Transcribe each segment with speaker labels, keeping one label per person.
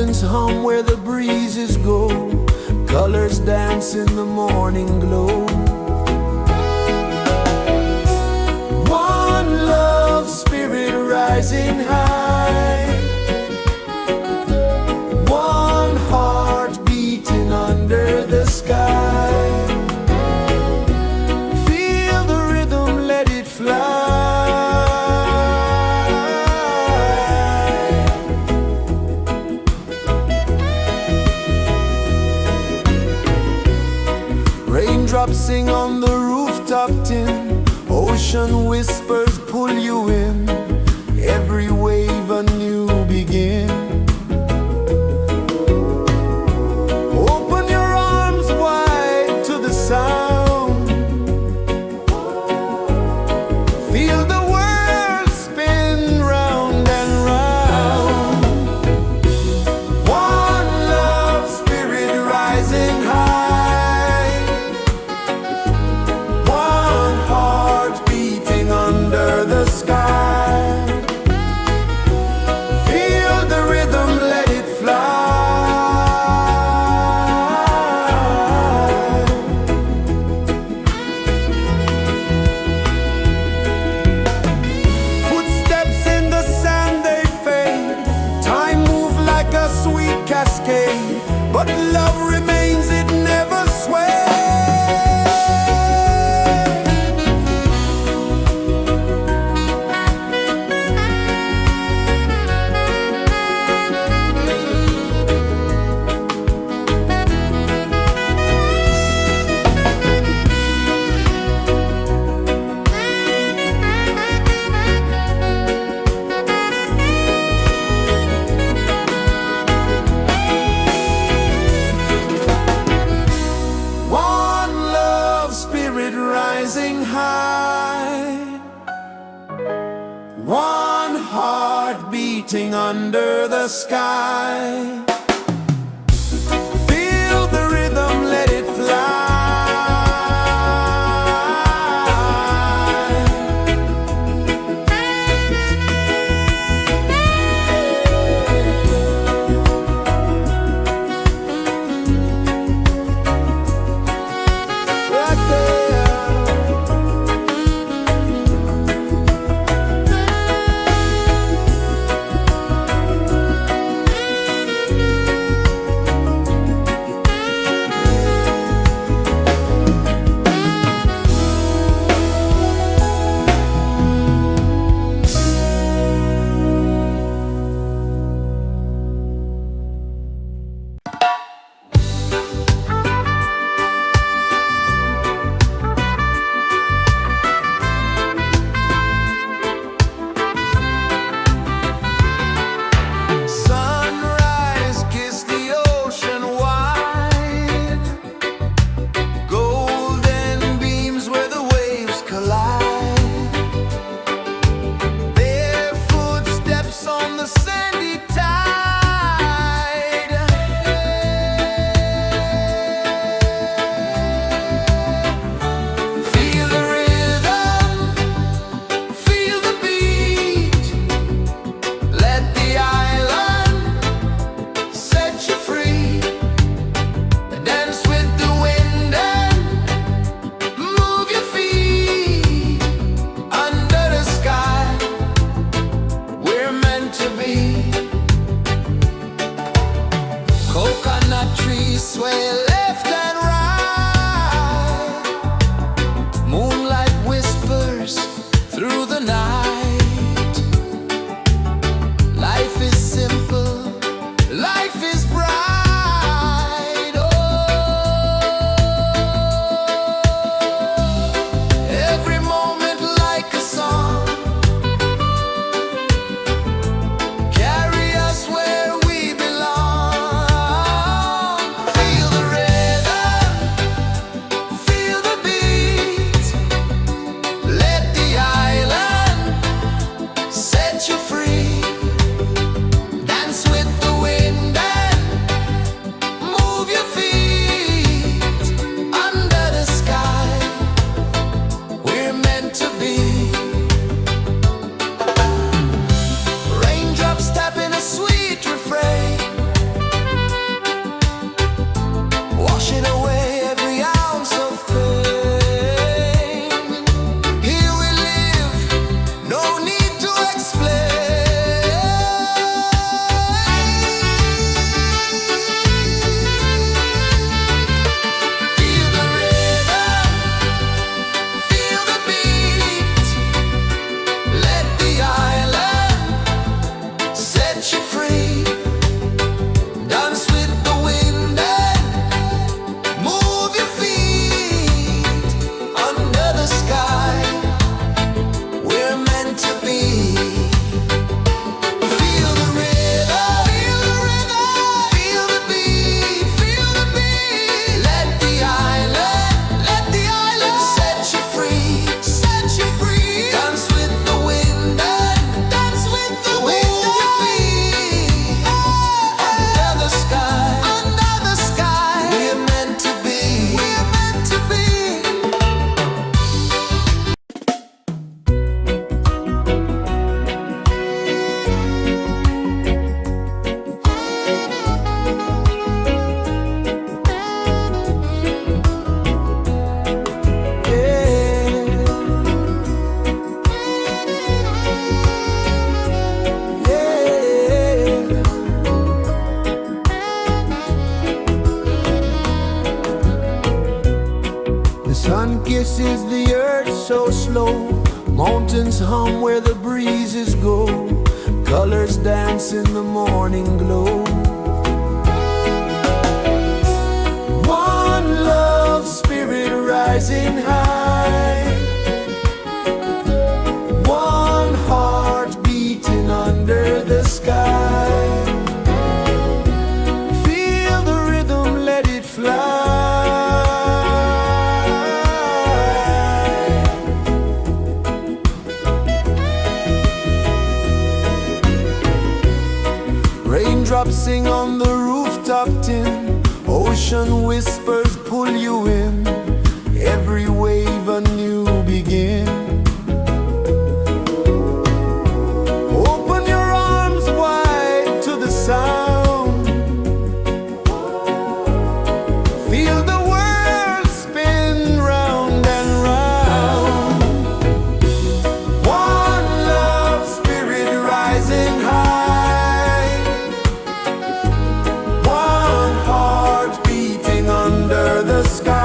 Speaker 1: mountains hum where the breezes go, colors dance in the morning glow. One love spirit rising high, one heart beating under the sky. Feel the rhythm, let it fly. Raindrops sing on the rooftop tin, ocean whispers pull you in, every wave a new begin. Open your arms wide to the sound, feel the world spin round and round. One love spirit rising high, one heart beating under the sky. Feel the rhythm, let it fly. Footsteps in the sand, they fade. Time moves like a sweet cascade, but love remains, it never sways. One love spirit rising high, one heart beating under the sky. Feel the rhythm, let it fly. Right there. Sun kisses the earth so slow, mountains hum where the breezes go, colors dance in the morning glow. One love spirit rising high, one heart beating under the sky. Feel the rhythm, let it fly. Raindrops sing on the rooftop tin, ocean whispers pull you in, every wave a new begin. Open your arms wide to the sound, feel the world spin round and round. One love spirit rising high, one heart beating under the sky.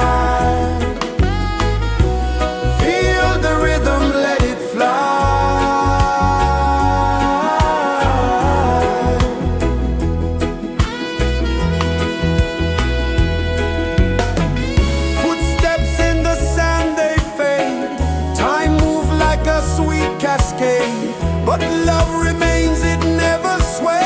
Speaker 1: Feel the rhythm, let it fly. Footsteps in the sand, they fade, time moves like a sweet cascade, but love remains, it never sways.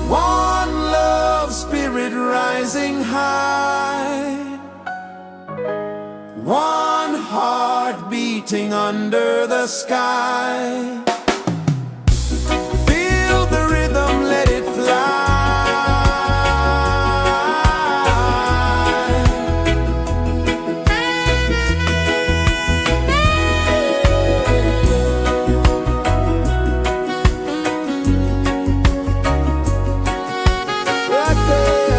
Speaker 1: One love spirit rising high, one heart beating under the sky. Feel the rhythm, let it fly. Right there.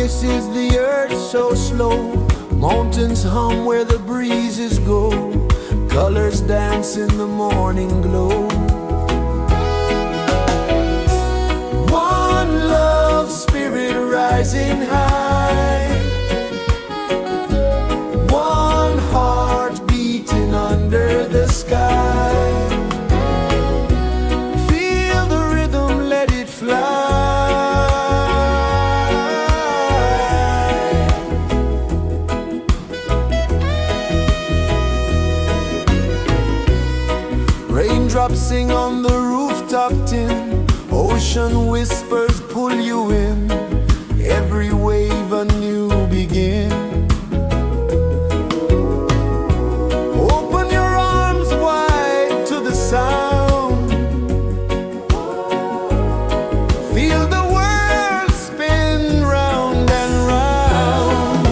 Speaker 1: rejoices the earth so slow. Mountains hum where the breezes go. Colors dance in the morning glow. One love spirit rising high. One heart beating under the sky. Feel the rhythm, let it fly. Raindrops sing on the rooftop tin. Ocean whispers pull you in. Every wave a new begin. Open your arms wide to the sound. Feel the world spin round and round.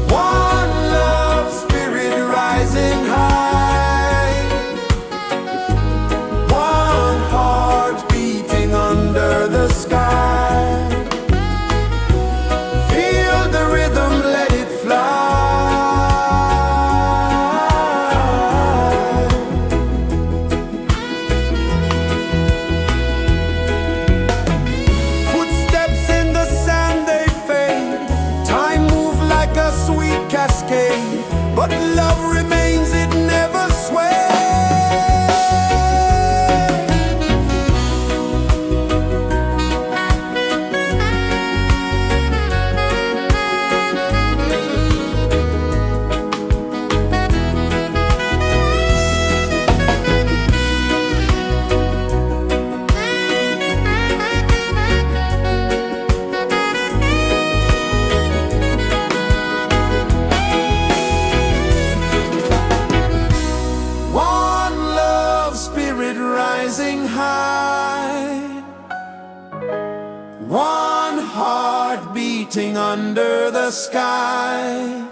Speaker 1: One love spirit rising high. One heart beating under the sky. Feel the rhythm, let it fly. Footsteps in the sand, they fade. Time moves like a sweet cascade, but love remains, it never sways. One love spirit rising high. One heart beating under the sky.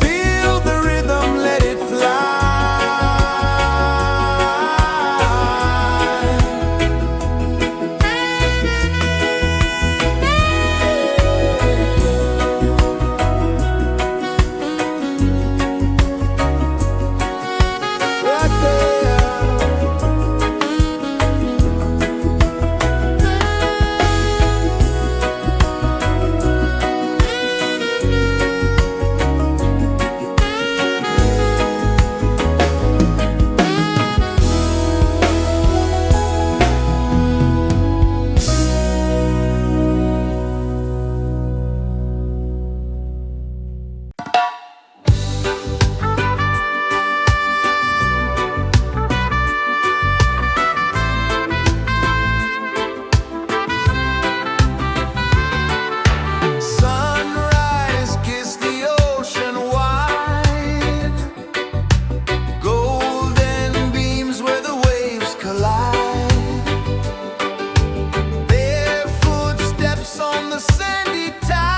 Speaker 1: Feel the rhythm, let it fly. Right there. Sunrise, kiss the ocean wide. Golden beams where the waves collide. Barefoot steps on the sandy tide.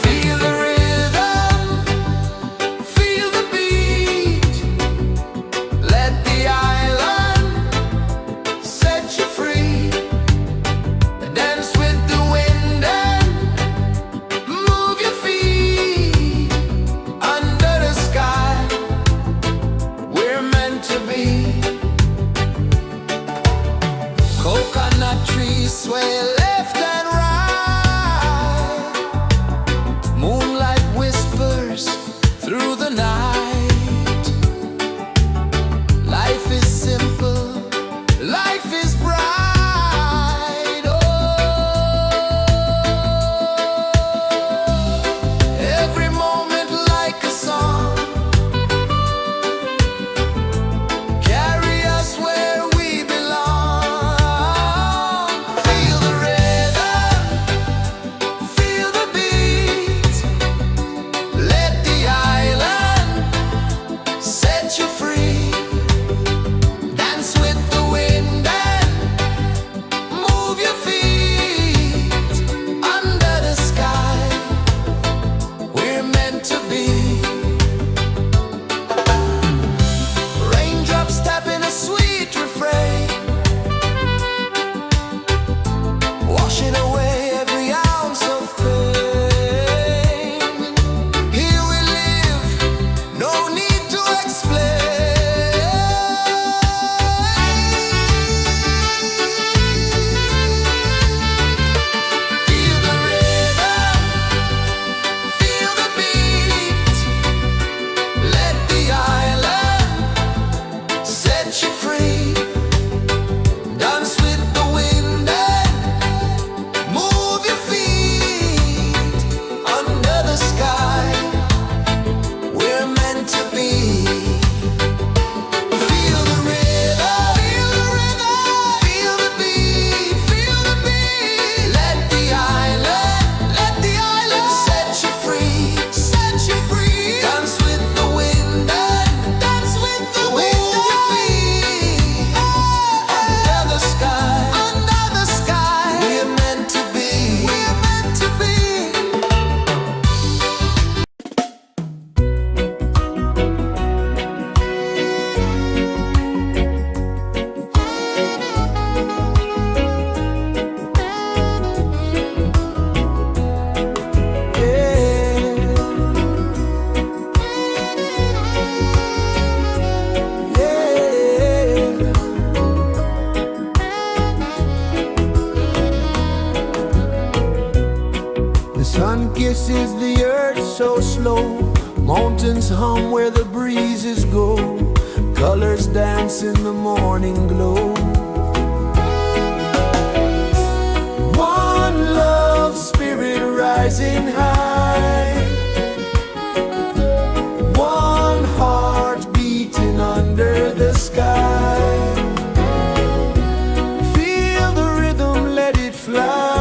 Speaker 1: Feel the rhythm, feel the beat. Let the island set you free. Dance with the wind and move your feet. Under the sky, we're meant to be. Coconut trees sway left and right. Moonlight whispers through the night. Life is simple, life is bright. Oh, every moment like a song. Carry us where we belong. Feel the rhythm, feel the beat. Let the island set you free. Dance with the wind and kisses the earth so slow. Mountains hum where the breezes go. Colors dance in the morning glow. One love spirit rising high. One heart beating under the sky. Feel the rhythm, let it fly.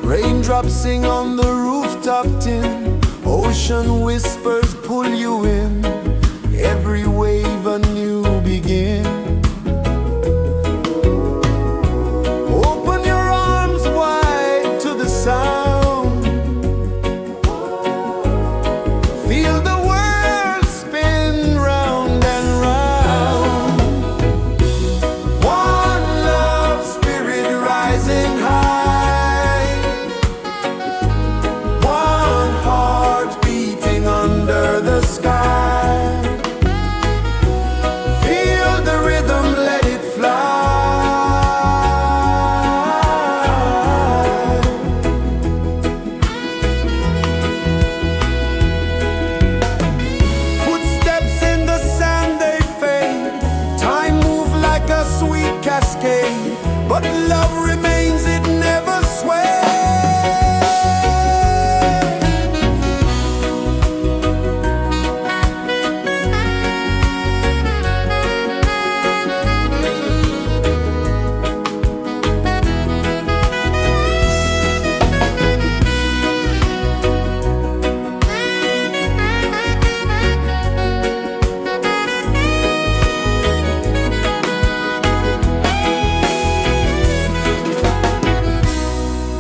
Speaker 1: Raindrops sing on the rooftop tin. Ocean whispers pull you in. Every wave a new begin. Open your arms wide to the sound. Feel the world spin round and round. One love spirit rising high. One heart beating under the sky. Feel the rhythm, let it fly. Footsteps in the sand, they fade. Time moves like a sweet cascade, but love remains, it never sways.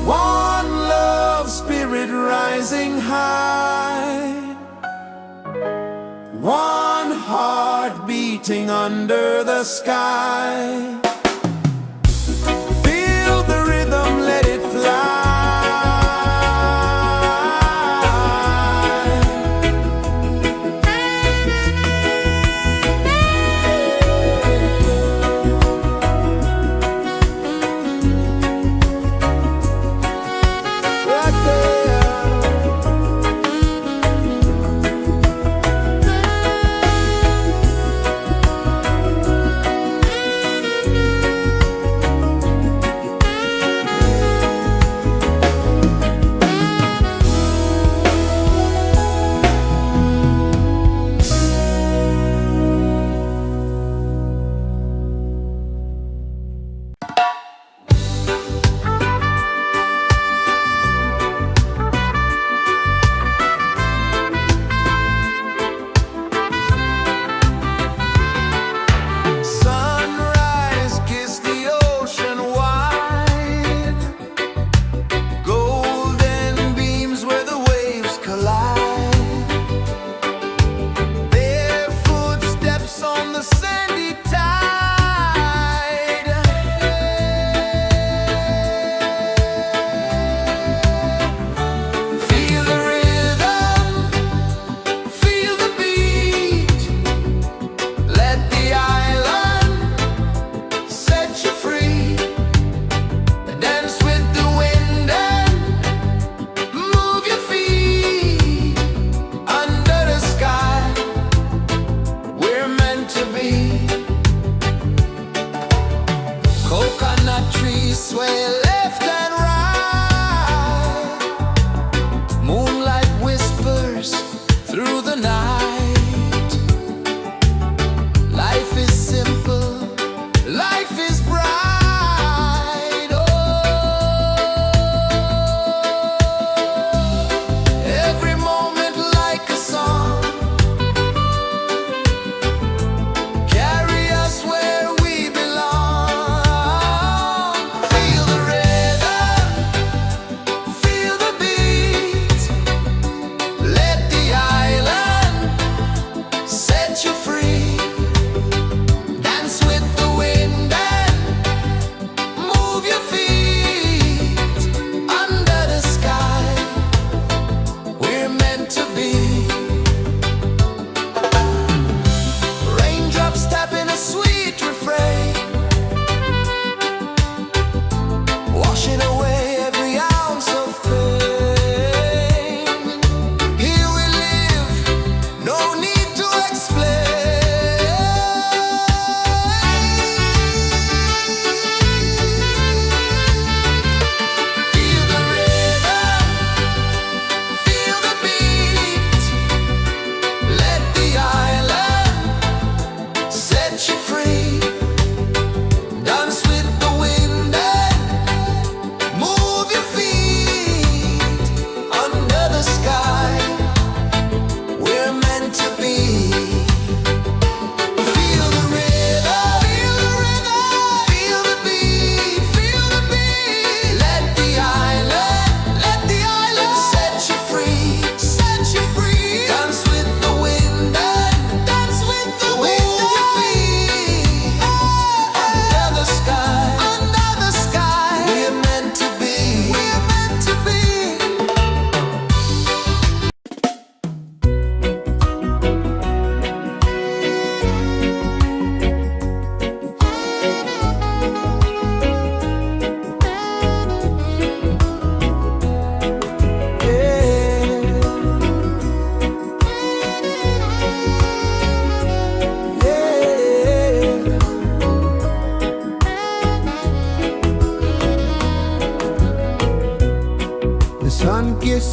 Speaker 1: One love spirit rising high. One heart beating under the sky. Feel the rhythm, let it fly. Right there.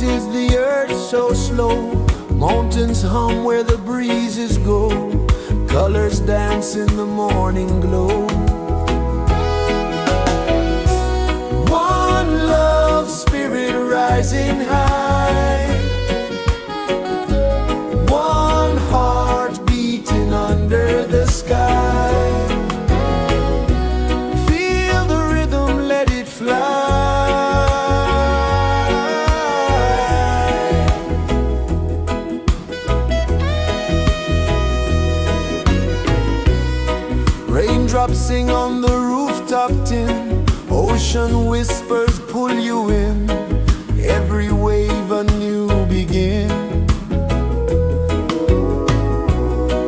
Speaker 1: is the earth so slow? Mountains hum where the breezes go. Colors dance in the morning glow. One love spirit rising high. One heart beating under the sky. Feel the rhythm, let it fly. Raindrops sing on the rooftop tin. Ocean whispers pull you in. Every wave a new begin.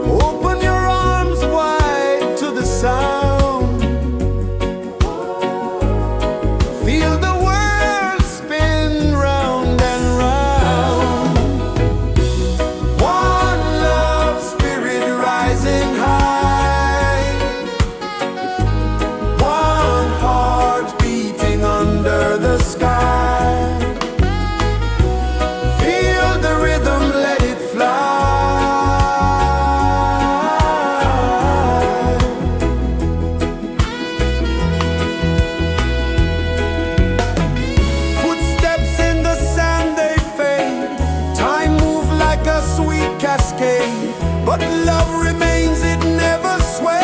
Speaker 1: Open your arms wide to the sound. Feel the world spin round and round. One love spirit rising high. One heart beating under the sky. Feel the rhythm, let it fly. Footsteps in the sand, they fade. Time moves like a sweet cascade, but love remains, it never sways.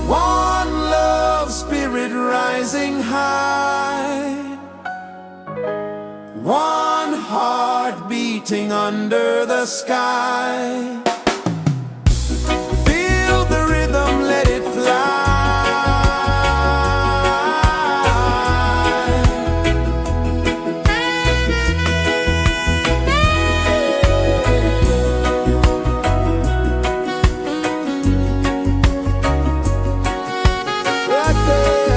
Speaker 1: One love spirit rising high. One heart beating under the sky. Feel the rhythm, let it fly. Right there.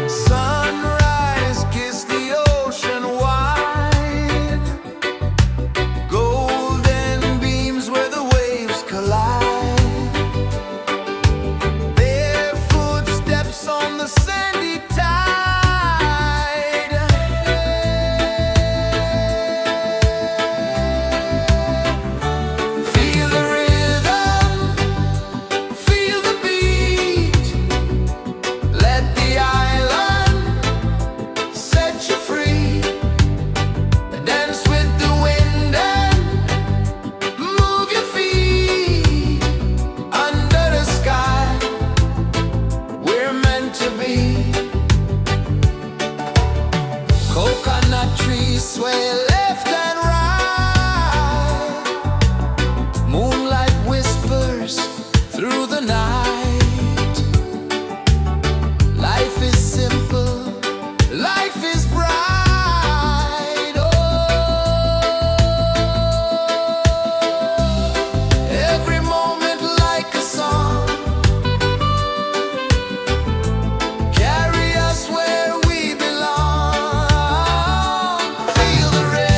Speaker 1: Sunrise, kiss the ocean wide. Golden beams where the waves collide. Their footsteps on the sandy tide. Feel the rhythm, feel the beat. Let the island set you free. Dance with the wind and move your feet. Under the sky, we're meant to be. Coconut trees sway left and right. Moonlight whispers through the night. Life is simple, life is bright. Oh, every moment like a song. Carry us where we belong. Feel the rhythm.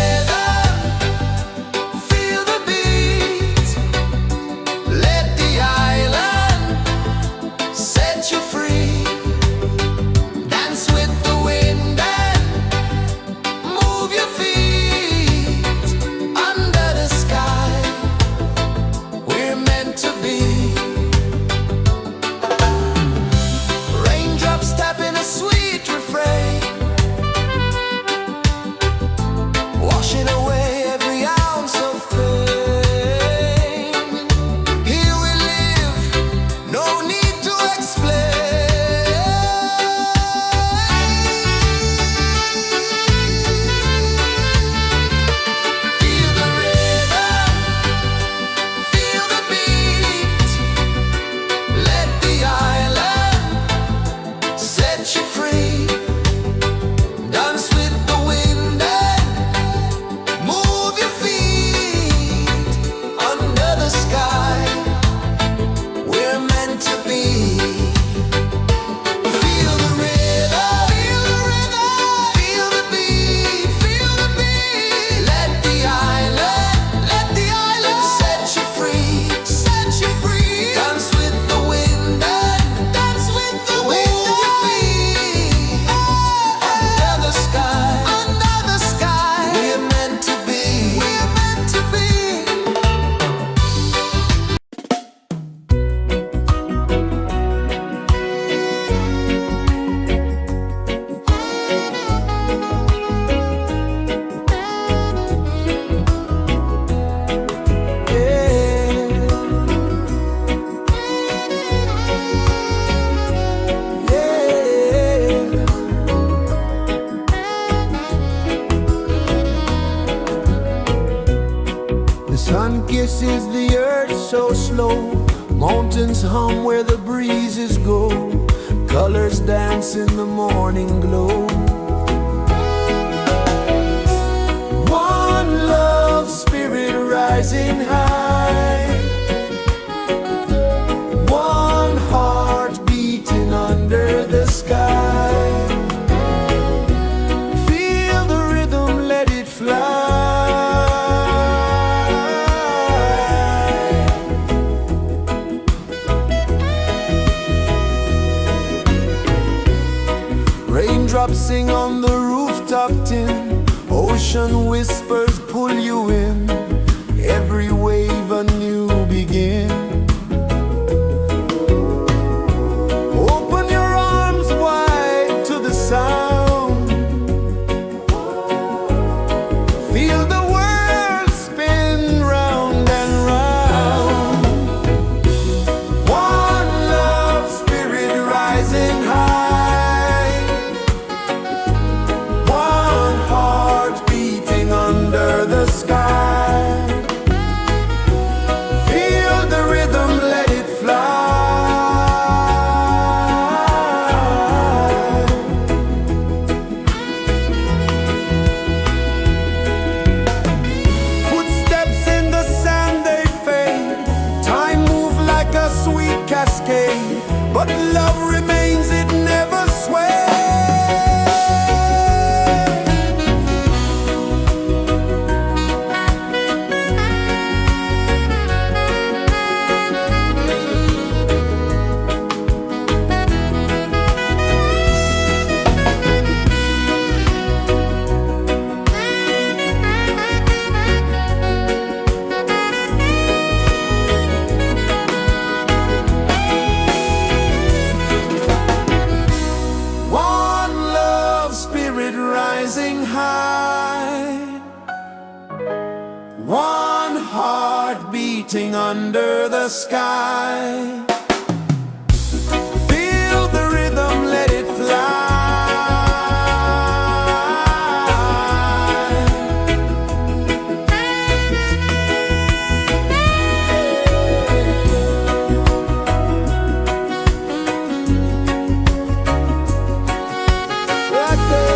Speaker 1: kisses the earth so slow. Mountains hum where the breezes go. Colors dance in the morning glow. One love spirit rising high. One heart beating under the sky. Feel the rhythm, let it fly. Raindrops sing on the rooftop tin. Ocean whispers pull you in. Every wave a new begin. Open your arms wide to the sound. Feel the world spin round and round. One love spirit rising high. One heart beating under the sky. Feel the rhythm, let it fly. Footsteps in the sand, they fade. Time moves like a sweet cascade, but love remains, it never sways. One love spirit rising high. One heart beating under the sky. Feel the rhythm, let it fly. Right there.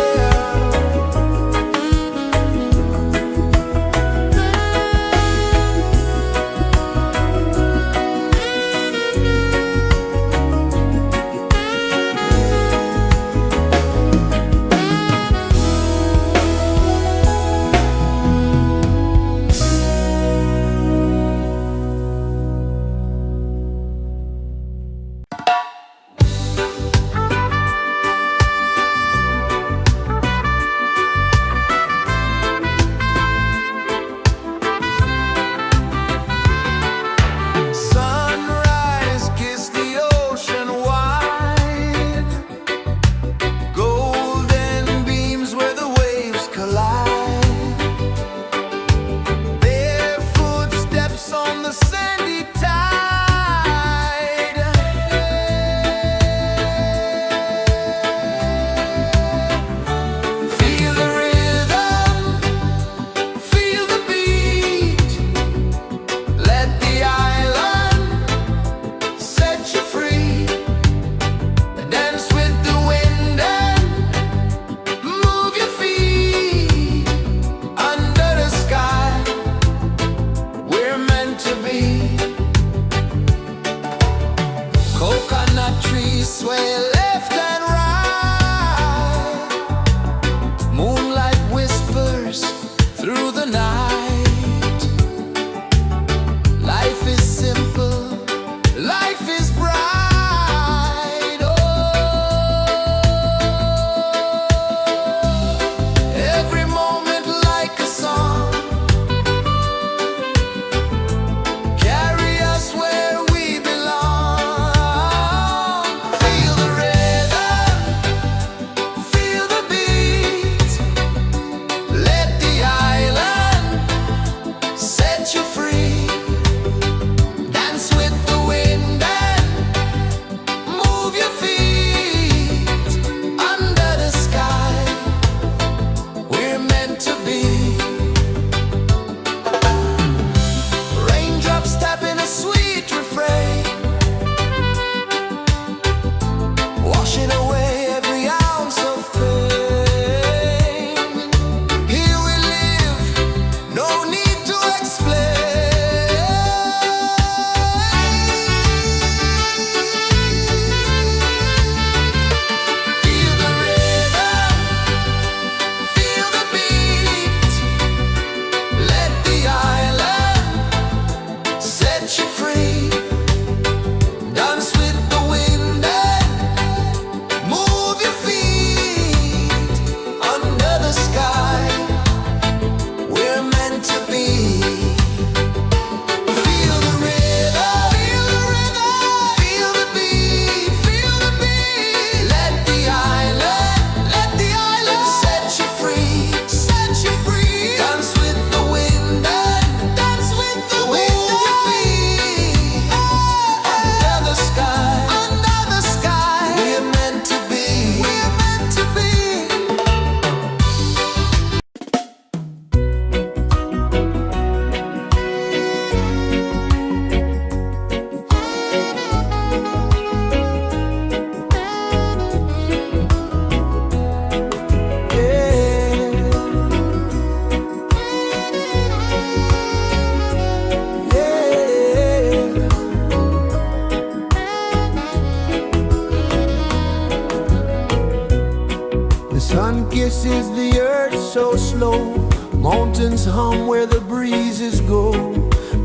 Speaker 1: Sun kisses the earth so slow, mountains hum where the breezes go,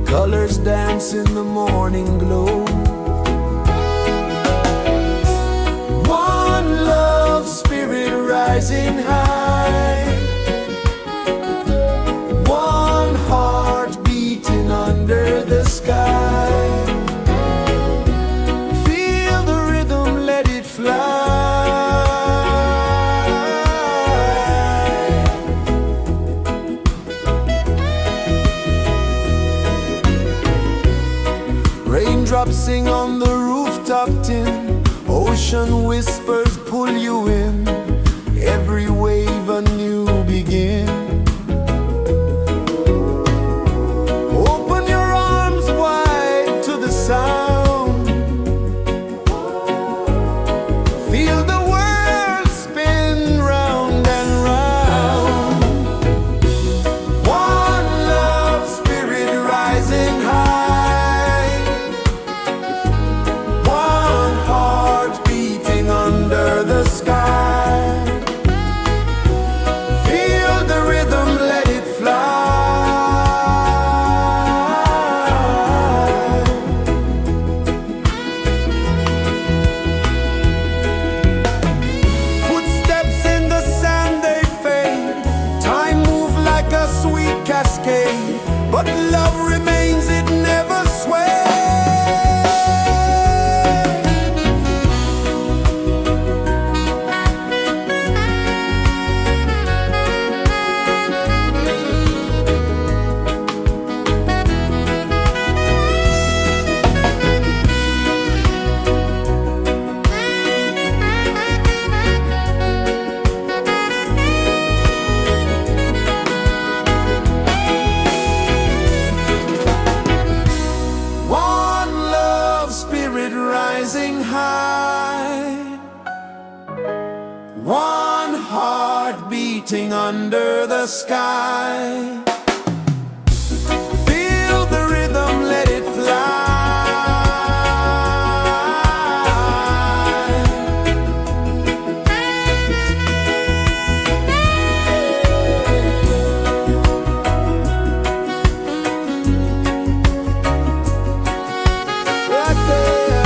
Speaker 1: colors dance in the morning glow. One love spirit rising high, one heart beating under the sky. Feel the rhythm, let it fly. Raindrops sing on the rooftop tin, ocean whispers pull you in, every wave a new begin. Open your arms wide to the sound, feel the world spin round and round. One love spirit rising high, one heart beating under the sky. Feel the rhythm, let it fly. Footsteps in the sand, they fade, time moves like a sweet cascade, but love remains, it never sways. One love spirit rising high, one heart beating under the sky. Feel the rhythm, let it fly. Right there.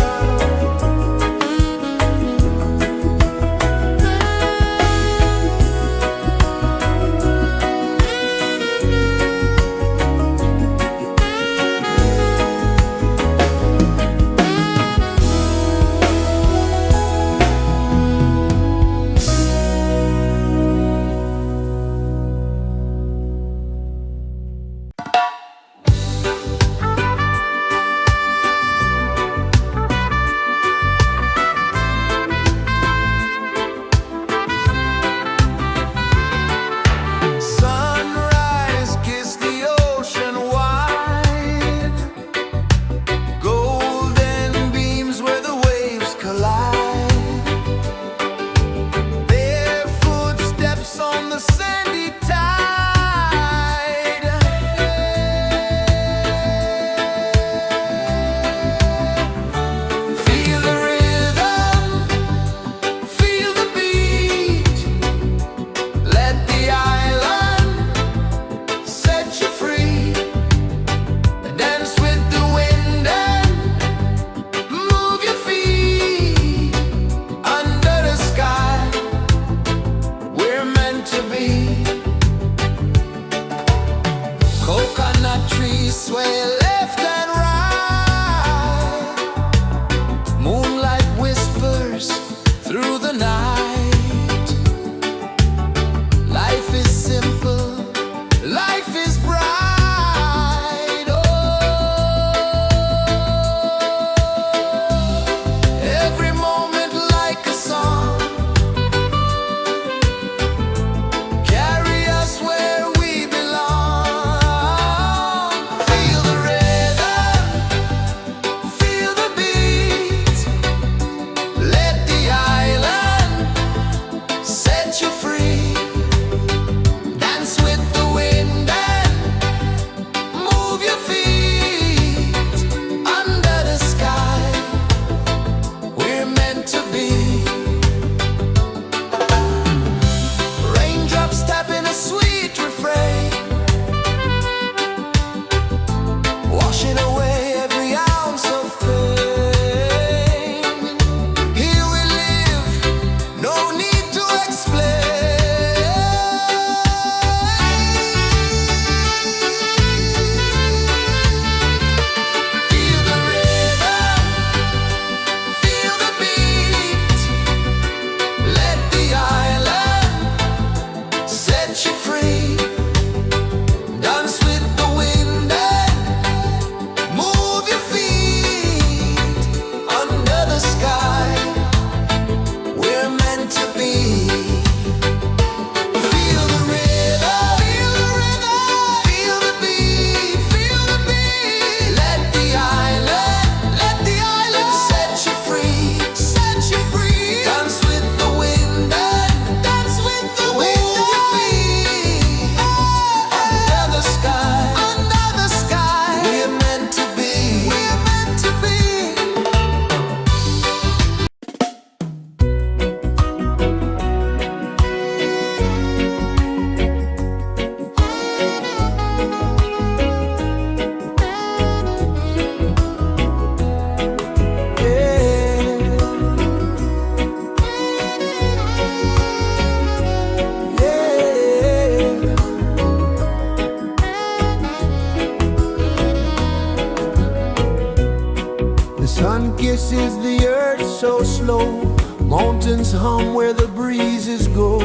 Speaker 1: Birds hum where the breezes go,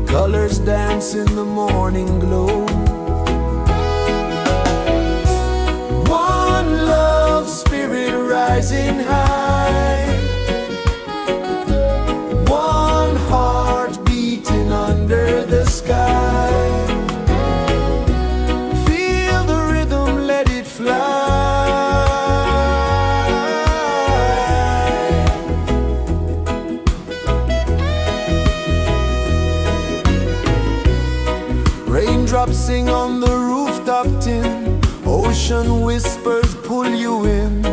Speaker 1: colors dance in the morning glow. One love spirit rising high, one heart beating under the sky. Feel the rhythm, let it fly. Raindrops sing on the rooftop tin, ocean whispers pull you in,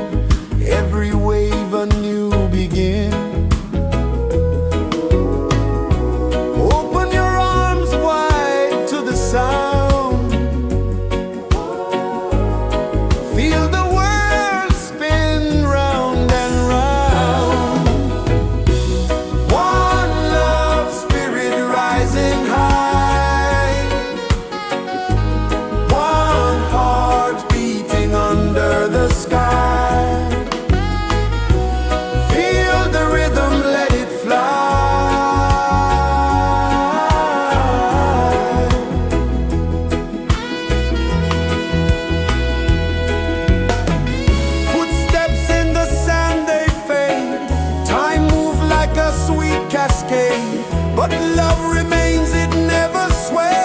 Speaker 1: every wave a new begin. Open your arms wide to the sound, feel the world spin round and round. One love spirit rising high, one heart beating under the sky. Feel the rhythm, let it fly. Footsteps in the sand, they fade. Time moves like a sweet cascade, but love remains, it never sways.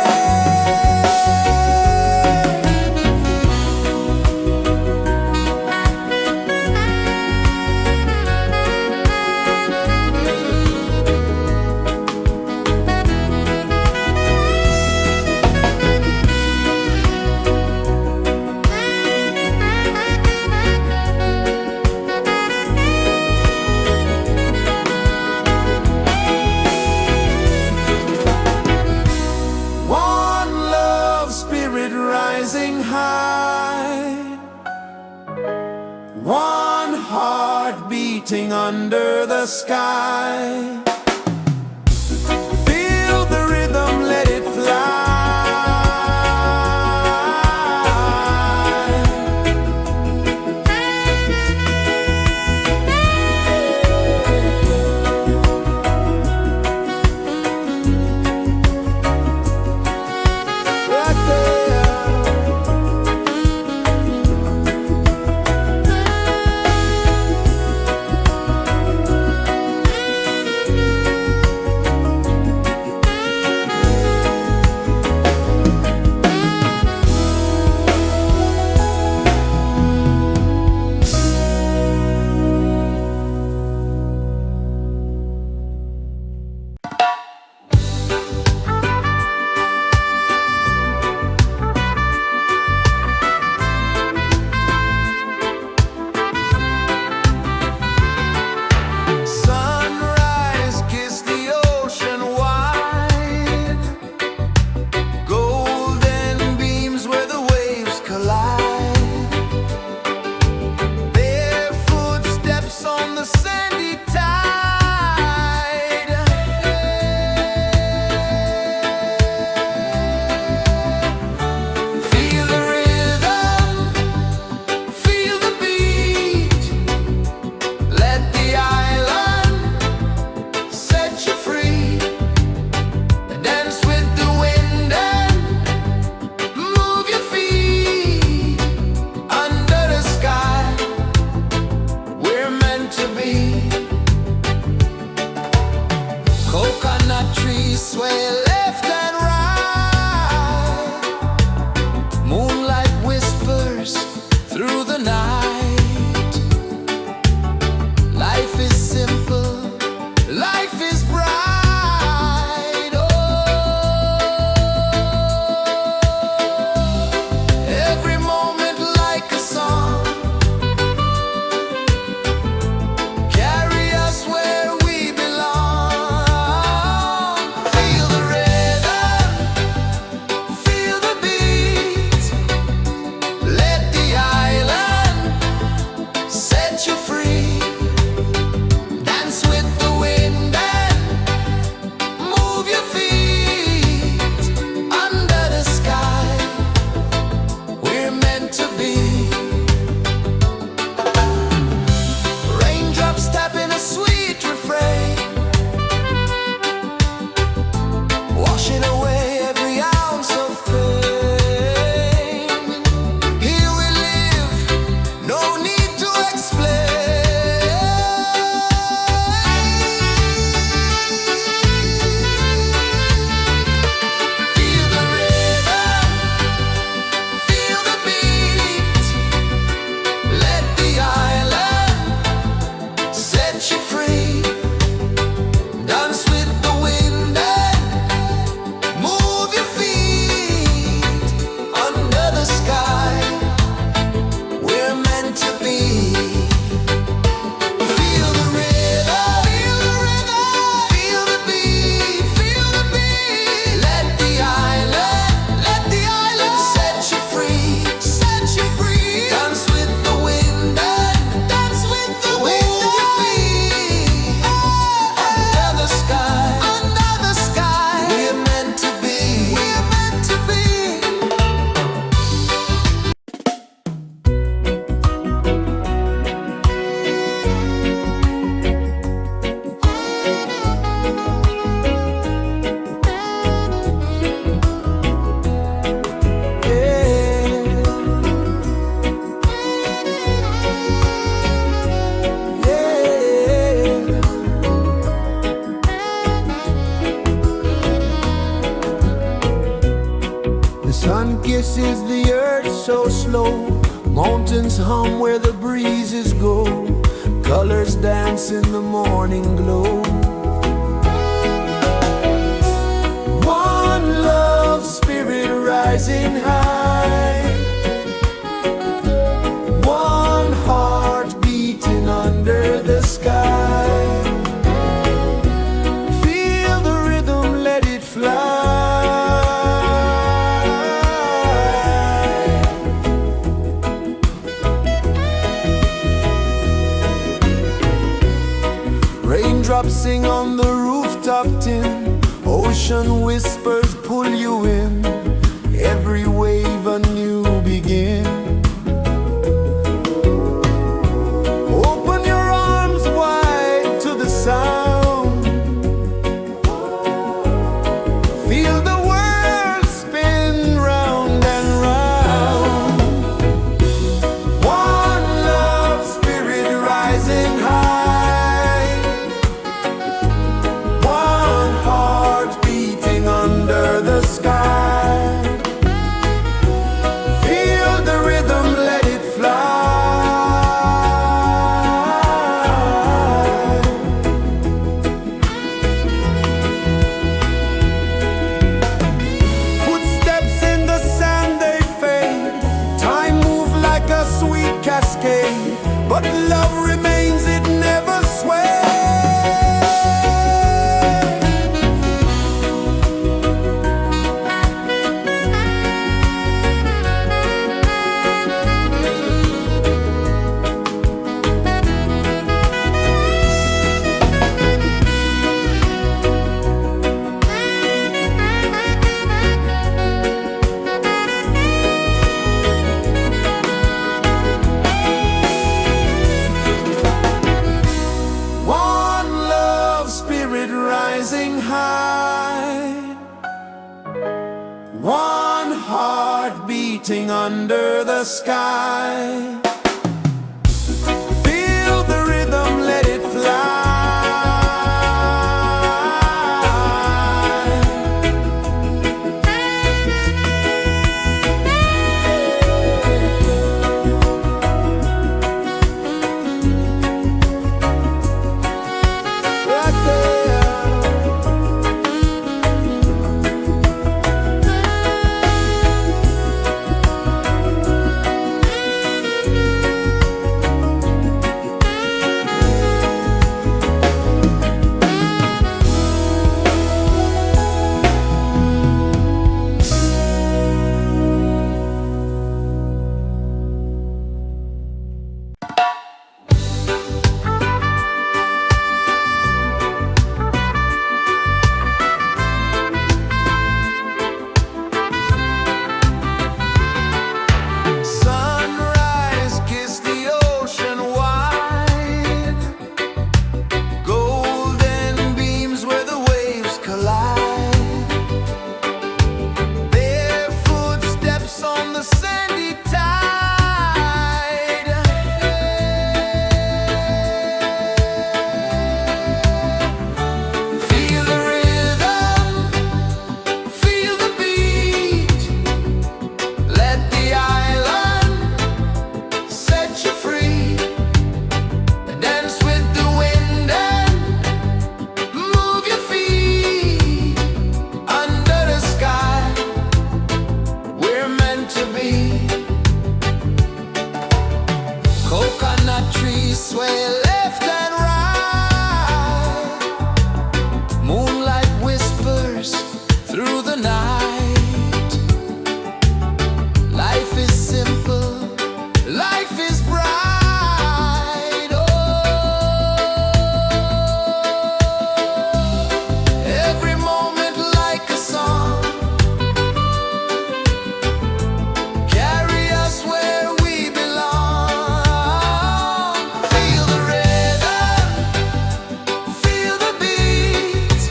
Speaker 1: One love spirit rising high, one heart beating under the sky. Feel the rhythm, let it fly. Right there. kisses the earth so slow. Mountains hum where the breezes go. Colors dance in the morning glow. One love spirit rising high. One heart beating under the sky. Feel the rhythm, let it fly. Raindrops sing on the rooftop tin. Ocean whispers pull you in. Every wave a new begin. Open your arms wide to the sound. Feel the world spin round and round. One love spirit rising high. One heart beating under the sky. Feel the rhythm, let it fly. Footsteps in the sand, they fade. Time moves like a sweet cascade, but love remains, it never sways. One love spirit rising high. One heart beating under the sky. Feel the rhythm, let it fly. Right there. Sunrise, kiss the ocean wide. Golden beams where the waves collide. Bare footsteps on the sandy tide. Feel the rhythm, feel the beat. Let the island set you free. Dance with the wind and move your feet. Under the sky, we're meant to be. Coconut trees sway left and right. Moonlight whispers through the night. Life is simple, life is bright. Oh, every moment like a song. Carry us where we belong. Feel the rhythm, feel the beat.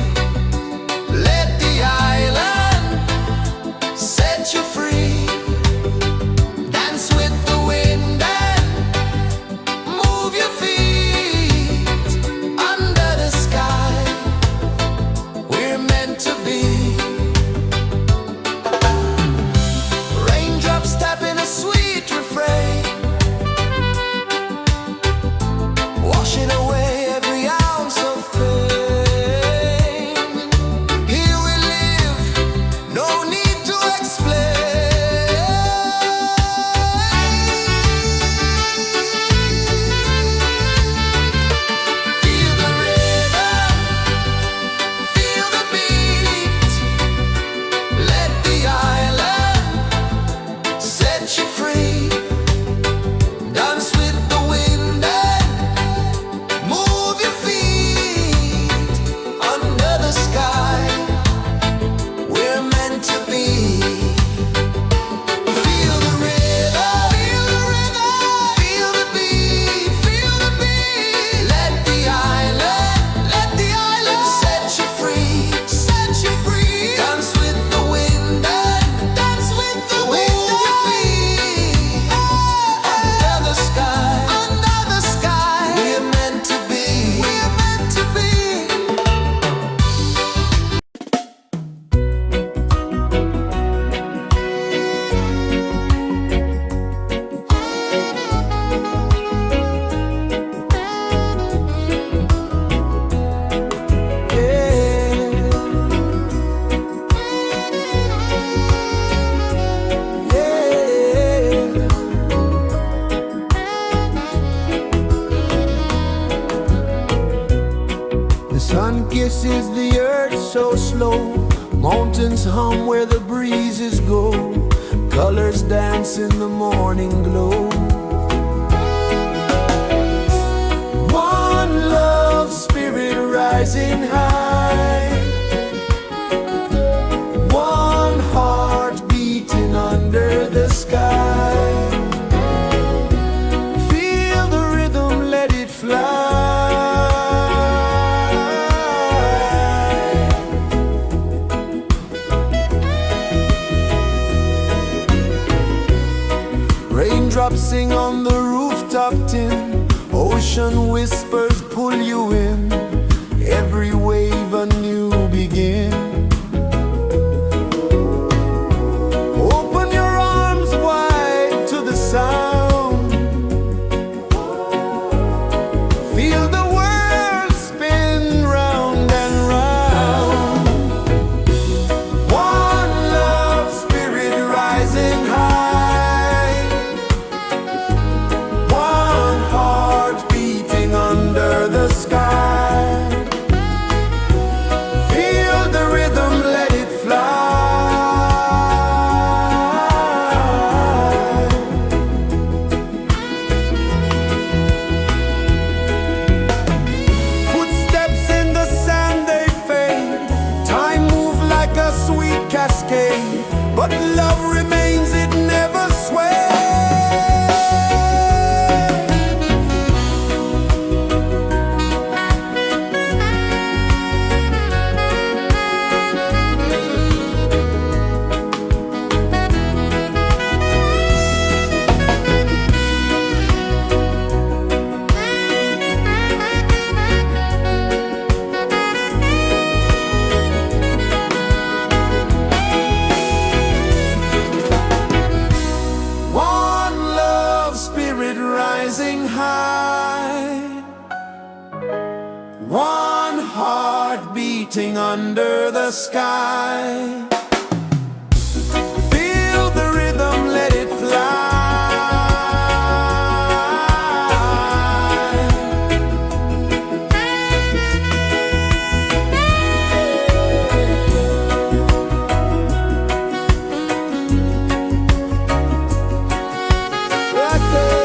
Speaker 1: Let the island set you free. Dance with the wind and move your feet. Under the sky, we're meant to be. pulses the earth so slow. Mountains hum where the breezes go. Colors dance in the morning glow. One love spirit rising high. One heart beating under the sky. Feel the rhythm, let it fly. Raindrops sing on the rooftop tin. Ocean whispers pull you in. Every wave a new begin. Open your arms wide to the sound. Feel the world spin round and round. One love spirit rising high. One heart beating under the sky. Feel the rhythm, let it fly. Footsteps in the sand, they fade. Time moves like a sweet cascade, but love remains, it never sways. One love spirit rising high. One heart beating under the sky. Feel the rhythm, let it fly. Right there.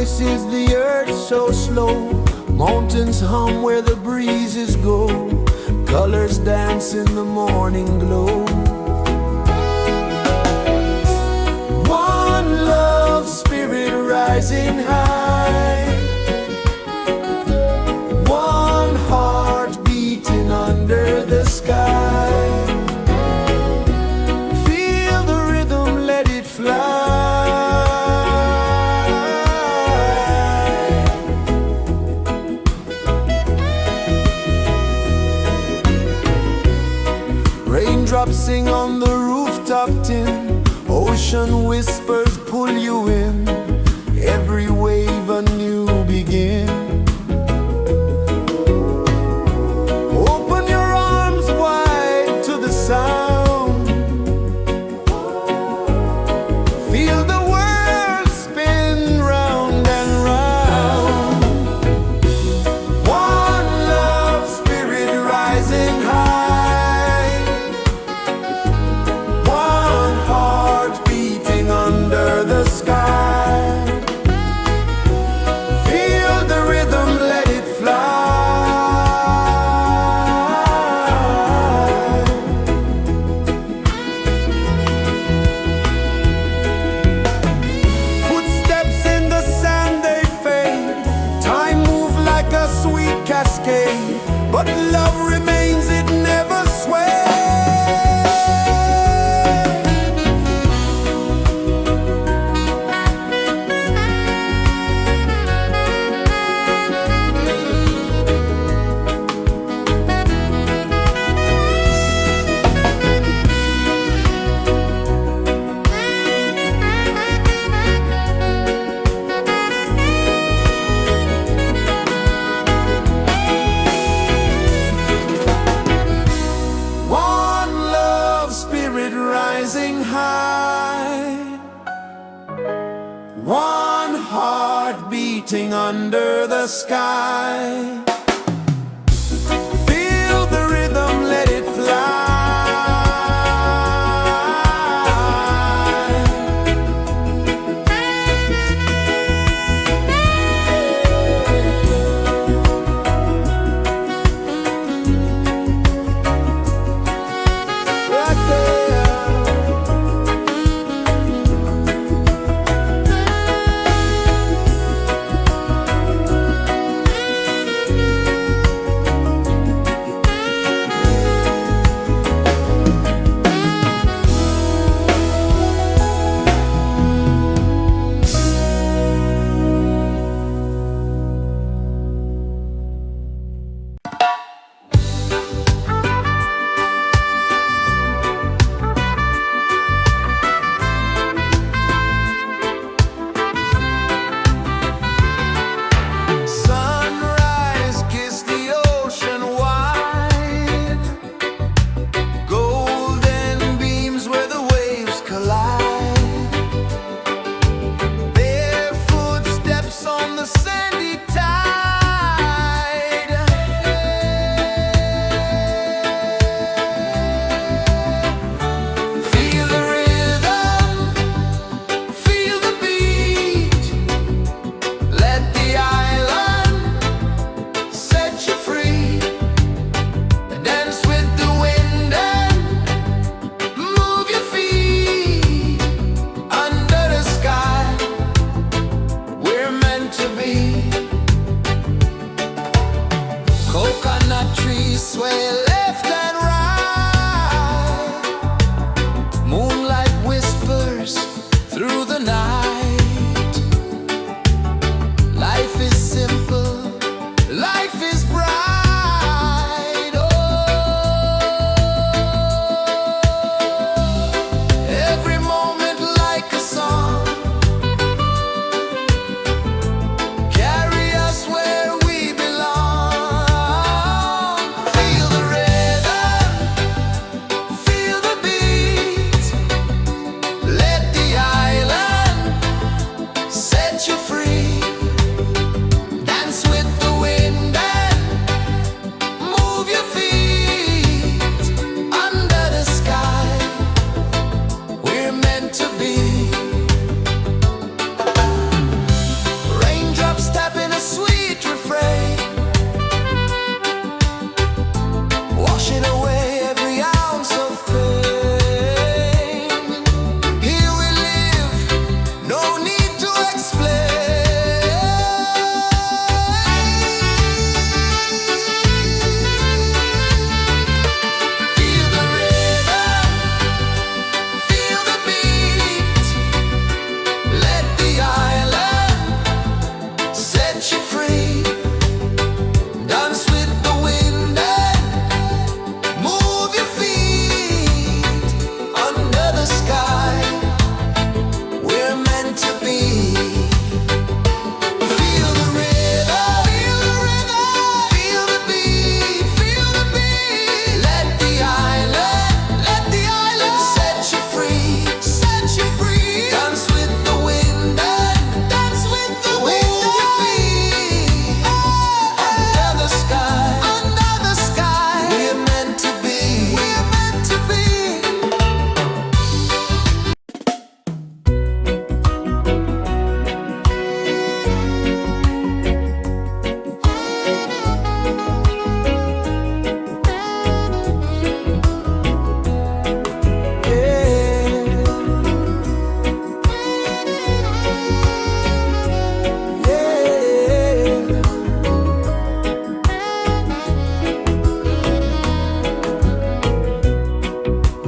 Speaker 1: rejoices the earth so slow. Mountains hum where the breezes go. Colors dance in the morning glow. One love spirit rising high. One heart beating under the sky. Feel the rhythm, let it fly. Raindrops sing on the rooftop tin. Ocean whispers pull you in. Every wave a new begin. Open your arms wide to the sound. Feel the world spin round and round. One love spirit rising high. One heart beating under the sky. Feel the rhythm, let it fly. Footsteps in the sand, they fade. Time moves like a sweet cascade, but love remains, it never sways. Rising high, one heart beating under the sky. Feel the rhythm, let it fly.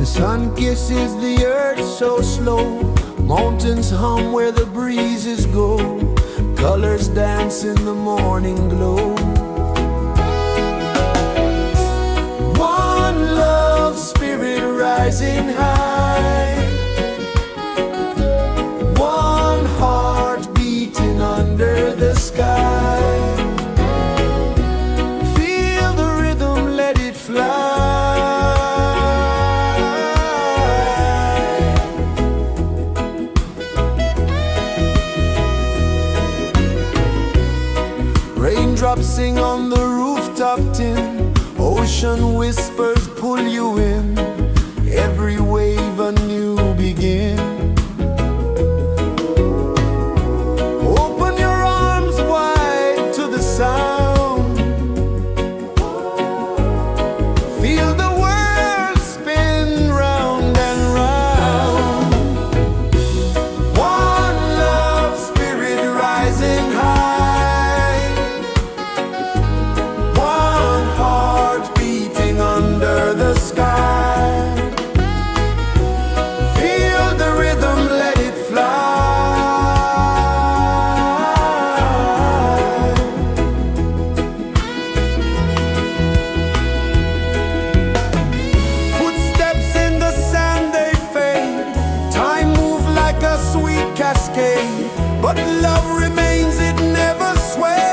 Speaker 1: sun kisses the earth so slow, mountains hum where the breezes go, colors dance in the morning glow. One love spirit rising high, one heart beating under the sky. Feel the rhythm, let it fly. Raindrops sing on the rooftop tin, ocean whispers pull you in, every wave a new begin. Open your arms wide to the sound, feel the world spin round and round. One love spirit rising high, one heart beating under the sky. Feel the rhythm, let it fly. Footsteps in the sand, they fade, time moves like a sweet cascade, but love remains, it never sways.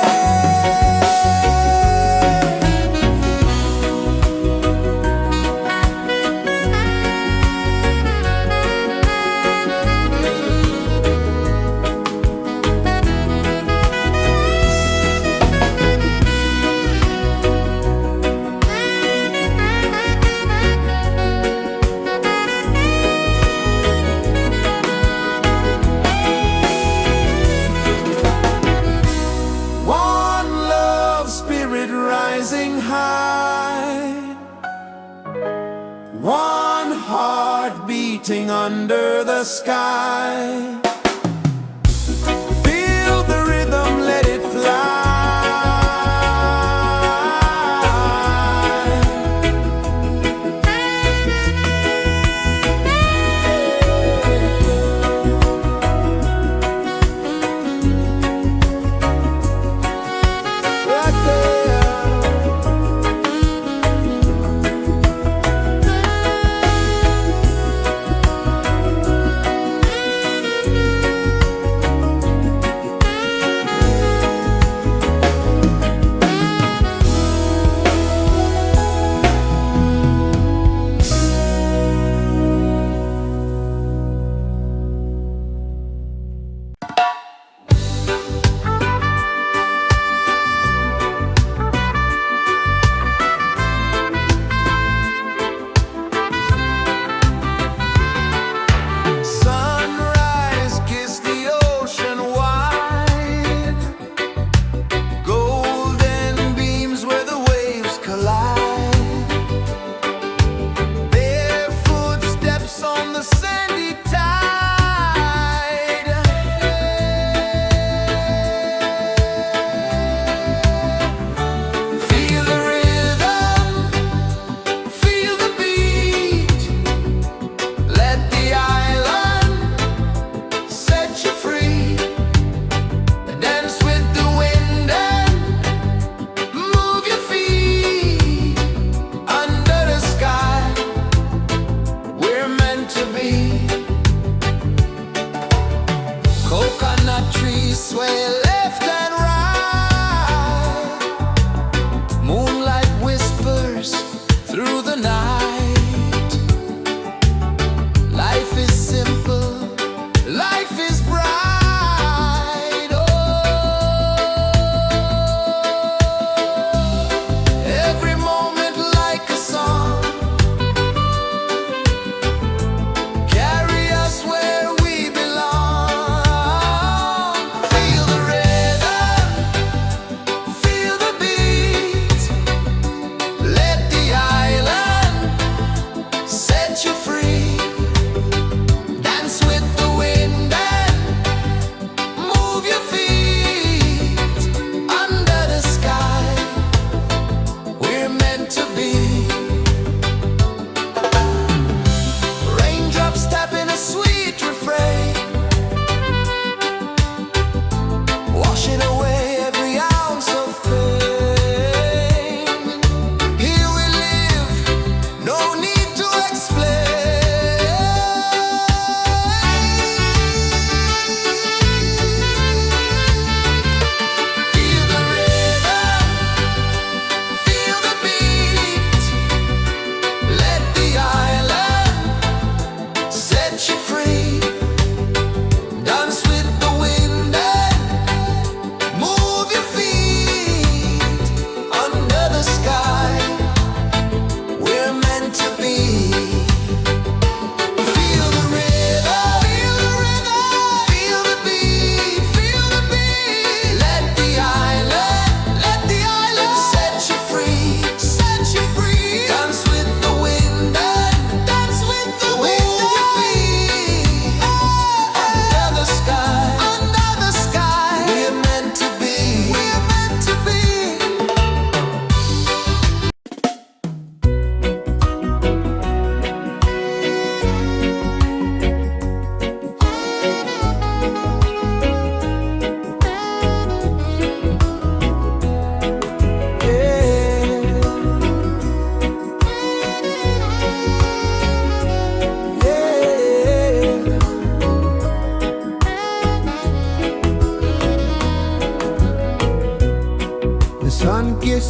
Speaker 1: One love spirit rising high, one heart beating under the sky. Feel the rhythm, let it fly. Right there.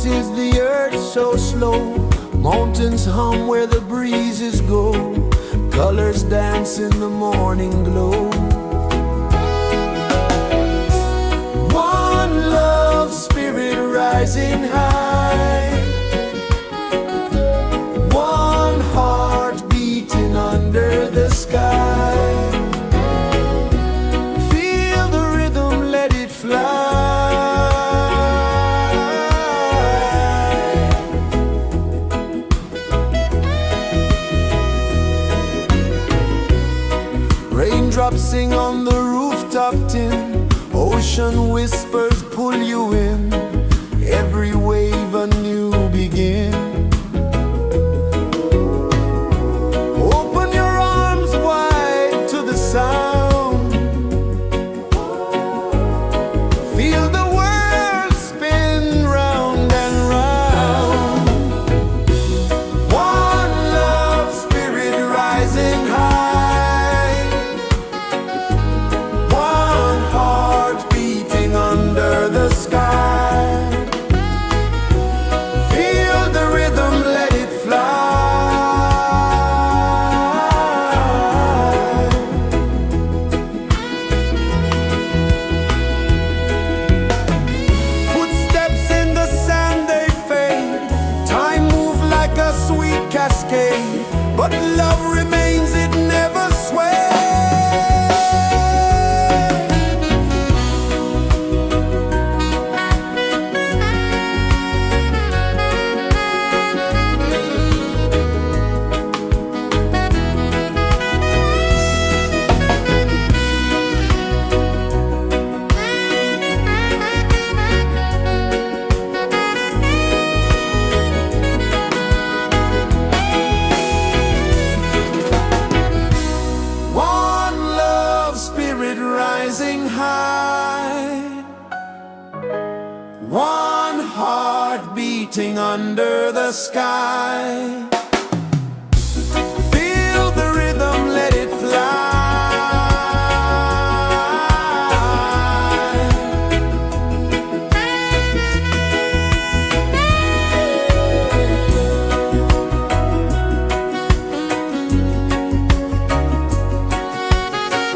Speaker 1: pulses the earth so slow. Mountains hum where the breezes go. Colors dance in the morning glow. One love spirit rising high. One heart beating under the sky. Feel the rhythm, let it fly. Raindrops sing on the rooftop tin. Ocean whispers pull you in. Every wave a new begin. Open your arms wide to the sound. Feel the world spin round and round. One love spirit rising high. One heart beating under the sky. Feel the rhythm, let it fly. Footsteps in the sand, they fade. Time moves like a sweet cascade, but love remains, it never sways. One love spirit rising high. One heart beating under the sky. Feel the rhythm, let it fly.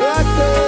Speaker 1: Right there.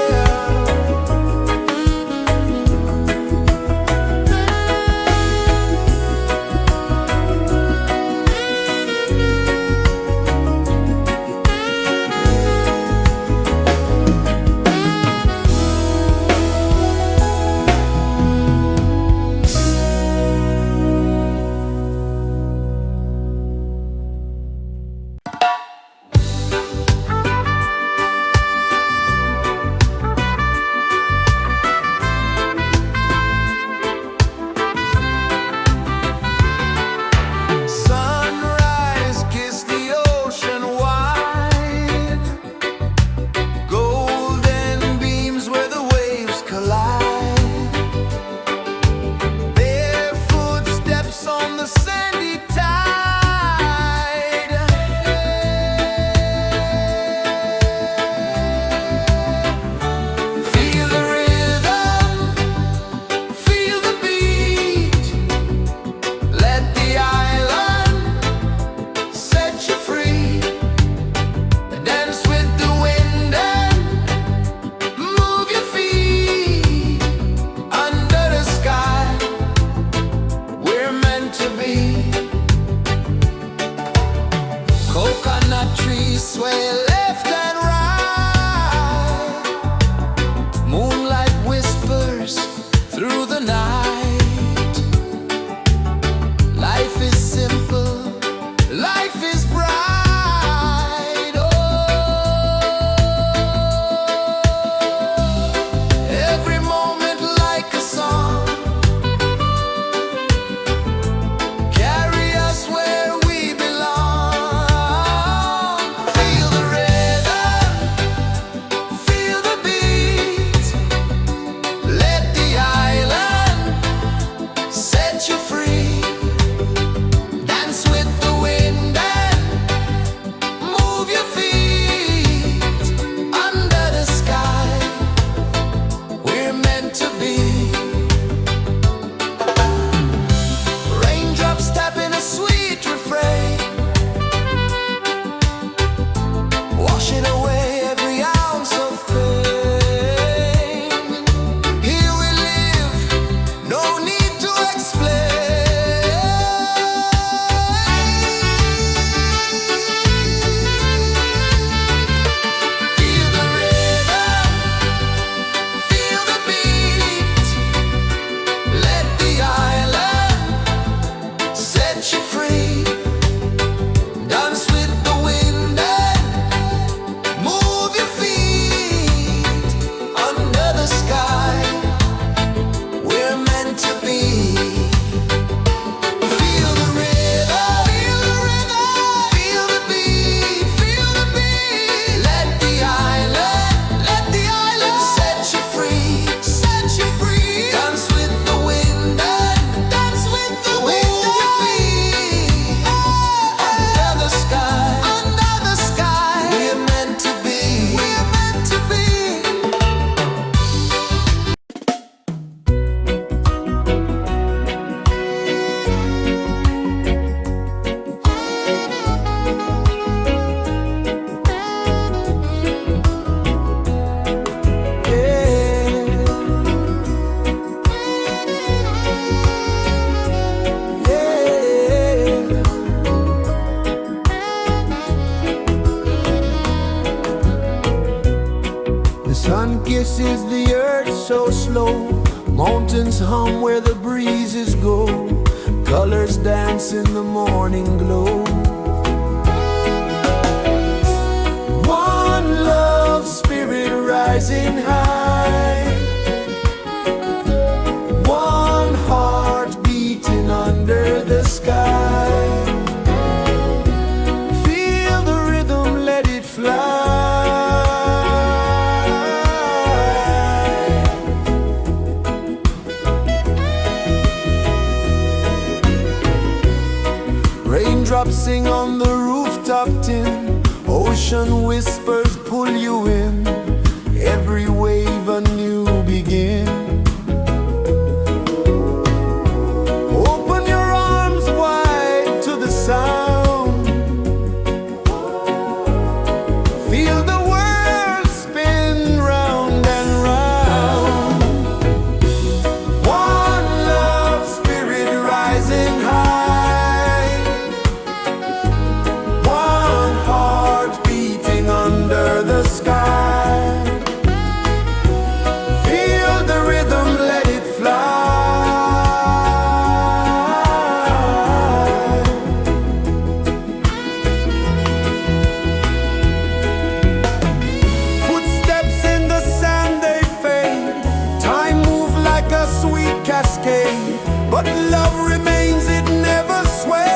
Speaker 1: kisses the earth so slow. Mountains hum where the breezes go. Colors dance in the morning glow. One love spirit rising high. One heart beating under the sky. Feel the rhythm, let it fly. Raindrops sing on the rooftop tin. Ocean whispers pull you in. Every wave a new begin. Open your arms wide to the sound. Feel the world spin round and round. One love spirit rising high. One heart beating under the sky. Feel the rhythm, let it fly. Footsteps in the sand, they fade. Time moves like a sweet cascade, but love remains, it never sways.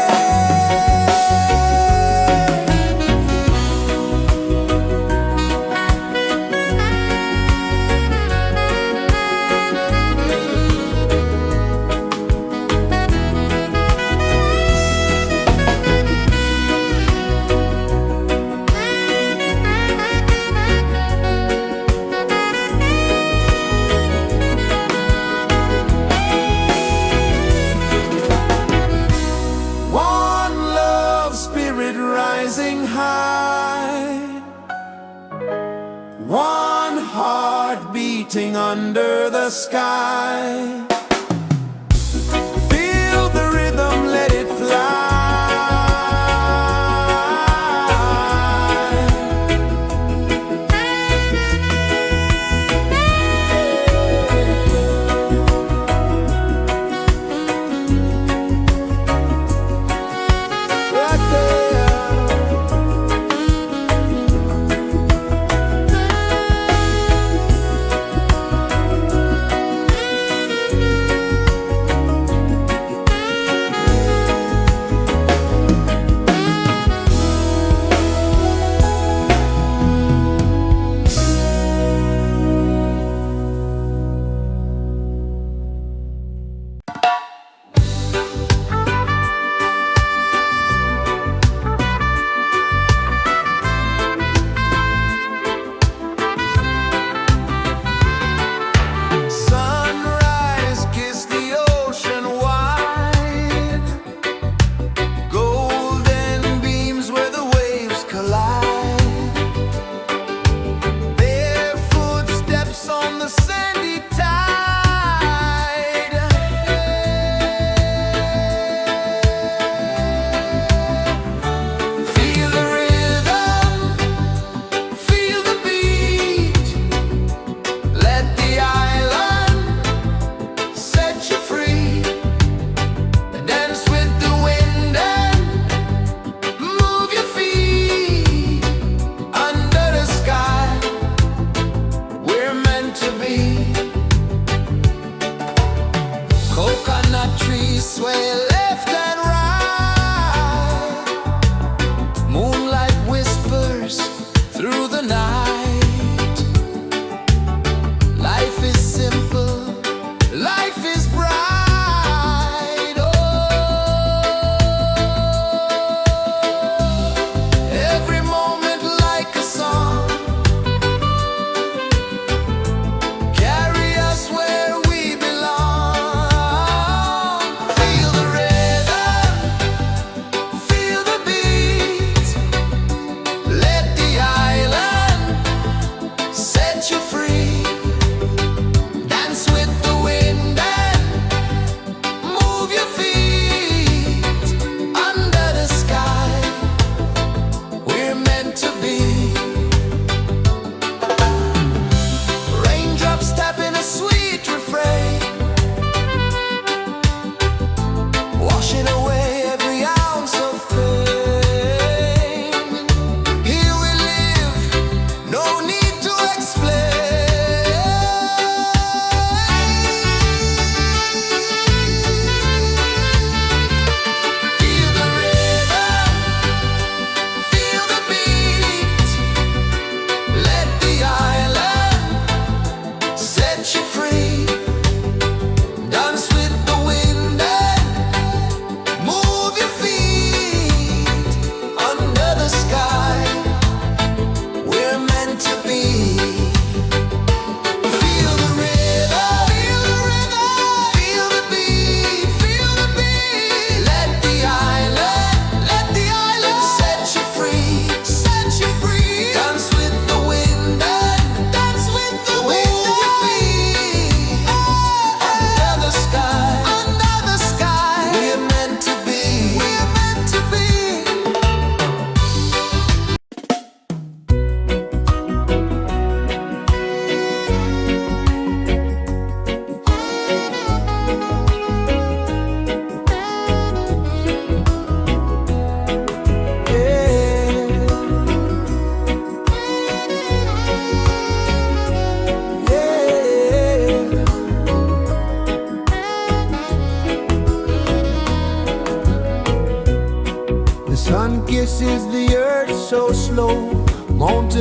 Speaker 1: One love spirit rising high. One heart beating under the sky. Feel the rhythm, let it fly. Right there.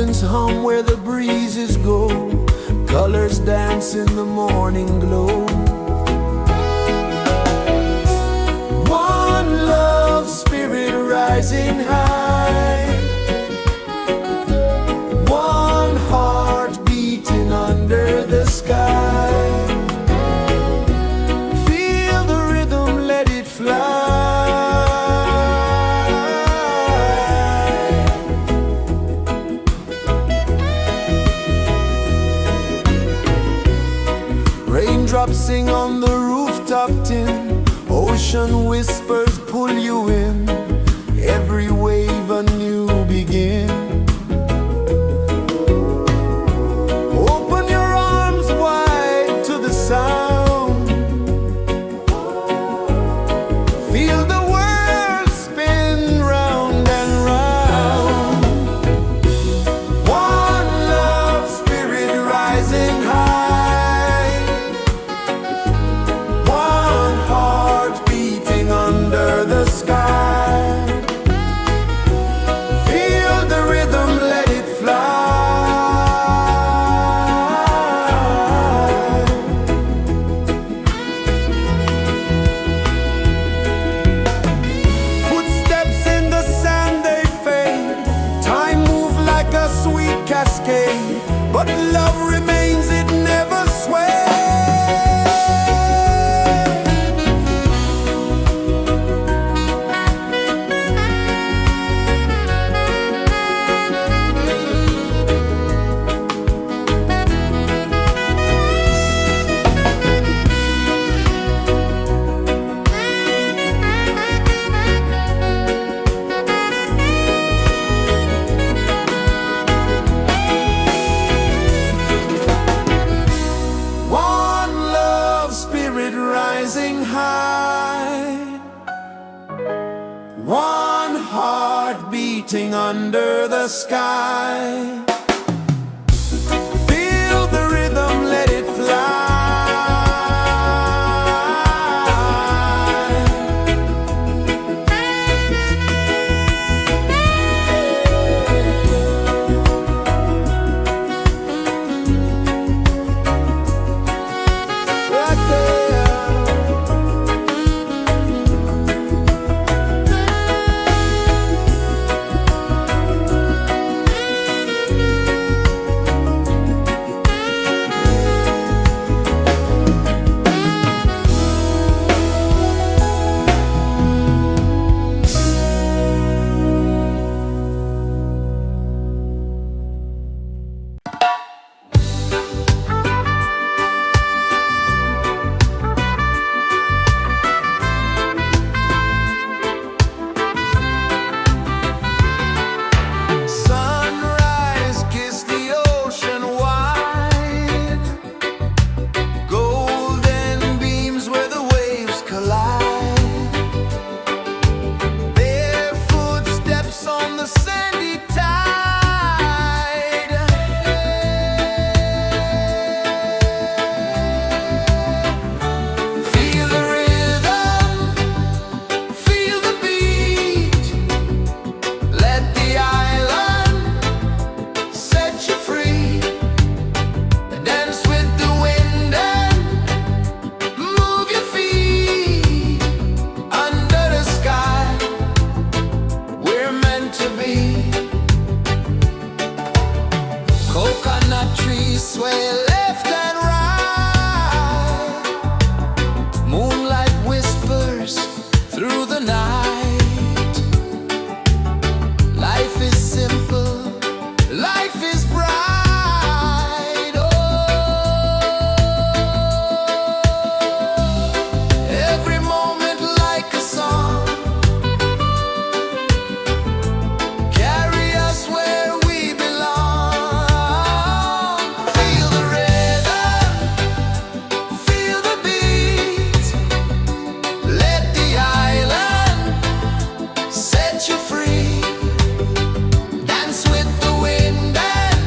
Speaker 1: incense hum where the breezes go, colors dance in the morning glow. One love spirit rising high, one heart beating under the sky. Feel the rhythm, let it fly. Raindrops sing on the rooftop tin, ocean whispers pull you in, every wave a new begin. Open your arms wide to the sound, feel the world spin round and round. One love spirit rising high, one heart beating under the sky. Feel the rhythm, let it fly. Footsteps in the sand, they fade. Time moves like a sweet cascade, but love remains, it never sways. One love spirit rising high, one heart beating under the sky. Feel the rhythm, let it fly. Right there. Sunrise, kiss the ocean wide, golden beams where the waves collide, bare footsteps on the sandy tide. Feel the rhythm, feel the beat, let the island set you free. Dance with the wind and move your feet. Under the sky, we're meant to be. Coconut trees sway left and right, moonlight whispers through the night. Life is simple, life is bright. Oh, every moment like a song, carry us where we belong. Feel the rhythm, feel the beat, let the island set you free. Dance with the wind and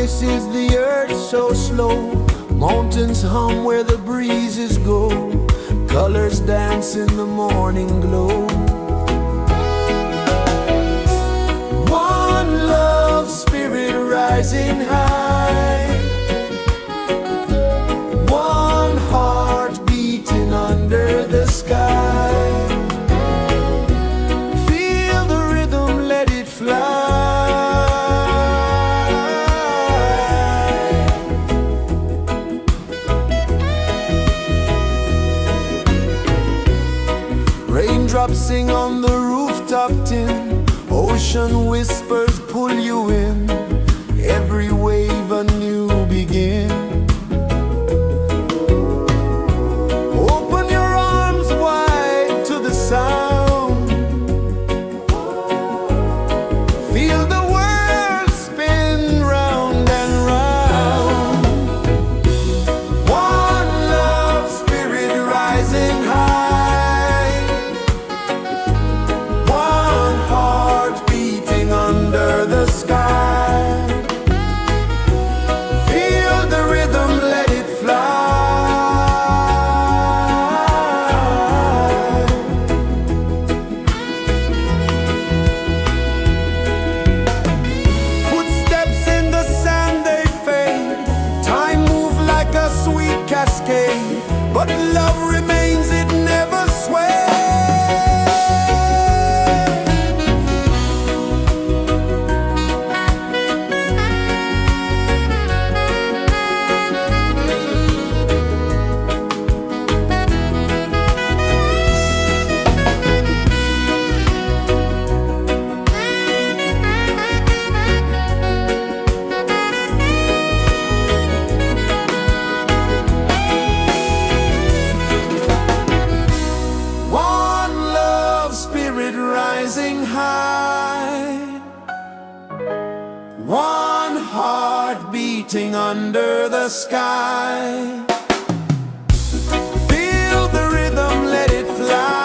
Speaker 1: rejoices the earth so slow. Mountains hum where the breezes go. Colors dance in the morning glow. One love spirit rising high. One heart beating under the sky. Feel the rhythm, let it fly. Raindrops sing on the rooftop tin. Ocean whispers pull you in. Every wave a new begin. Open your arms wide to the sound. Feel the world spin round and round. One love spirit rising high. One heart beating under the sky. Feel the rhythm, let it fly. Footsteps in the sand, they fade. Time moves like a sweet cascade, but love remains, it never sways. Rising high, one heart beating under the sky. Feel the rhythm, let it fly.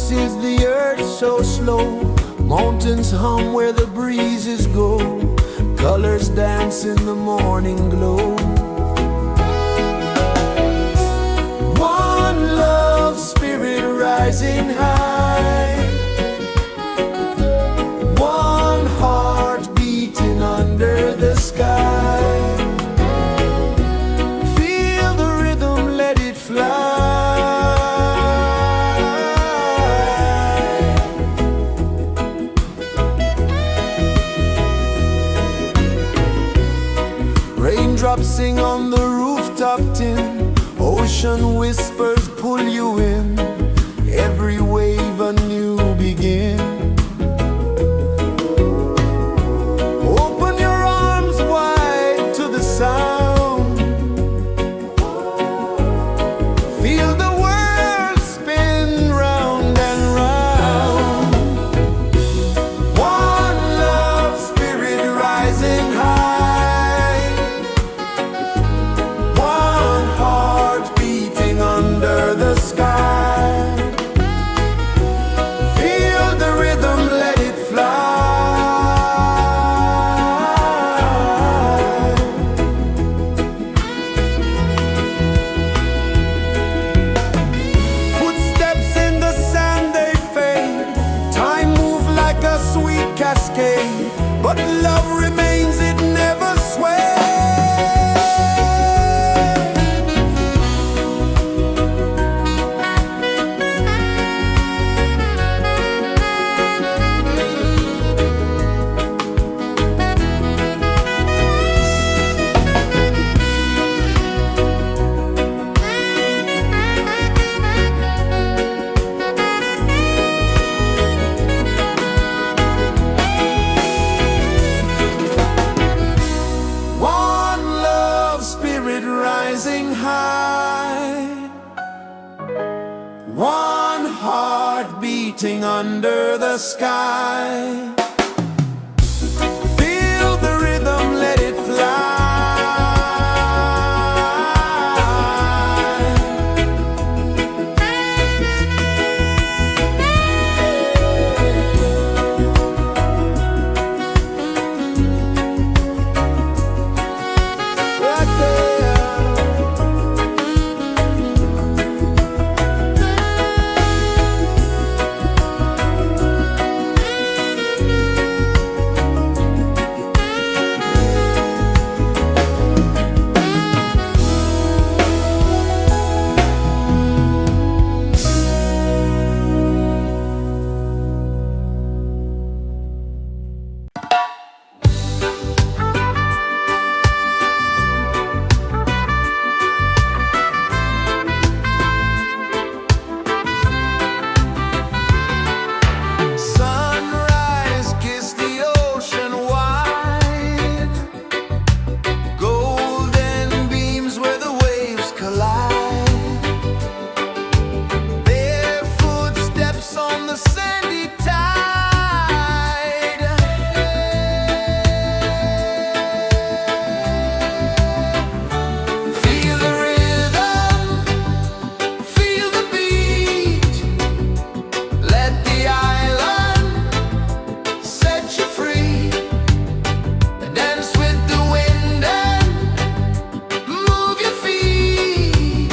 Speaker 1: pulses the earth so slow. Mountains hum where the breezes go. Colors dance in the morning glow. One love spirit rising high. One heart beating under the sky. Feel the rhythm, let it fly. Raindrops sing on the rooftop tin. Ocean whispers pull you in. Every wave a new begin. Open your arms wide to the sound. Feel the world spin round and round. One love spirit rising high. One heart beating under the sky. Feel the rhythm, let it fly. Footsteps in the sand, they fade. Time moves like a sweet cascade, but love remains, it never sways. One love spirit rising high. One heart beating under the sky. Feel the rhythm, let it fly. Right there. Sunrise, kiss the ocean wide. Golden beams where the waves collide. Barefoot steps on the sandy tide. Feel the rhythm, feel the beat. Let the island set you free. Dance with the wind and move your feet.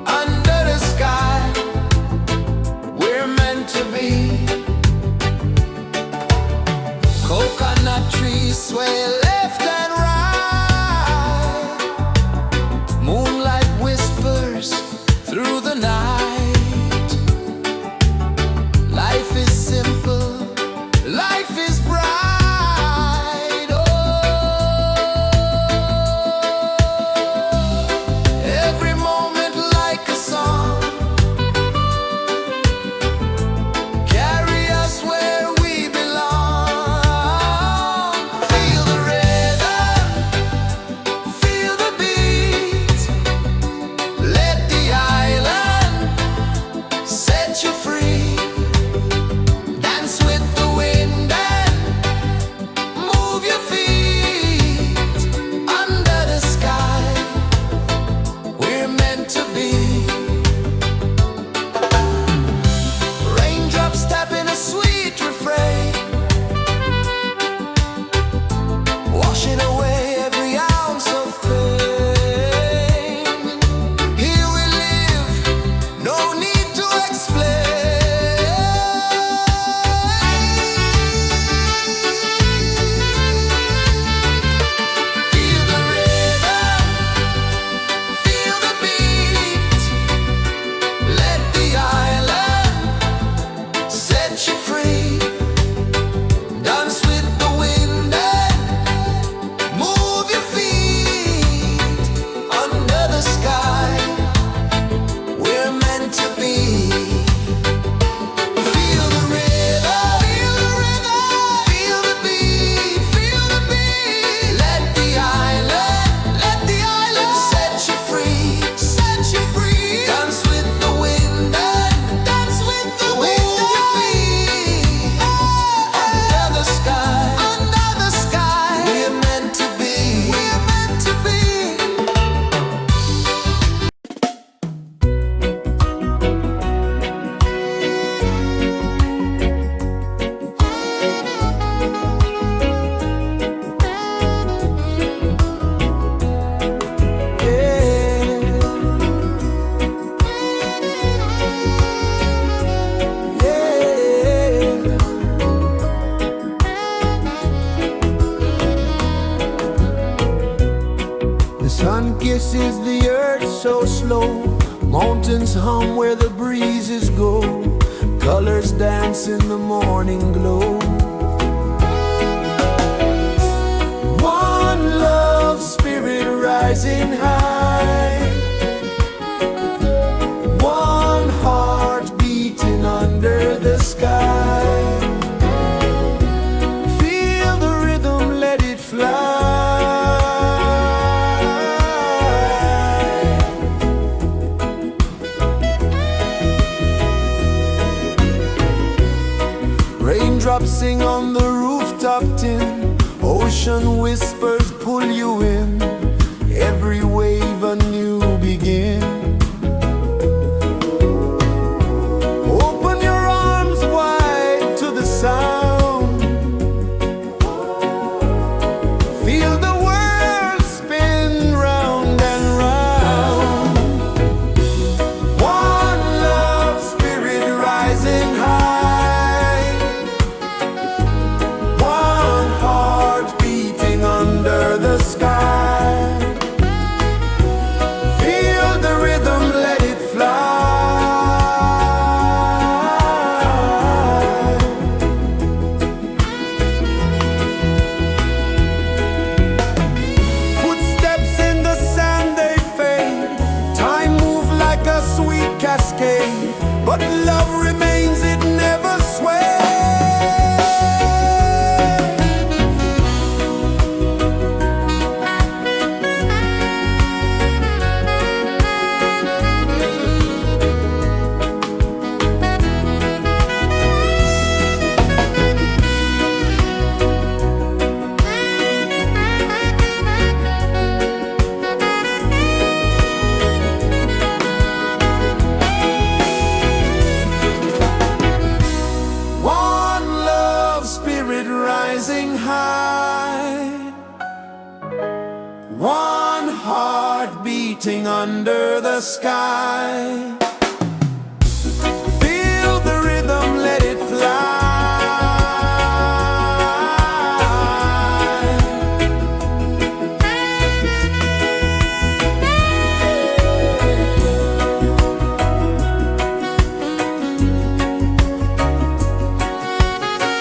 Speaker 1: Under the sky, we're meant to be. Coconut trees sway left and right. Moonlight whispers through the night. Life is simple, life is bright. Oh, every moment like a song. Carry us where we belong. Feel the rhythm. pulses the earth so slow. Mountains hum where the breezes go. Colors dance in the morning glow. One love spirit rising high. One heart beating under the sky. Feel the rhythm, let it fly. Raindrops sing on the rooftop tin. Ocean whispers pull you in. Every wave a new begin. Open your arms wide to the sound. Feel the world spin round and round. One love spirit rising high. One heart beating under the sky. Feel the rhythm, let it fly. Footsteps in the sand, they fade. Time moves like a sweet cascade, but love remains, it never sways. One love spirit rising high. One heart beating under the sky. Feel the rhythm, let it fly.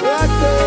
Speaker 1: Right there.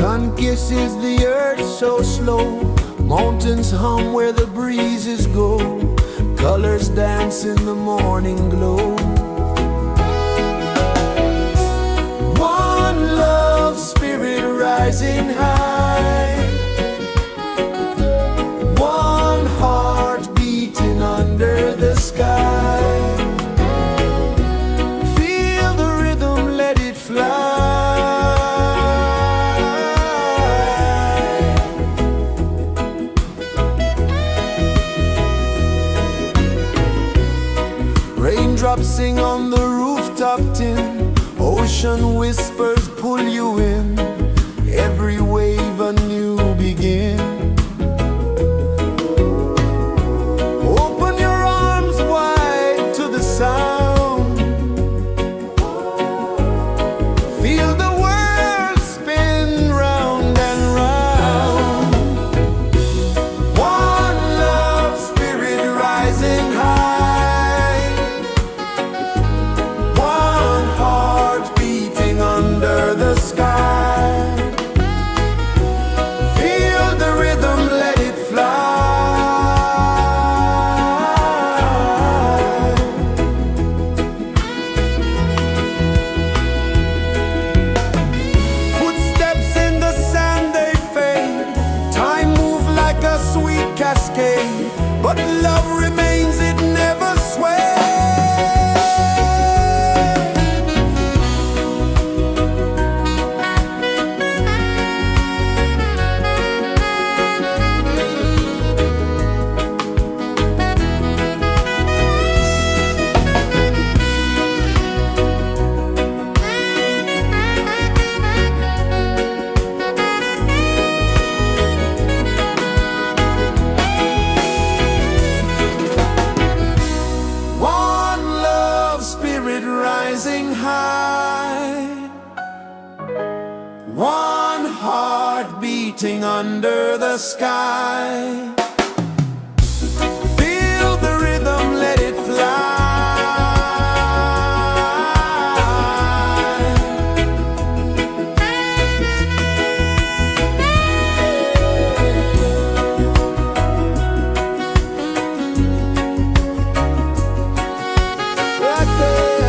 Speaker 1: Sun kisses the earth so slow, mountains hum where the breezes go, colors dance in the morning glow. One love spirit rising high, one heart beating under the sky. Feel the rhythm, let it fly. Raindrops sing on the rooftop tin, ocean whispers pull you in, every wave a new begin. Open your arms wide to the sound, feel the world spin round and round. One love spirit rising high, one heart beating under the sky. Feel the rhythm, let it fly. Footsteps in the sand, they fade. Time moves like a sweet cascade, but love remains, it never sways. One love spirit rising high, one heart beating under the sky. Feel the rhythm, let it fly. Right there.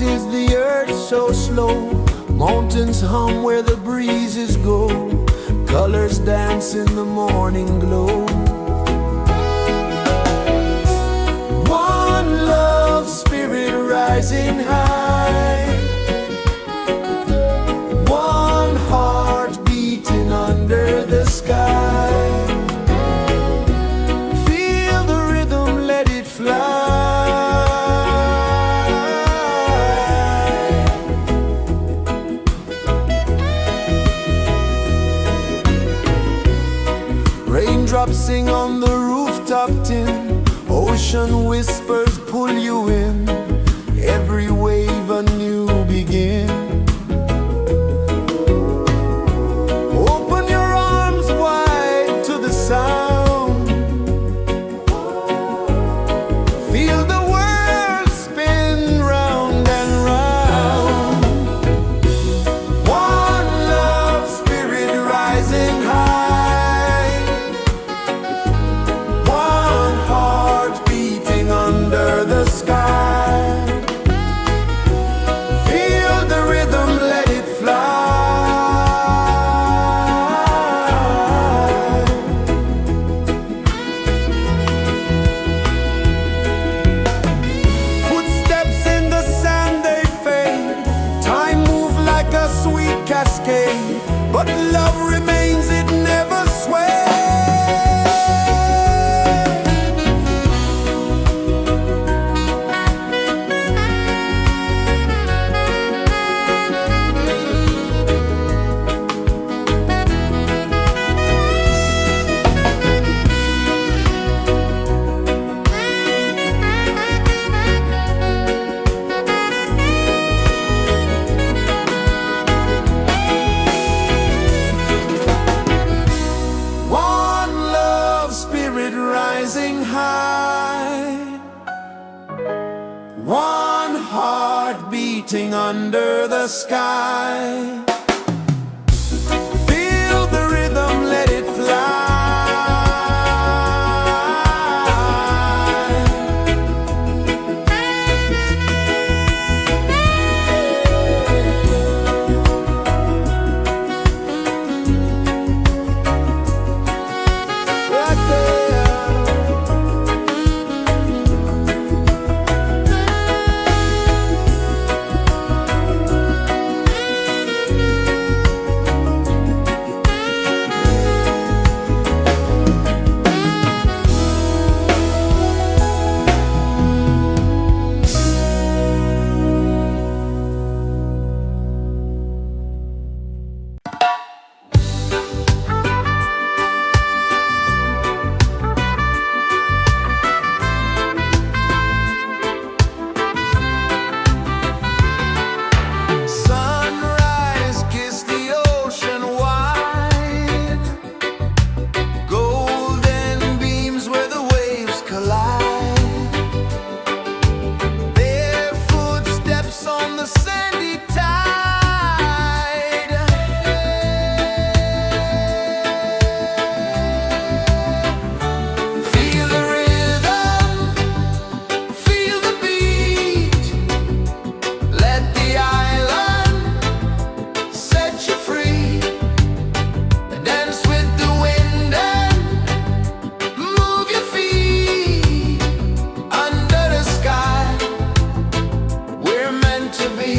Speaker 1: is the earth so slow? Mountains hum where the breezes go. Colors dance in the morning glow. One love spirit rising high. One heart beating under the sky. Feel the rhythm, let it fly. Raindrops sing on the rooftop tin. Ocean whispers pull you in. Every wave a new begin. Open your arms wide to the sound. Feel the world spin round and round. One love spirit rising high. One heart beating under the sky. Feel the rhythm, let it fly. Footsteps in the sand, they fade. Time moves like a sweet cascade, but love remains, it never sways. One love spirit rising high. One heart beating under the sky. Feel the rhythm, let it fly. Right there. Sunrise, kiss the ocean wide. Golden beams where the waves collide. Bare footsteps on the sandy tide. Feel the rhythm, feel the beat. Let the island set you free. Dance with the wind and move your feet. Under the sky, we're meant to be.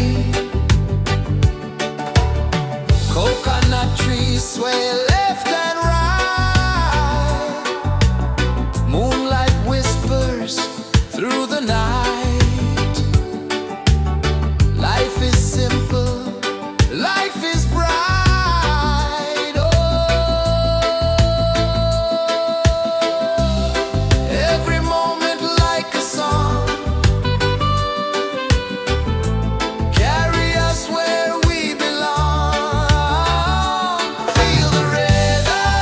Speaker 1: Coconut trees sway left and right. Moonlight whispers through the night. Life is simple, life is bright. Oh, every moment like a song. Carry us where we belong. Feel the rhythm,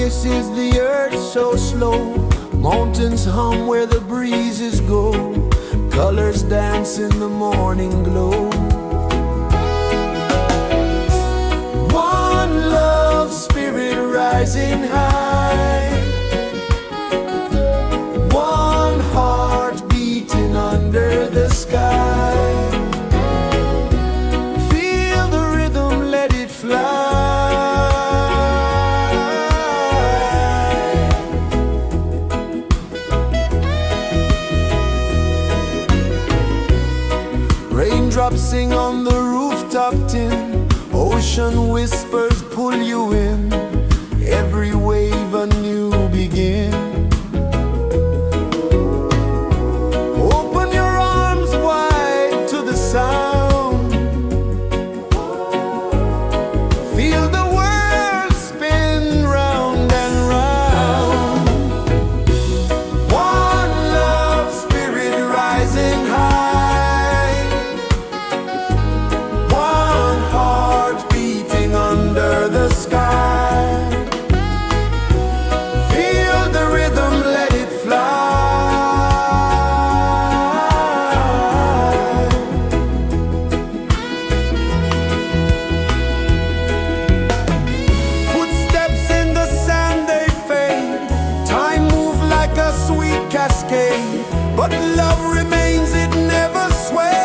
Speaker 1: kisses the earth so slow. Mountains hum where the breezes go. Colors dance in the morning glow. One love spirit rising high. One heart beating under the sky. Feel the rhythm, let it fly. Raindrops sing on the rooftop tin. Ocean whispers pull you in. Every wave a new begin. Open your arms wide to the sound. Feel the world spin round and round. One love spirit rising high. One heart beating under the sky. Feel the rhythm, let it fly. Footsteps in the sand, they fade. Time moves like a sweet cascade, but love remains, it never sways.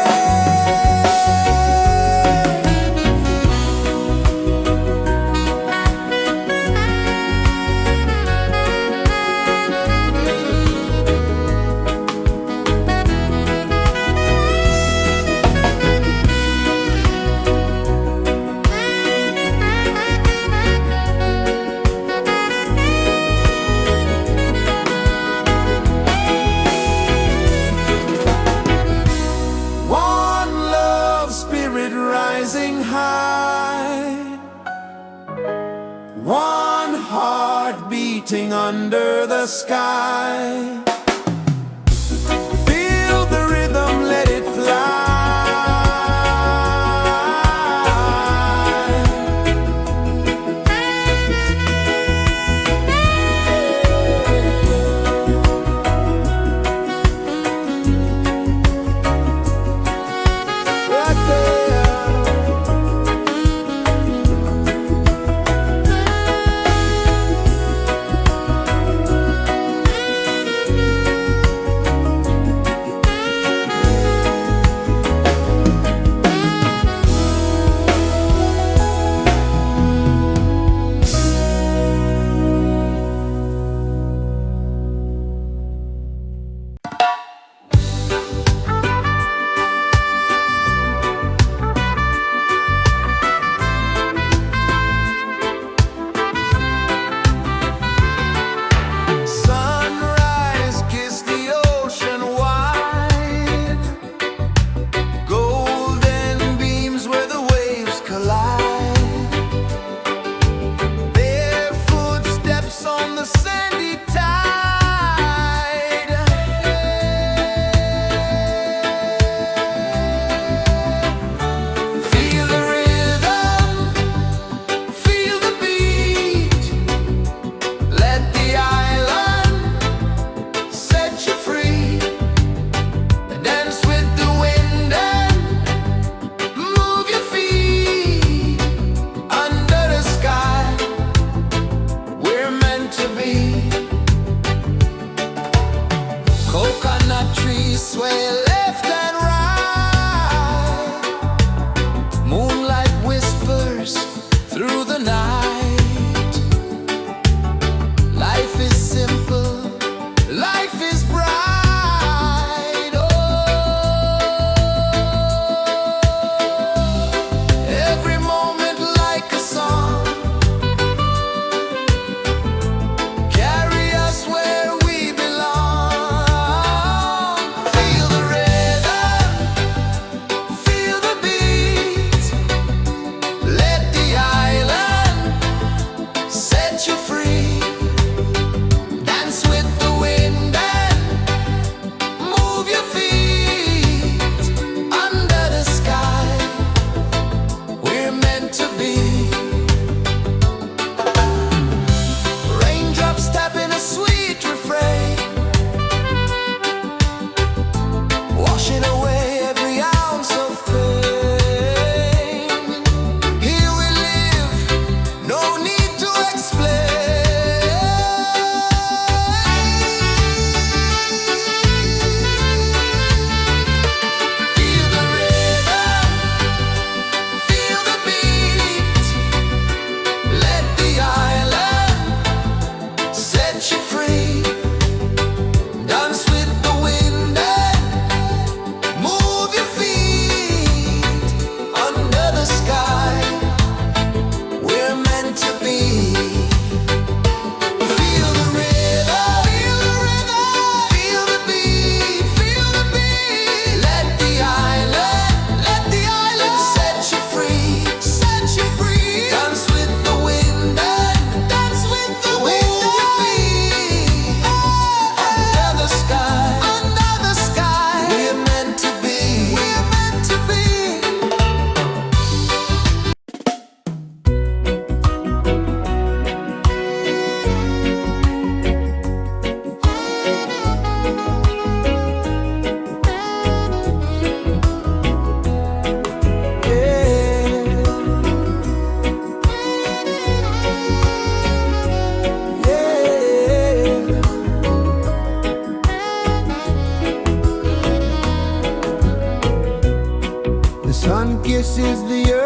Speaker 1: One love spirit rising high. One heart beating under the sky. Feel the rhythm, let it fly. Right there.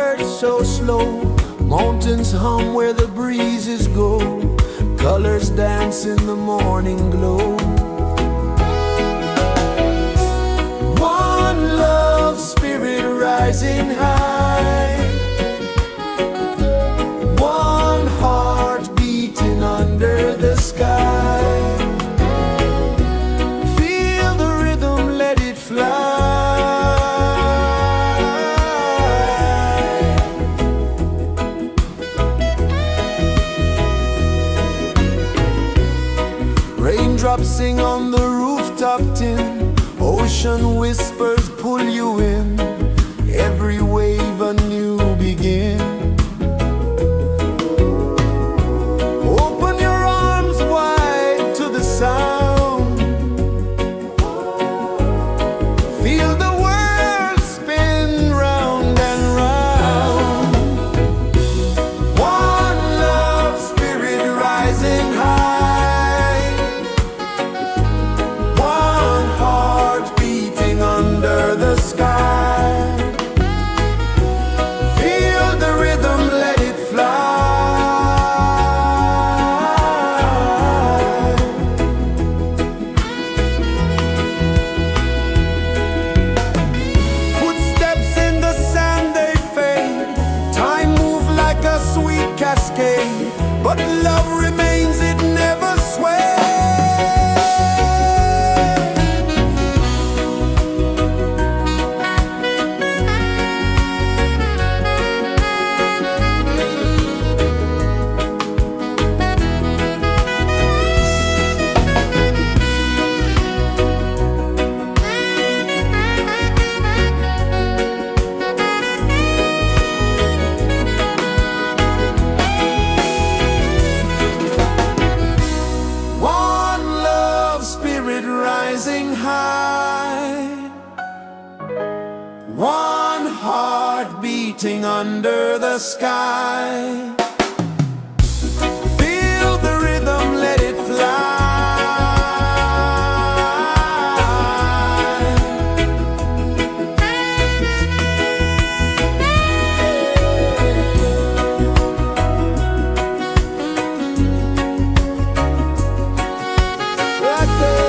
Speaker 1: birds so slow, mountains hum where the breezes go, colors dance in the morning glow. One love spirit rising high, one heart beating under the sky. Feel the rhythm, let it fly. Raindrops sing on the rooftop tin, ocean whispers pull you in, every wave a new begin. Open your arms wide to the sound, feel the world spin round and round. One love spirit rising high, one heart beating under the sky. Feel the rhythm, let it fly. Footsteps in the sand, they fade. Time moves like a sweet cascade, but love remains, it never sways. One love spirit rising high, one heart beating under the sky. Feel the rhythm, let it fly. Right there.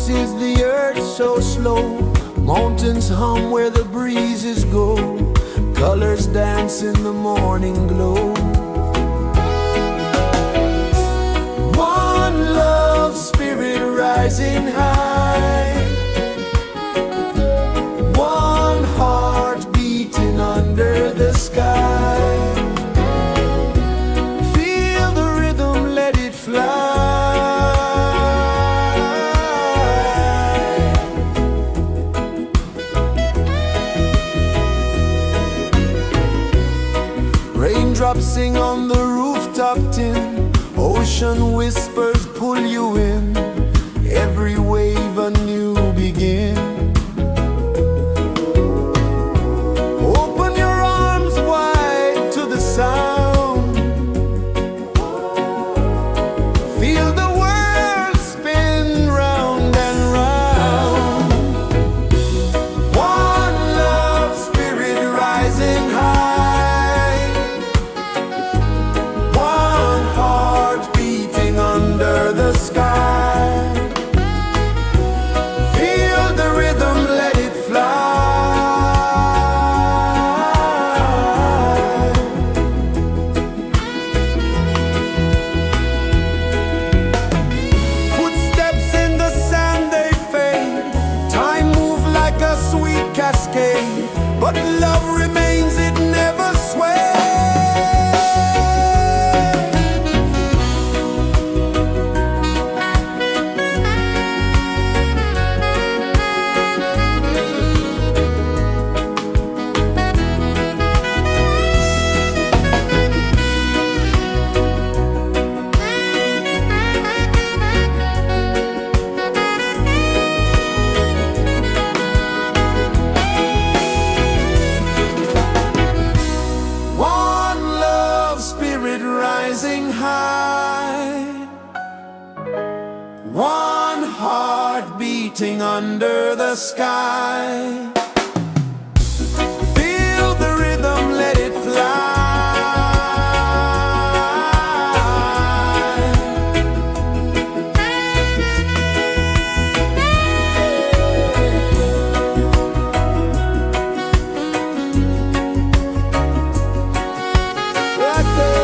Speaker 1: pulses the earth so slow. Mountains hum where the breezes go. Colors dance in the morning glow. One love, spirit rising high. One heart beating under the sky. Feel the rhythm, let it fly. Raindrops sing on the rooftop tin. Ocean whispers pull you in. Every wave a new begin. Open your arms wide to the sound. Feel the world spin round and round. One love, spirit rising high. One heart beating under the sky. Feel the rhythm, let it fly. Footsteps in the sand, they fade. Time moves like a sweet cascade, but love remains, it never sways. One love, spirit rising high. One heart beating under the sky. Feel the rhythm, let it fly. Right there.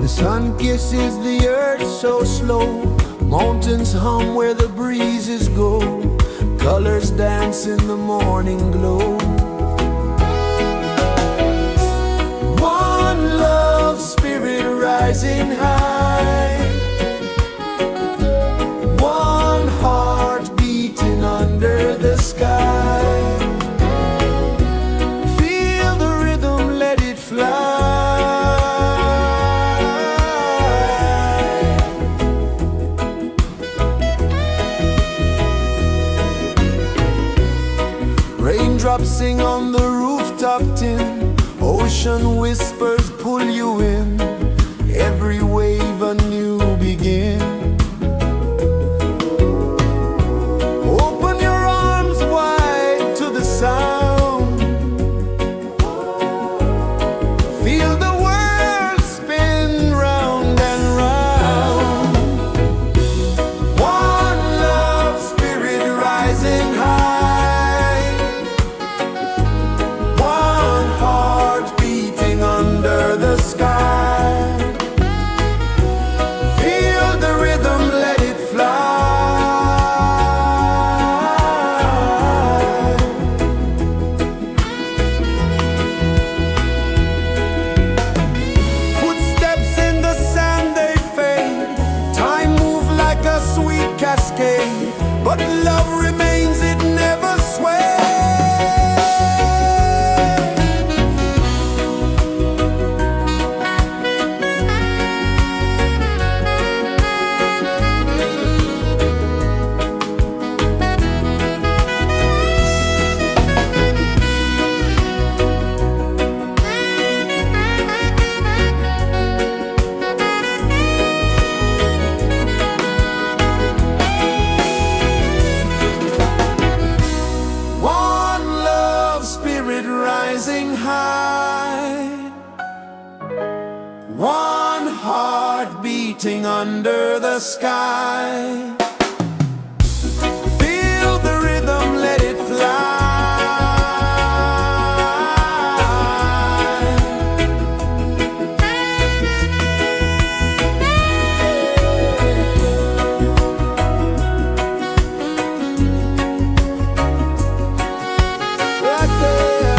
Speaker 1: The sun kisses the earth so slow, mountains hum where the breezes go, colors dance in the morning glow. One love spirit rising high, one heart beating under the sky. Feel the rhythm, let it fly. Raindrops sing on the rooftop tin, ocean whispers pull you in, every wave a new begin. Open your arms wide to the sound, feel the world spin round and round. One love spirit rising high, one heart beating under the sky. Feel the rhythm, let it fly. Footsteps in the sand, they fade. Time moves like a sweet cascade, but love remains, it never sways. One love spirit rising high, one heart beating under the sky. Feel the rhythm, let it fly. Right there.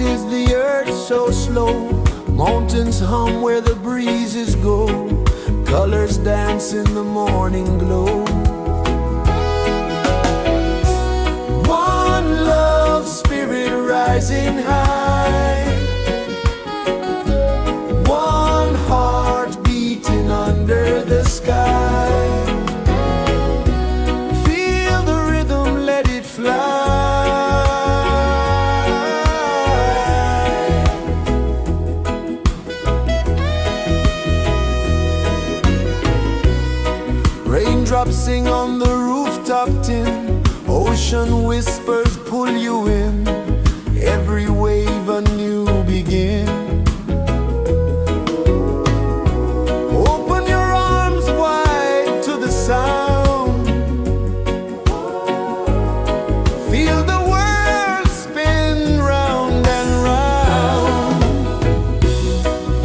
Speaker 1: is the earth so slow? Mountains hum where the breezes go. Colors dance in the morning glow. One love, spirit rising high. One heart beating under the sky. Feel the rhythm, let it fly. Raindrops sing on the rooftop tin. Ocean whispers pull you in. Every wave a new begin. Open your arms wide to the sound. Feel the world spin round and round.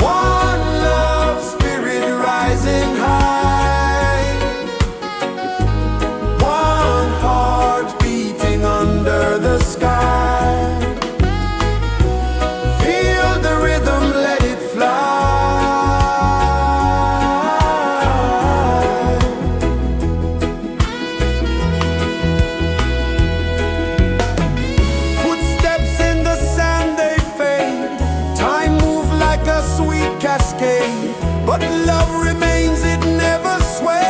Speaker 1: One love, spirit rising high. One heart beating under the sky. Feel the rhythm, let it fly. Footsteps in the sand, they fade. Time moves like a sweet cascade, but love remains, it never sways.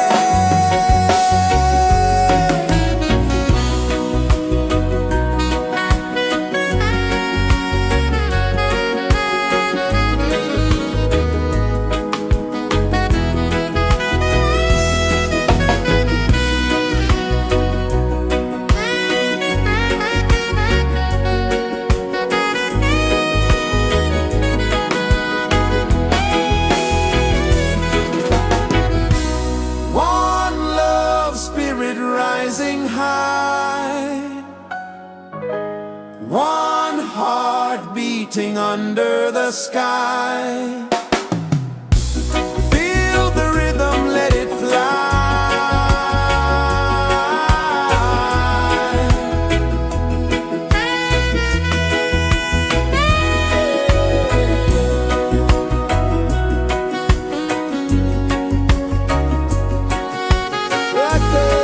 Speaker 1: One love, spirit rising high. One heart beating under the sky. Feel the rhythm, let it fly. Right there.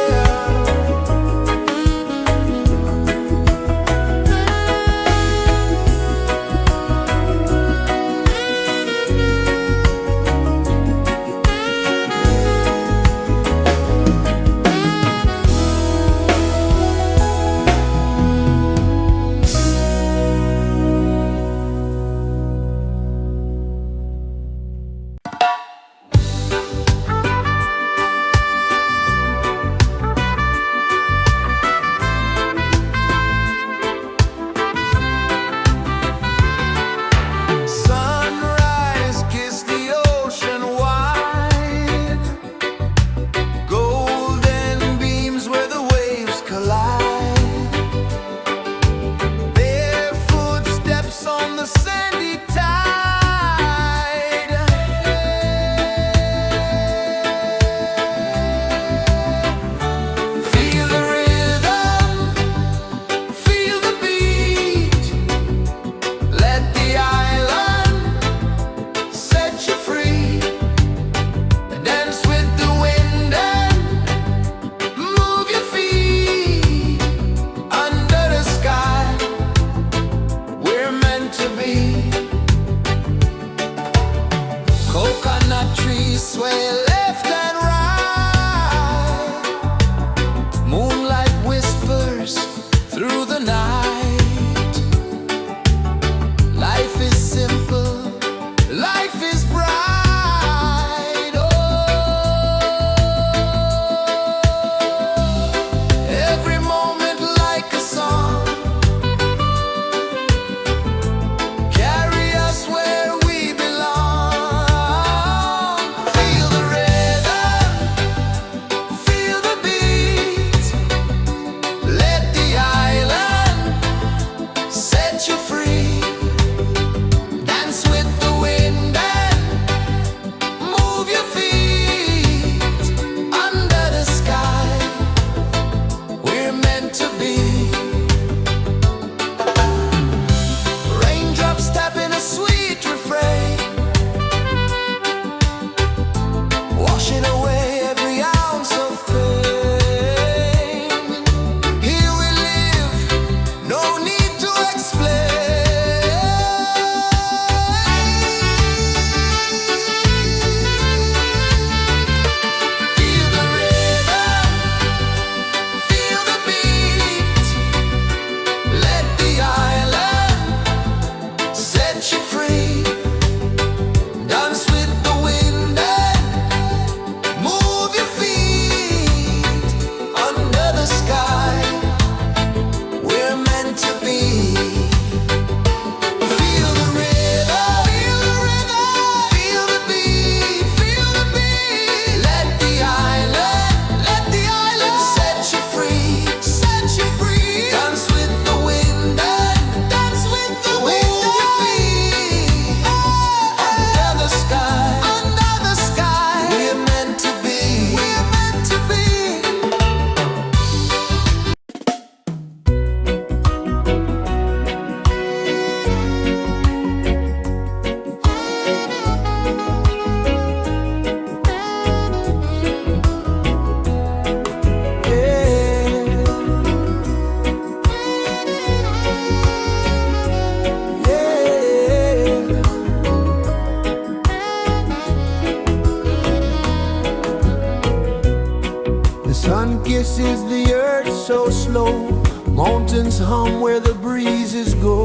Speaker 1: Sun kisses the earth so slow, mountains hum where the breezes go,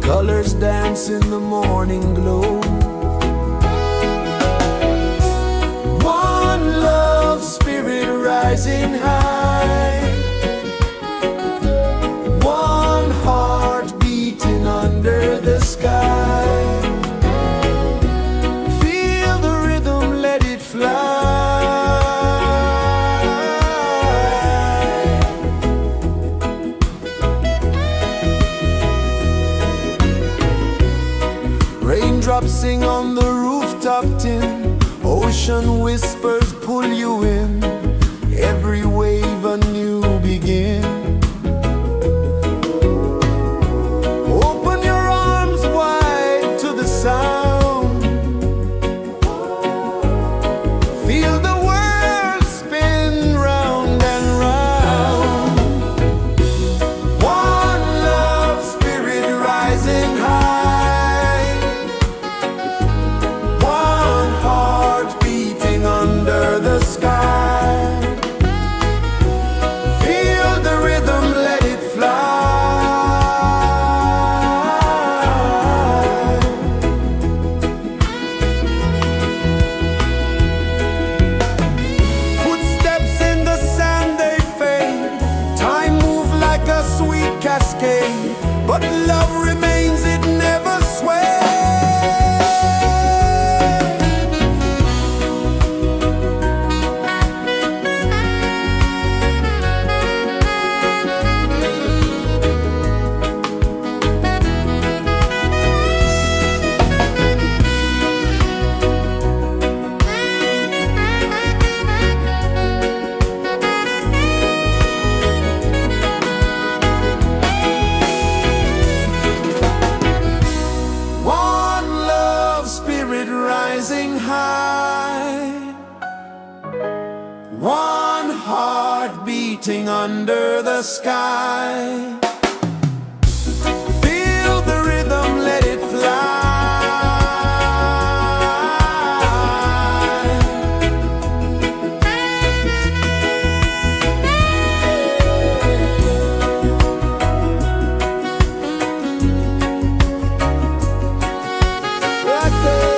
Speaker 1: colors dance in the morning glow. One love spirit rising high, one heart beating under the sky. Feel the rhythm, let it fly. Raindrops sing on the rooftop tin, ocean whispers pull you in, every wave a new begin. Open your arms wide to the sound, feel the world spin round and round. One love spirit rising high, one heart beating under the sky. Feel the rhythm, let it fly. Footsteps in the sand, they fade. Time moves like a sweet cascade, but love remains, it never sways. One love spirit rising high, one heart beating under the sky. Feel the rhythm, let it fly. Right there.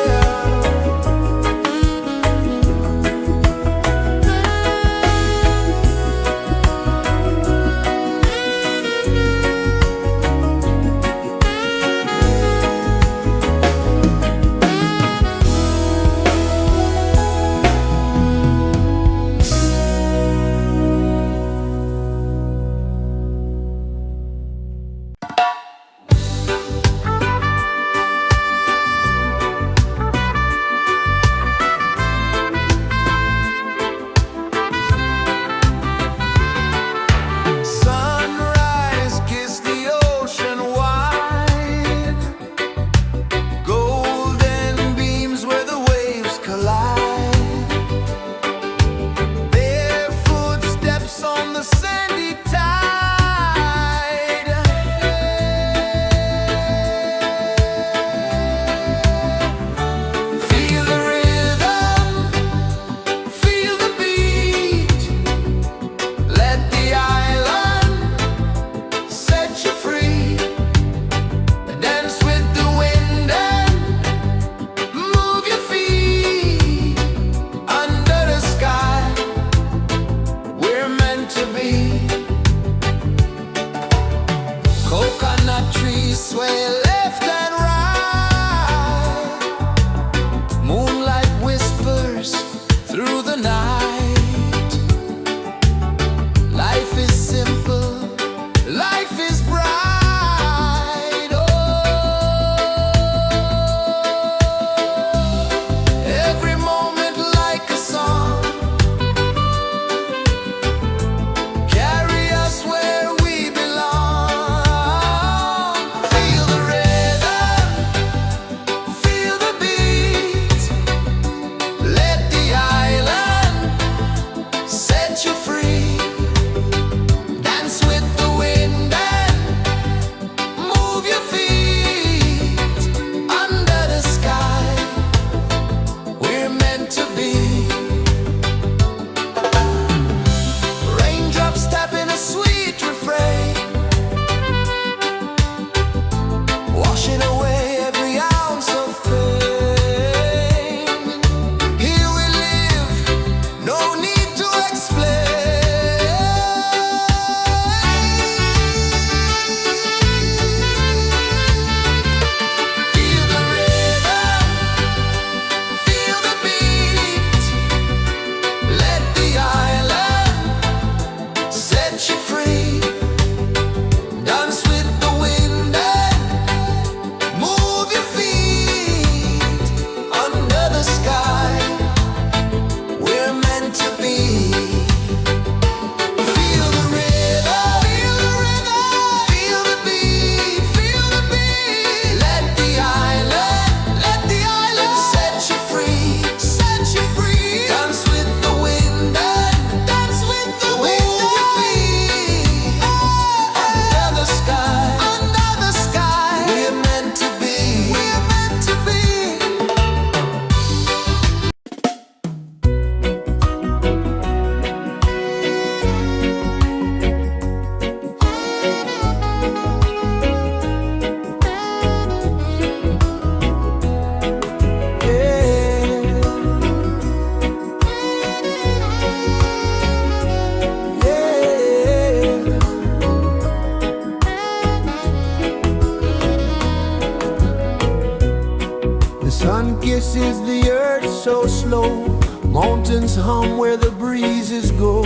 Speaker 1: pulses the earth so slow. Mountains hum where the breezes go.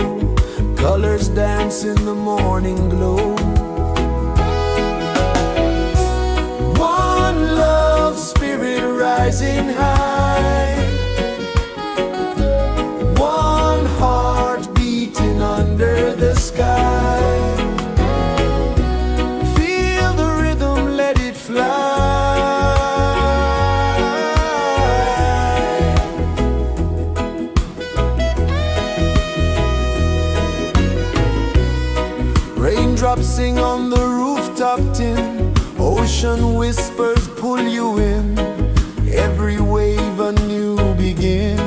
Speaker 1: Colors dance in the morning glow. One love spirit rising high. One heart beating under the sky. Feel the rhythm, let it fly. Raindrops sing on the rooftop tin. Ocean whispers pull you in. Every wave a new begin.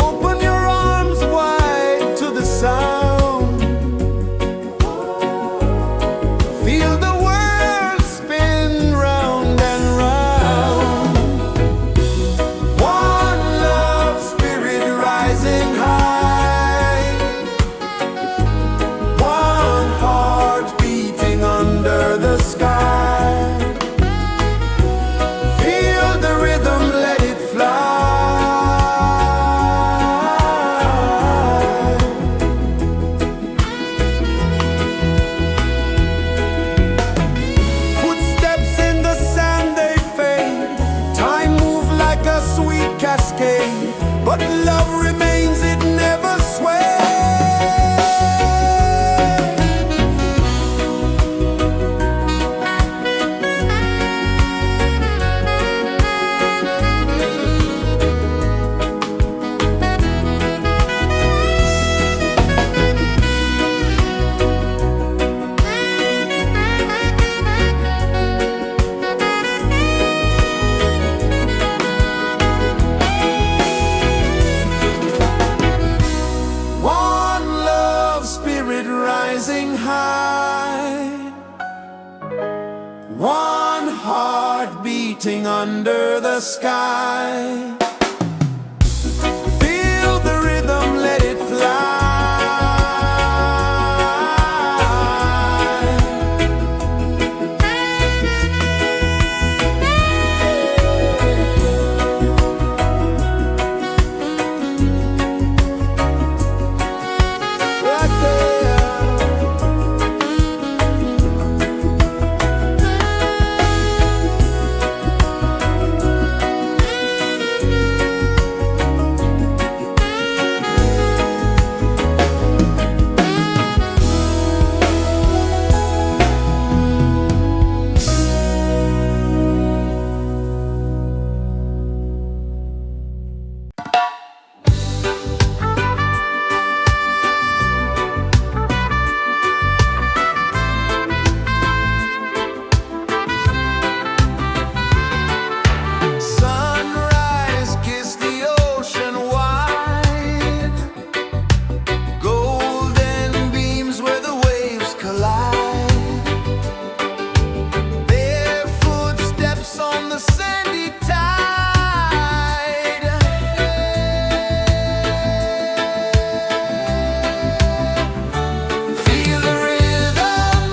Speaker 1: Open your arms wide to the sound. Feel the world spin round and round. One love spirit rising high. One heart beating under the sky. Feel the rhythm, let it fly. Footsteps in the sand, they fade. Time moves like a sweet cascade, but love remains, it never sways. One love spirit rising high. One heart beating under the sky. Feel the rhythm, let it fly. Right there. Sunrise, kiss the ocean wide. Golden beams where the waves collide. Barefoot steps on the sandy tide. Feel the rhythm,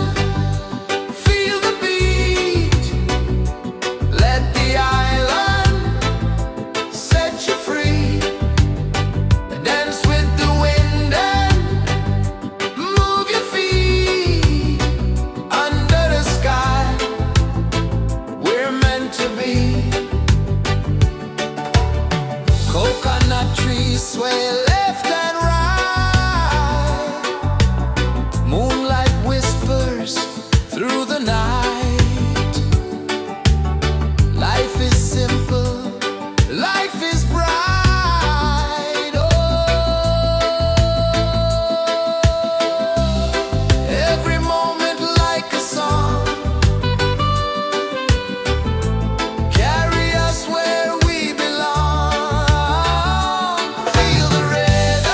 Speaker 1: feel the beat. Let the island set you free. Dance with the wind and move your feet. Under the sky, we're meant to be. Coconut trees sway left and right. Moonlight whispers through the night. Life is simple, life is bright. Oh, every moment like a song. Carry us where we belong. Feel the rhythm.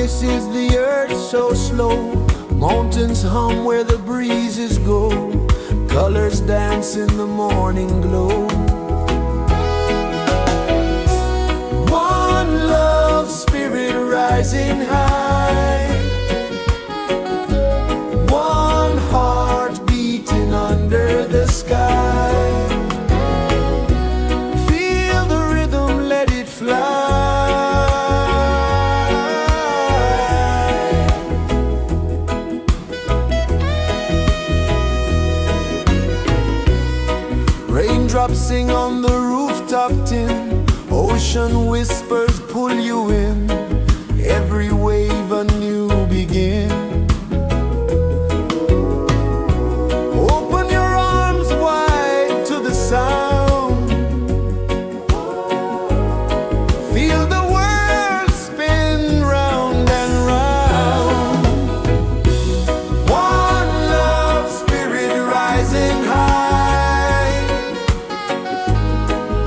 Speaker 1: kisses the earth so slow. Mountains hum where the breezes go. Colors dance in the morning glow. One love spirit rising high. One heart beating under the sky. Feel the rhythm, let it fly. Raindrops sing on the rooftop tin. Ocean whispers pull you in. Every wave a new begin. Open your arms wide to the sound. Feel the world spin round and round. One love spirit rising high.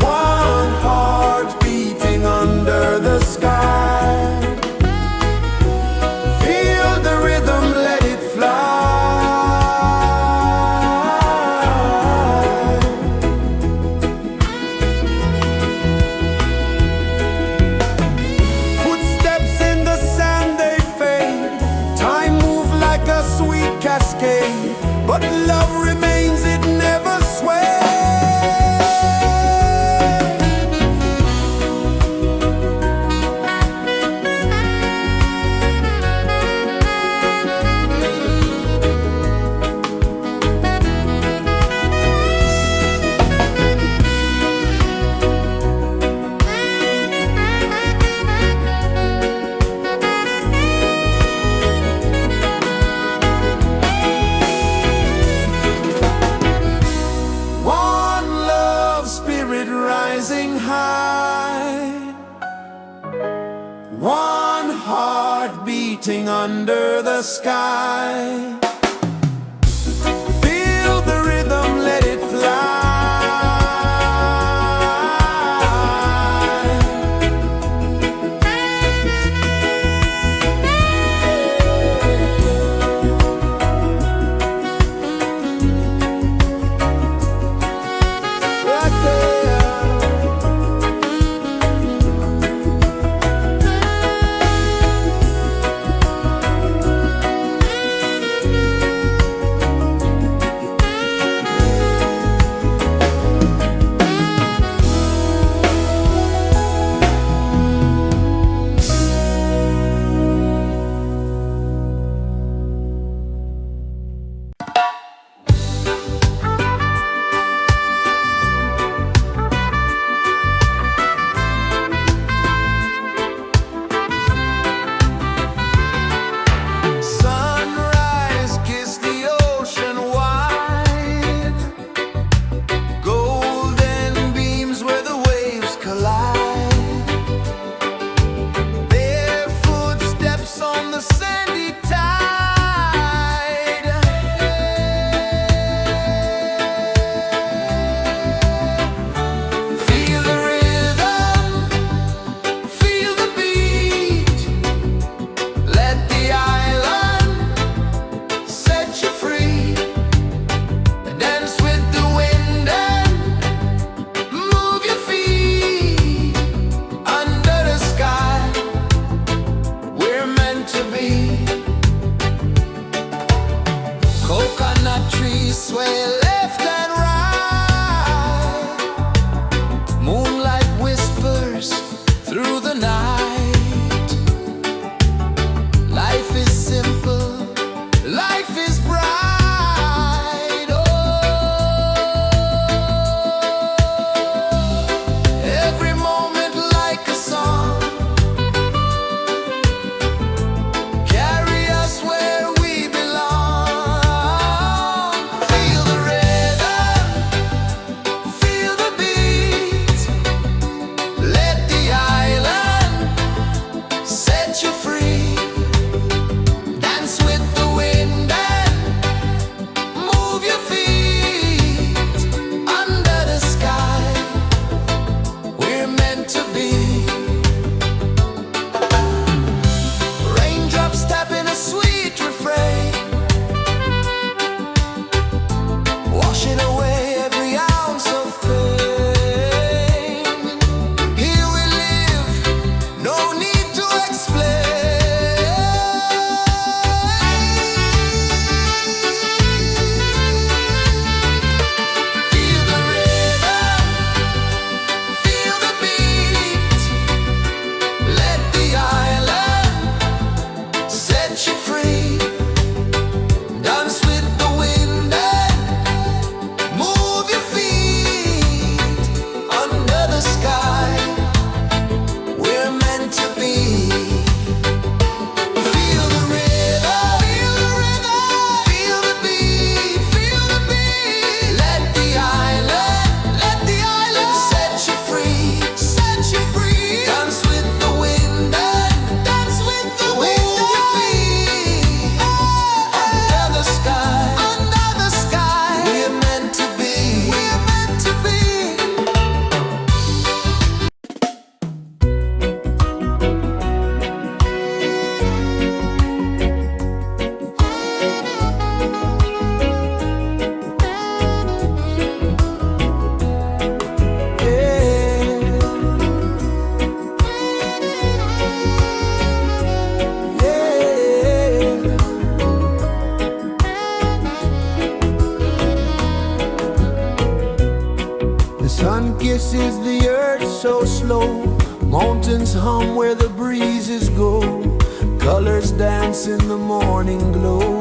Speaker 1: One heart beating under the sky. Feel the rhythm, let it fly. Footsteps in the sand, they fade. Time moves like a sweet cascade, but love remains, it never sways. One love spirit rising high. One heart beating under the sky. Feel the rhythm, let it fly. Right there. pulses the earth so slow. Mountains hum where the breezes go. Colors dance in the morning glow.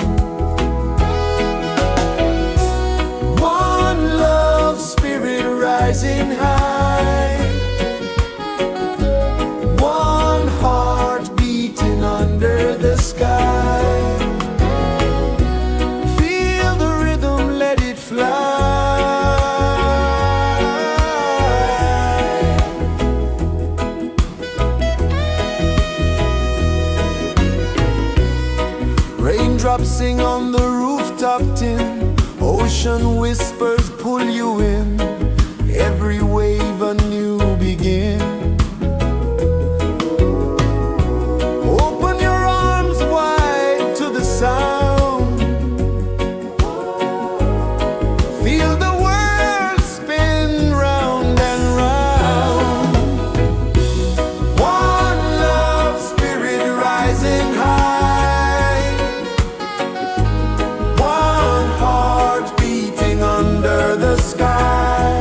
Speaker 1: One love spirit rising high. One heart beating under the sky. Feel the rhythm, let it fly. Raindrops sing on the rooftop tin. Ocean whispers pull you in. Every wave a new begin. Open your arms wide to the sound. Feel the world spin round and round. One love spirit rising high. One heart beating under the sky.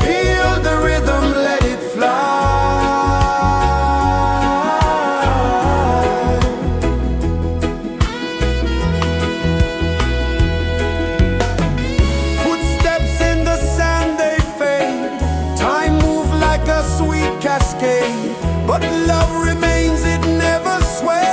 Speaker 1: Feel the rhythm, let it fly. Footsteps in the sand, they fade. Time moves like a sweet cascade, but love remains, it never sways.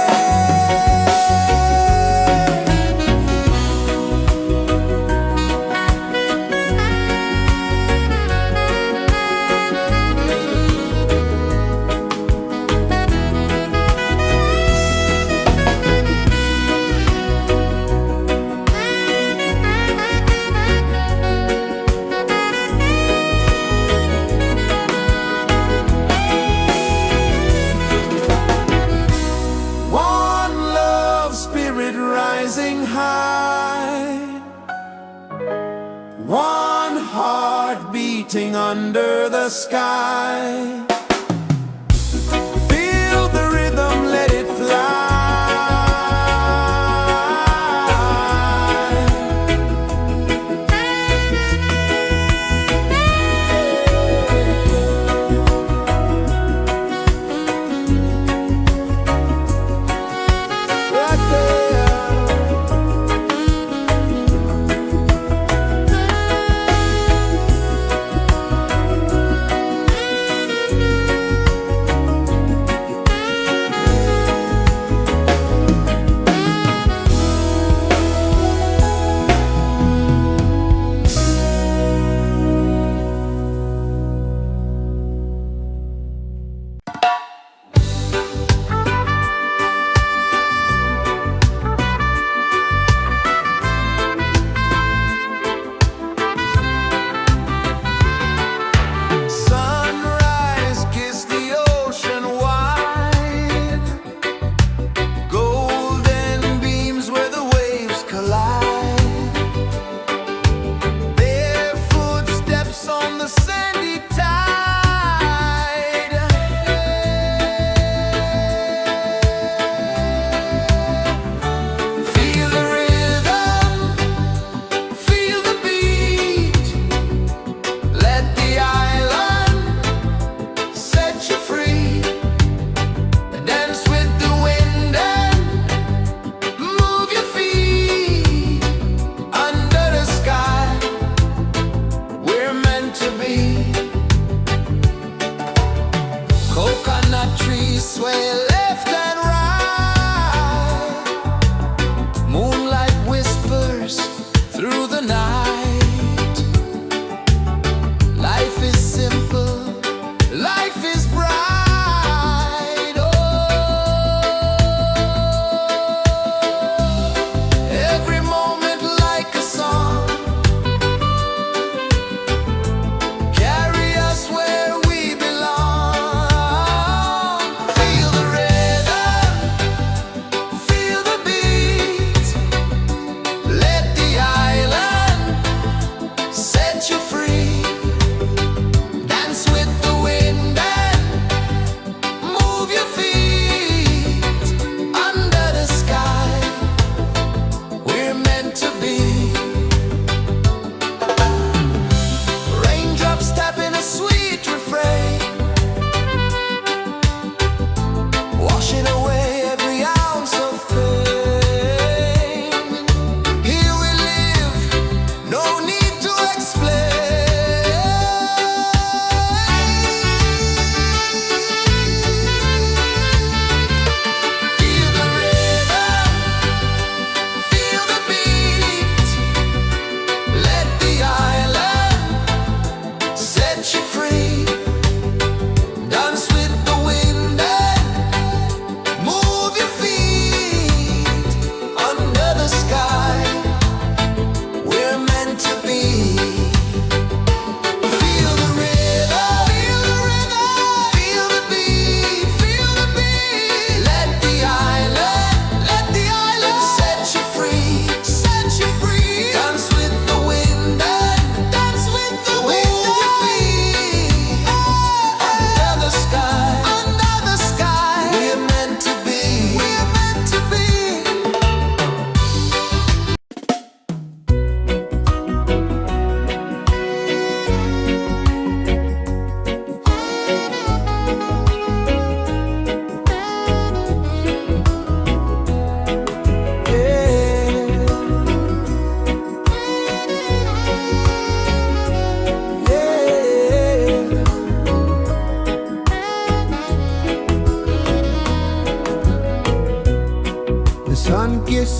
Speaker 1: One love spirit rising high. One heart beating under the sky. Feel the rhythm, let it fly. Right there. Sunrise, kiss the ocean wide. Golden beams where the waves collide. Their footsteps on the sandy tide. Feel the rhythm, feel the beat. Let the island set you free. Dance with the wind and move your feet. Under the sky, we're meant to be. Coconut trees sway left and right. Moonlight whispers through the night. Life is simple, life is bright. Oh, every moment like a song. Carry us where we belong. Feel the rhythm.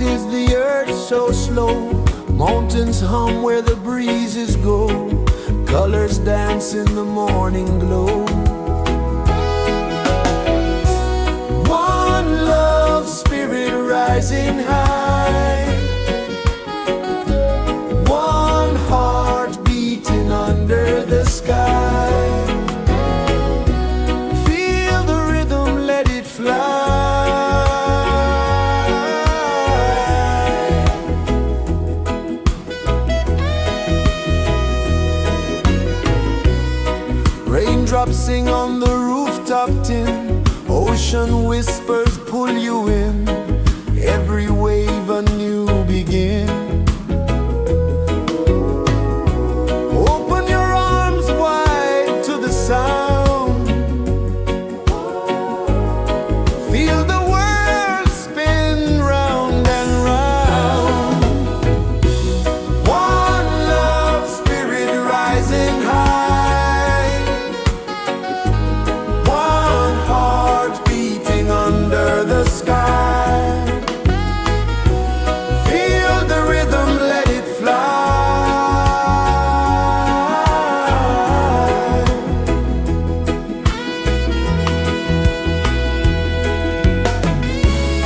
Speaker 1: is the earth so slow? Mountains hum where the breezes go. Colors dance in the morning glow. One love spirit rising high. One heart beating under the sky. Feel the rhythm, let it fly. Raindrops sing on the rooftop tin. Ocean whispers pull you in. Every wave a new begin. Open your arms wide to the sound. Feel the world spin round and round. One love spirit rising high. One heart beating under the sky. Feel the rhythm, let it fly.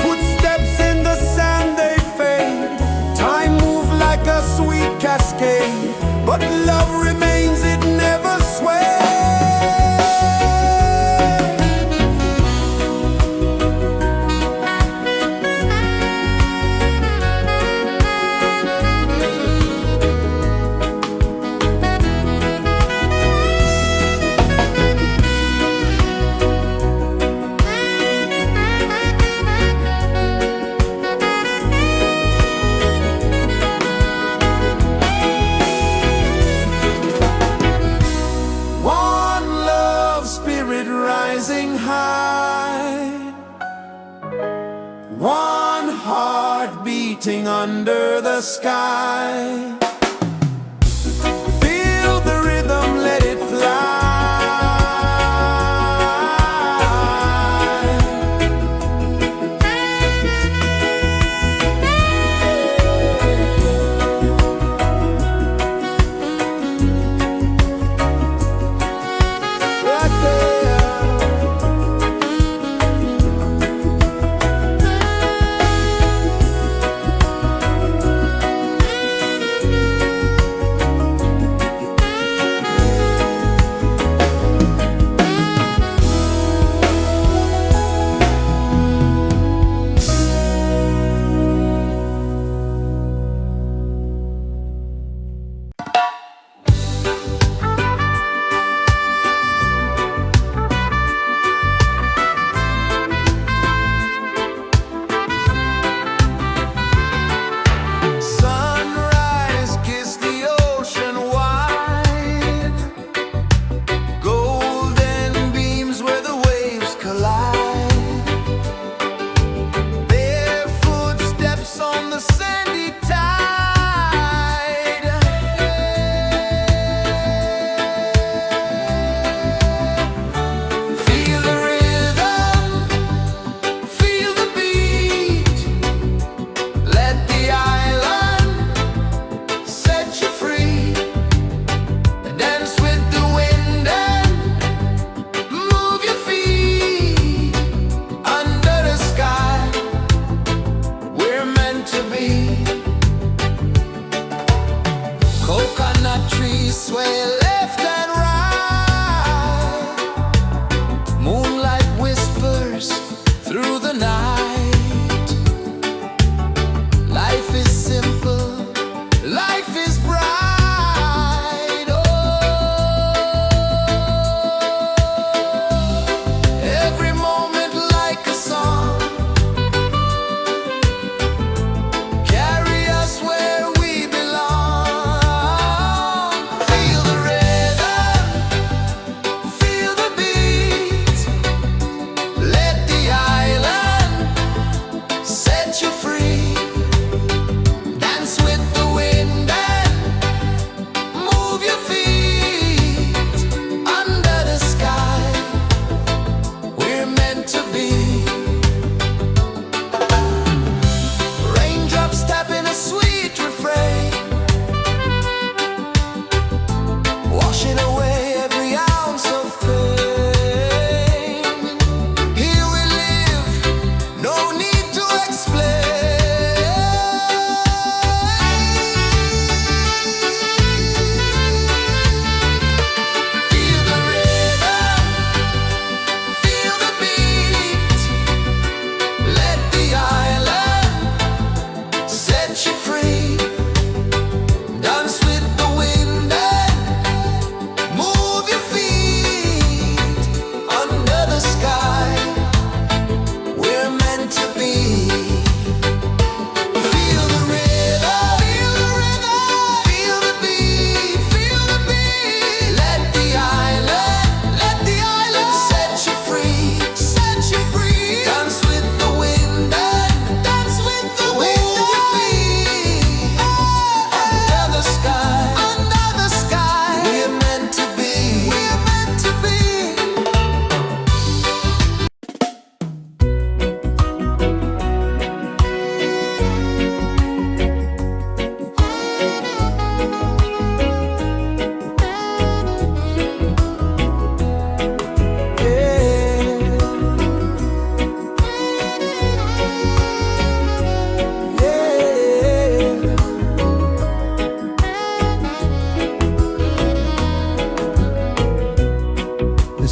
Speaker 1: Footsteps in the sand, they fade. Time moves like a sweet cascade, but love remains, it never sways. One love spirit rising high. One heart beating under the sky. Feel the rhythm, let it fly.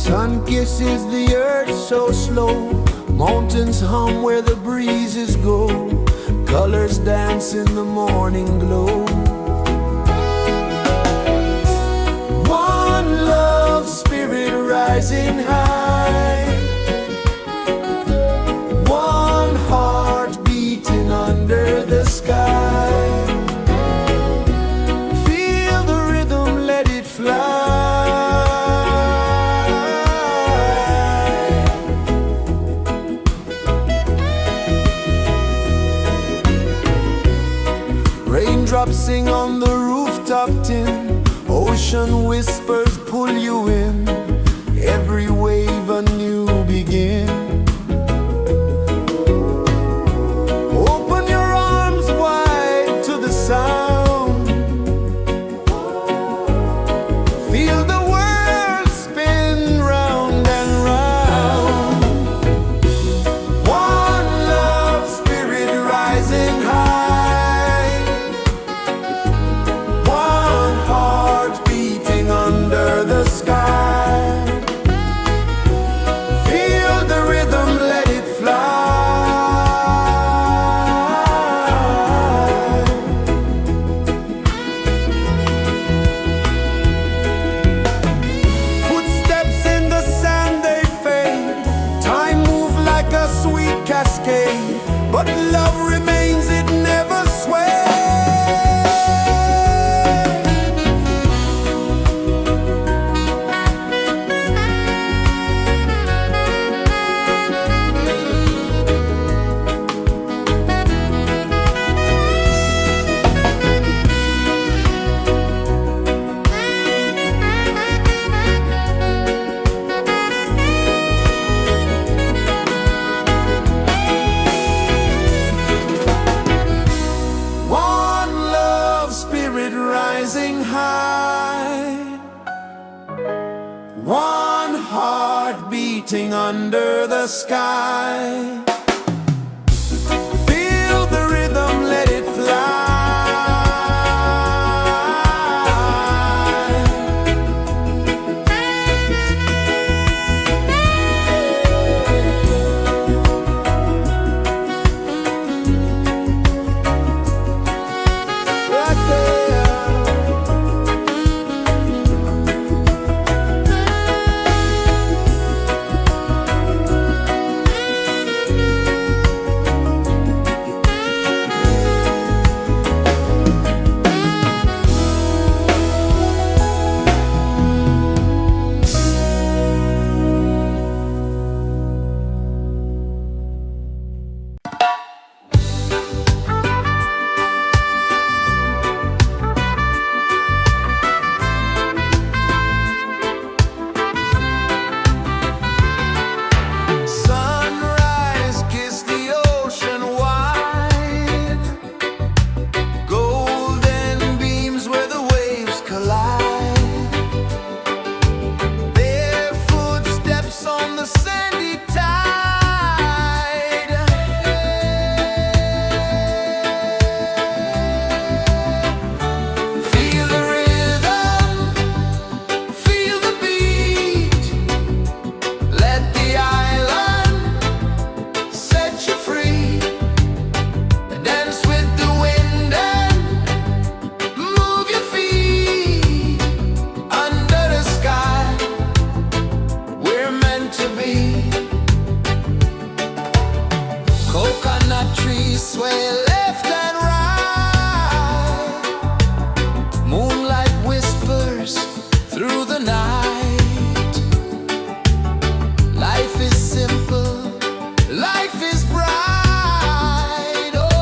Speaker 1: Sun kisses the earth so slow, mountains hum where the breezes go, colors dance in the morning glow. One love spirit rising high, one heart beating under the sky. Feel the rhythm, let it fly. Raindrops sing on the rooftop tin, ocean whispers pull you in, every wave a new begin. Open your arms wide to the sound, feel the world spin round and round. One love spirit rising high, one heart beating under the sky. Feel the rhythm, let it fly. Footsteps in the sand, they fade. Time moves like a sweet cascade, but love remains, it never sways. One love spirit rising high, one heart beating under the sky. Feel the rhythm, let it fly. Right there. Sunrise, kiss the ocean wide, golden beams where the waves collide, barefoot steps on the sandy tide. Feel the rhythm, feel the beat, let the island set you free. Dance with the wind and move your feet under the sky. We're meant to be. Coconut trees sway left and right, moonlight whispers through the night. Life is simple, life is bright. Oh,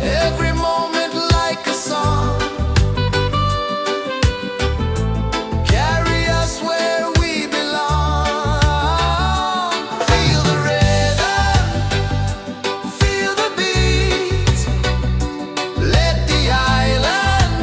Speaker 1: every moment like a song, carry us where we belong. Feel the rhythm, feel the beat, let the island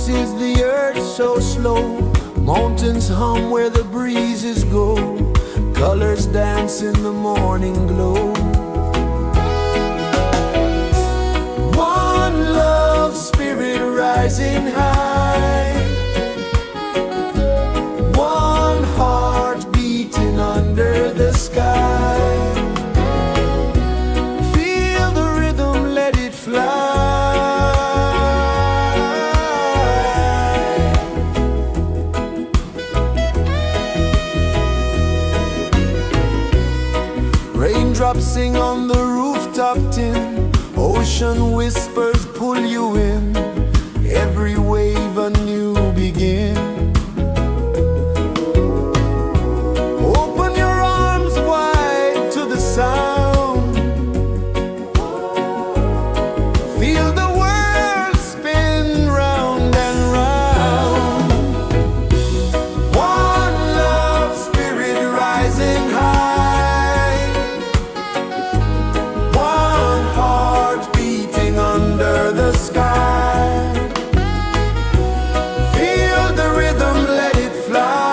Speaker 1: pulses the earth so slow. Mountains hum where the breezes go. Colors dance in the morning glow. One love spirit rising high. One heart beating under the sky. Feel the rhythm, let it fly. Raindrops sing on the rooftop tin. Ocean whispers pull you in. Every wave a new begin. Open your arms wide to the sound. Feel the world spin round and round. One love spirit rising high. One heart beating under the sky. Feel the rhythm, let it fly.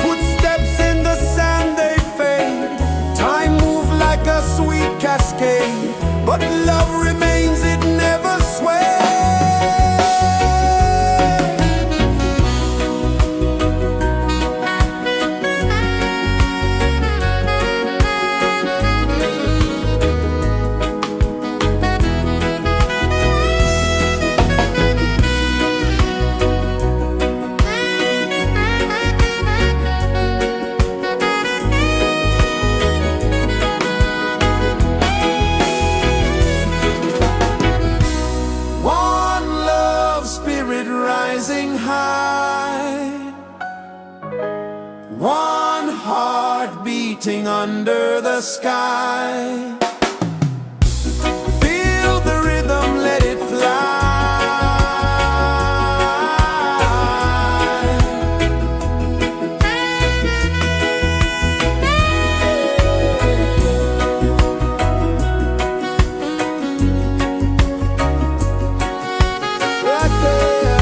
Speaker 1: Footsteps in the sand, they fade. Time moves like a sweet cascade, but love remains, it never sways. One love spirit rising high. One heart beating under the sky. Feel the rhythm, let it fly. Right there.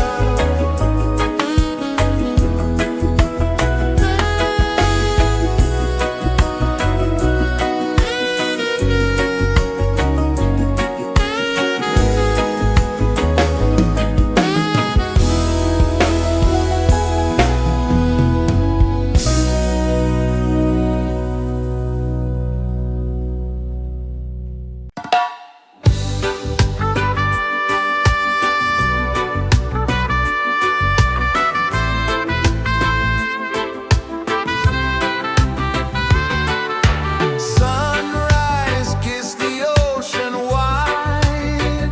Speaker 1: Sunrise, kiss the ocean wide.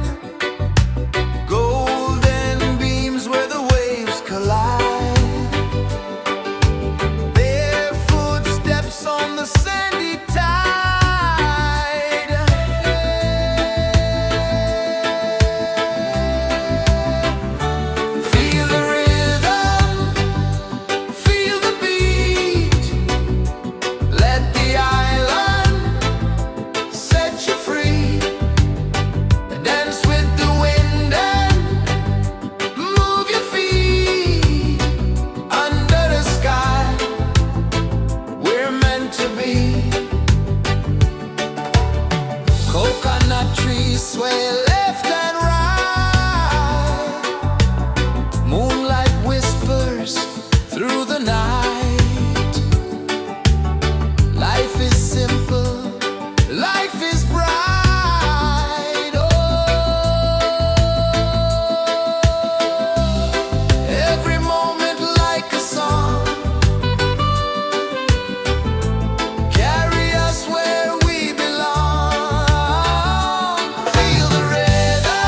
Speaker 1: Golden beams where the waves collide. Bare footsteps on the sandy tide. Feel the rhythm, feel the beat. Let the island set you free. Dance with the wind and move your feet. Under the sky, we're meant to be. Coconut trees sway left and right. Moonlight whispers through the night. Life is simple, life is bright. Oh, every moment like a song. Carry us where we belong. Feel the rhythm,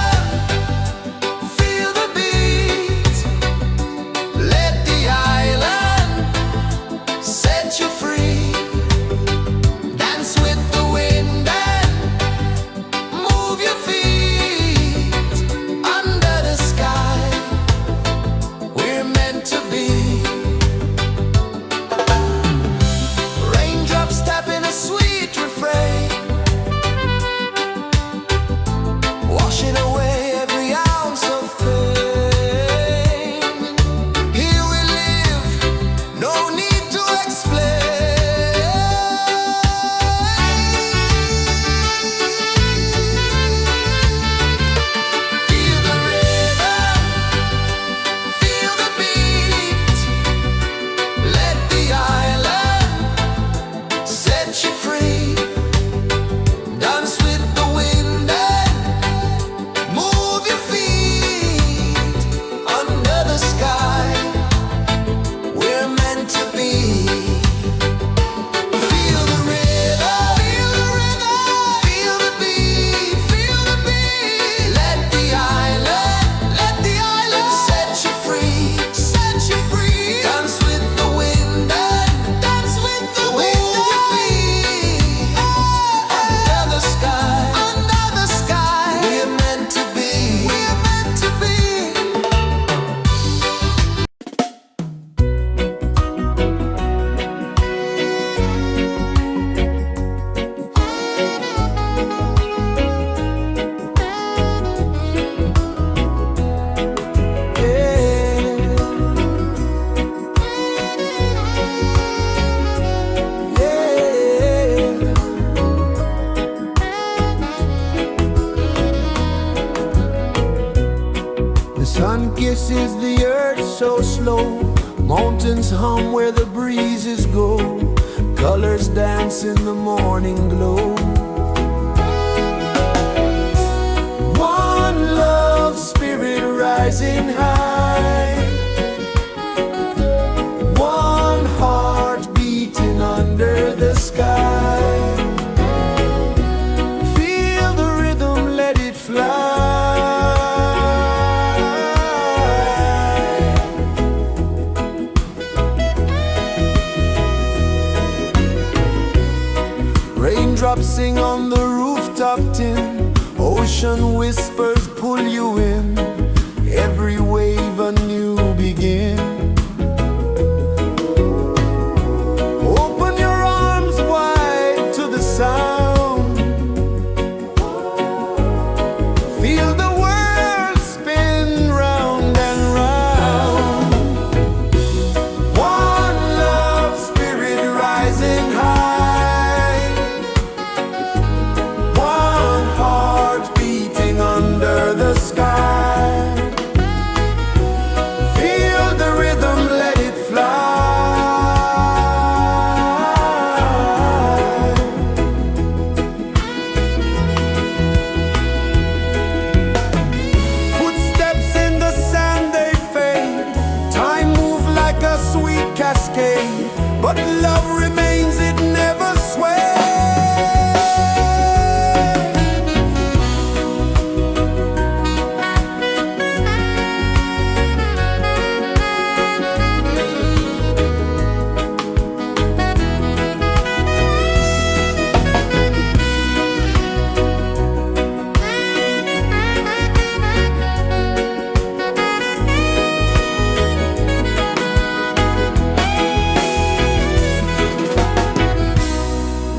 Speaker 1: kisses the earth so slow. Mountains hum where the breezes go. Colors dance in the morning glow. One love spirit rising high. One heart beating under the sky. Feel the rhythm, let it fly. Raindrops sing on the rooftop tin. Ocean whispers pull you in. Every wave a new begin. Open your arms wide to the sound. Feel the world spin round and round. One love spirit rising high. One heart beating under the sky. Feel the rhythm, let it fly. Footsteps in the sand, they fade. Time moves like a sweet cascade, but love remains, it never sways.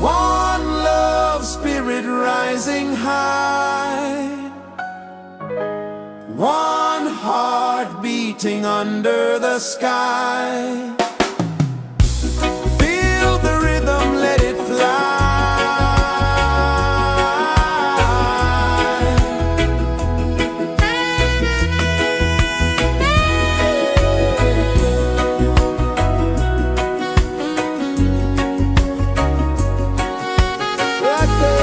Speaker 1: One love spirit rising high. One heart beating under the sky. Feel the rhythm, let it fly. Right there.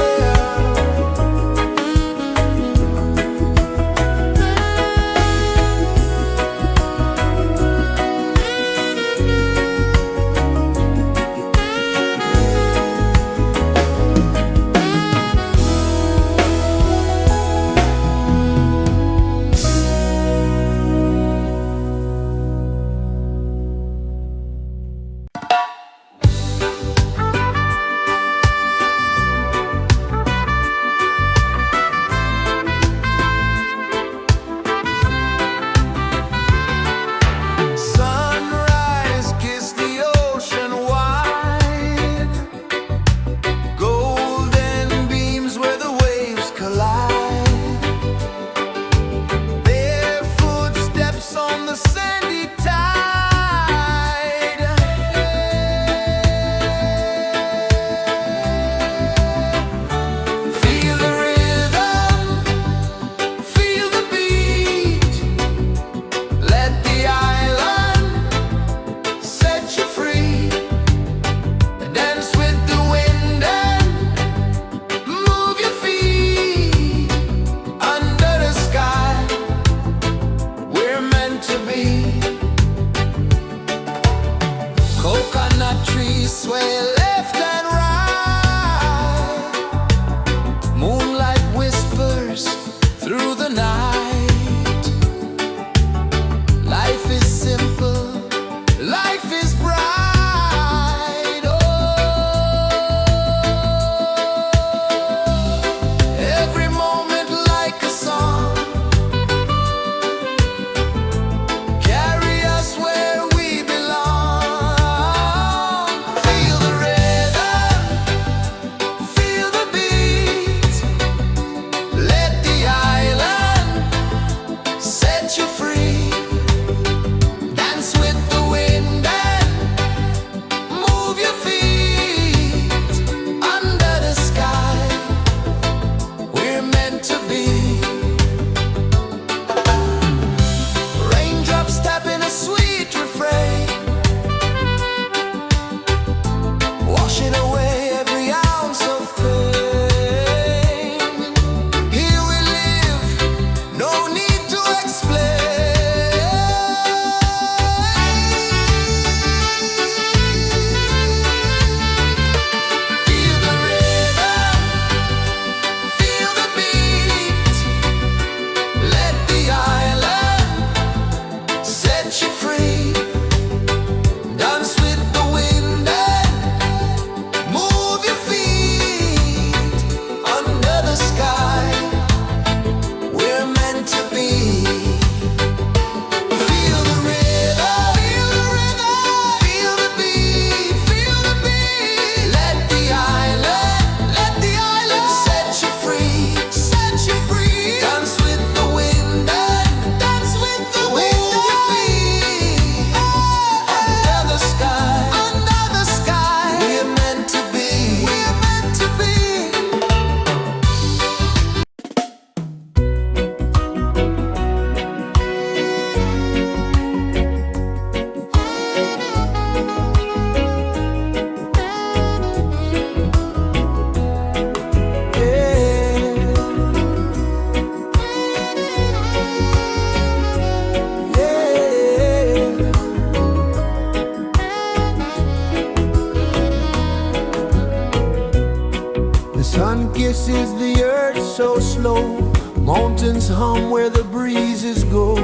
Speaker 1: is the earth so slow? Mountains hum where the breezes go.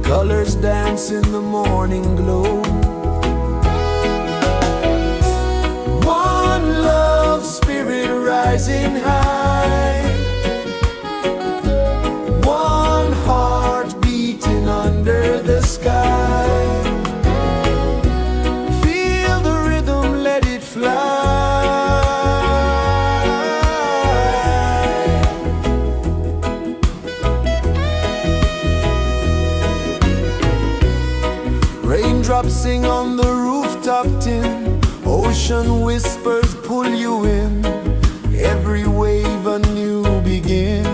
Speaker 1: Colors dance in the morning glow. One love spirit rising high. One heart beating under the sky. Feel the rhythm, let it fly. Raindrops sing on the rooftop tin. Ocean whispers pull you in. Every wave a new begin.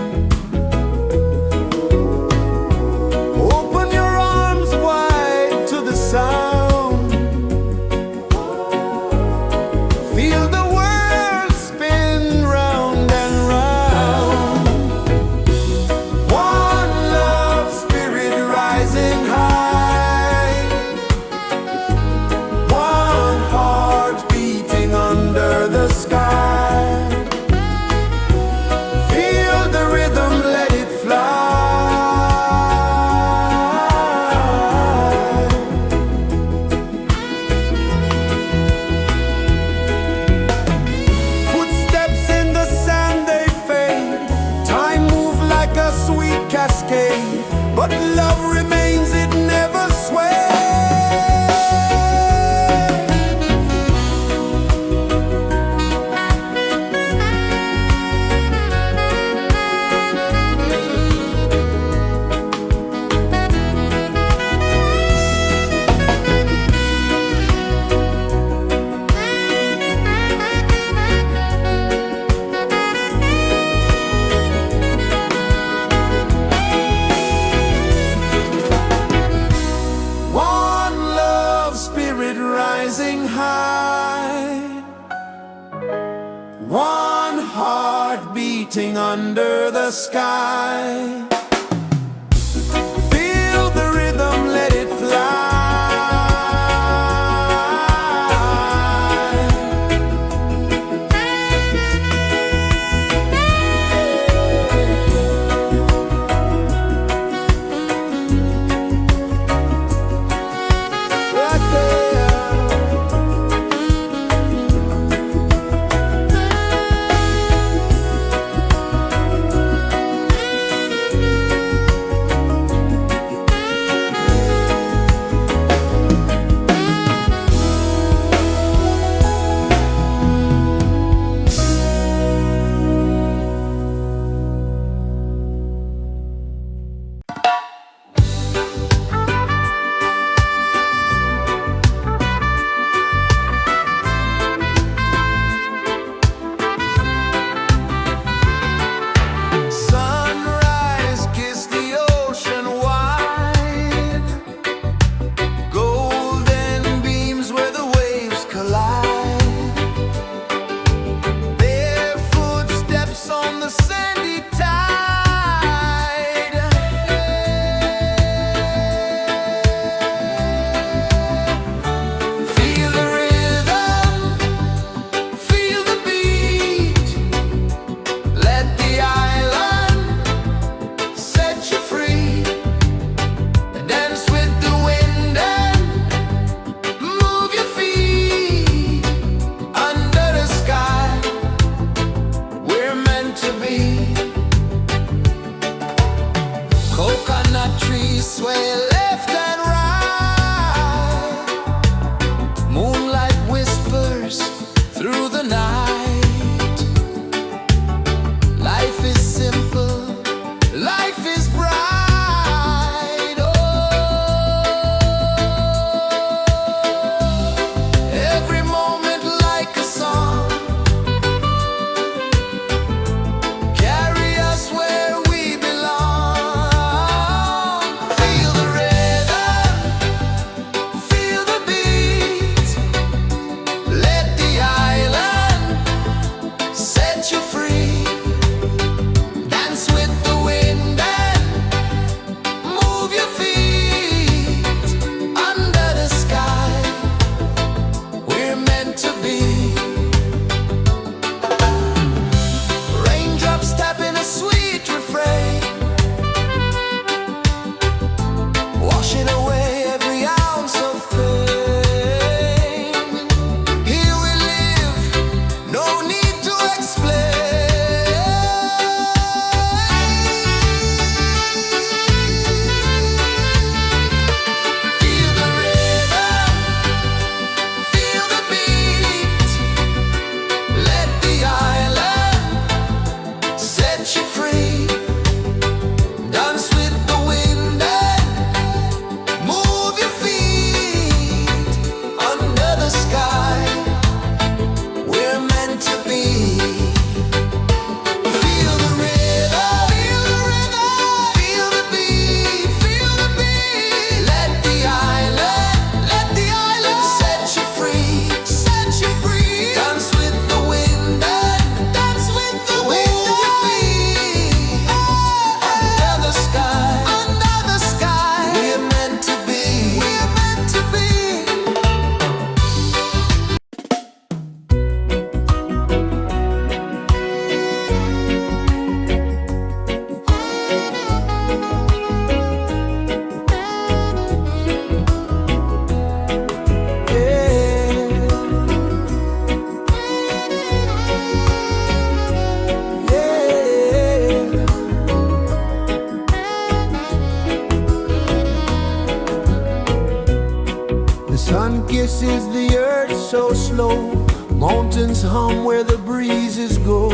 Speaker 1: Open your arms wide to the sound. Feel the world spin round and round. One love spirit rising high. One heart beating under the sky. Feel the rhythm, let it fly. Footsteps in the sand, they fade. Time moves like a sweet cascade, but love remains, it never sways. One love spirit rising high. One heart beating under the sky. Feel the rhythm, let it fly. Right there. Sunrise, kiss the ocean wide. Golden beams where the waves collide. Bare footsteps on the sandy tide. Feel the rhythm, feel the beat. Let the island set you free. Dance with the wind and move your feet. Under the sky, we're meant to be. Coconut trees sway left and right. Moonlight whispers through the night. Life is simple, life is bright. Oh, every moment like a song. Carry us where we belong. Feel the rhythm. races the earth so slow. Mountains hum where the breezes go.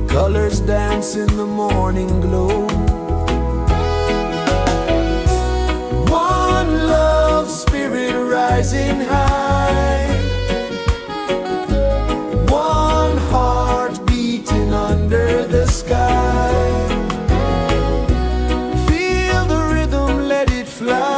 Speaker 1: Colors dance in the morning glow. One love spirit rising high. One heart beating under the sky. Feel the rhythm, let it fly.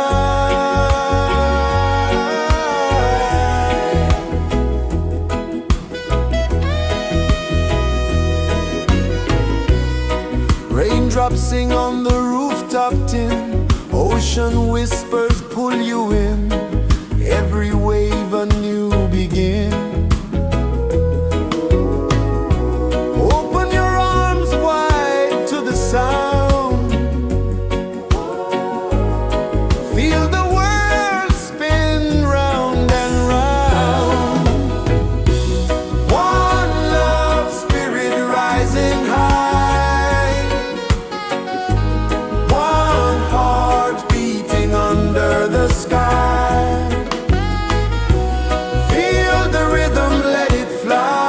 Speaker 1: Raindrops sing on the rooftop tin. Ocean whispers pull you in. Every wave a new begin. Open your arms wide to the sound. Feel the world spin round and round. One love spirit rising high. One heart beating under the sky. Feel the rhythm, let it fly.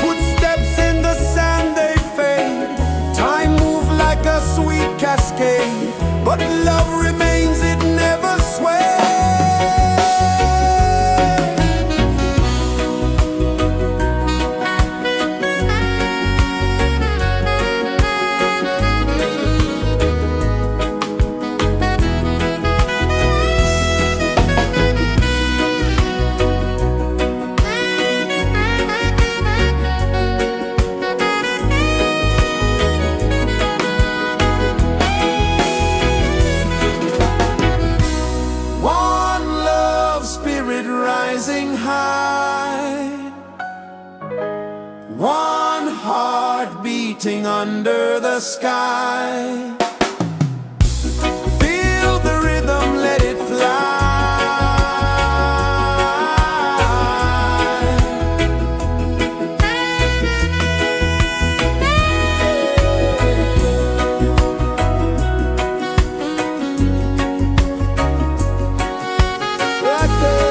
Speaker 1: Footsteps in the sand, they fade. Time moves like a sweet cascade, but love remains, it never sways. One love spirit rising high. One heart beating under the sky. Feel the rhythm, let it fly. Right there.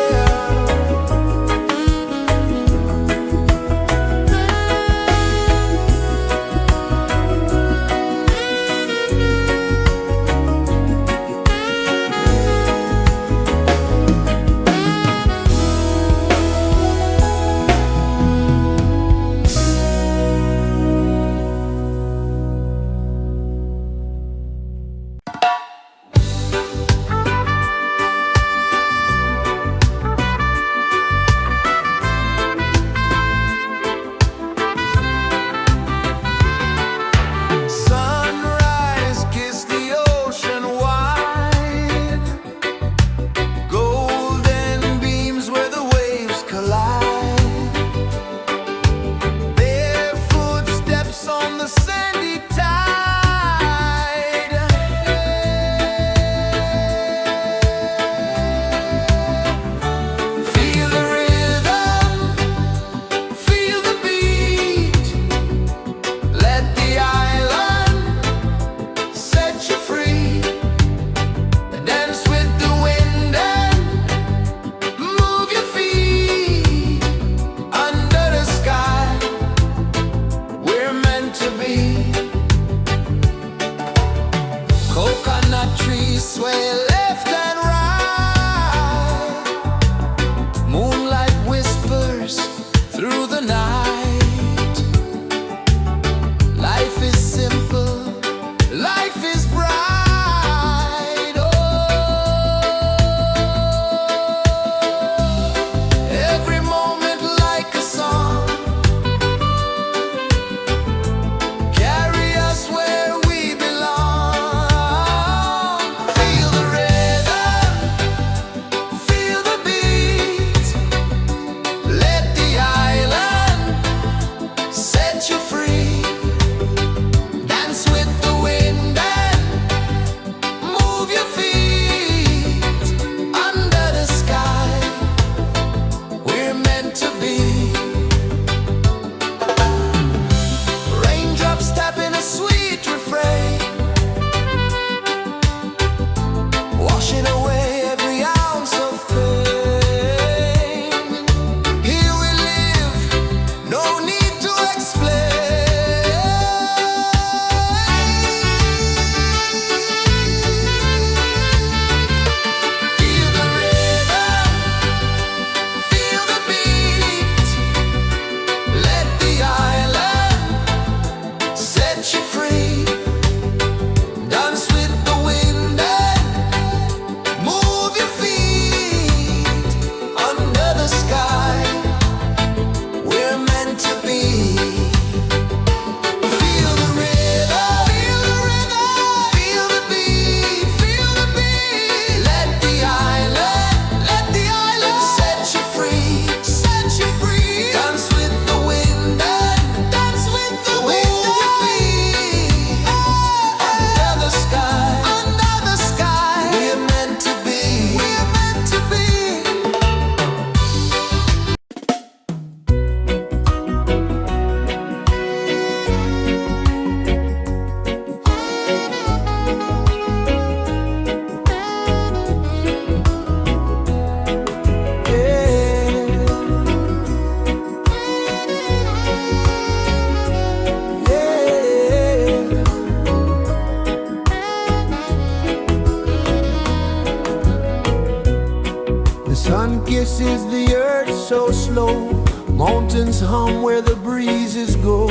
Speaker 1: Sun kisses the earth so slow, mountains hum where the breezes go,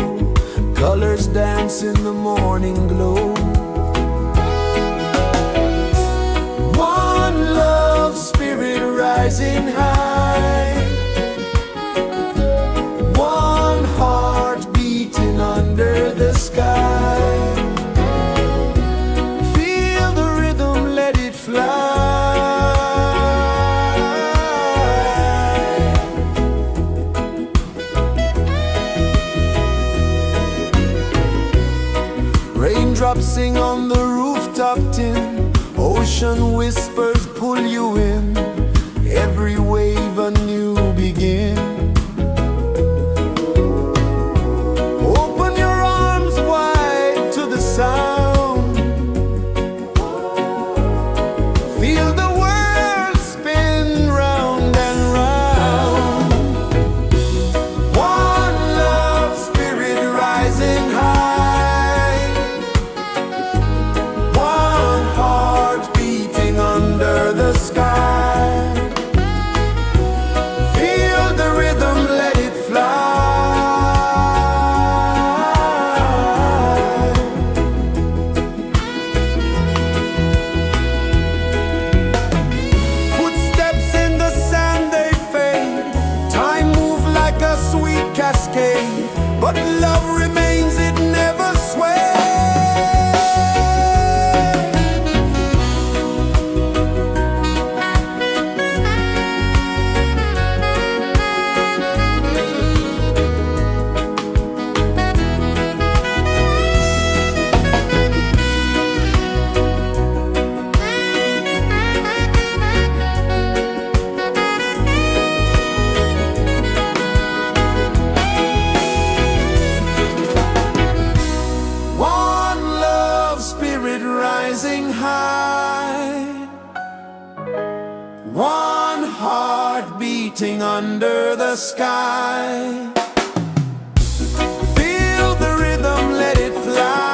Speaker 1: colors dance in the morning glow. One love spirit rising high, one heart beating under the sky. Feel the rhythm, let it fly. Raindrops sing on the rooftop tin, ocean whispers pull you in, every wave a new begin. Open your arms wide to the sound, feel the world spin round and round. One love spirit rising high, under the sky. Feel the rhythm, let it fly. Footsteps in the sand, they fade. Time moves like a sweet cascade, but love remains, it never sways. Rising high, one heart beating under the sky. Feel the rhythm, let it fly.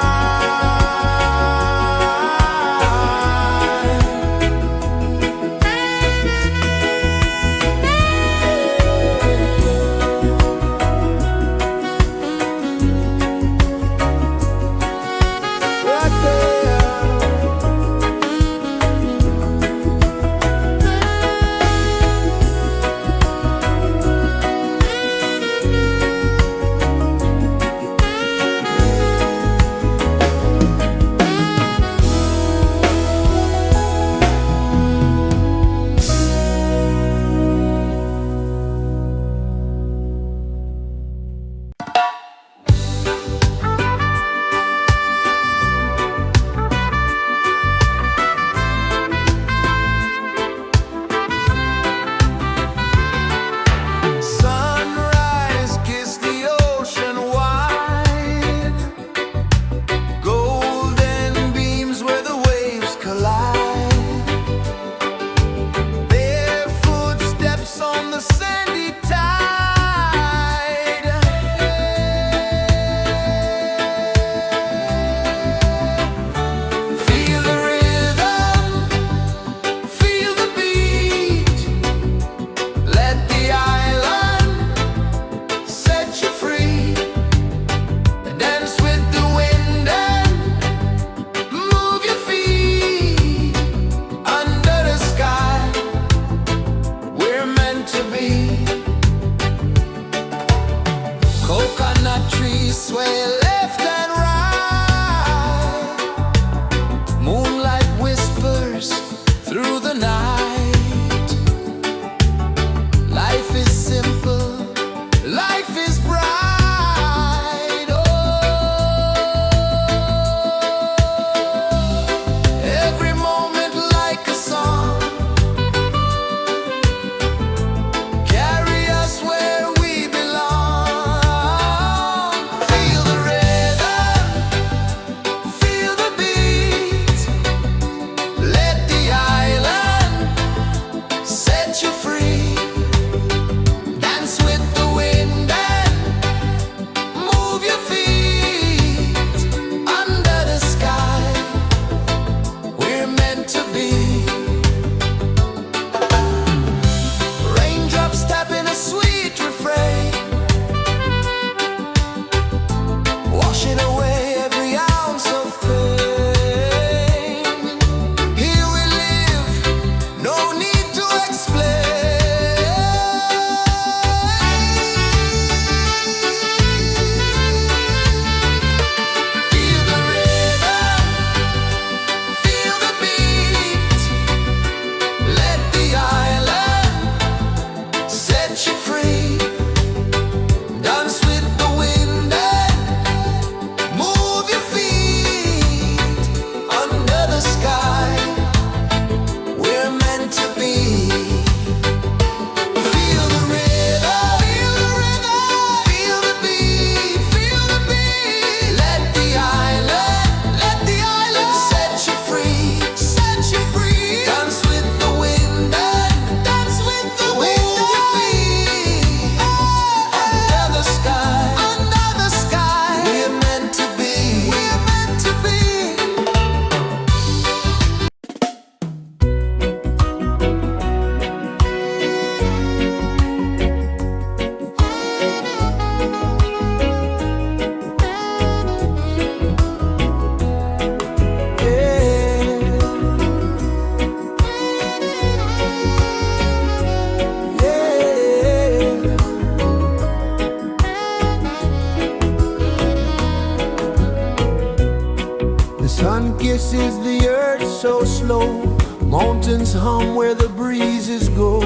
Speaker 1: so slow. Mountains hum where the breezes go.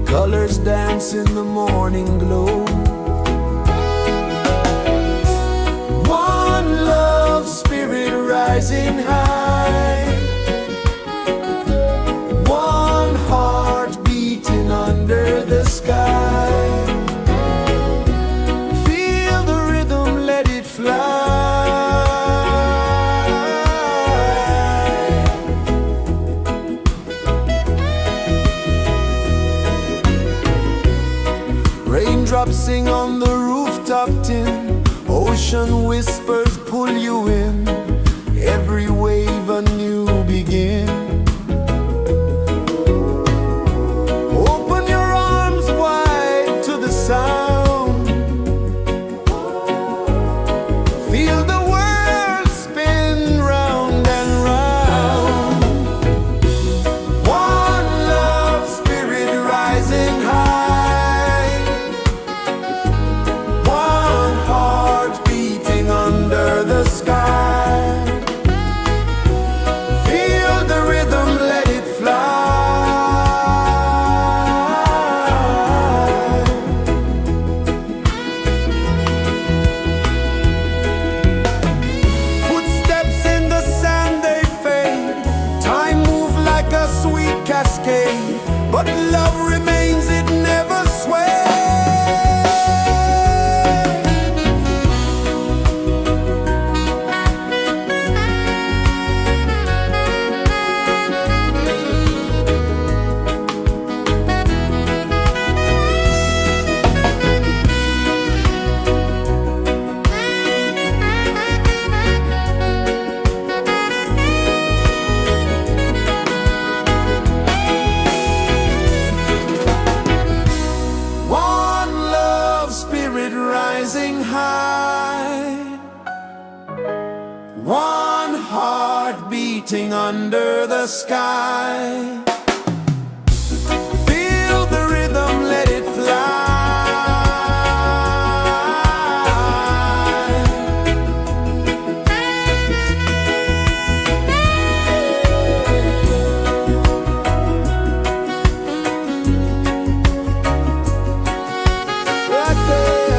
Speaker 1: Colors dance in the morning glow. One love spirit rising high. One heart beating under the sky. Feel the rhythm, let it fly. Raindrops sing on the rooftop tin. Ocean whispers pull you in. Every wave a new begin. Open your arms wide to the sound. Feel the world spin round and round. One love spirit rising high. One heart beating under the sky. Feel the rhythm, let it fly. Footsteps in the sand, they fade. Time moves like a sweet cascade, but love remains, it never sways. One love spirit rising high. One heart beating under the sky. Feel the rhythm, let it fly. Right there.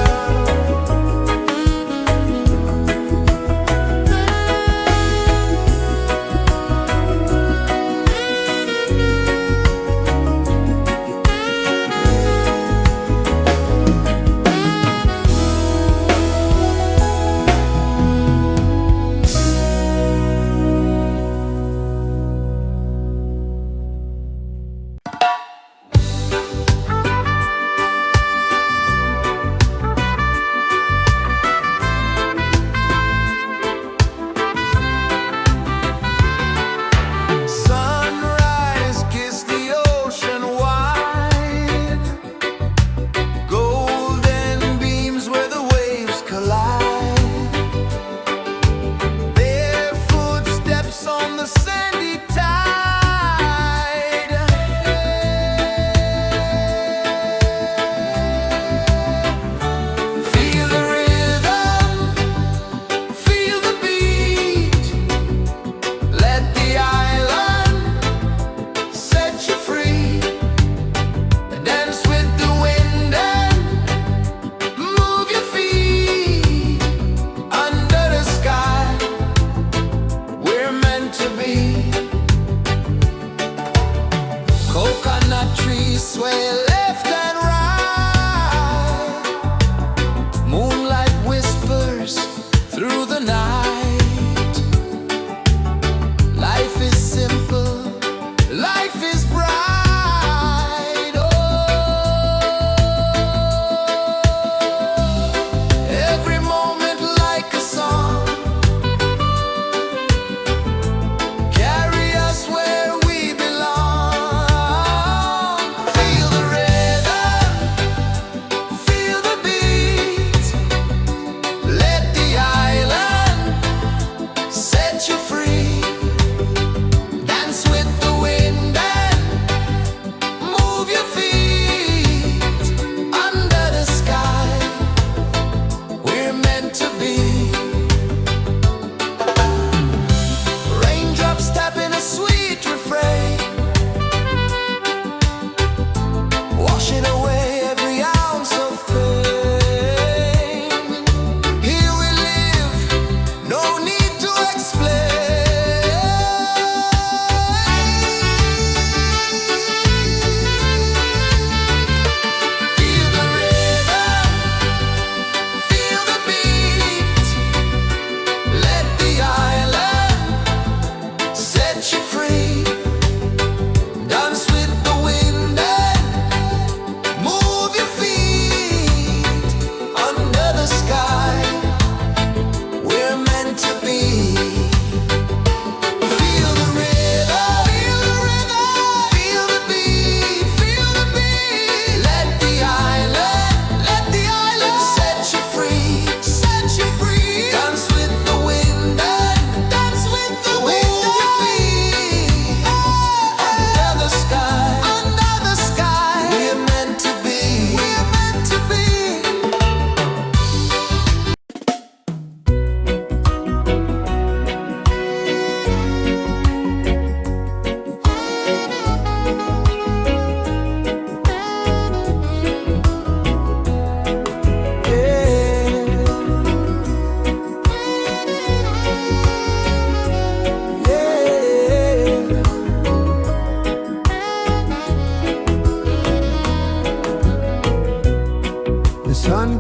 Speaker 1: Sunrise, kiss the ocean wide. Golden beams where the waves collide. Bare footsteps on the sandy tide. Feel the rhythm, feel the beat. Let the island set you free. Dance with the wind and move your feet. Under the sky, we're meant to be. Coconut trees sway left and right. Moonlight whispers through the night. Life is simple, life is bright. Oh, every moment like a song. Carry us where we belong. Feel the rhythm, feel the beat. Let the island set you free. Dance with the wind and move your feet. Under the sky, we're meant to be. Raindrops tapping a sweet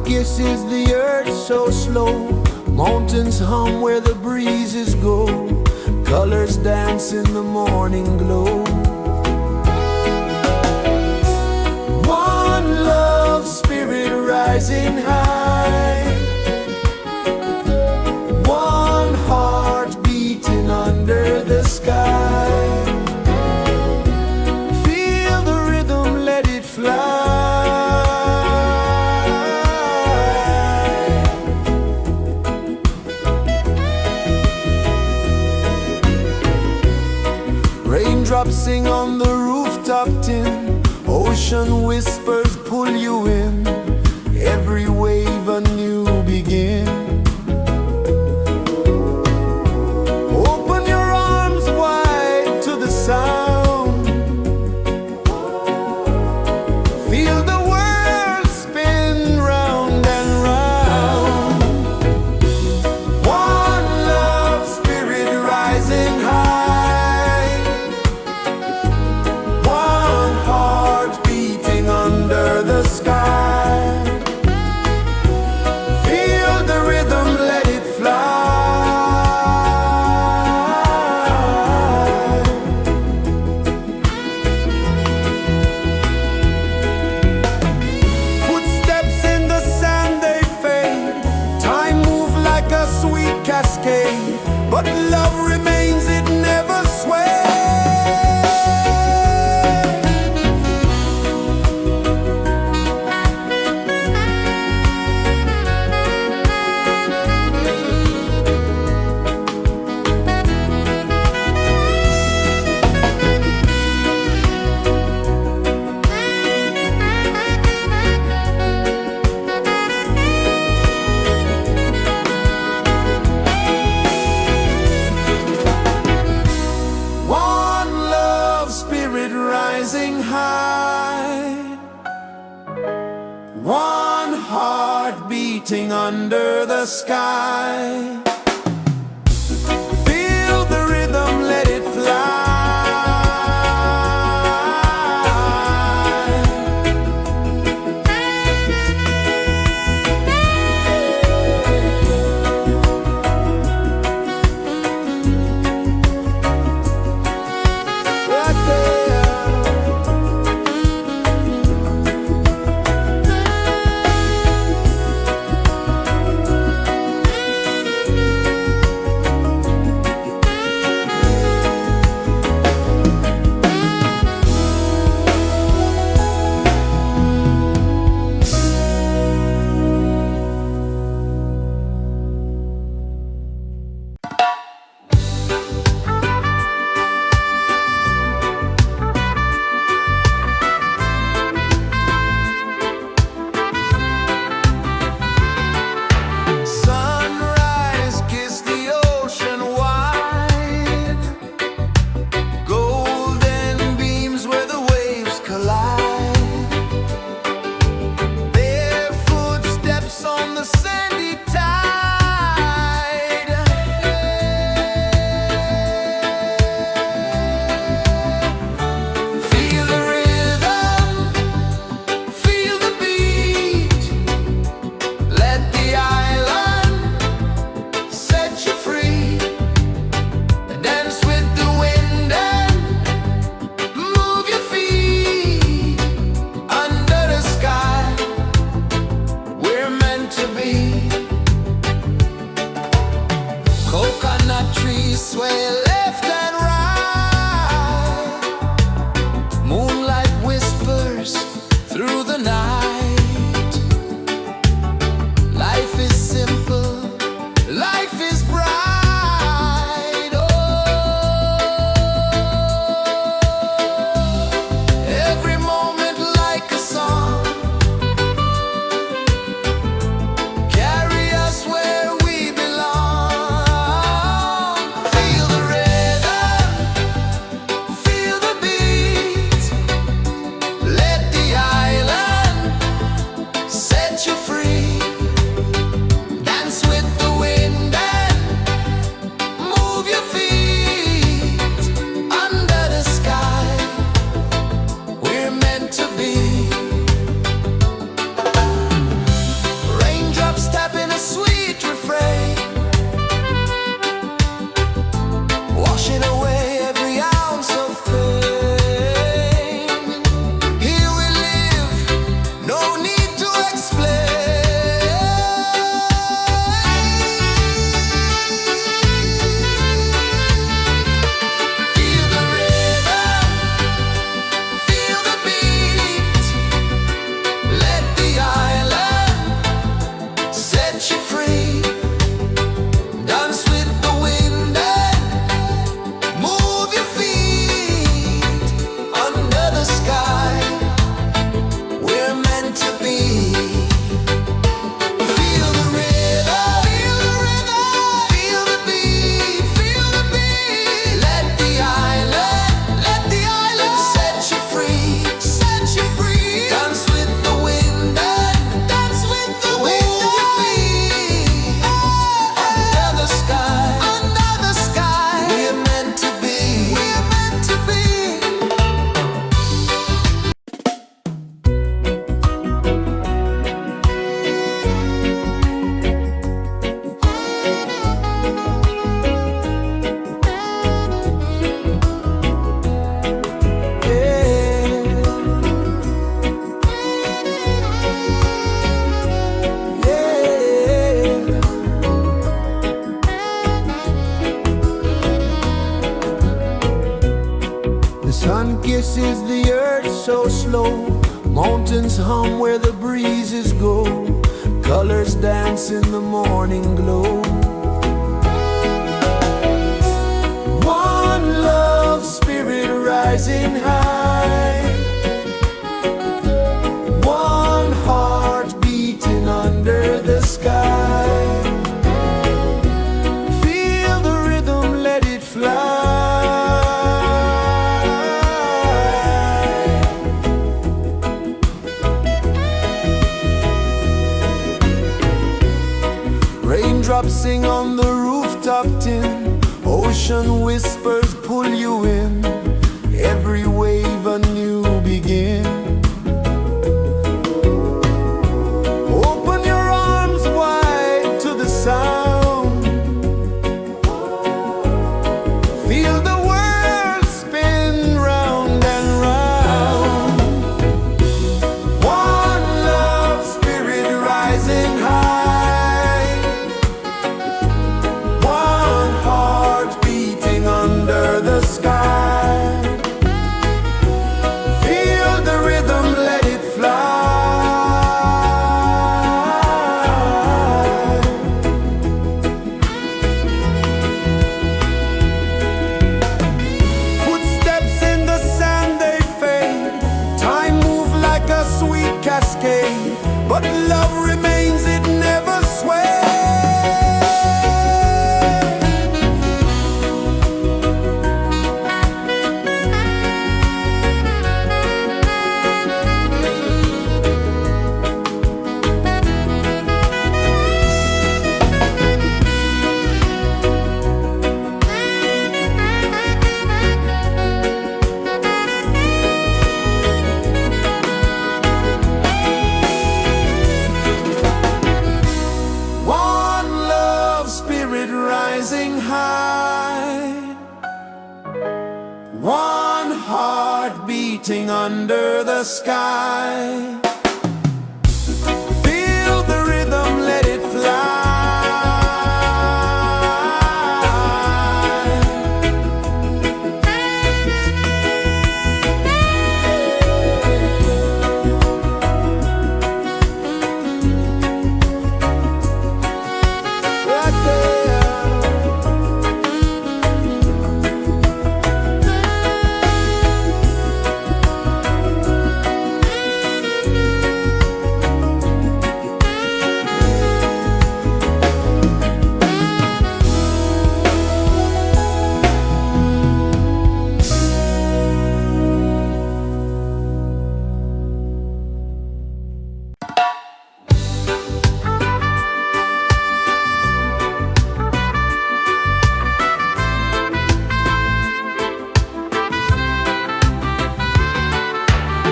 Speaker 1: kisses the earth so slow. Mountains hum where the breezes go. Colors dance in the morning glow. One love, spirit rising high. One heart beating under the sky. Feel the rhythm, let it fly. Raindrops sing on the rooftop tin. Ocean whispers pull you in. Every wave a new begin. Open your arms wide to the sound. Feel the world spin round and round. One love, spirit rising high. One heart beating under the sky. Feel the rhythm, let it fly. Footsteps in the sand, they fade. Time moves like a sweet cascade, but love remains, it never sways. One love, spirit rising high. One heart beating under the sky. Feel the rhythm, let it fly. Right there. Sunrise, kiss the ocean wide. Golden beams where the waves collide. Their footsteps on the sandy tide. Feel the rhythm, feel the beat. Let the island set you free. Dance with the wind and move your feet. Under the sky, we're meant to be. Coconut trees sway left and right. Moonlight whispers through the night. Life is simple, life is bright. Oh, every moment like a song. Carry us where we belong. Feel the rhythm, feel the beat. Let the island set you free. Dance with the wind and move your feet. Under the sky, we're meant to be. is the earth so slow? Mountains hum where the breezes go. Colors dance in the morning glow. One love, spirit rising high. One heart beating under the sky. Feel the rhythm, let it fly. Raindrops sing on the rooftop tin. Ocean whispers pull you in. Every wave a new begin. Open your arms wide to the sound. Feel the world spin round and round. One love, spirit rising high. One heart beating under the sky. Feel the rhythm, let it fly. Footsteps in the sand, they fade. Time moves like a sweet cascade, but love remains, it never sways. One love, spirit rising high. One heart beating under the sky. Feel the rhythm, let it fly. Right there.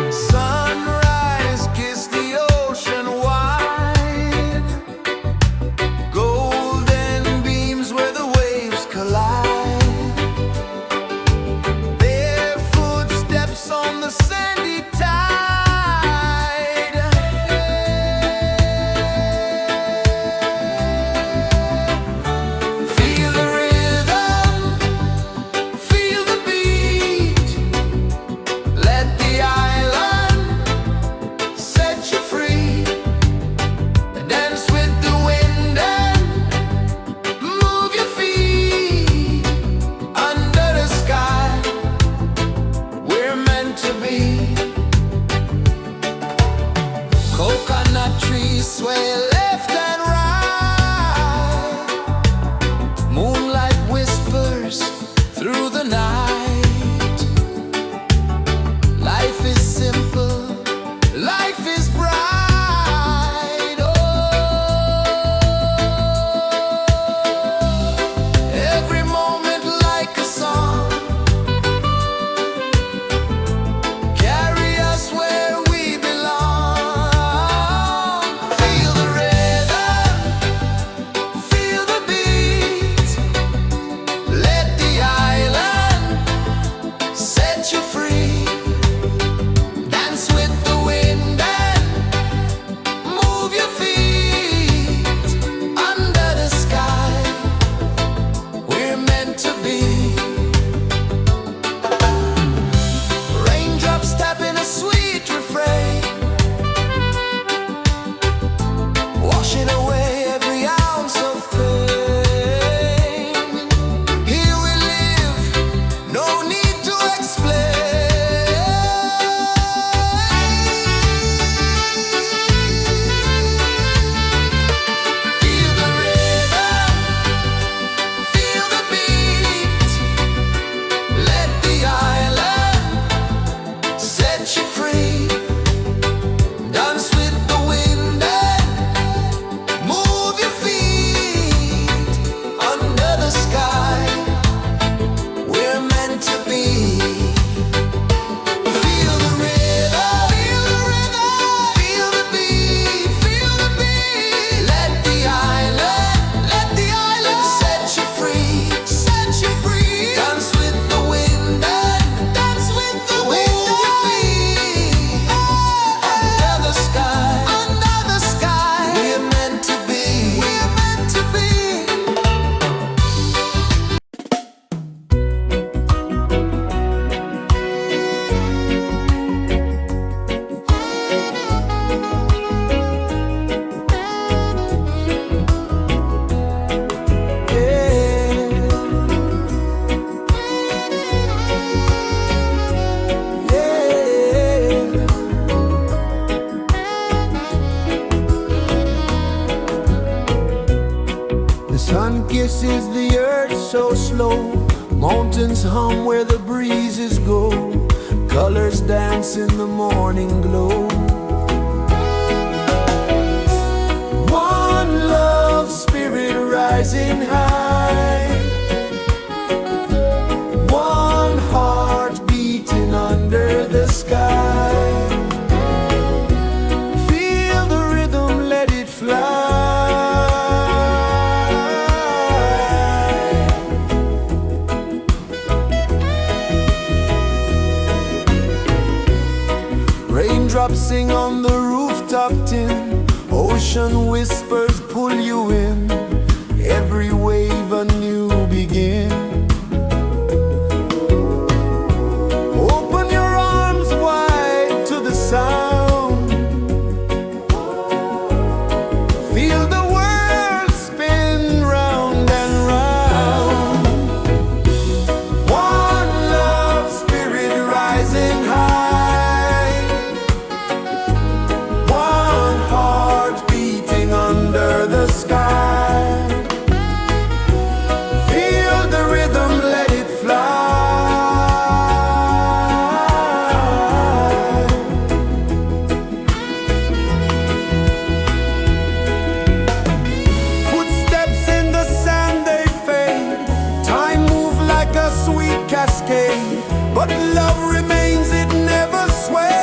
Speaker 1: Sunrise, kiss the ocean wide. Golden beams where the waves collide. Their footsteps on the sandy tide. Feel the rhythm, feel the beat. Let the island set you free. Dance with the wind and move your feet. Under the sky, we're meant to be. Coconut trees sway left and right. Moonlight whispers through the night. Life is simple, life is bright. Oh, every moment like a song. Carry us where we belong. Feel the rhythm. rejoices the earth so slow. Mountains hum where the breezes go. Colors dance in the morning glow. One love spirit rising high. One heart beating under the sky. Feel the rhythm, let it fly. Raindrops sing on the rooftop tin. Ocean whispers pull you in. Every wave a new begin. Open your arms wide to the sound. Feel the world spin round and round. One love spirit rising high. One heart beating under the sky. Feel the rhythm, let it fly. Footsteps in the sand, they fade. Time moves like a sweet cascade, but love remains, it never sways.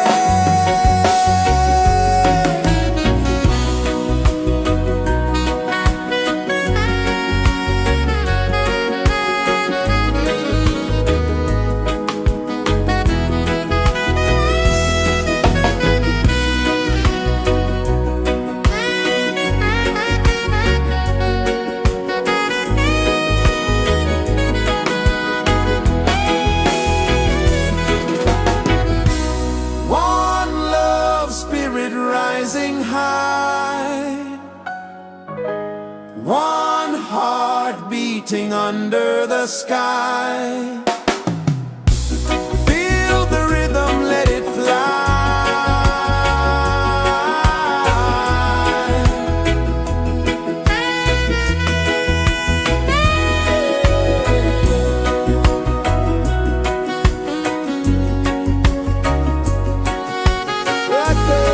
Speaker 1: One love spirit rising high. One heart beating under the sky. Feel the rhythm, let it fly. Right there.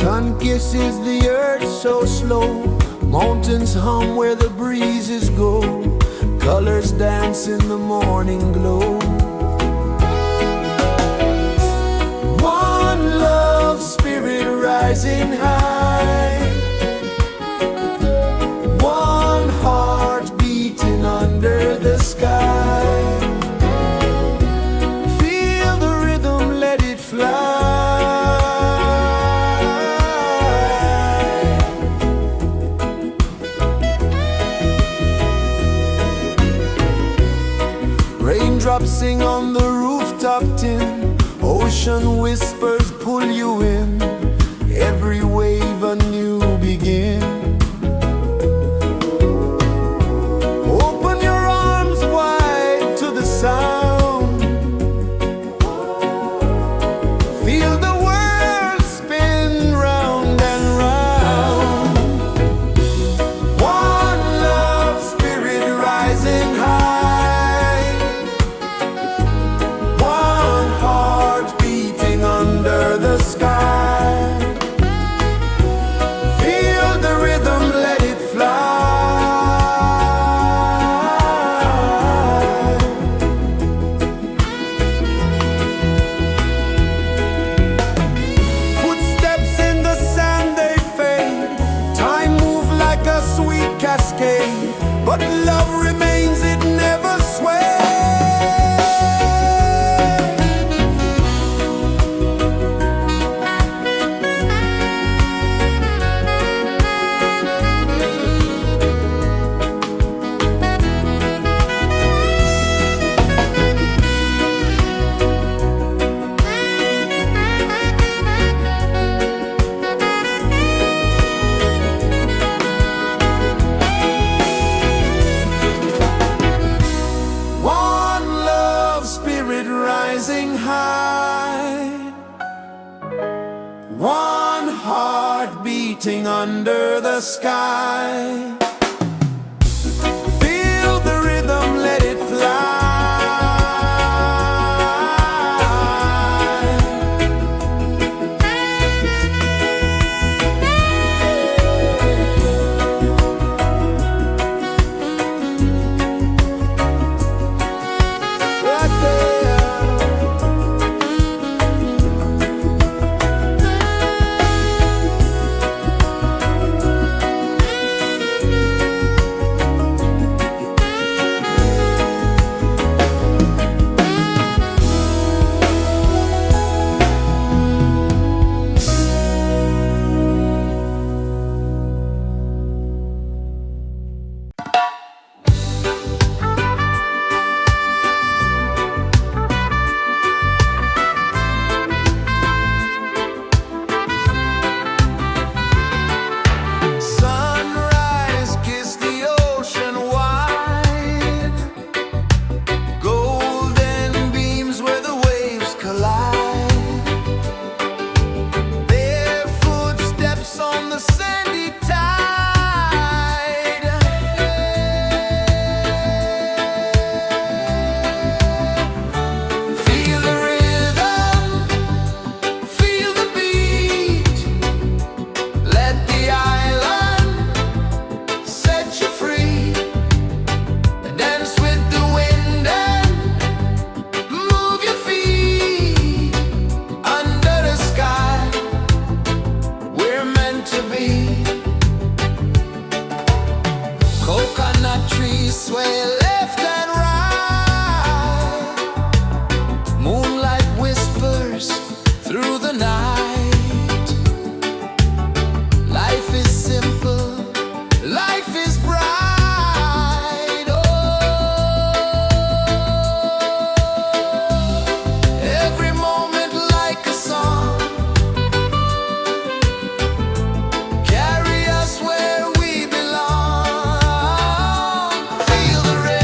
Speaker 1: Sun kisses the earth so slow, mountains hum where the breezes go, colors dance in the morning glow. One love spirit rising high, one heart beating under the sky. Feel the rhythm, let it fly. Raindrops sing on the rooftop tin, ocean whispers pull you in, every wave a new begin. Open your arms wide to the sound, feel the world spin round and round. One love spirit rising high, one heart beating under the sky. Feel the rhythm, let it fly. Footsteps in the sand, they fade. Time moves like a sweet cascade, but love remains, it never sways. One love spirit rising high, one heart beating under the sky. Feel the rhythm, let it fly. Right there. Sunrise, kiss the ocean wide, golden beams where the waves collide, bare footsteps on the sandy tide. Feel the rhythm, feel the beat, let the island set you free. Dance with the wind and move your feet under the sky. We're meant to be. Coconut trees sway left and right, moonlight whispers through the night. Life is simple, life is bright. Oh, every moment like a song, carry us where we belong. Feel the rhythm.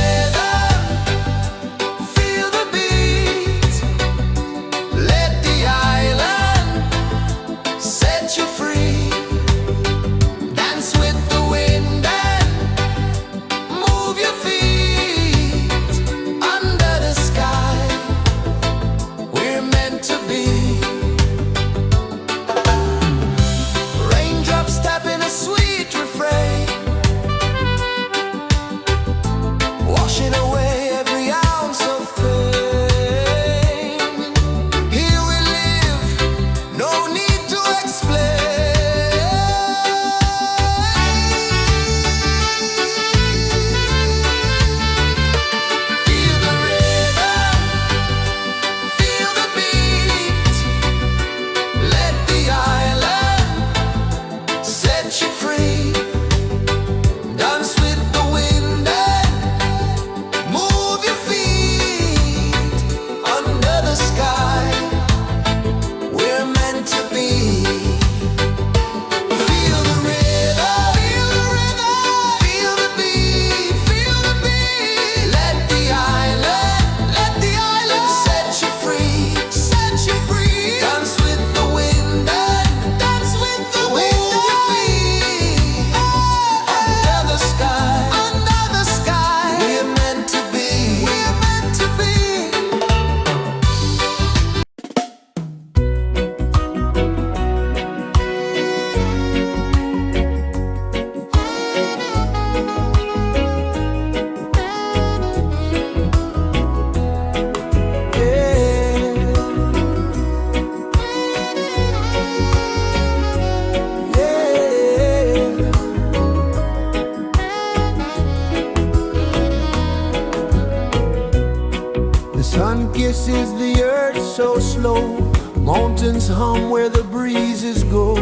Speaker 1: rejoices the earth so slow. Mountains hum where the breezes go.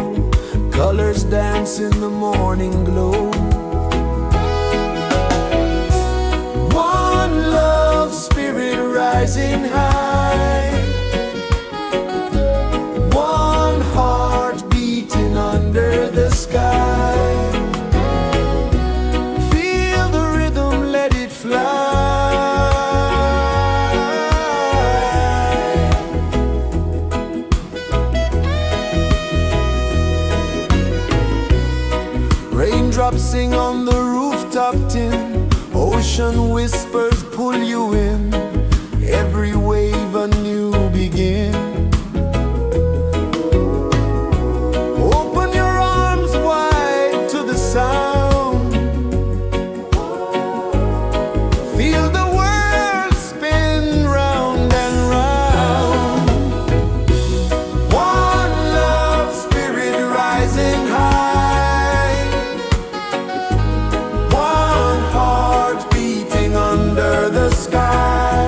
Speaker 1: Colors dance in the morning glow. One love spirit rising high. One heart beating under the sky. Feel the rhythm, let it fly. Raindrops sing on the rooftop tin. Ocean whispers pull you in. Every wave a new begin. Open your arms wide to the sound. Feel the world spin round and round. One love spirit rising high. One heart beating under the sky.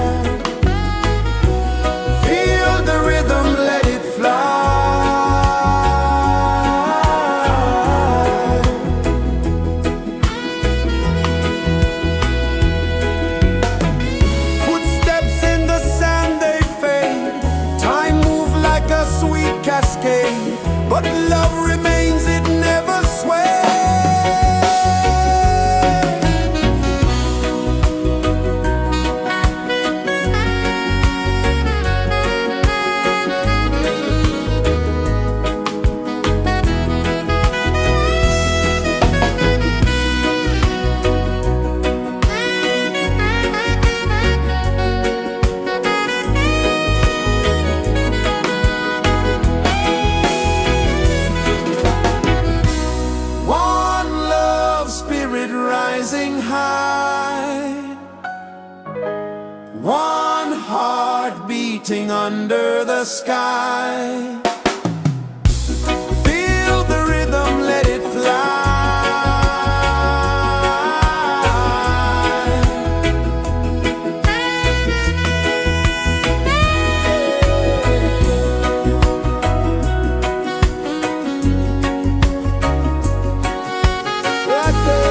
Speaker 1: Feel the rhythm, let it fly. Footsteps in the sand, they fade. Time moves like a sweet cascade, but love remains, it never sways. One love spirit rising high. One heart beating under the sky. Feel the rhythm, let it fly. Right there.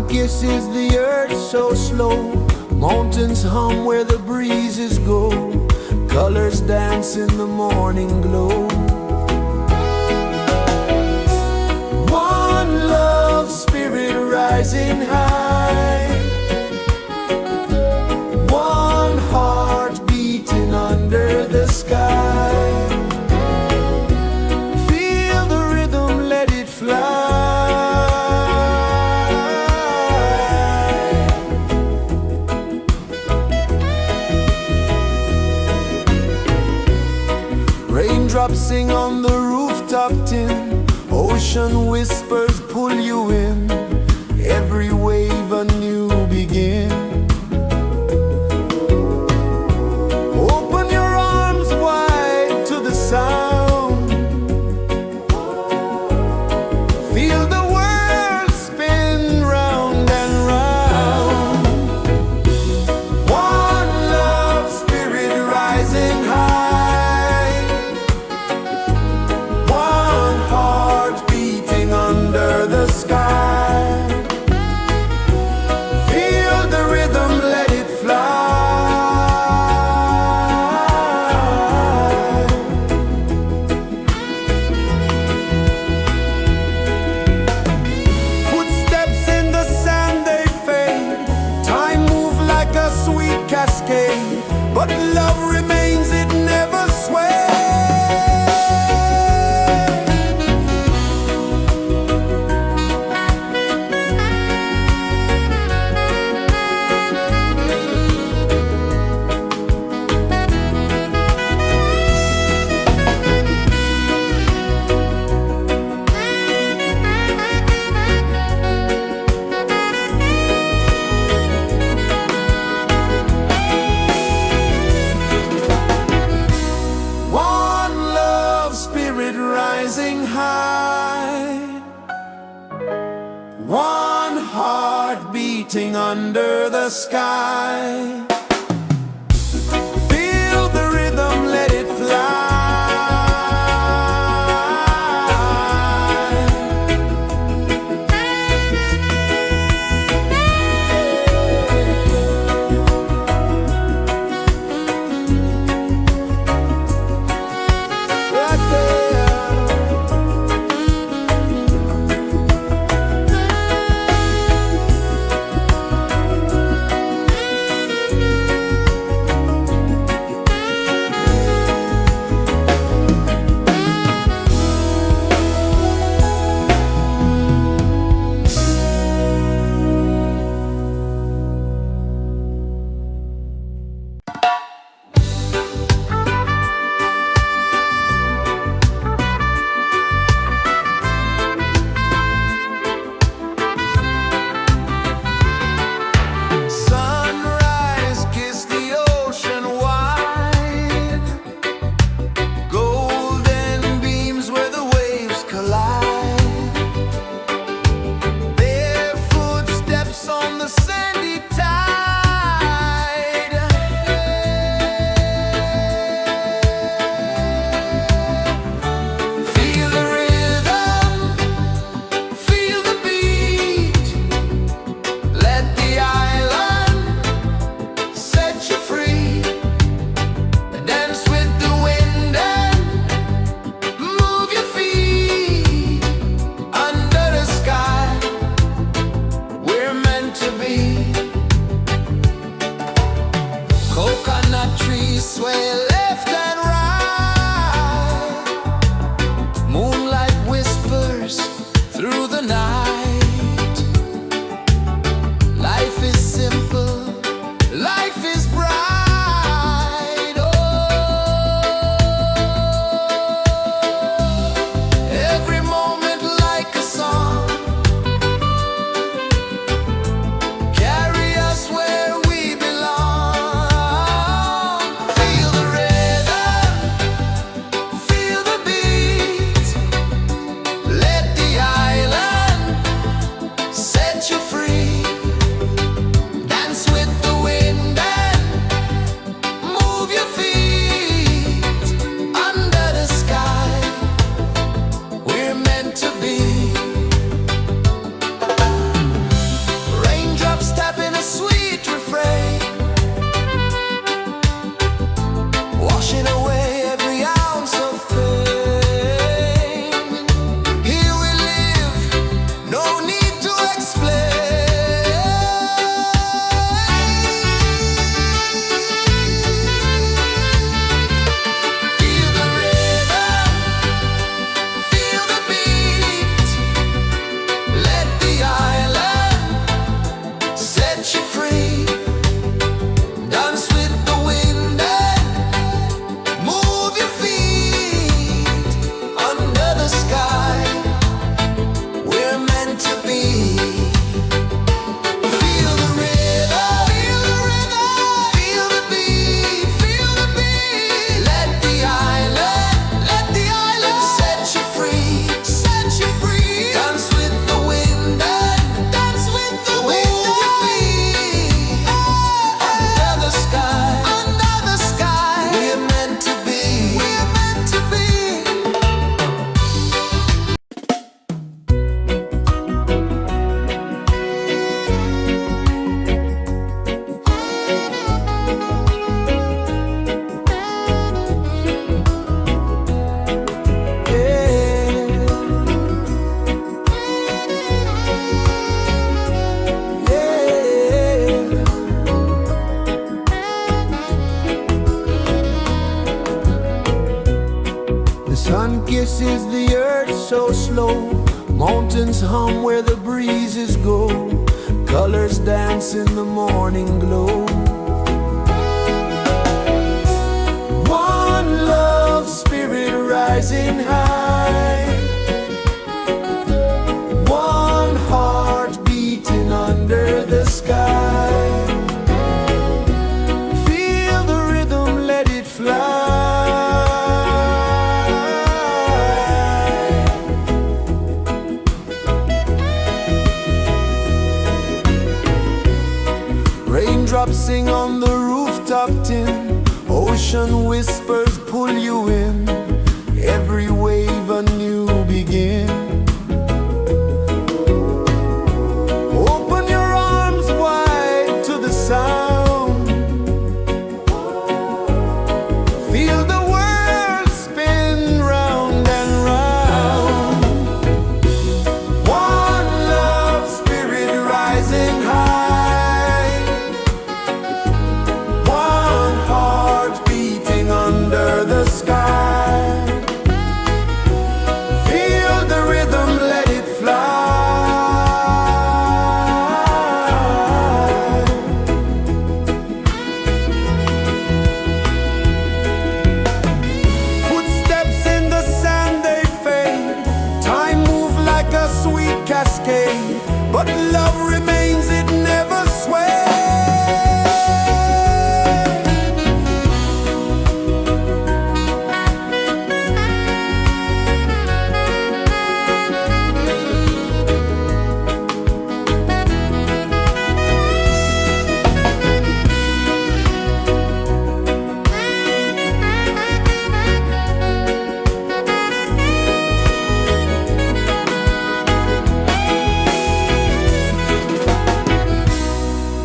Speaker 1: sun kisses the earth so slow. Mountains hum where the breezes go. Colors dance in the morning glow. One love, spirit rising high. One heart beating under the sky. Feel the rhythm, let it fly. Raindrops sing on the rooftop tin. Ocean whispers pull you in. Every wave a new begin. Open your arms wide to the sound. Feel the world spin round and round. One love, spirit rising high. One heart beating under the sky. Feel the rhythm, let it fly. Footsteps in the sand, they fade. Time moves like a sweet cascade, but love remains, it never sways. One love, spirit rising high. One heart beating under the sky. Feel the rhythm, let it fly. Right there. Sunrise, kiss the ocean wide. Golden beams where the waves collide. Their footsteps on the sandy tide. Feel the rhythm, feel the beat. Let the island set you free. Dance with the wind and move your feet. Under the sky, we're meant to be. Coconut trees sway left and right. Moonlight whispers through the night. Life is simple, life is bright. Oh, every moment like a song. Carry us where we belong. Feel the rhythm. mountains hum where the breezes go, colors dance in the morning glow. One love spirit rising high, one heart beating under the sky. Feel the rhythm, let it fly. Raindrops sing on the rooftop tin, ocean whispers pull you in, every wave a new begin. Open your arms wide to the sound, feel the world spin round and round. One love spirit rising high, one heart beating under the sky. Feel the rhythm, let it fly. Footsteps in the sand, they fade. Time moves like a sweet cascade, but love remains, it never sways.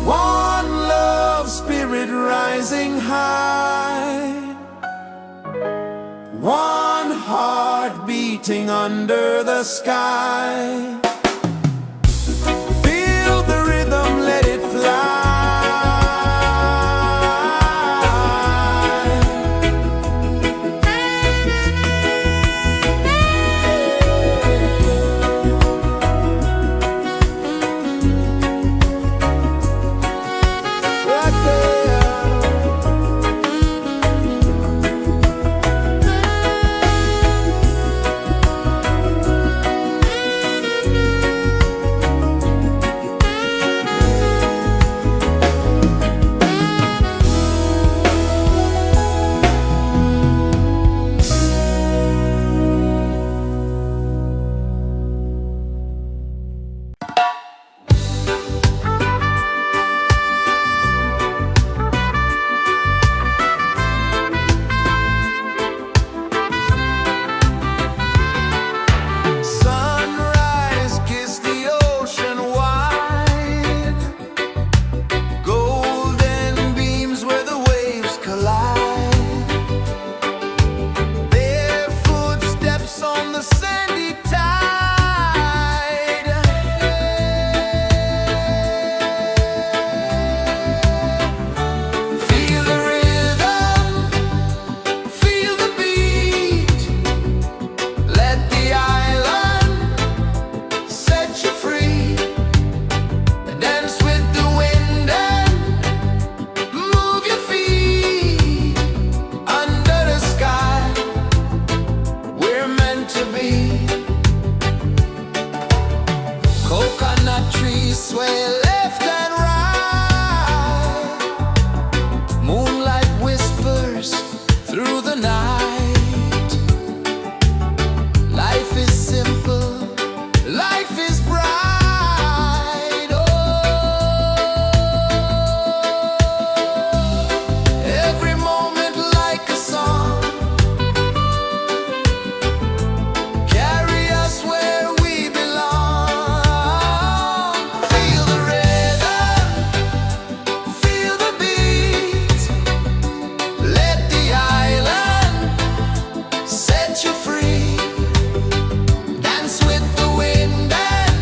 Speaker 1: One love spirit rising high, one heart beating under the sky. Feel the rhythm, let it fly. Right there. Sunrise, kiss the ocean wide, golden beams where the waves collide. Their footsteps on the sandy tide. Feel the rhythm, feel the beat. Let the island set you free. Dance with the wind and move your feet. Under the sky, we're meant to be. Coconut trees sway left and right. Moonlight whispers through the night. Life is simple, life is bright. Oh, every moment like a song. Carry us where we belong. Feel the rhythm, feel the beat. Let the island set you free. Dance with the wind and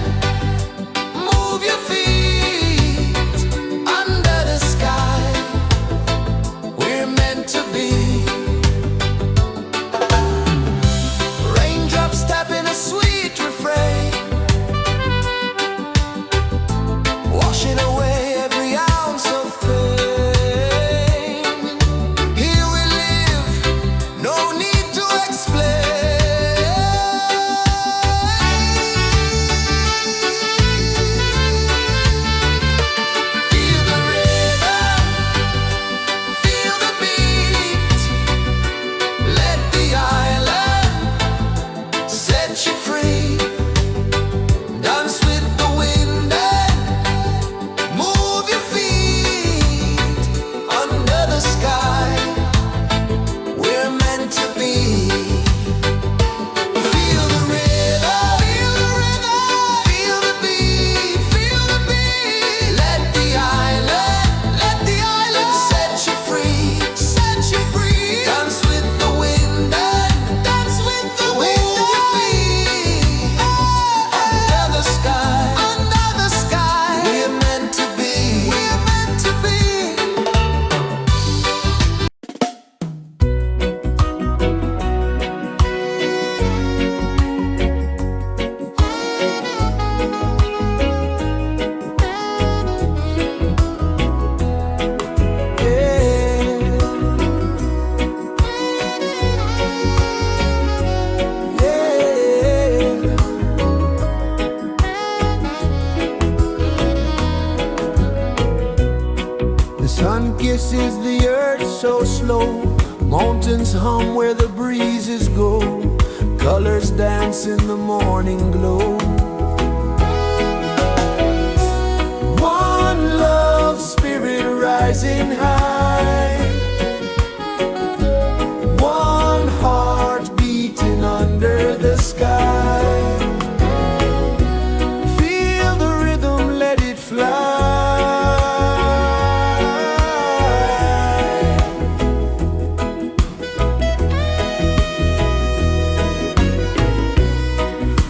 Speaker 1: rejoices the earth so slow. Mountains hum where the breezes go. Colors dance in the morning glow. One love spirit rising high. One heart beating under the sky. Feel the rhythm, let it fly.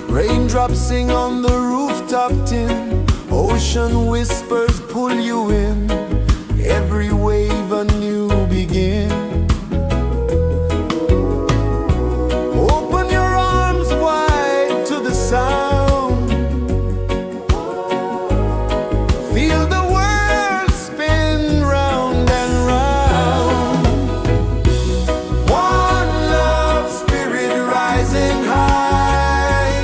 Speaker 1: Raindrops sing on the rooftop tin. Ocean whispers pull you in. Every wave a new begin. Open your arms wide to the sound. Feel the world spin round and round. One love spirit rising high.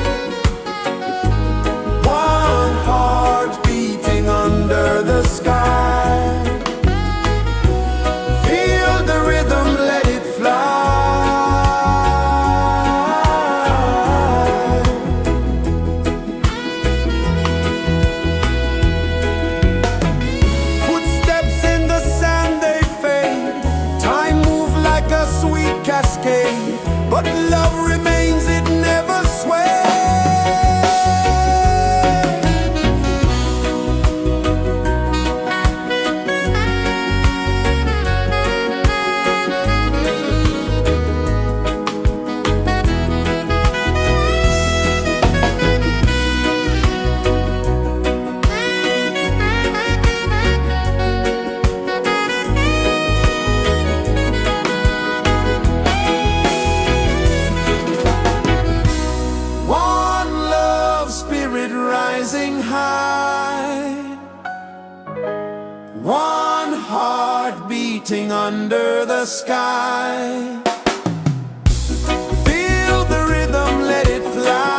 Speaker 1: One heart beating under the sky. Feel the rhythm, let it fly. Footsteps in the sand, they fade. Time moves like a sweet cascade, but love remains, it never sways. Rising high, one heart beating under the sky. Feel the rhythm, let it fly.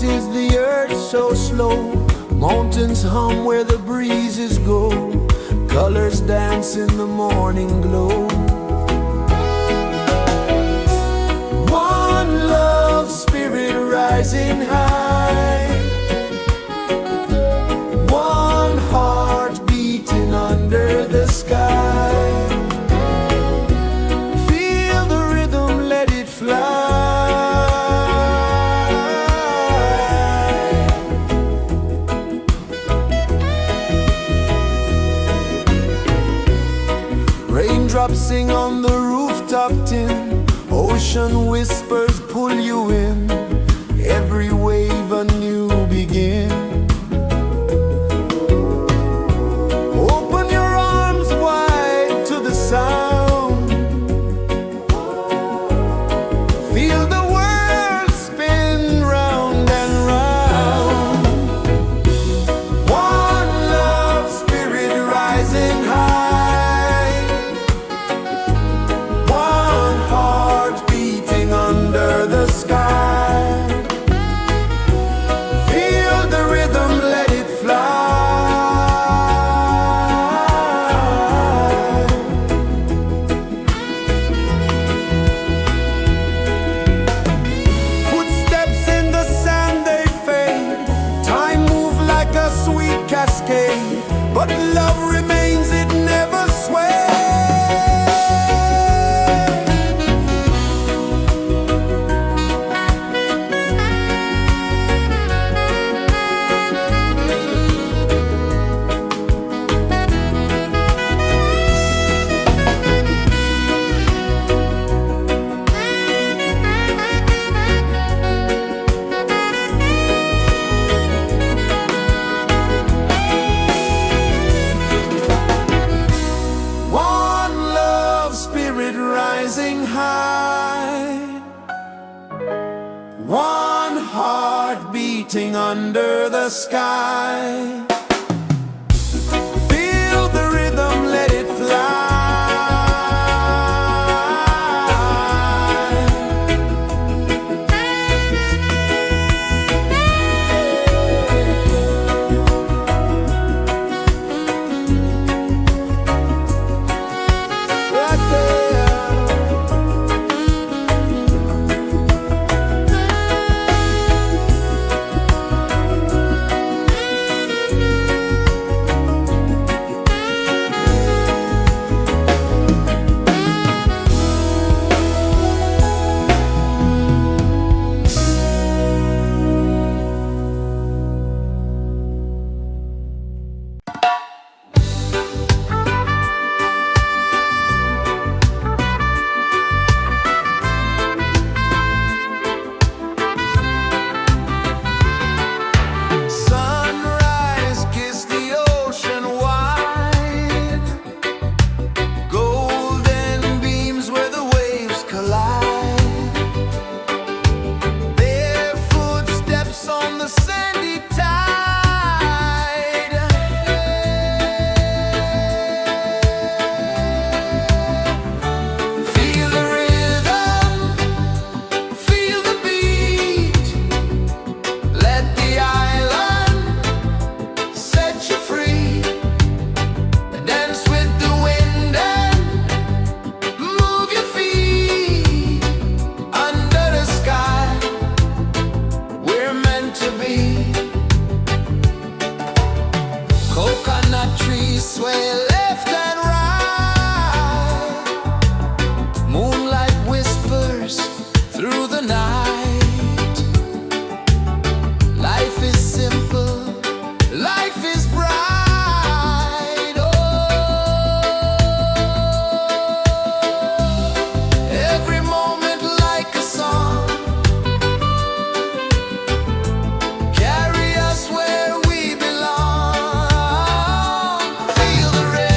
Speaker 1: is the earth so slow? Mountains hum where the breezes go, colors dance in the morning glow. One love spirit rising high, one heart beating under the sky. Feel the rhythm, let it fly. Raindrops sing on the rooftop tin, ocean whispers pull you in, every wave a new begin. Open your arms wide to the sound, feel the world spin round and round. One love spirit rising high, one heart beating under the sky. Feel the rhythm, let it fly. Footsteps in the sand, they fade. Time moves like a sweet cascade, but love remains, it never sways. One love spirit rising high, one heart beating under the sky. Feel the rhythm, let it fly. Right there. Sunrise, kiss the ocean wide, golden beams where the waves collide, bare footsteps on the sandy tide. Feel the rhythm, feel the beat, let the island set you free. Dance with the wind and move your feet under the sky. We're meant to be. Coconut trees sway left and right, moonlight whispers through the night. Life is simple, life is bright. Oh, every moment like a song, carry us where we belong. Feel the rhythm.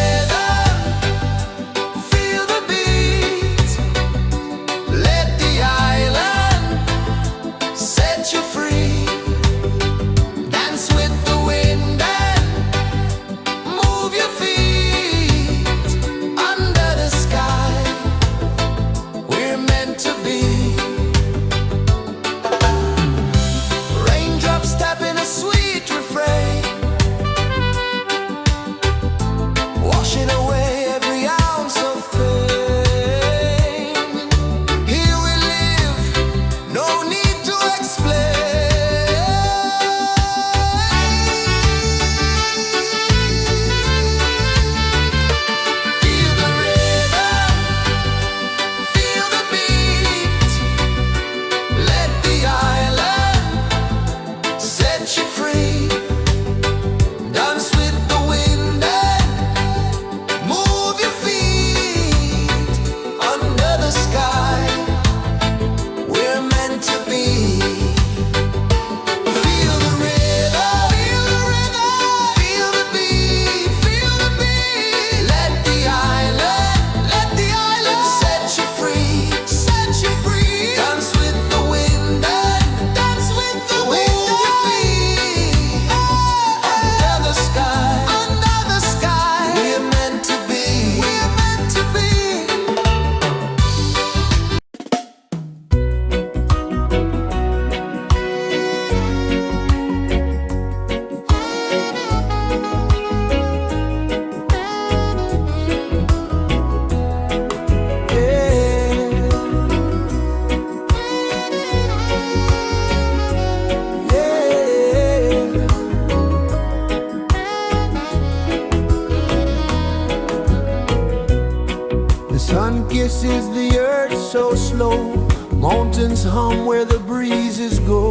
Speaker 1: pulses the earth so slow. Mountains hum where the breezes go.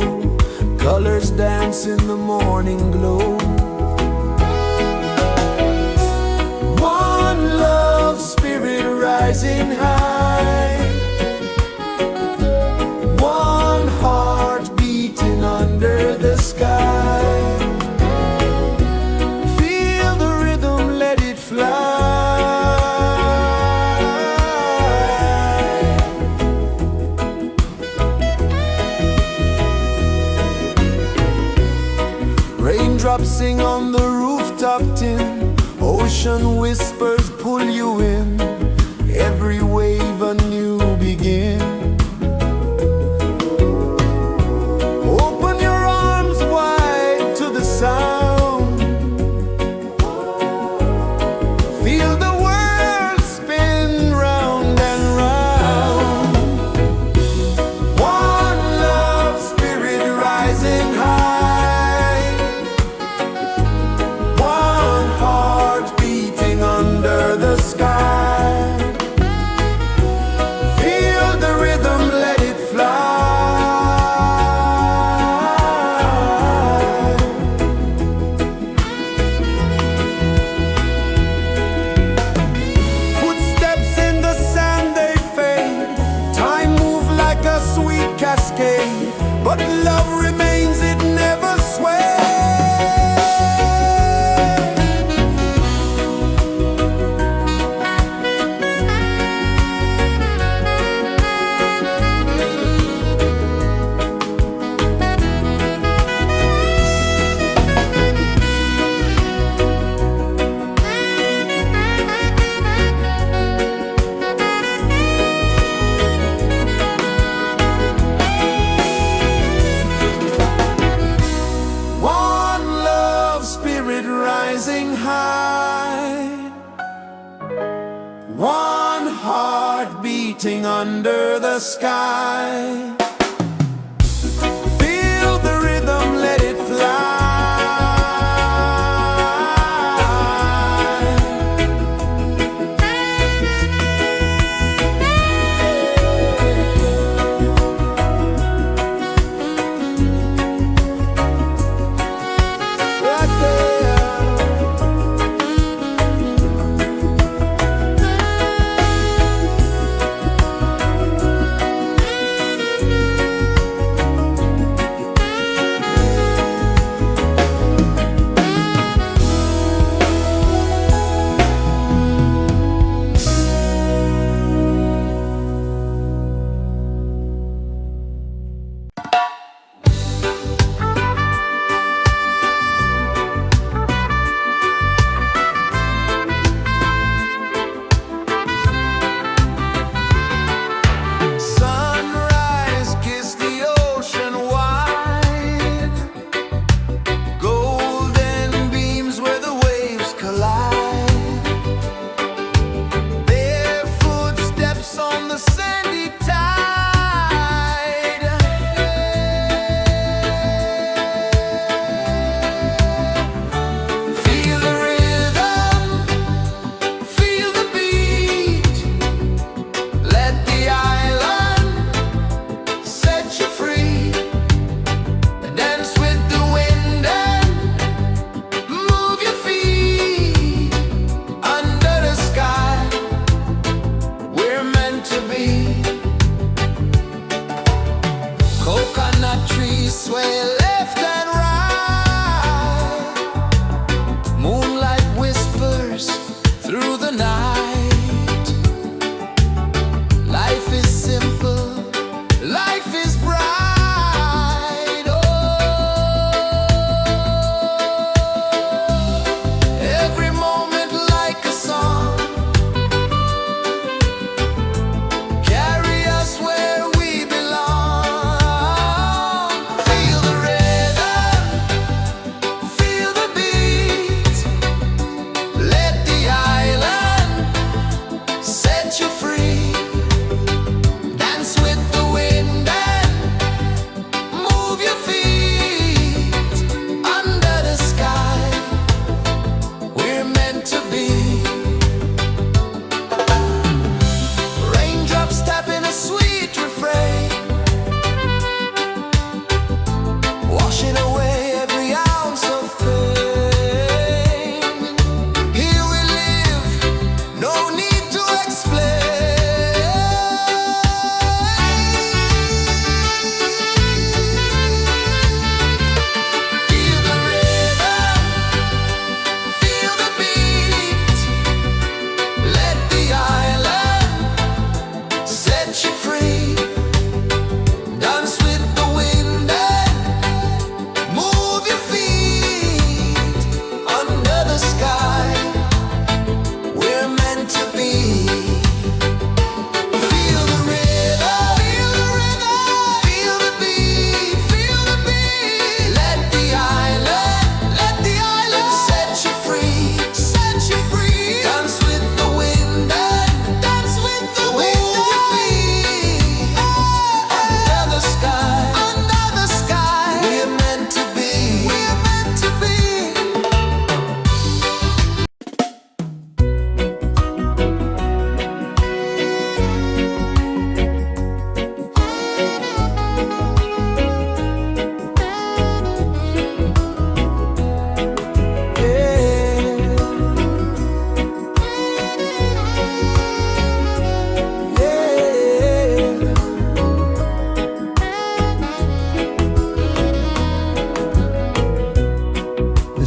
Speaker 1: Colors dance in the morning glow. One love spirit rising high. One heart beating under the sky. Feel the rhythm, let it fly. Raindrops sing on the rooftop tin. Ocean whispers pull you in. Every wave a new begin. Open your arms wide to the sound. Feel the world spin round and round. One love spirit rising high. One heart beating under the sky. Feel the rhythm, let it fly. Footsteps in the sand, they fade. Time moves like a sweet cascade, but love remains, it never sways. One love spirit rising high. One heart beating under the sky. Feel the rhythm, let it fly. Right there.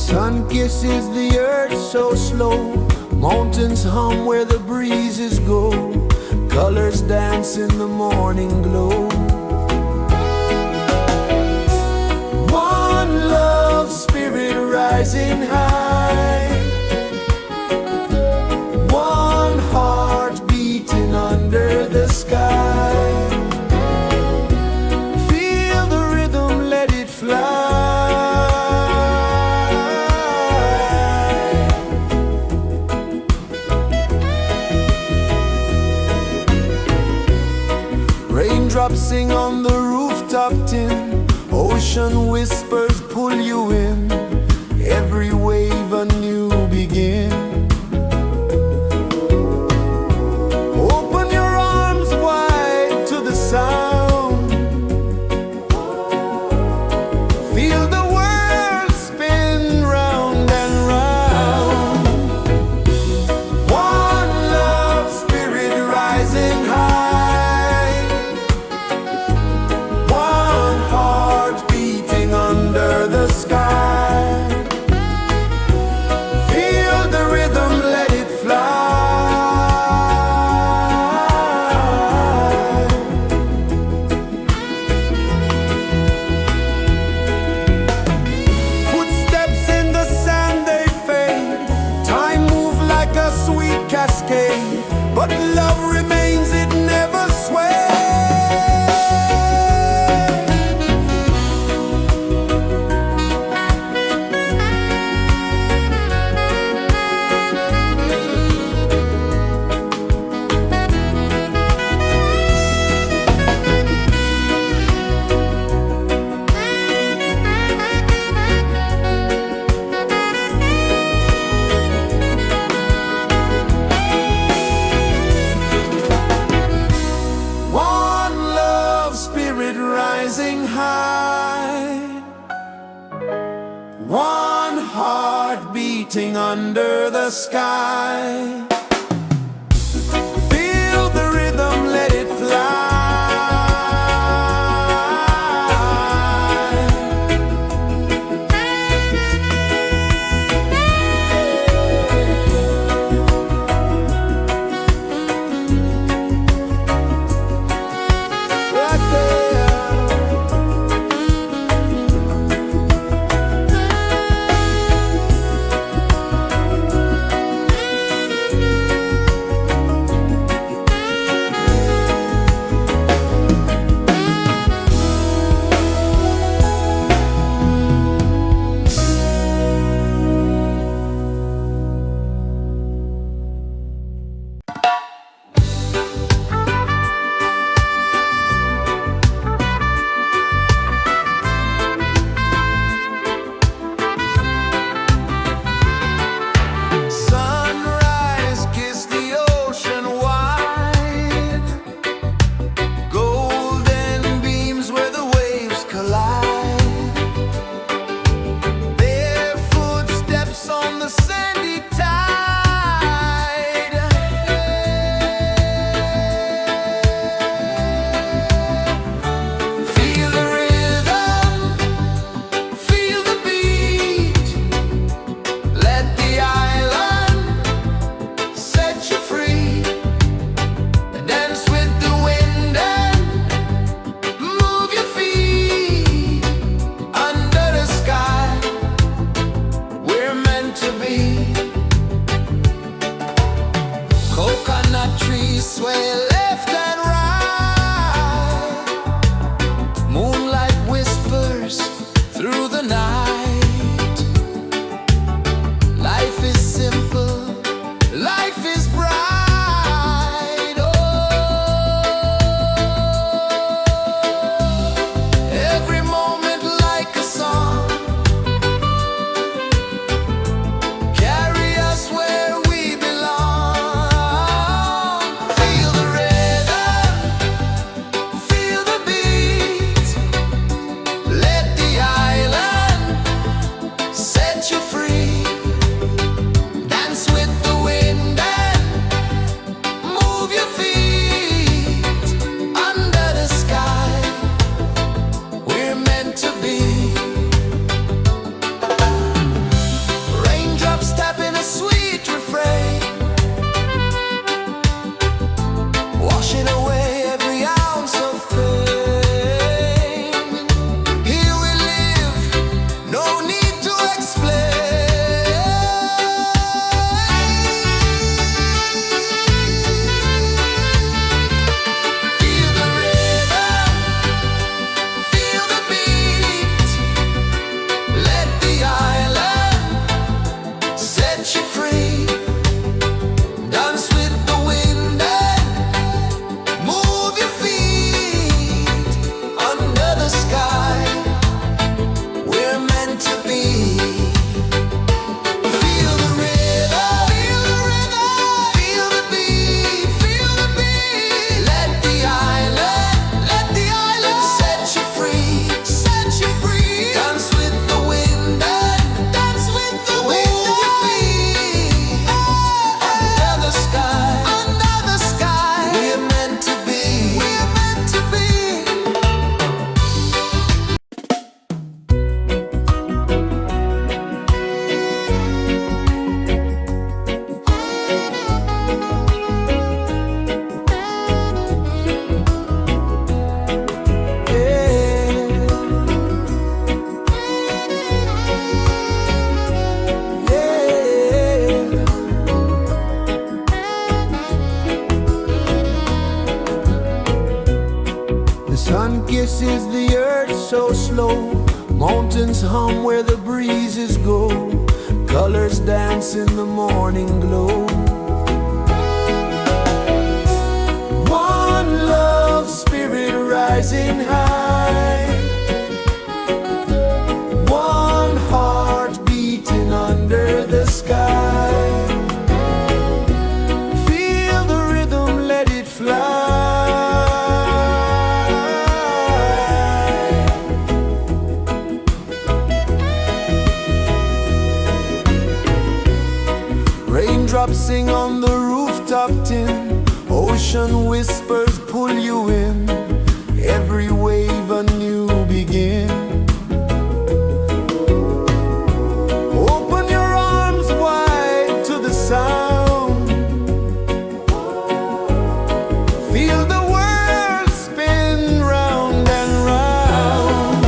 Speaker 1: Sun kisses the earth so slow, mountains hum where the breezes go, colors dance in the morning glow. One love, spirit rising high, one heart beating under the sky. Feel the rhythm, let it fly. Raindrops sing on the rooftop tin, ocean whispers pull you in, every wave a new begin. Open your arms wide to the sound, feel the world spin round and round. One love, spirit rising high, one heart beating under the sky. Feel the rhythm, let it fly. Footsteps in the sand, they fade. Time moves like a sweet cascade, but love remains, it never sways. One love, spirit rising high, one heart beating under the sky. Feel the rhythm, let it fly. Right there. is the earth so slow? Mountains hum where the breezes go. Colors dance in the morning glow. One love spirit rising high. One heart beating under the sky. Feel the rhythm, let it fly. Raindrops sing on the rooftop tin. Ocean whispers pull you in. Every wave a new begin. Open your arms wide to the sound. Feel the world spin round and round.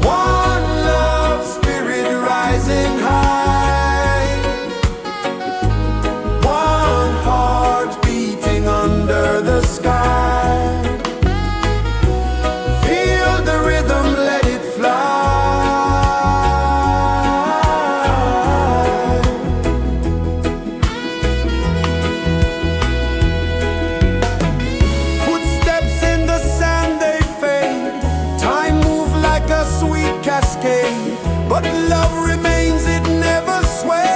Speaker 1: One love spirit rising high. One heart beating under the sky. Feel the rhythm, let it fly. Footsteps in the sand, they fade. Time moves like a sweet cascade, but love remains, it never sways.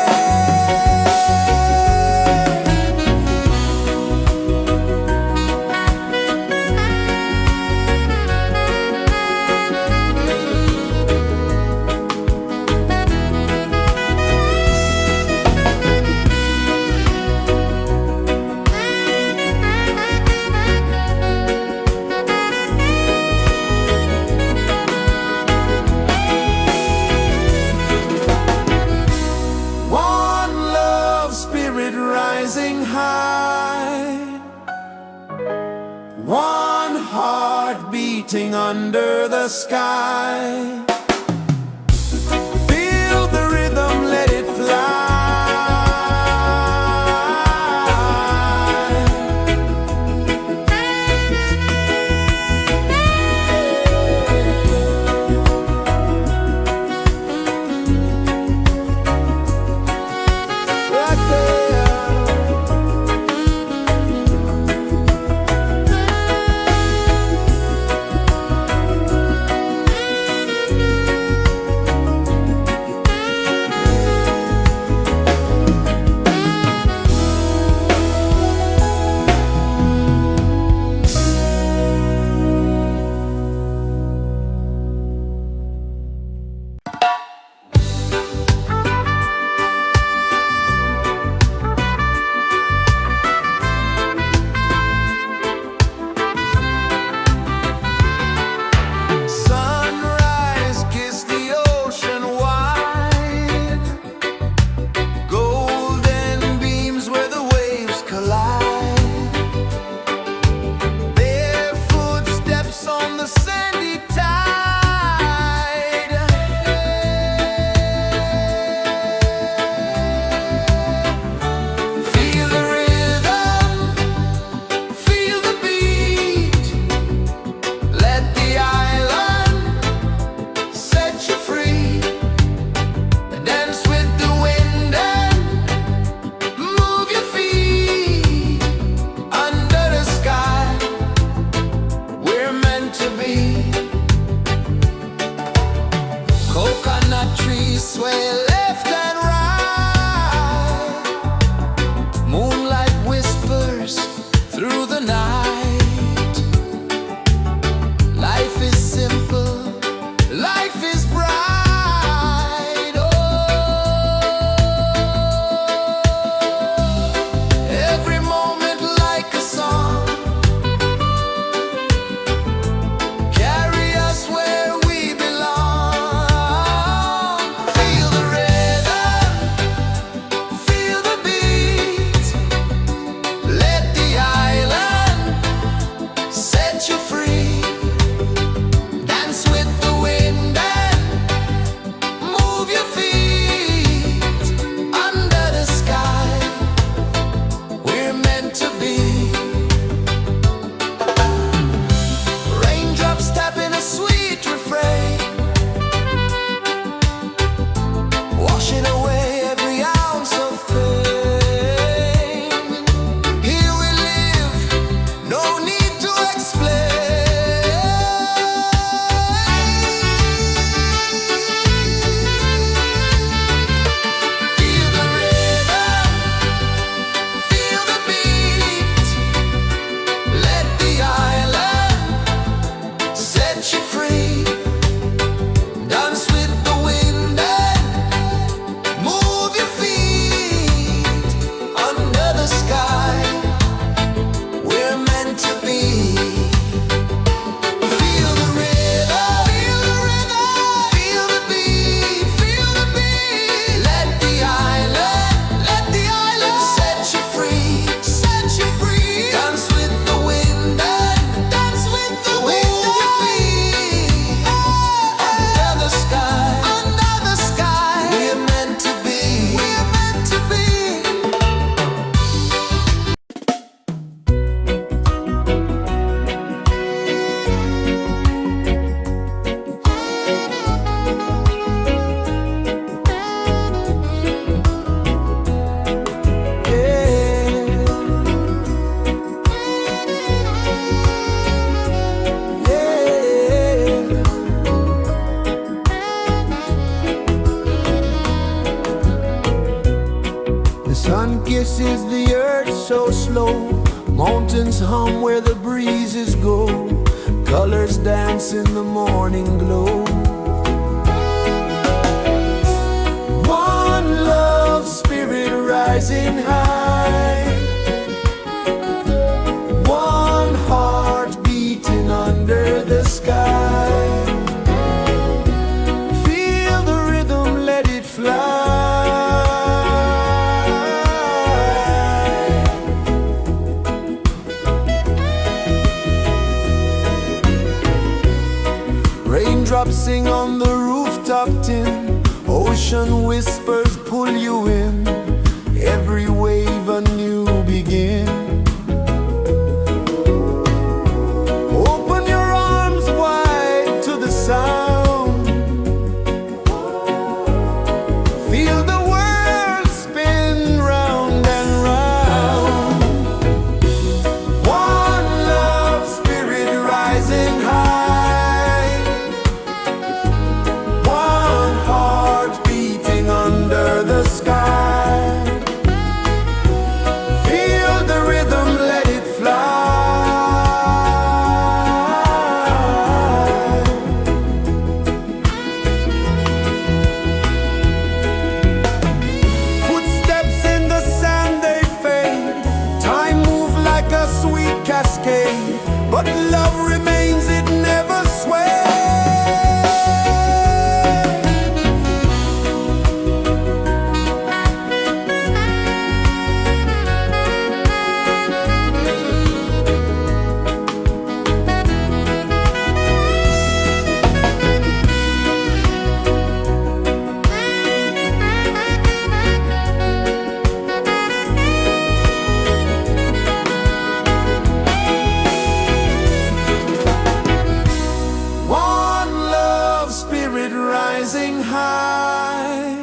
Speaker 1: One love spirit rising high. One heart beating under the sky. Feel the rhythm, let it fly. Right there. Sunrise, kiss the ocean wide. Golden beams where the waves collide. Bare footsteps on the sandy tide. Feel the rhythm, feel the beat. Let the island set you free. Dance with the wind and move your feet. Under the sky, we're meant to be. Coconut trees sway left and right. Moonlight whispers through the night. Life is simple, life is bright. Oh, every moment like a song. Carry us where we belong. Feel the rhythm. kisses the earth so slow. Mountains hum where the breezes go. Colors dance in the morning glow. One love spirit rising high. One heart beating under the sky. Feel the rhythm, let it fly. Raindrops sing on the rooftop tin. Ocean whispers pull you in. Every wave a new begin. Open your arms wide to the sound. Feel the world spin round and round. One love spirit rising high. One heart beating under the sky. Feel the rhythm, let it fly. Footsteps in the sand, they fade. Time moves like a sweet cascade, but love remains, it never sways. Rising high,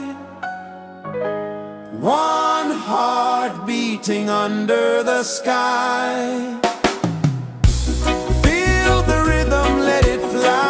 Speaker 1: one heart beating under the sky. Feel the rhythm, let it fly.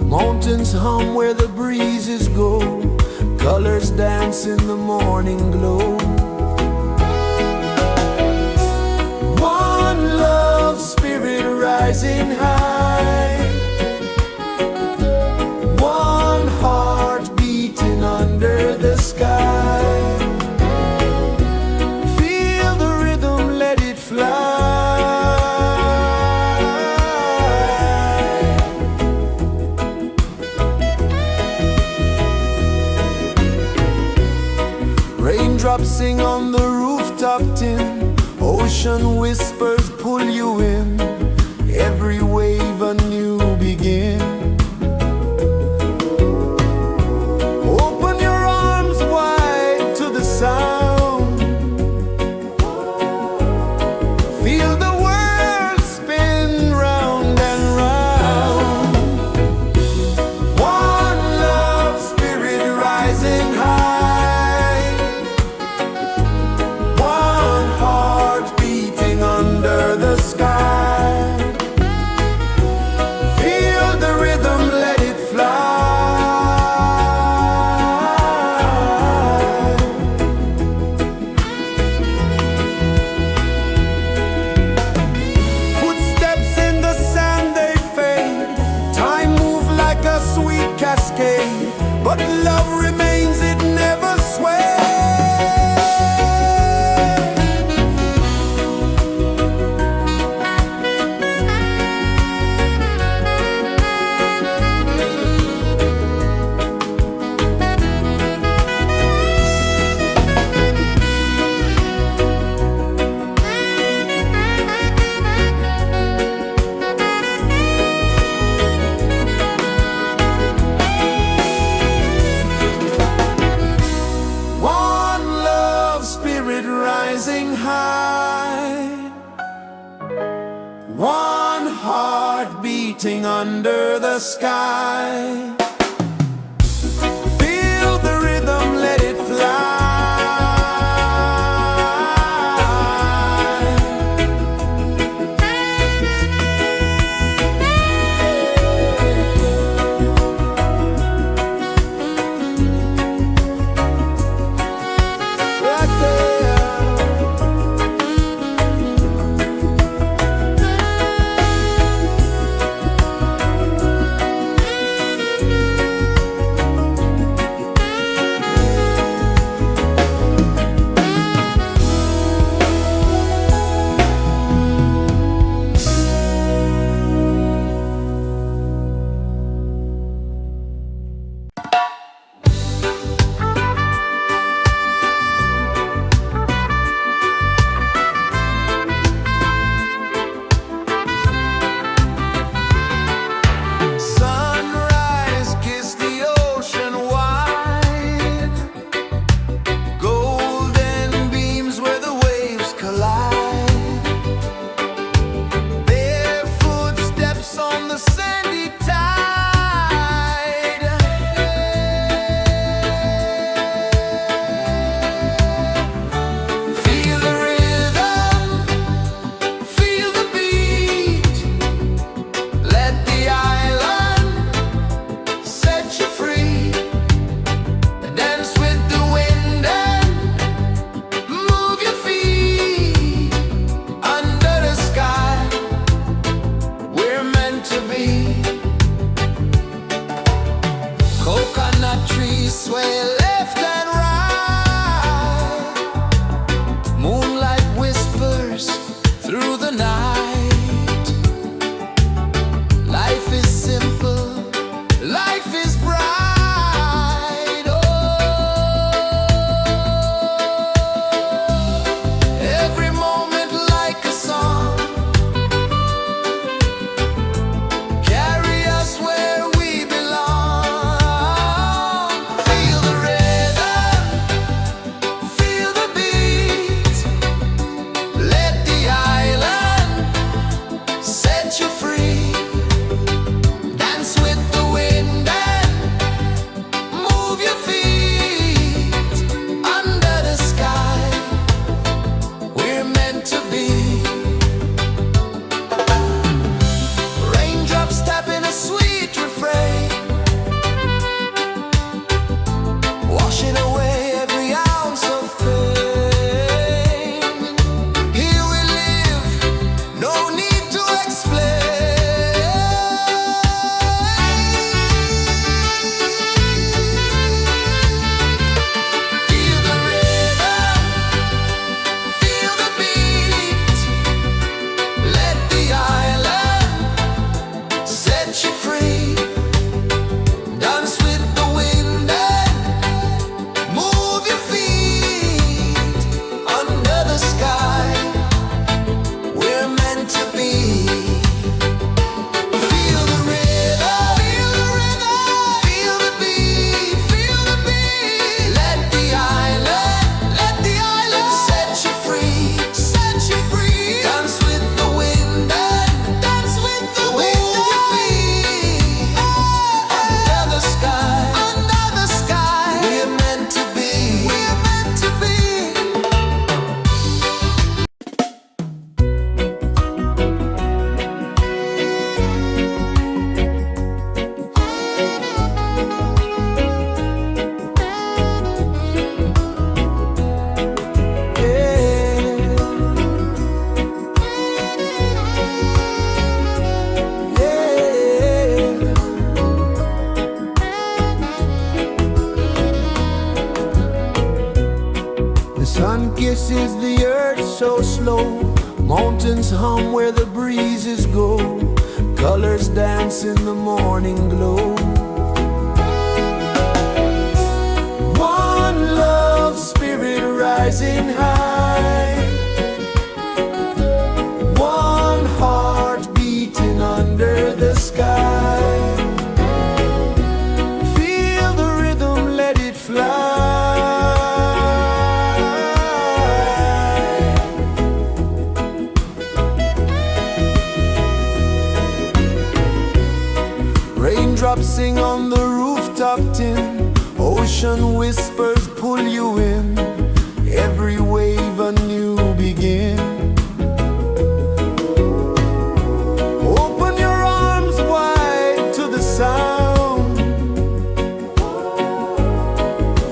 Speaker 1: Mountains hum where the breezes go, colors dance in the morning glow. One love spirit rising high, one heart beating under the sky. Feel the rhythm, let it fly. Raindrops sing on the rooftop tin, ocean whispers pull you in, every wave a new begin. Open your arms wide to the sound, feel the world spin round and round. One love spirit rising high, one heart beating under the sky. Feel the rhythm, let it fly. Footsteps in the sand, they fade. Time moves like a sweet cascade, but love remains, it never sways. One love spirit rising high, one heart beating under the sky. Feel the rhythm, let it fly. Right there. pulses the earth so slow. Mountains hum where the breezes go. Colors dance in the morning glow. One love spirit rising high. One heart beating under the sky. Feel the rhythm, let it fly. Raindrops sing on the rooftop tin. Ocean whispers pull you in. Every wave a new begin. Open your arms wide to the sound.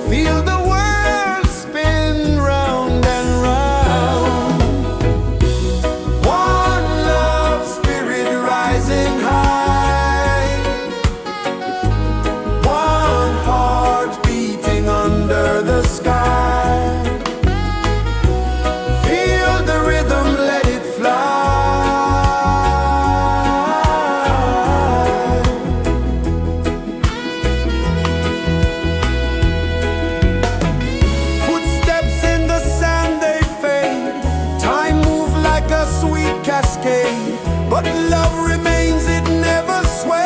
Speaker 1: Feel the world spin round and round. One love spirit rising high. One heart beating under the sky. Feel the rhythm, let it fly. Footsteps in the sand, they fade. Time moves like a sweet cascade, but love remains, it never sways.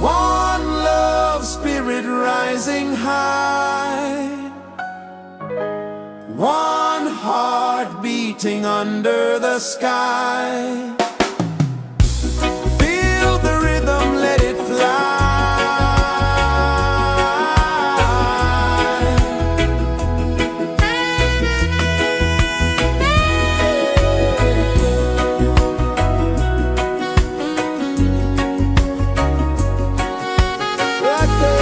Speaker 1: One love spirit rising high. One heart beating under the sky. Feel the rhythm, let it fly. Right there.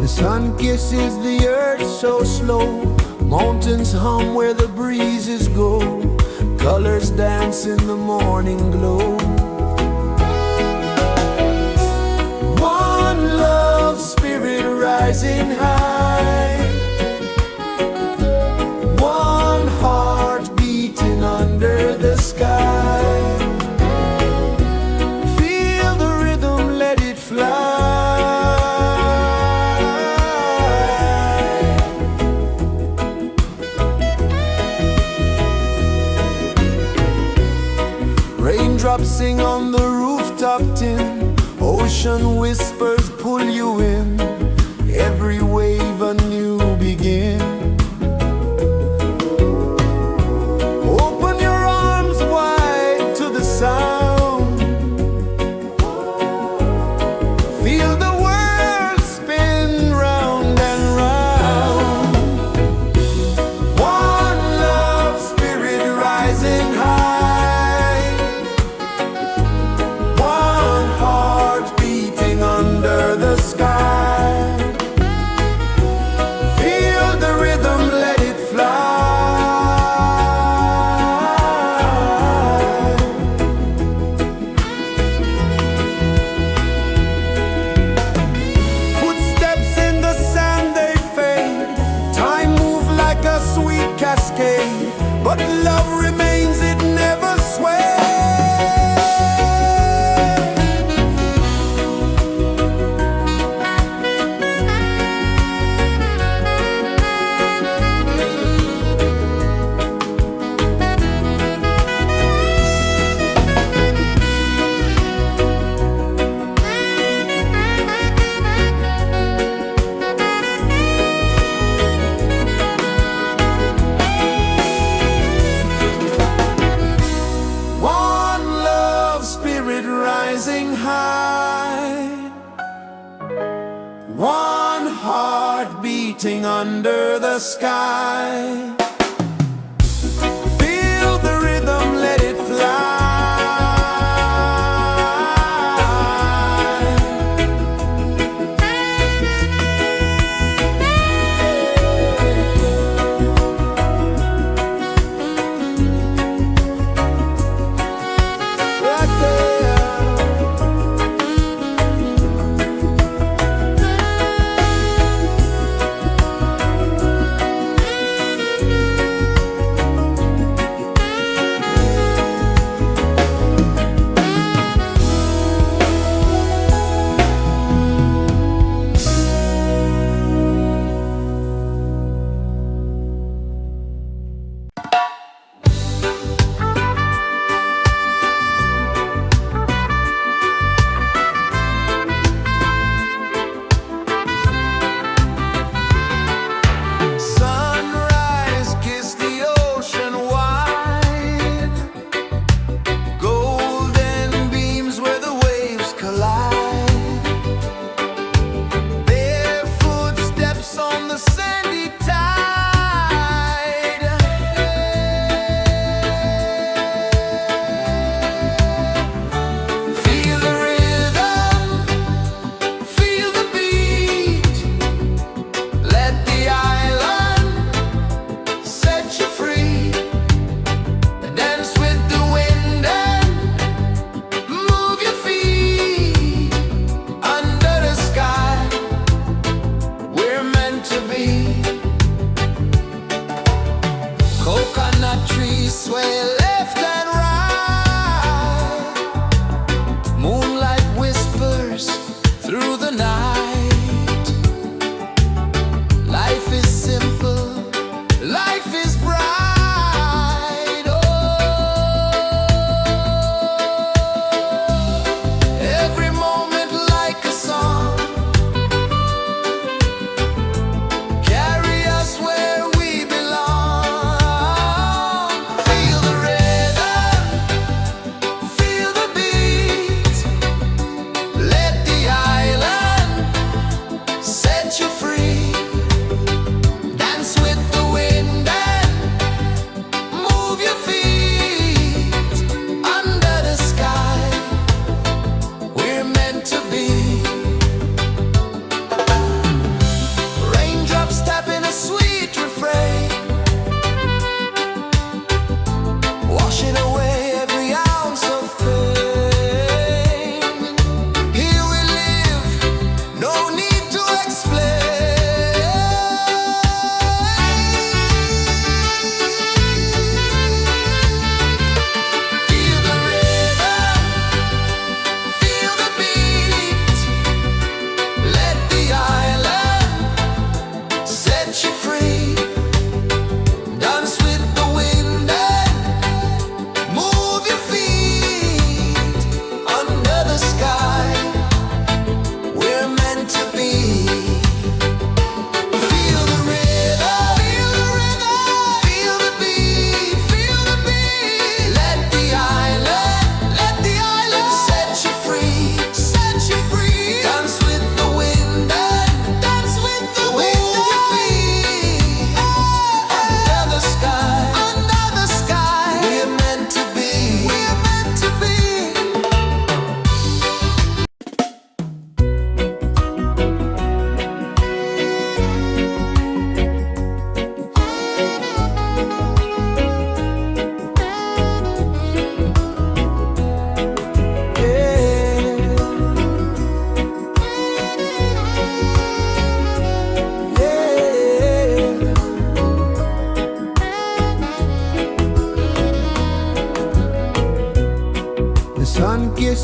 Speaker 1: The sun kisses the earth so slow, mountains hum where the breezes go, colors dance in the morning glow. One love spirit rising high, one heart beating under the sky. Feel the rhythm, let it fly. Raindrops sing on the rooftop tin, ocean whispers pull you in, every wave a new begin. Open your arms wide to the sound, feel the world spin round and round. One love spirit rising high, one heart beating under the sky. Feel the rhythm, let it fly. Footsteps in the sand, they fade. Time moves like a sweet cascade, but love remains, it never sways. One love spirit rising high, one heart beating under the sky. Feel the rhythm, let it fly. Right there.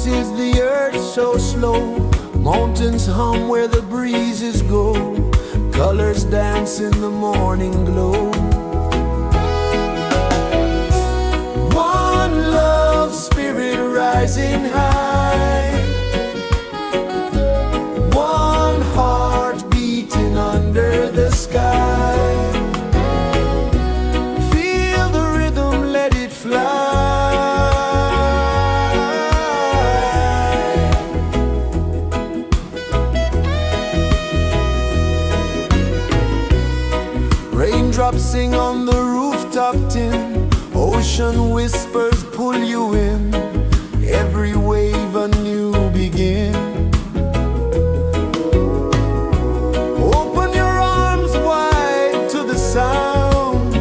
Speaker 1: is the earth so slow. Mountains hum where the breezes go. Colors dance in the morning glow. One love spirit rising high. One heart beating under the sky. Feel the rhythm, let it fly. Raindrops sing on the rooftop tin. Ocean whispers pull you in. Every wave a new begin. Open your arms wide to the sound.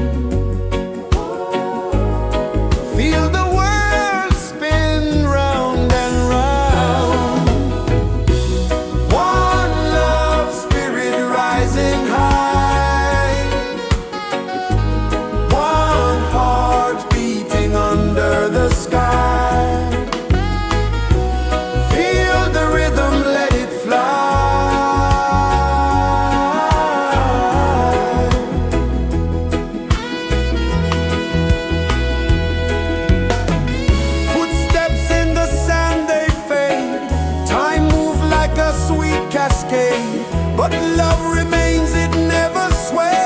Speaker 1: Feel the world spin round and round. One love spirit rising high. One heart beating under the sky. Feel the rhythm, let it fly. Footsteps in the sand, they fade. Time moves like a sweet cascade, but love remains, it never sways.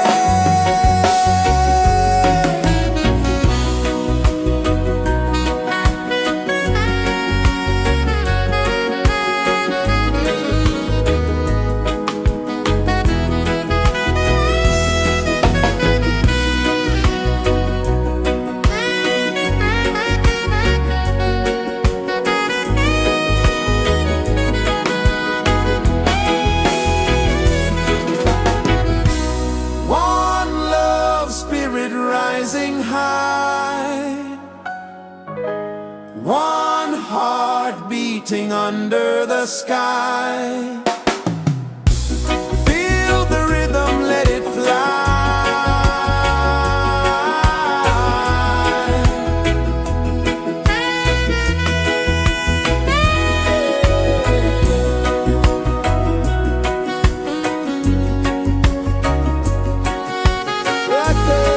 Speaker 1: One love spirit rising high. One heart beating under the sky. Feel the rhythm, let it fly. Right there.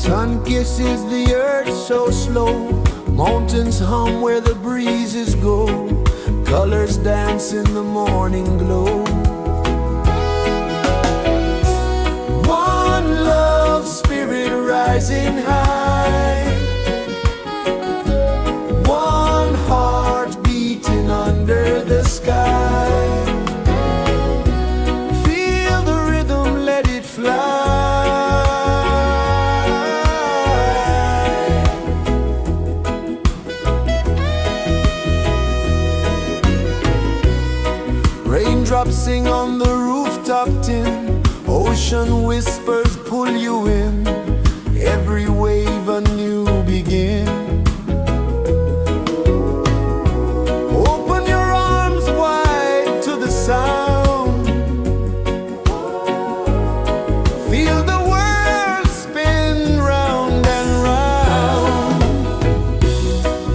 Speaker 1: Sun kisses the earth so slow, mountains hum where the breezes go, colors dance in the morning glow. One love spirit rising high, one heart beating under the sky. Feel the rhythm, let it fly. Raindrops sing on the rooftop tin, ocean whispers pull you in, every wave a new begin. Open your arms wide to the sound, feel the world spin round and round.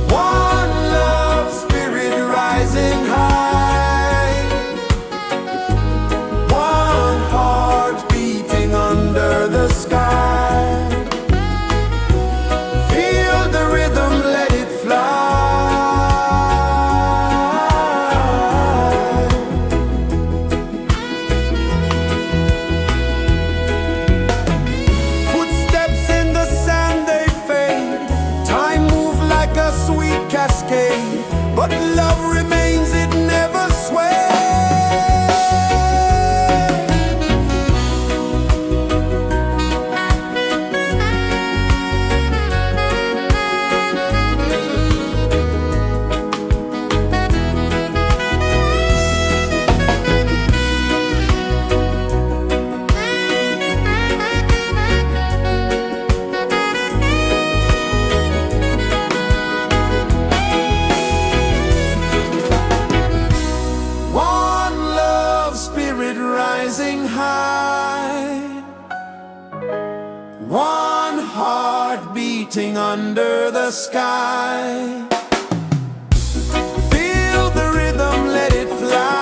Speaker 1: One love spirit rising high, one heart beating under the sky. Feel the rhythm, let it fly. Footsteps in the sand, they fade. Time moves like a sweet cascade, but love remains, it never sways. Rising high, one heart beating under the sky. Feel the rhythm, let it fly.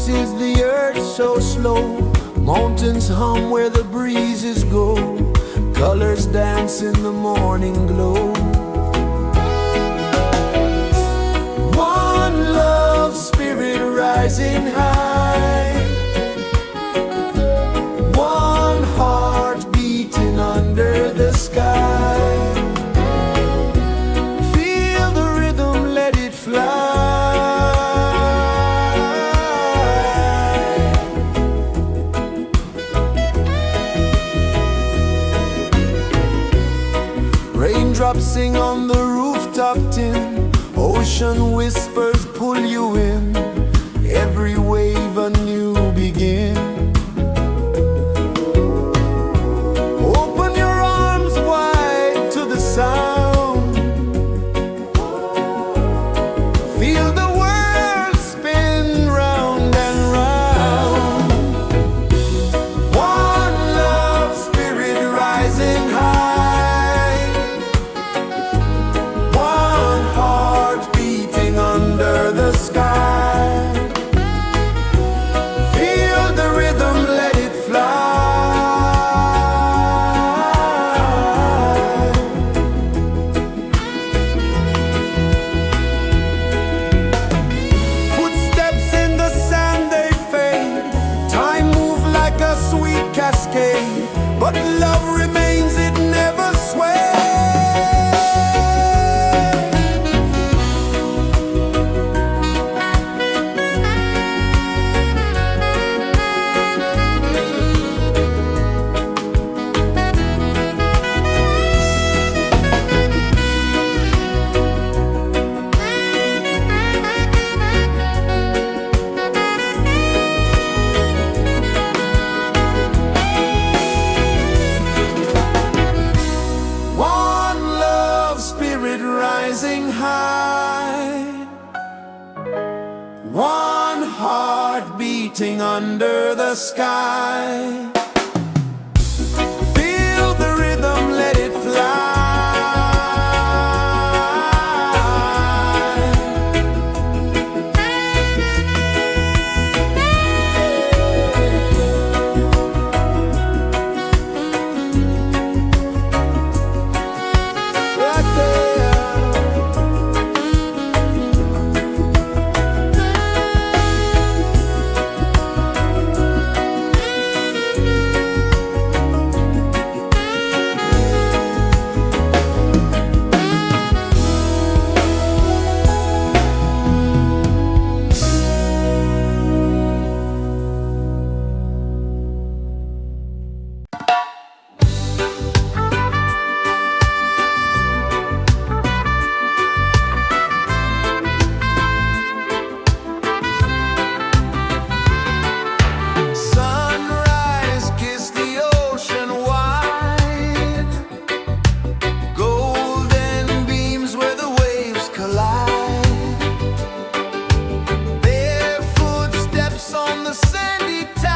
Speaker 1: pulses the earth so slow. Mountains hum where the breezes go. Colors dance in the morning glow. One love spirit rising high. One heart beating under the sky. Feel the rhythm, let it fly. Raindrops sing on the rooftop tin. Ocean whispers pull you in. Every wave a new begin. Open your arms wide to the sound. Feel the world spin round and round. One love spirit rising high. One heart beating under the sky. Feel the rhythm, let it fly. Footsteps in the sand, they fade. Time moves like a sweet cascade, but love remains, it never sways. One love spirit rising high. One heart beating under the sky. Feel the rhythm, let it fly. Right there. Sunrise, kiss the ocean wide. Golden beams where the waves collide. Barefoot steps on the sandy tide.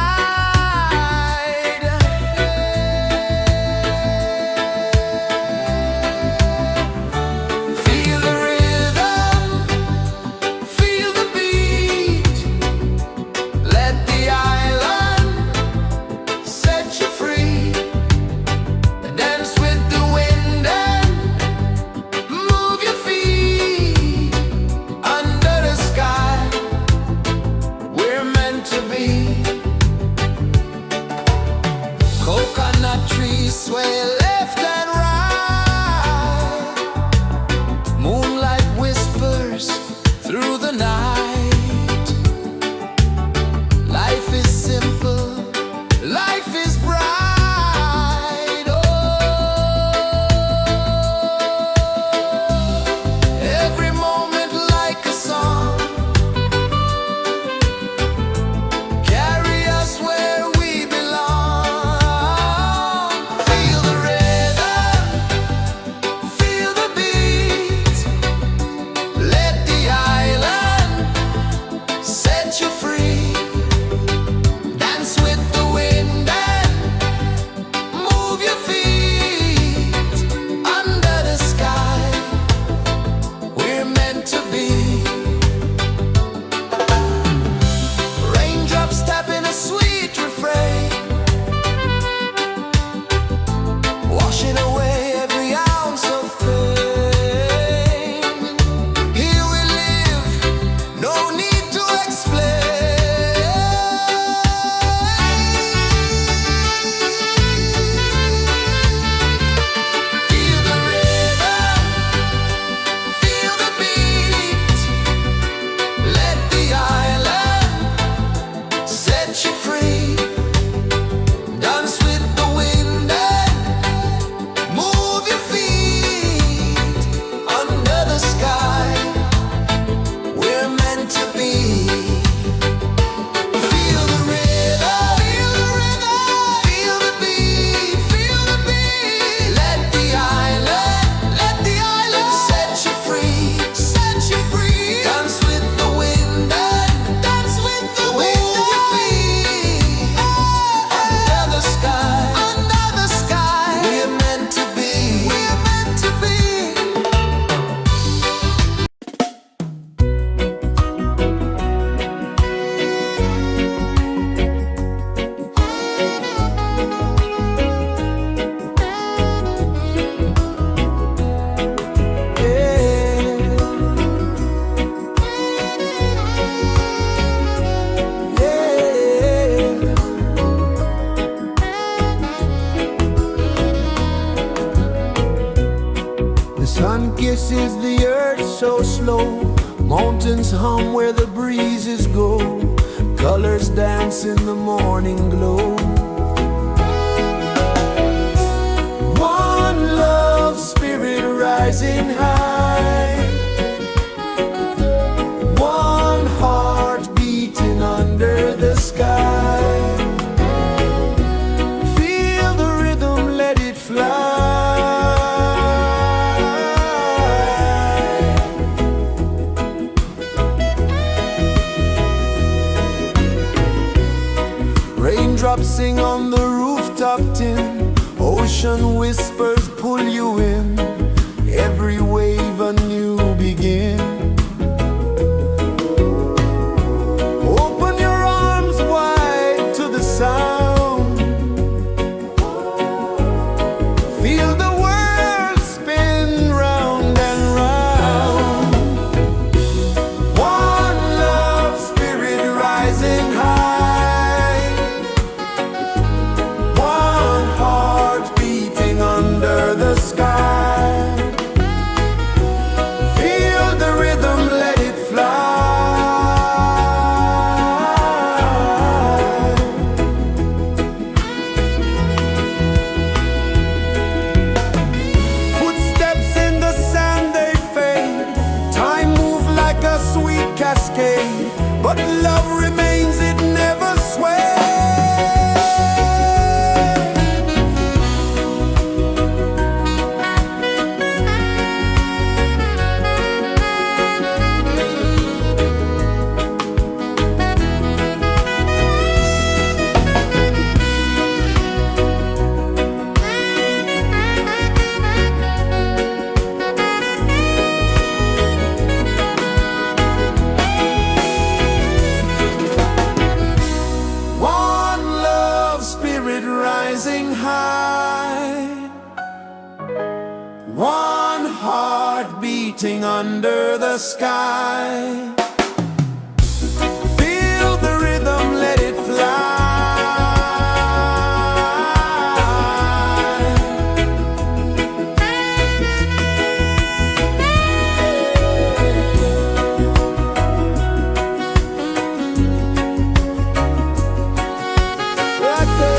Speaker 1: Feel the rhythm, feel the beat. Let the island set you free. Dance with the wind and move your feet. Under the sky, we're meant to be. Coconut trees sway left and right. Moonlight whispers through the night. Life is simple, life is bright. Oh, every moment like a song. Carry us where we belong. Feel the rhythm. kisses the earth so slow. Mountains hum where the breezes go. Colors dance in the morning glow. One love spirit rising high. One heart beating under the sky. Feel the rhythm, let it fly. Raindrops sing on the rooftop tin. Ocean whispers pull you in. Every wave a new begin. Open your arms wide to the sound. Feel the world spin round and round. One love spirit rising high. One heart beating under the sky. Feel the rhythm, let it fly. Footsteps in the sand, they fade. Time moves like a sweet cascade, but love remains, it never sways. One love spirit rising high. One heart beating under the sky. Feel the rhythm, let it fly. Right there.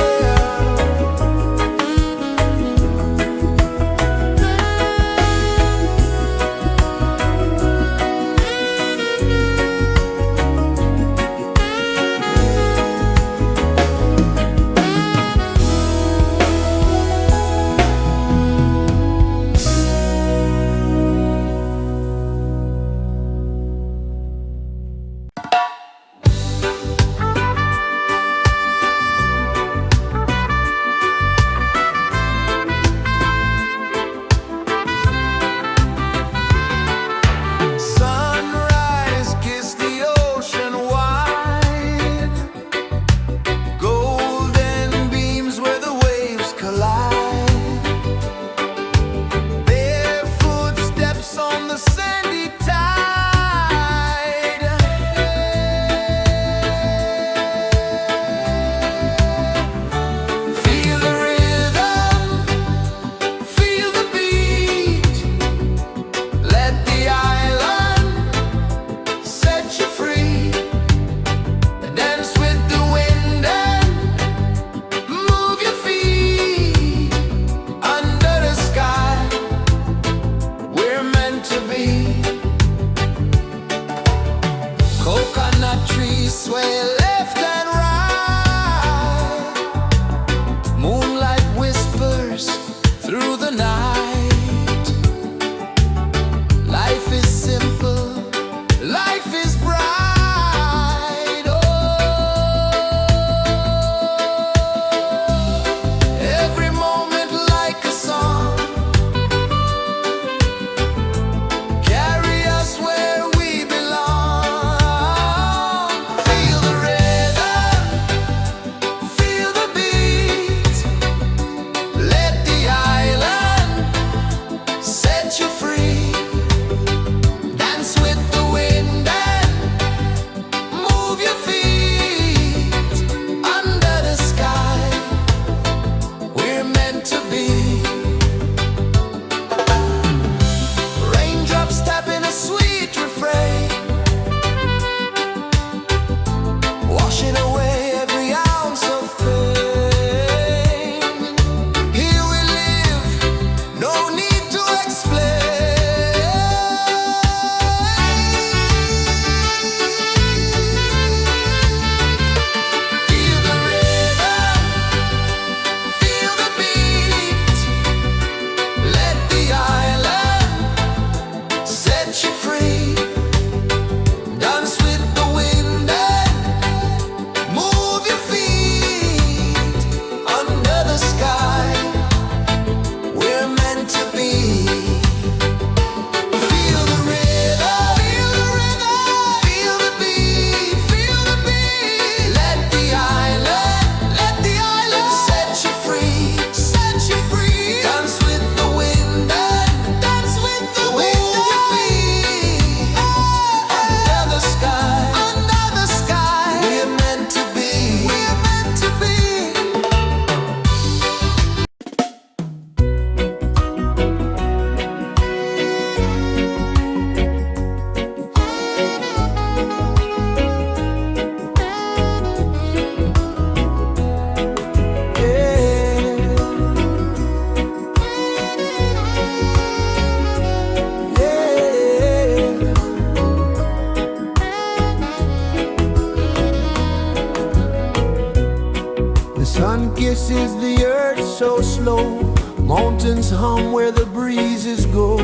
Speaker 1: is the earth so slow? Mountains hum where the breezes go.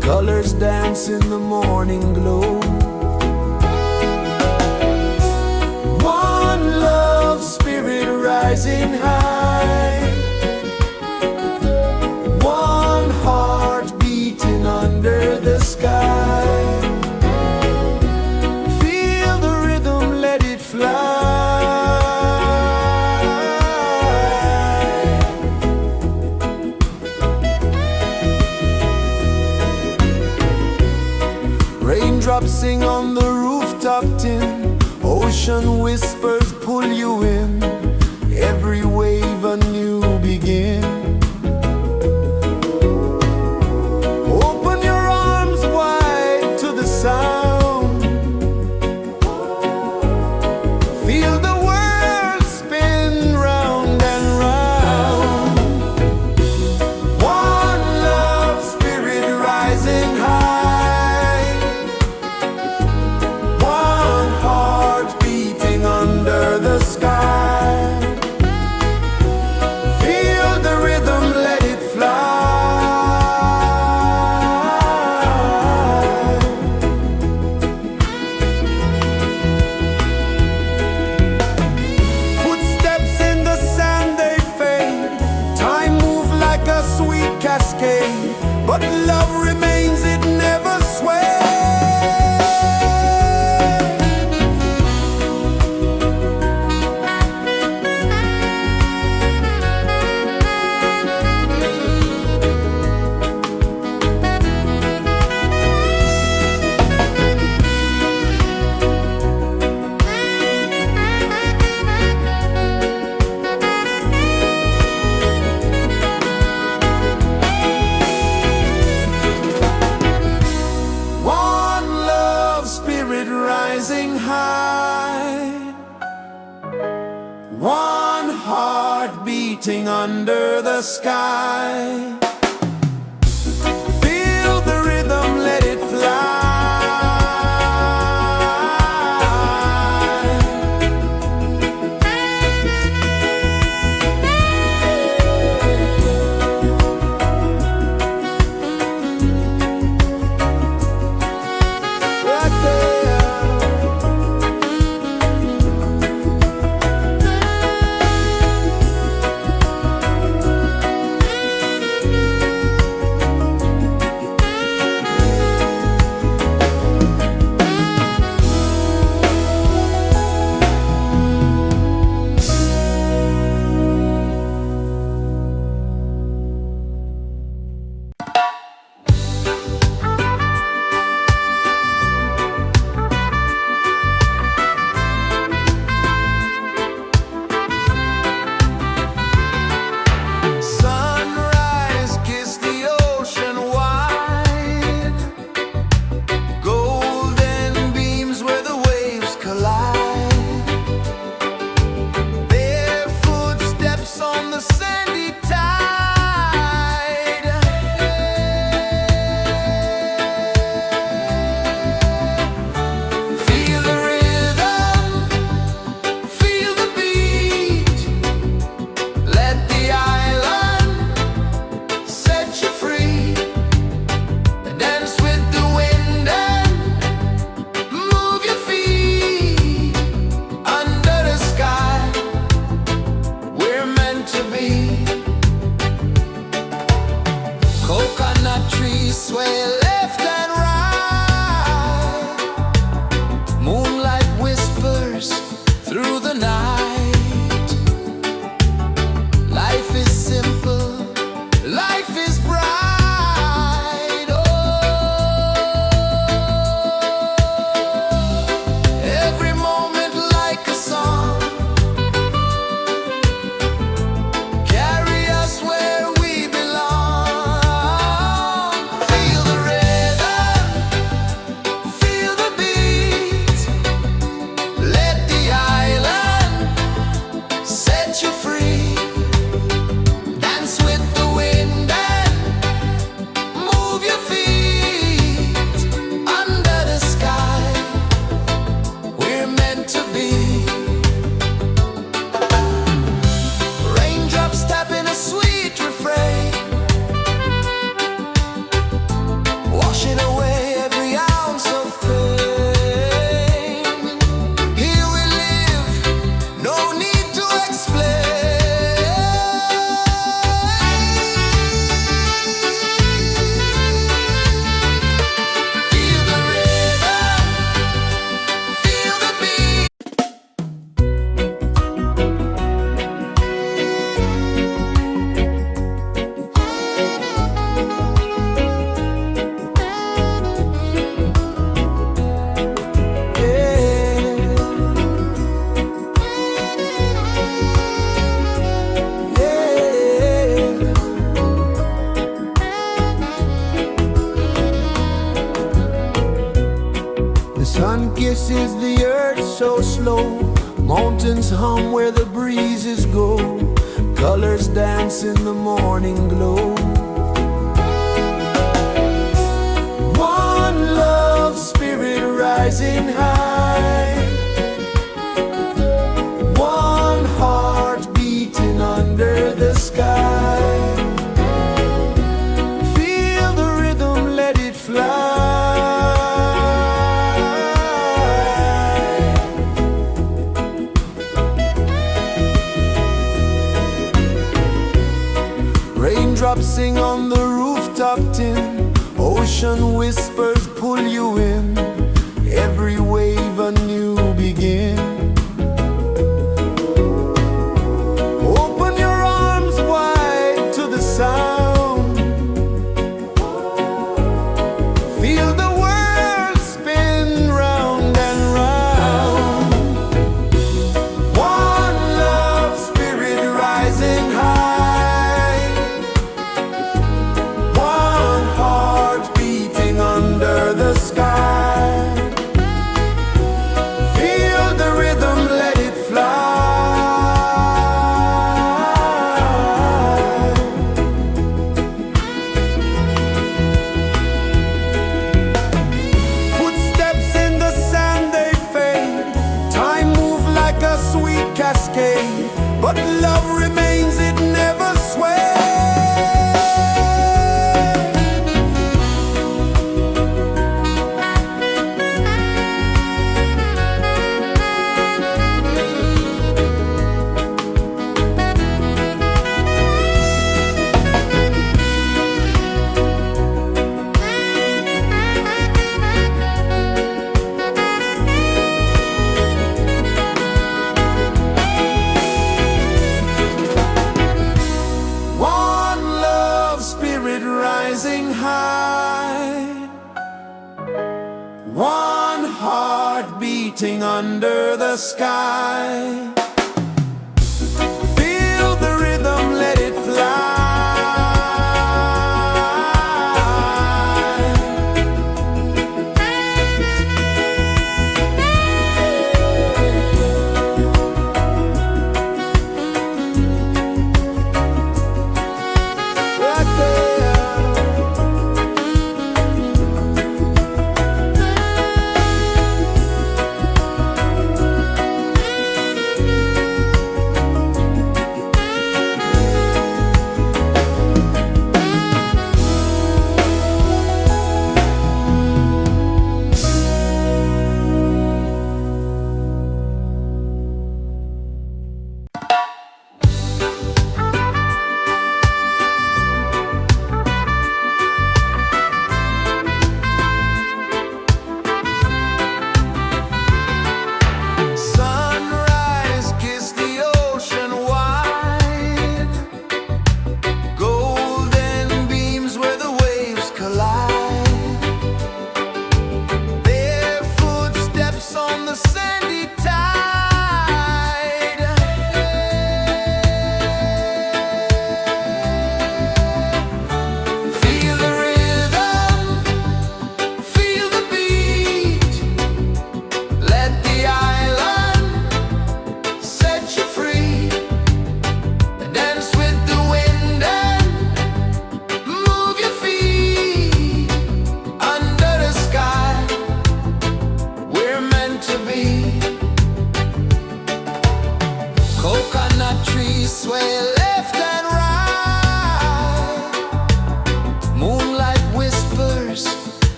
Speaker 1: Colors dance in the morning glow. One love, spirit rising high. One heart beating under the sky. Feel the rhythm, let it fly. Raindrops sing on the rooftop tin. Ocean whispers pull you in. Every wave a new begin. Open your arms wide to the sound. Feel the world spin round and round. One love, spirit rising high. One heart beating under the sky. Feel the rhythm, let it fly. Footsteps in the sand, they fade. Time moves like a sweet cascade, but love remains, it never sways. One love, spirit rising high. One heart beating under the sky. Feel the rhythm, let it fly. Right there. Sunrise, kiss the ocean wide. Golden beams where the waves collide. Bare footsteps on the sandy tide. Feel the rhythm, feel the beat. Let the island set you free. Dance with the wind and move your feet. Under the sky, we're meant to be. Coconut trees sway left and right. Moonlight whispers through the night. Life is simple, life is bright. Oh, every moment like a song. Carry so slow. Mountains hum where the breezes go. Colors dance in the morning glow. One love spirit rising high. One heart beating under the sky. Feel the rhythm, let it fly. Raindrops sing on the rooftop tin. Ocean whispers pull you in. Every wave a new begin. Open your arms wide to the sound. Feel the world spin round and round. One love spirit rising high. One heart beating under the sky. Feel the rhythm, let it fly. Footsteps in the sand, they fade. Time moves like a sweet cascade, but love remains, it never sways. One love spirit rising high. One heart beating under the sky. Feel the rhythm, let it fly. Right there.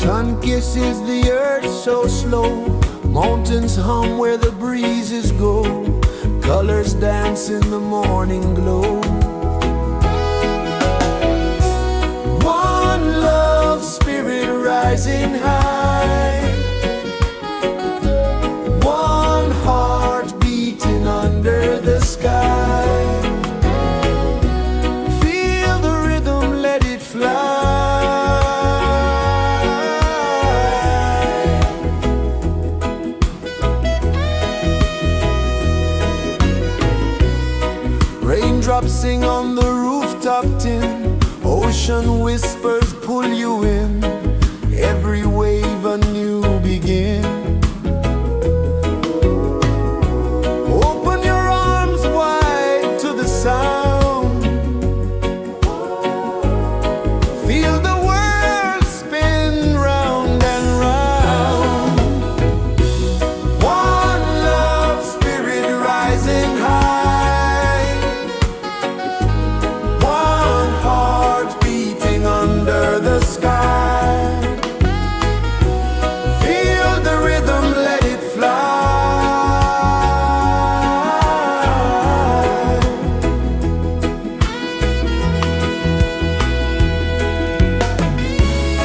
Speaker 1: Sun kisses the earth so slow, mountains hum where the breezes go, colors dance in the morning glow. One love spirit rising high, one heart beating under the sky. Feel the rhythm, let it fly. Raindrops sing on the rooftop tin, ocean whispers pull you in, every wave a new begin. Open your arms wide to the sound, feel the world spin round and round. One love spirit rising high, one heart beating under the sky. Feel the rhythm, let it fly.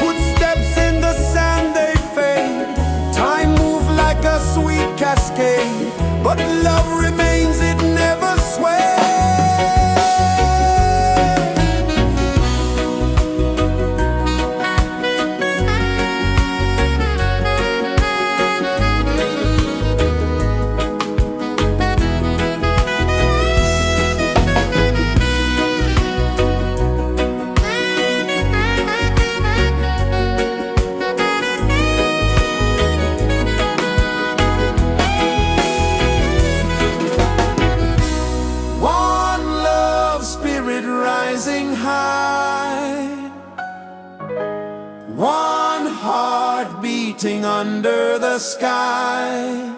Speaker 1: Footsteps in the sand, they fade. Time moves like a sweet cascade, but love remains, it never sways. One love spirit rising high, one heart beating under the sky.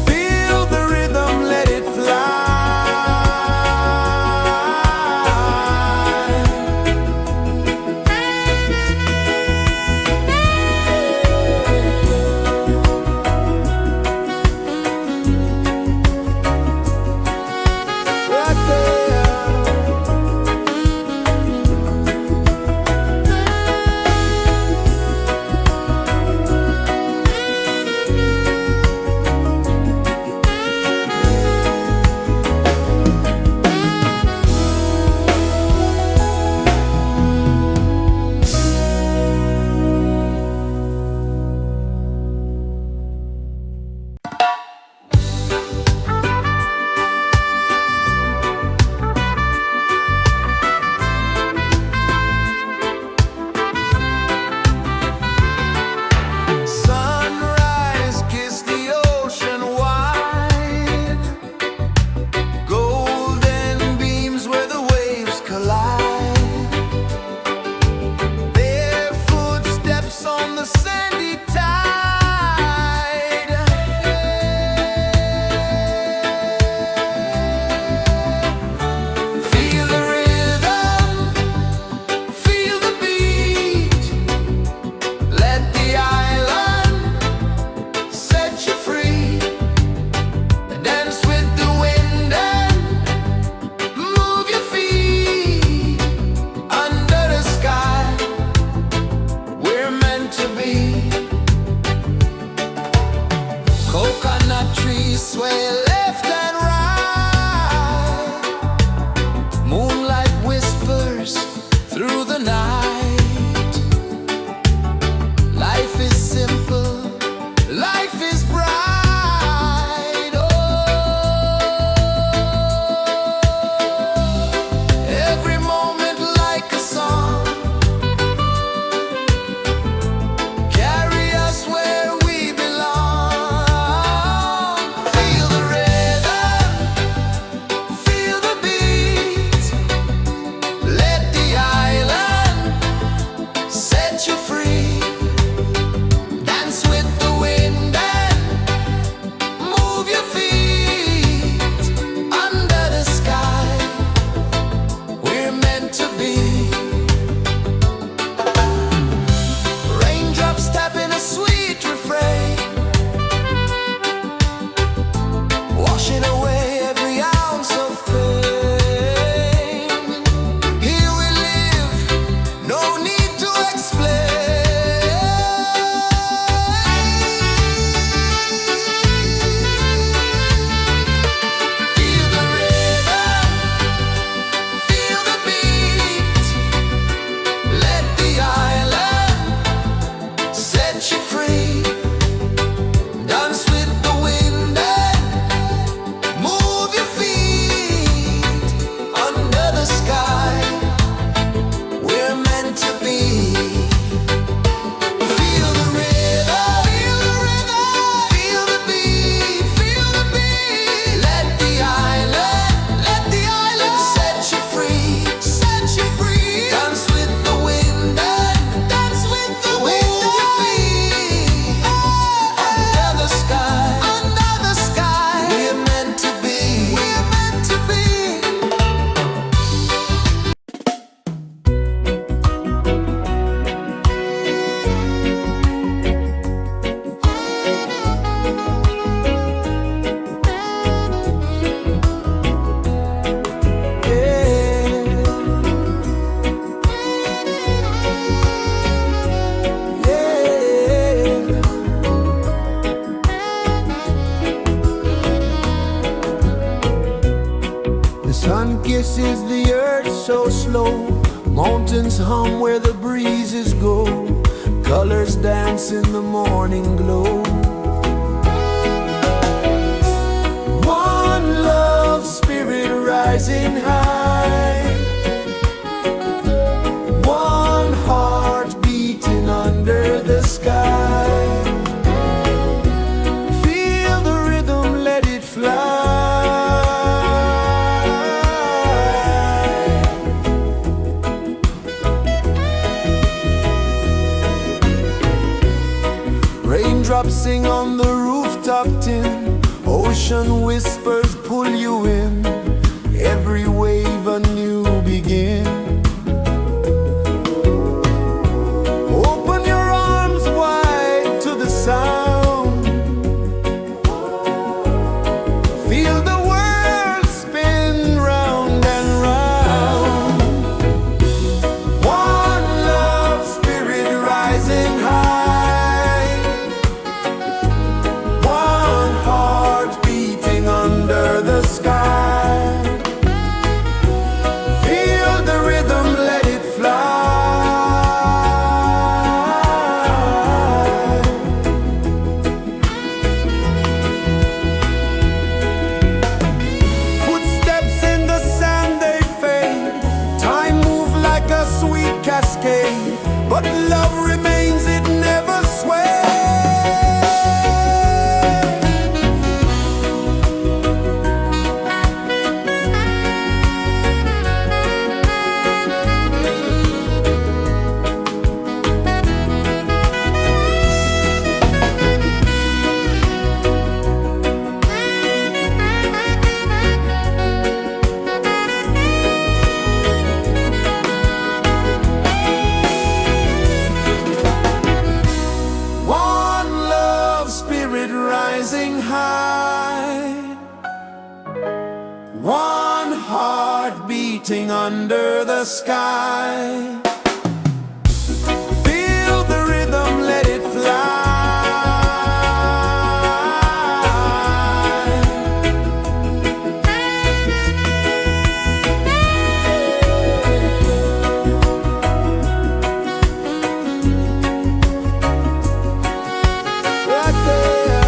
Speaker 1: Feel the rhythm, let it fly. Right there. Sunrise, kiss the ocean wide, golden beams where the waves collide, their footsteps on the sandy tide. Feel the rhythm, feel the beat, let the island set you free. Dance with the wind and move your feet under the sky. We're meant to be. Coconut trees sway left and right, moonlight whispers through the night. Life is simple, life is bright. Oh, every moment like a song, carry us where we belong. Feel the rhythm, feel the beat, let the island to be. Feel the rhythm, feel the beat, feel the beat. Let the island set you free, set you free. Dance with the wind and dance with the wind and your feet. Under the sky, we're meant to be, we're meant to be. The sun kisses the earth so slow. Mountains hum where the breezes go. Colors dance in the morning glow. One love spirit rising high. One heart beating under the sky. Feel the rhythm, let it fly. Raindrops sing on the rooftop tin. Ocean whispers pull you in. Every wave a new begin. Open your arms wide to the sound. Feel the world spin round and round. One love spirit rising high. One heart beating under the sky. Feel the rhythm, let it fly. Footsteps in the sand, they fade. Time moves like a sweet cascade, but love remains, it never sways. One love spirit rising high. One heart beating under the sky. Feel the rhythm, let it fly. Right there.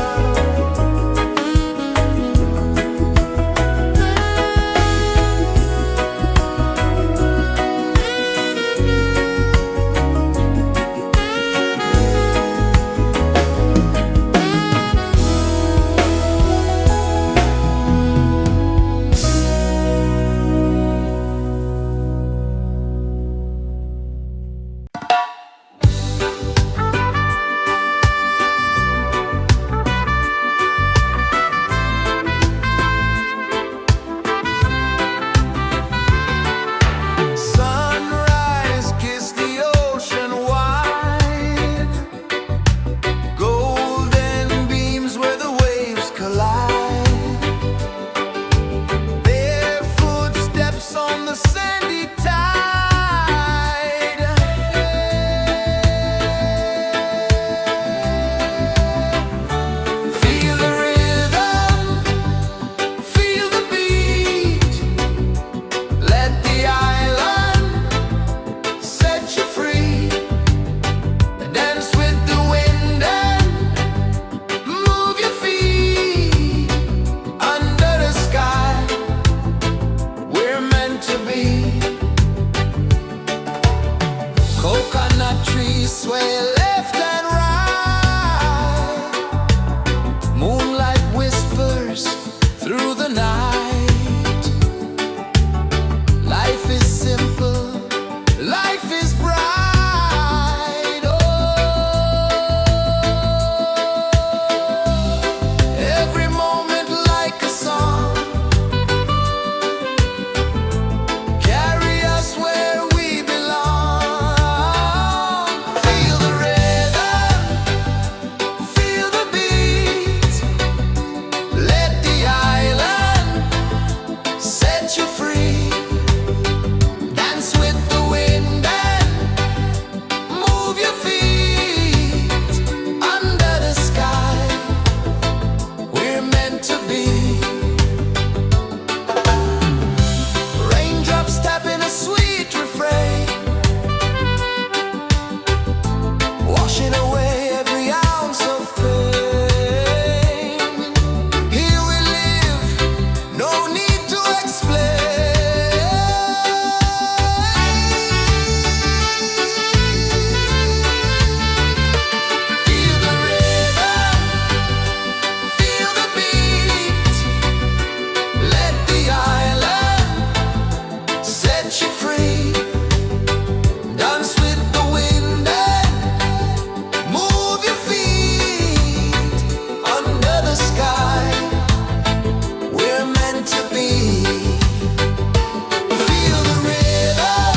Speaker 1: sway left and right. Moonlight whispers through the night. Life is simple, life is bright. Oh, every moment like a song. Carry us where we belong. Feel the rhythm, feel the beat. Let the island set you free. Dance with the wind and move your feet. Under the sky, we're meant to be. Raindrops tapping a sweet refrain, washing away every ounce of pain. Here we live, no need to explain. Feel the rhythm, feel the beat. Let the island set you free. Dance with the wind and move your feet. Under the sky, we're meant to be. Feel the rhythm,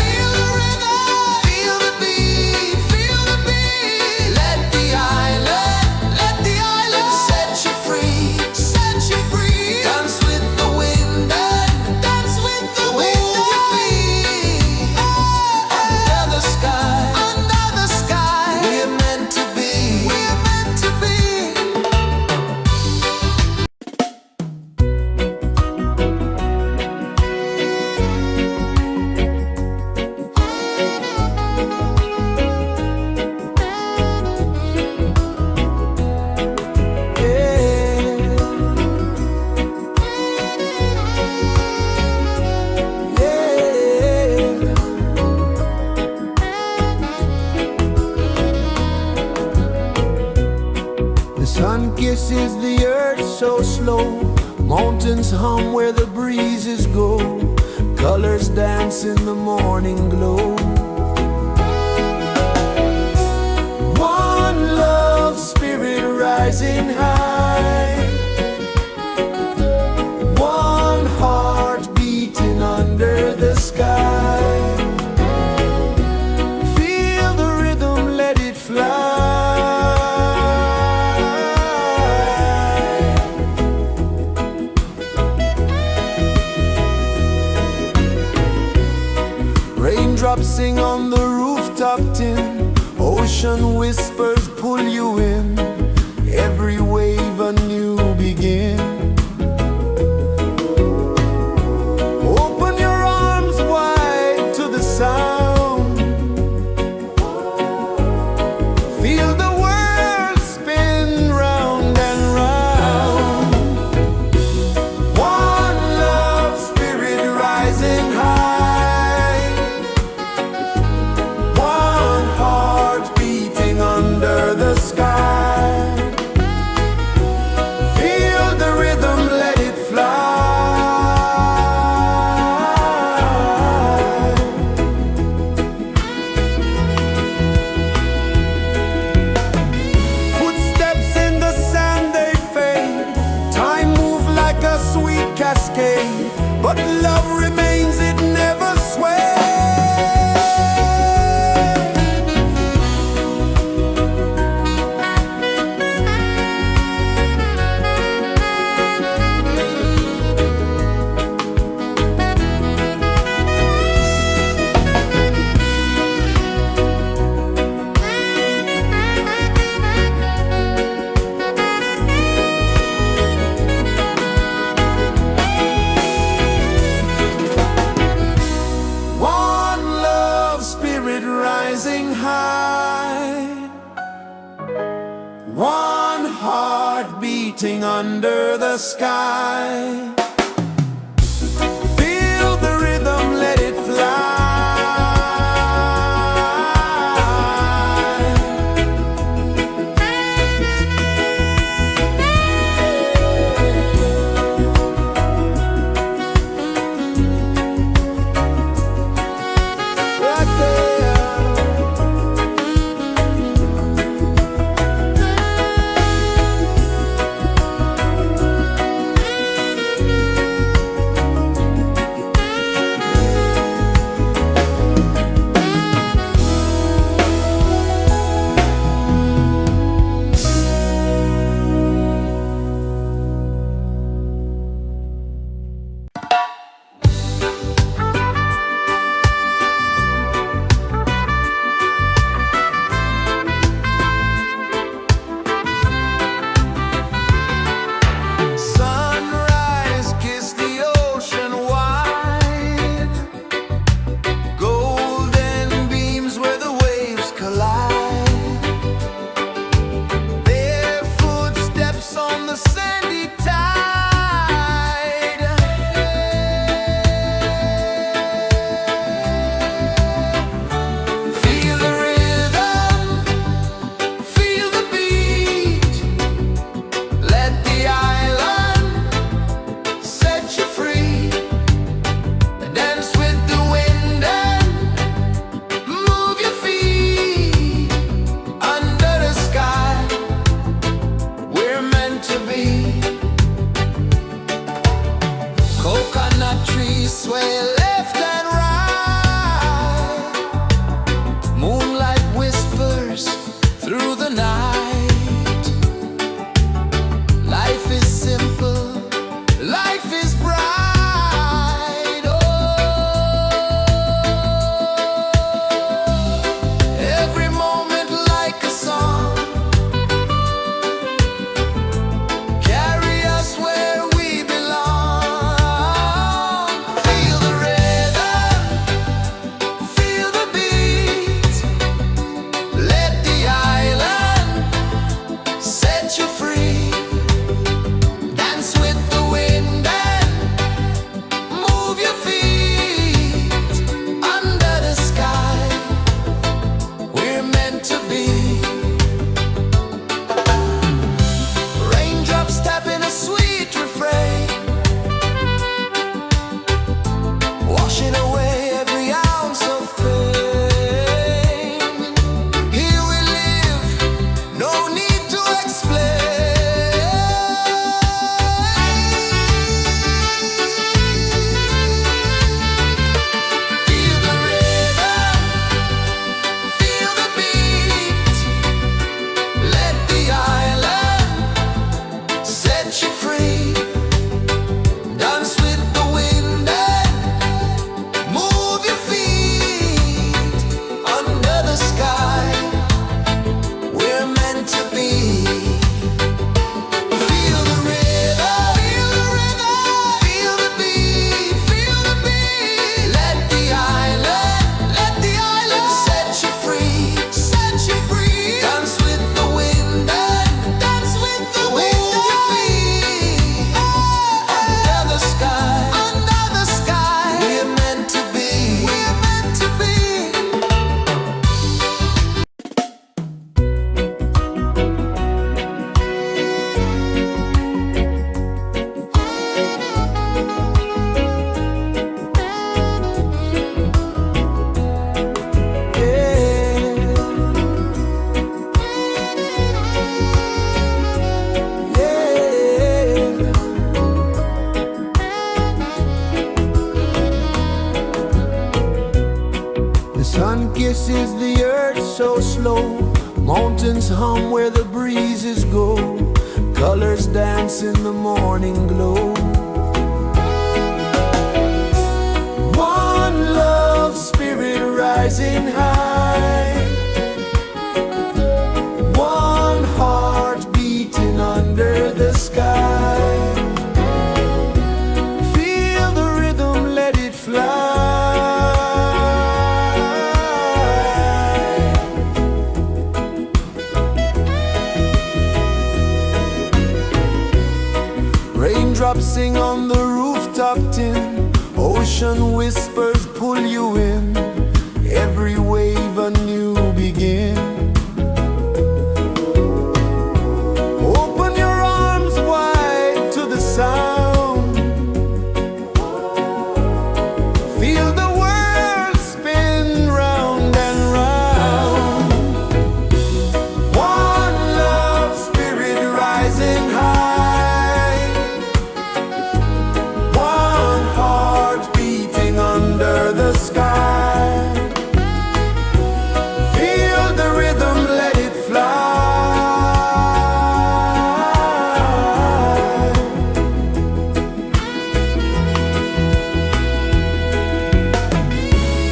Speaker 1: feel the beat, feel the beat. Let the island set you free, set you free. Dance with the wind and dance with the wind. Move your feet. Under the sky, we're meant to be, we're meant to be. The sun kisses the earth so slow. Mountains hum where the breezes go. Colors dance in the morning glow. One love spirit rising high. One heart beating under the sky. Feel the rhythm, let it fly. Raindrops sing on the rooftop tin. Ocean whispers pull you in. Every wave a new begin. Open your arms wide to the sound. Feel the world spin round and round. One love spirit rising high. One heart beating under the sky. Feel the rhythm, let it fly. Footsteps in the sand, they fade. Time moves like a sweet cascade, but love remains, it never sways. beating under the sky. Feel the rhythm, let it fly. flow slow, mountains hum where the breezes go, colors dance in the morning glow. One love, spirit rising high, one heart beating under the sky. Feel the rhythm, let it fly. Raindrops sing on the rooftop tin, ocean whispers pull you in, every wave a new begin. Open your arms wide to the sound, feel the world spin round and round. One love, spirit rising high, one heart beating under the sky. Feel the rhythm, let it fly.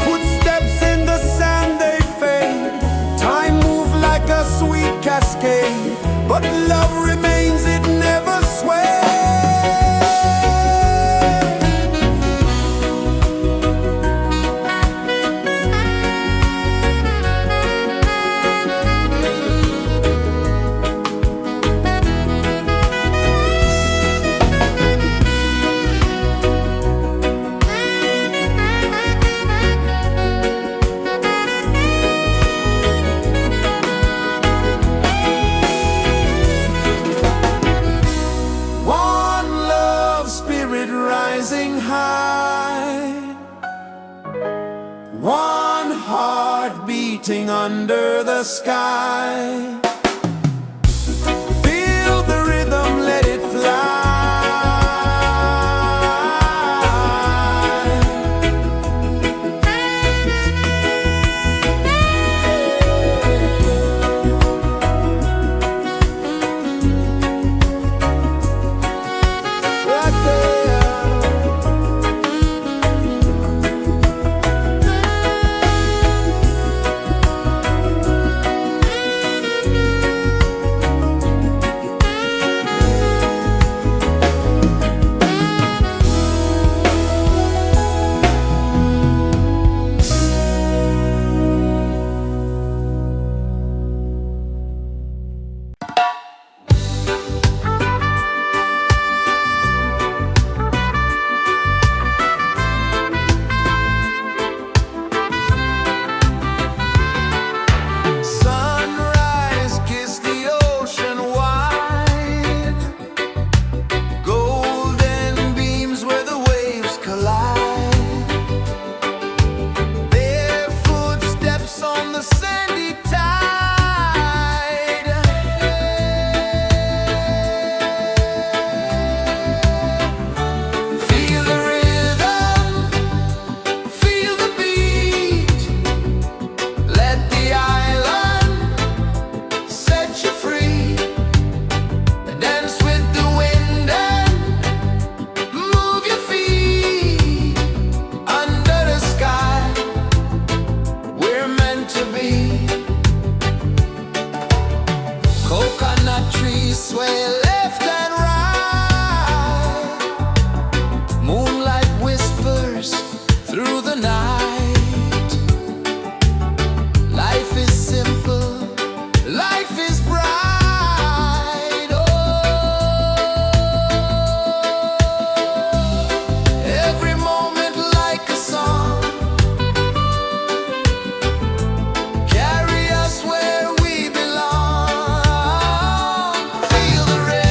Speaker 1: Footsteps in the sand, they fade, time moves like a sweet cascade, but love remains, it never sways. One love, spirit rising high, one heart beating under the sky. Feel the rhythm, let it fly. Right there. Sunrise, kiss the ocean wide, golden beams where the waves collide, bare footsteps on the sandy tide. Feel the rhythm, feel the beat, let the island set you free. Dance with the wind and move your feet under the sky. We're meant to be. Coconut trees sway left and right, moonlight whispers through the night. Life is simple, life is bright. Oh, every moment like a song, carry us where we belong. Feel the rhythm.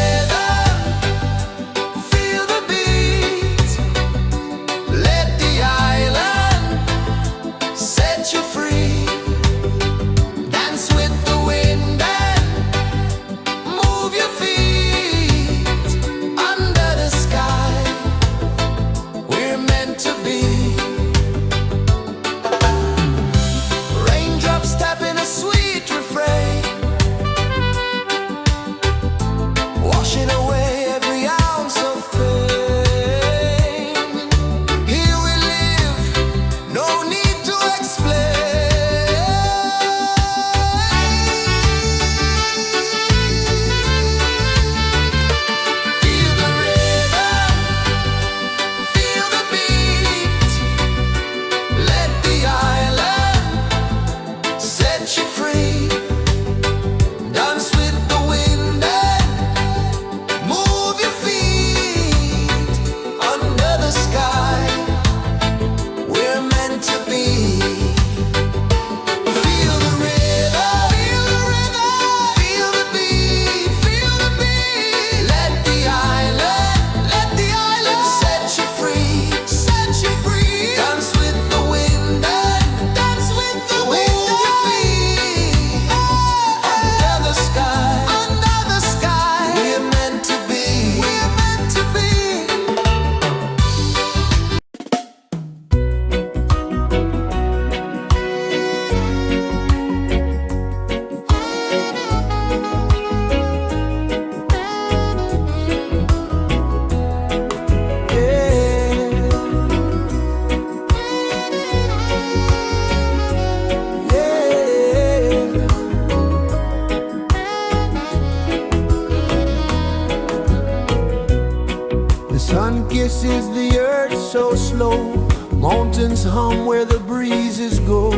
Speaker 1: rejoices the earth so slow. Mountains hum where the breezes go.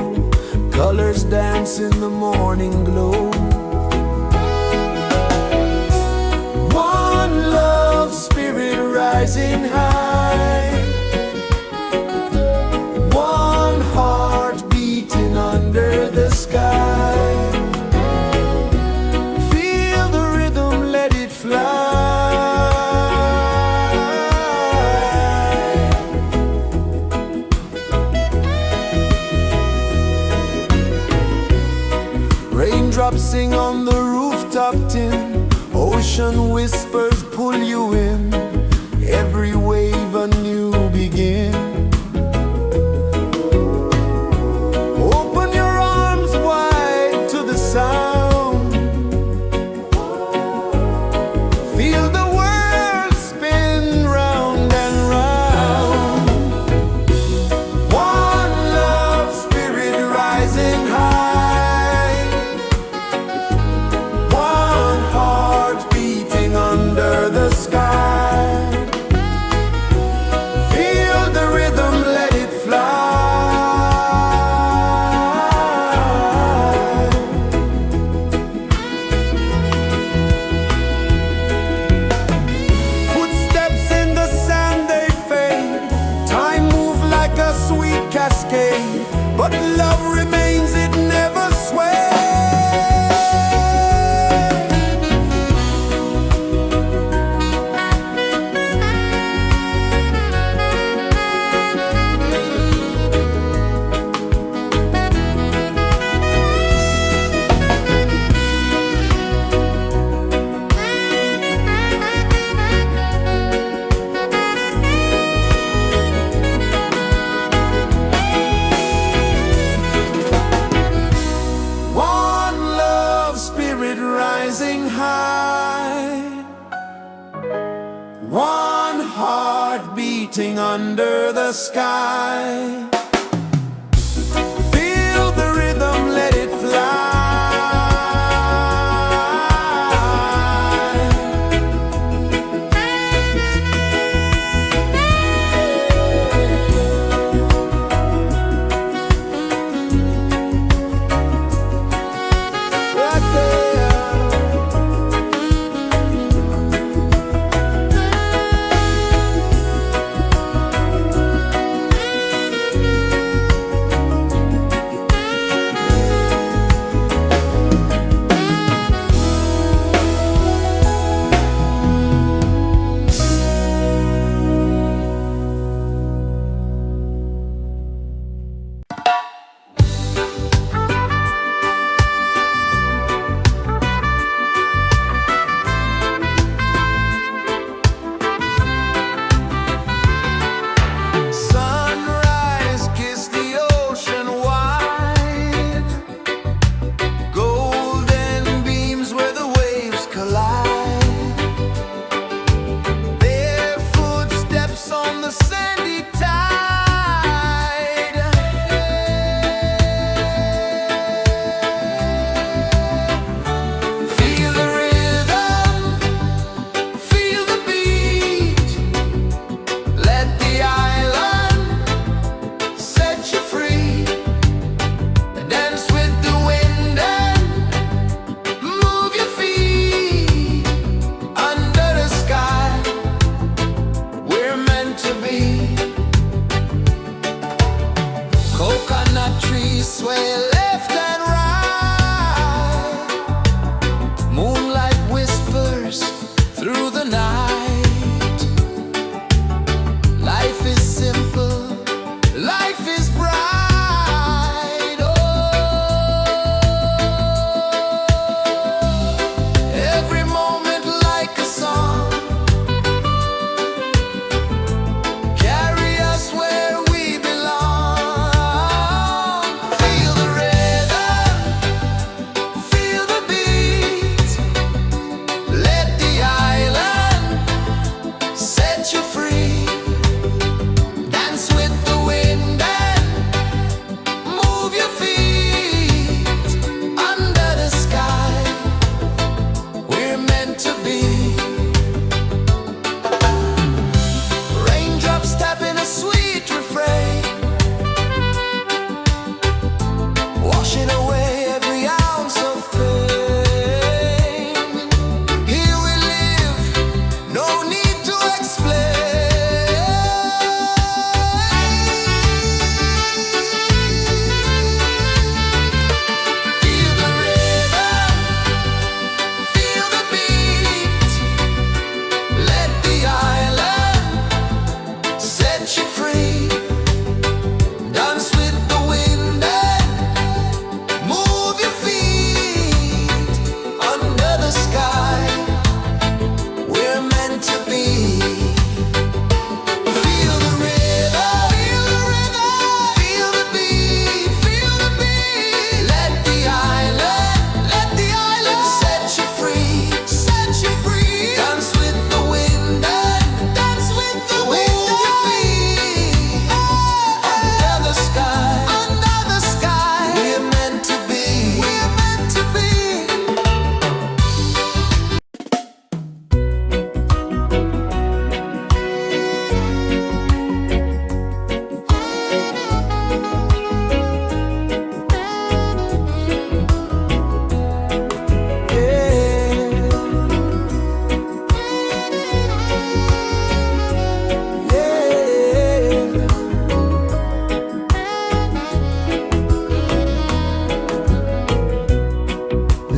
Speaker 1: Colors dance in the morning glow. One love spirit rising high. One heart beating under the sky. Feel the rhythm, let it fly. Raindrops sing on the rooftop tin. Ocean whispers pull you in. Every wave a new begin. Open your arms wide to the sound. Feel the world spin round and round. One love spirit rising high. One heart beating under the sky. Feel the rhythm, let it fly. Footsteps in the sand, they fade. Time moves like a sweet cascade, but love remains, it never sways. One love spirit rising high. One heart beating under the sky. Feel the rhythm, let it fly. Right there.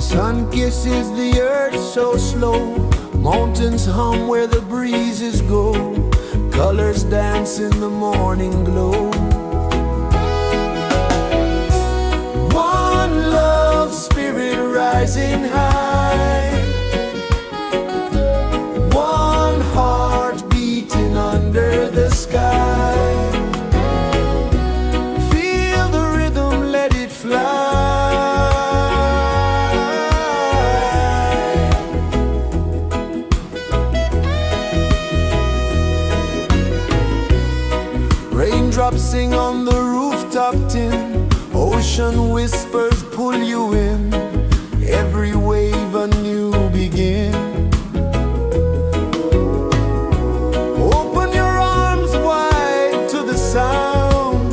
Speaker 1: Sun kisses the earth so slow, mountains hum where the breezes go, colors dance in the morning glow. One love spirit rising high, one heart beating under the sky. Feel the rhythm, let it fly. Raindrops sing on the rooftop tin, ocean whispers pull you in, every wave a new begin. Open your arms wide to the sound,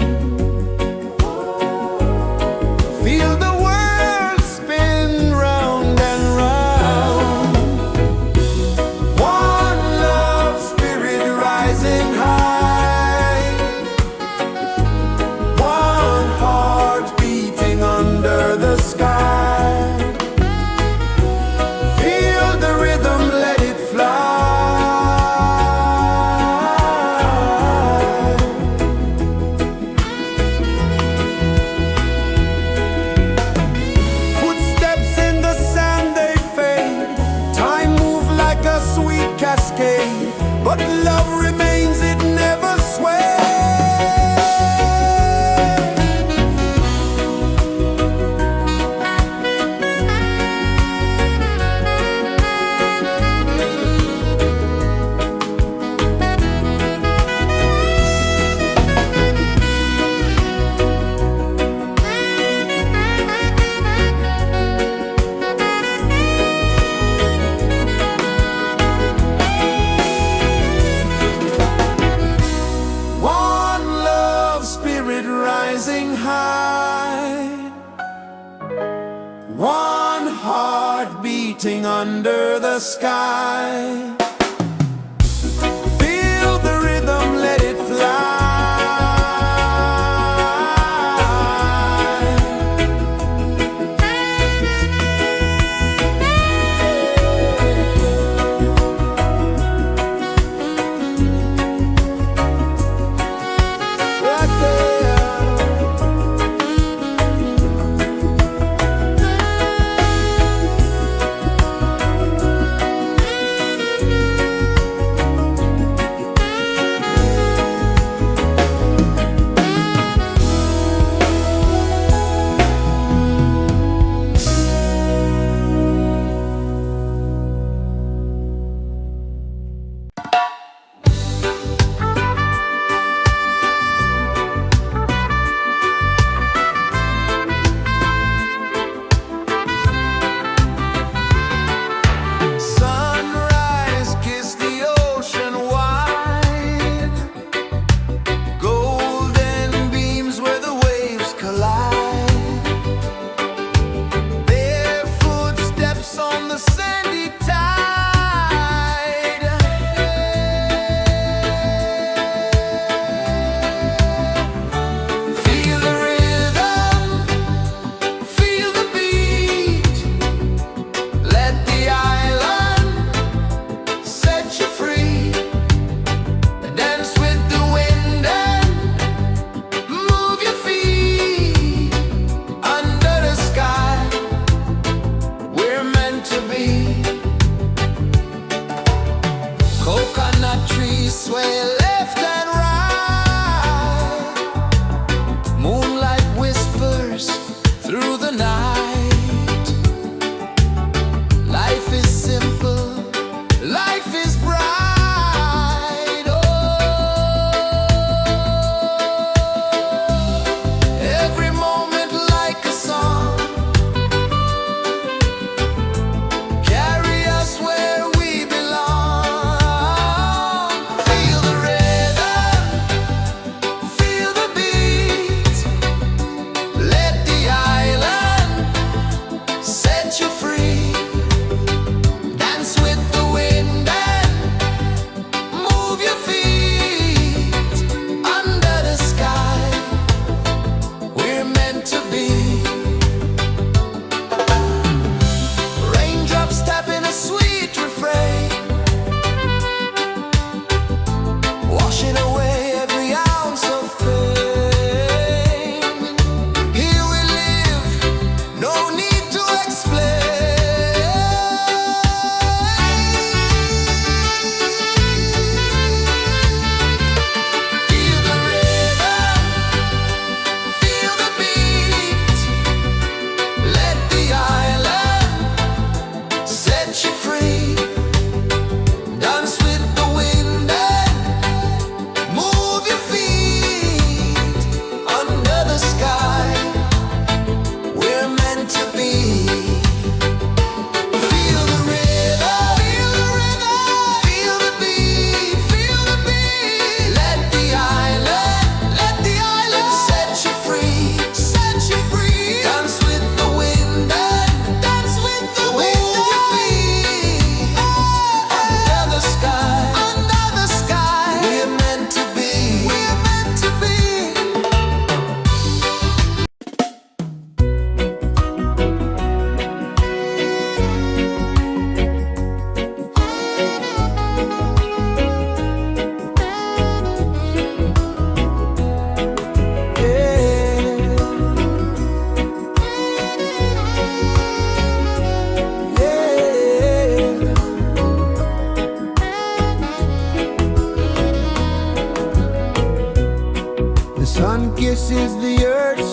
Speaker 1: feel the world spin round and round. One love spirit rising high, one heart beating under the sky. Feel the rhythm, let it fly. Footsteps in the sand, they fade, time moves like a sweet cascade, but love remains, it never sways. One love spirit rising high, one heart beating under the sky. Feel the rhythm, let it fly. Right there.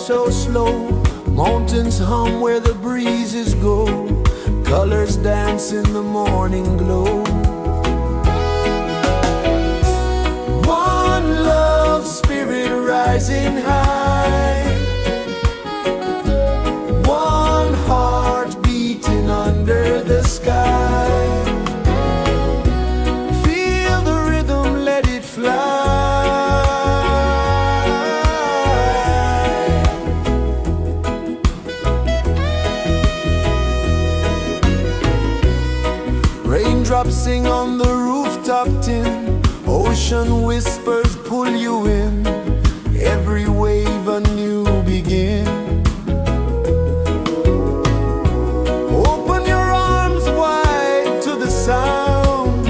Speaker 1: so slow. Mountains hum where the breezes go. Colors dance in the morning glow. One love, spirit rising high. One heart beating under the sky. Feel the rhythm, let it fly. Raindrops sing on the rooftop tin. Ocean whispers pull you in. Every wave a new begin. Open your arms wide to the sound.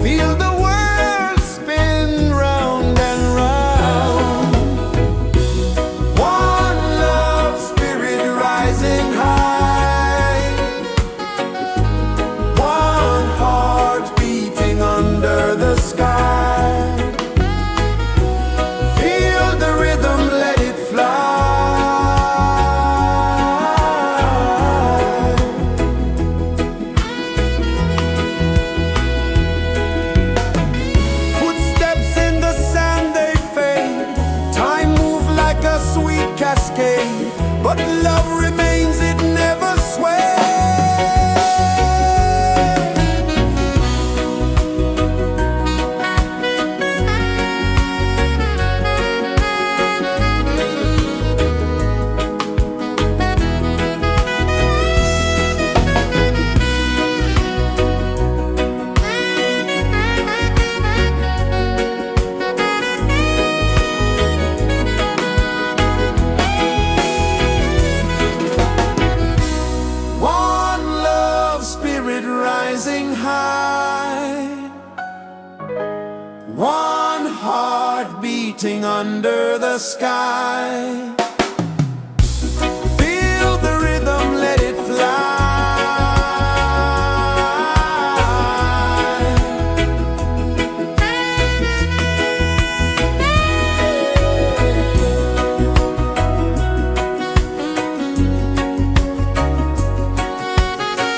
Speaker 1: Feel the world spin round and round. One love, spirit rising high. One heart beating under the sky. Feel the rhythm, let it fly. Footsteps in the sand, they fade. Time moves like a sweet cascade, but love remains, it never sways. One love, spirit rising high. One heart beating under the sky. Feel the rhythm, let it fly.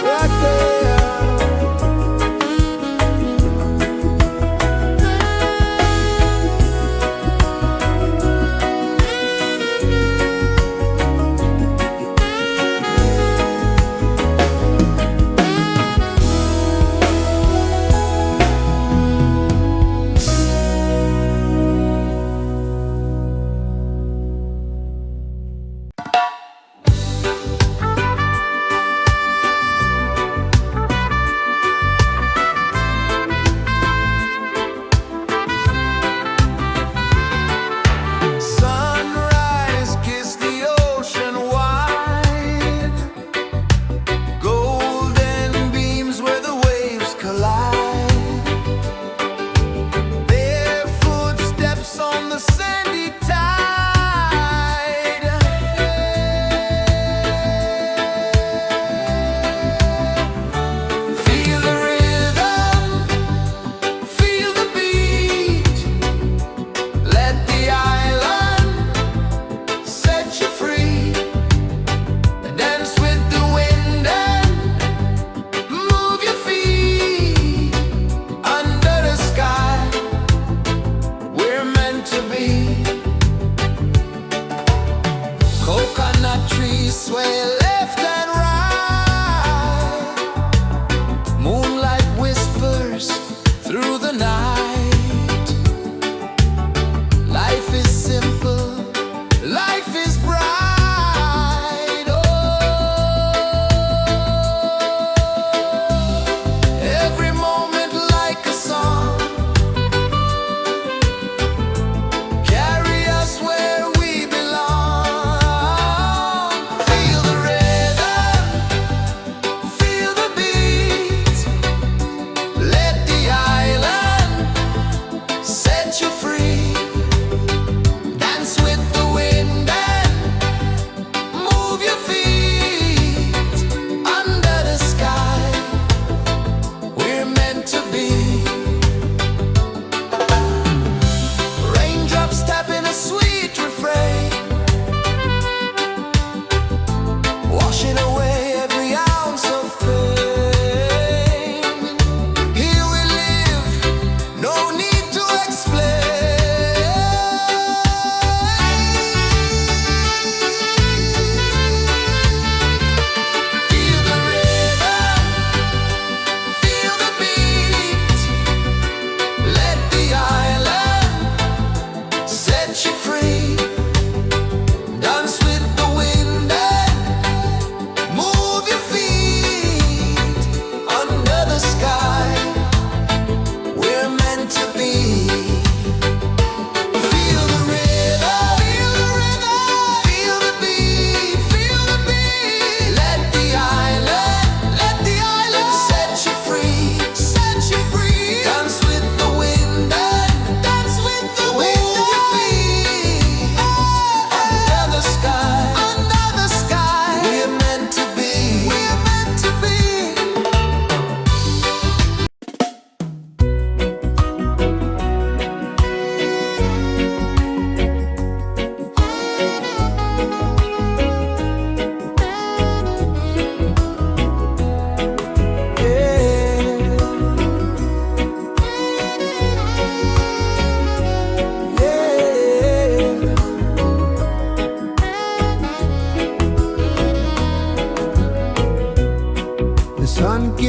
Speaker 1: Right there.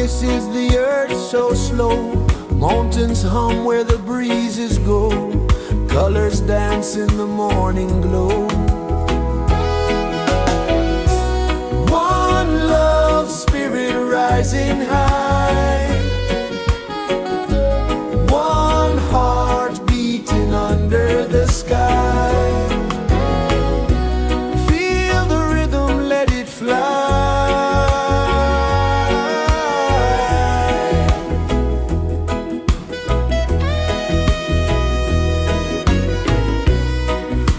Speaker 1: places the earth so slow. Mountains hum where the breezes go. Colors dance in the morning glow. One love spirit rising high. One heart beating under the sky. Feel the rhythm, let it fly.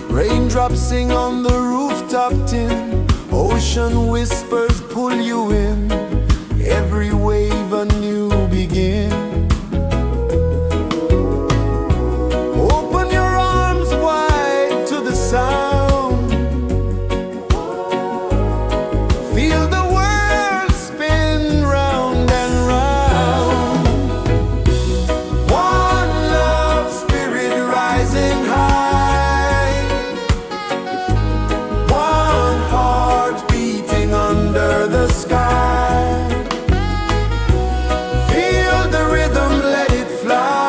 Speaker 1: Raindrops sing on the rooftop tin. Ocean whispers pull you in. Every wave a new begin. Open your arms wide to the sound. Feel the world spin round and round. One love spirit rising high. One heart beating under the sky. Feel the rhythm, let it fly.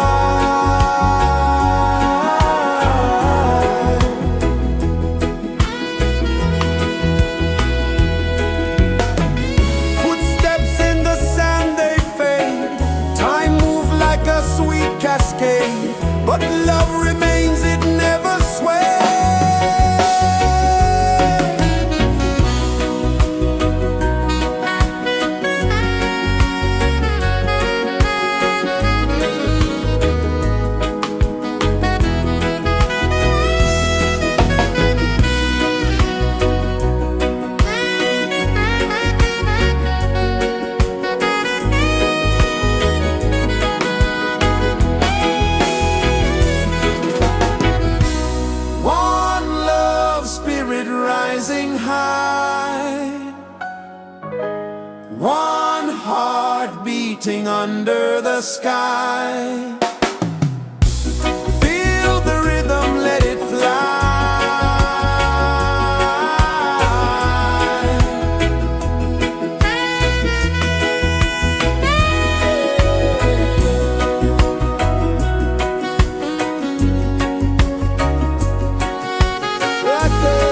Speaker 1: Footsteps in the sand, they fade. Time moves like a sweet cascade, but love remains, it never sways. One love spirit rising high. One heart beating under the sky. Feel the rhythm, let it fly. Right there.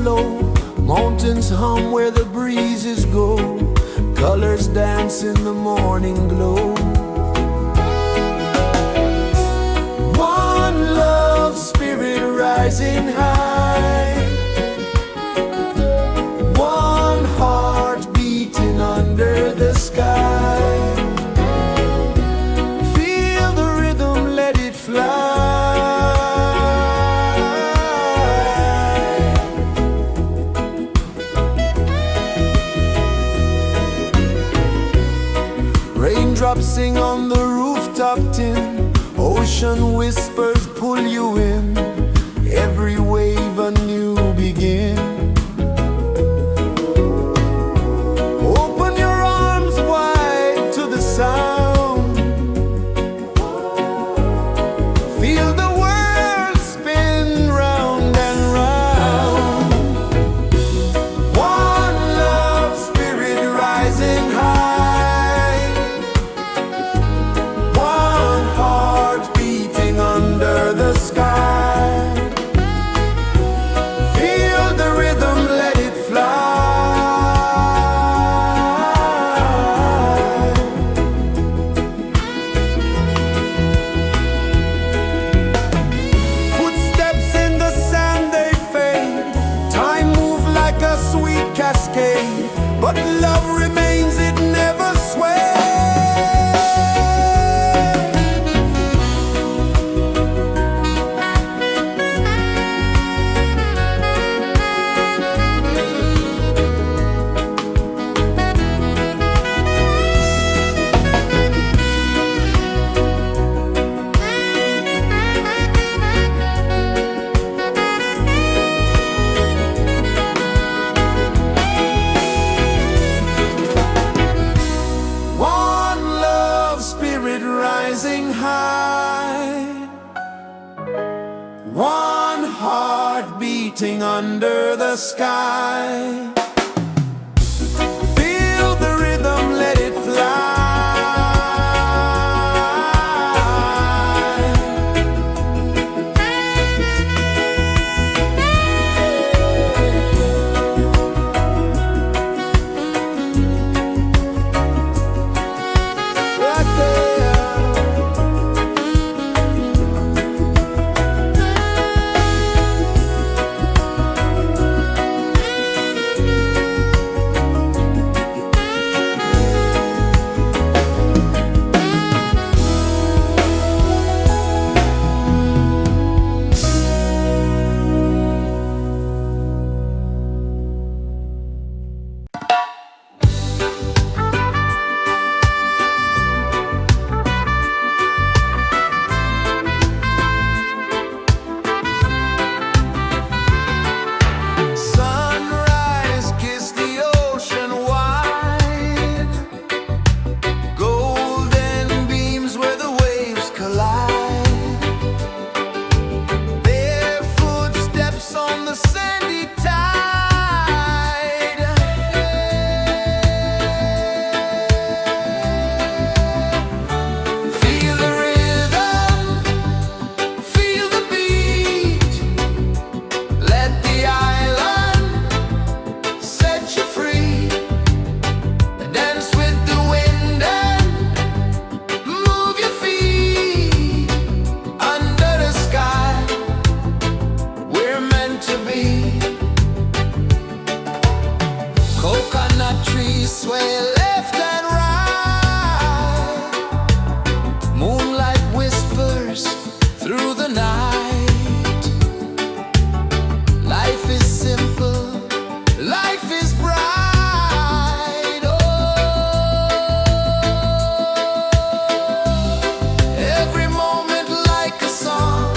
Speaker 1: flow, mountains hum where the breezes go, colors dance in the morning glow. One love, spirit rising high, one heart beating under the sky. Feel the rhythm, let it fly. Raindrops sing on the rooftop tin, ocean whispers pull you in, every wave a new begin. Open your arms wide to the sound, feel the world spin round and round. One love, spirit rising high, one heart beating under the sky. Feel the rhythm, let it fly. Footsteps in the sand, they fade, time moves like a sweet cascade, but love remains, it never sways. One love, spirit rising high, one heart beating under the sky. Feel the rhythm, let it fly. Right there. Sunrise, kiss the ocean wide, golden beams where the waves collide, bare footsteps on the sandy tide. Feel the rhythm, feel the beat, let the island set you free. Dance with the wind and move your feet under the sky. We're meant to be. Coconut trees sway left and right, moonlight whispers through the night. Life is simple, life is bright. Oh, every moment like a song,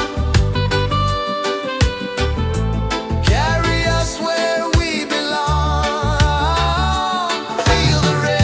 Speaker 1: carry us where we belong. Feel the rhythm.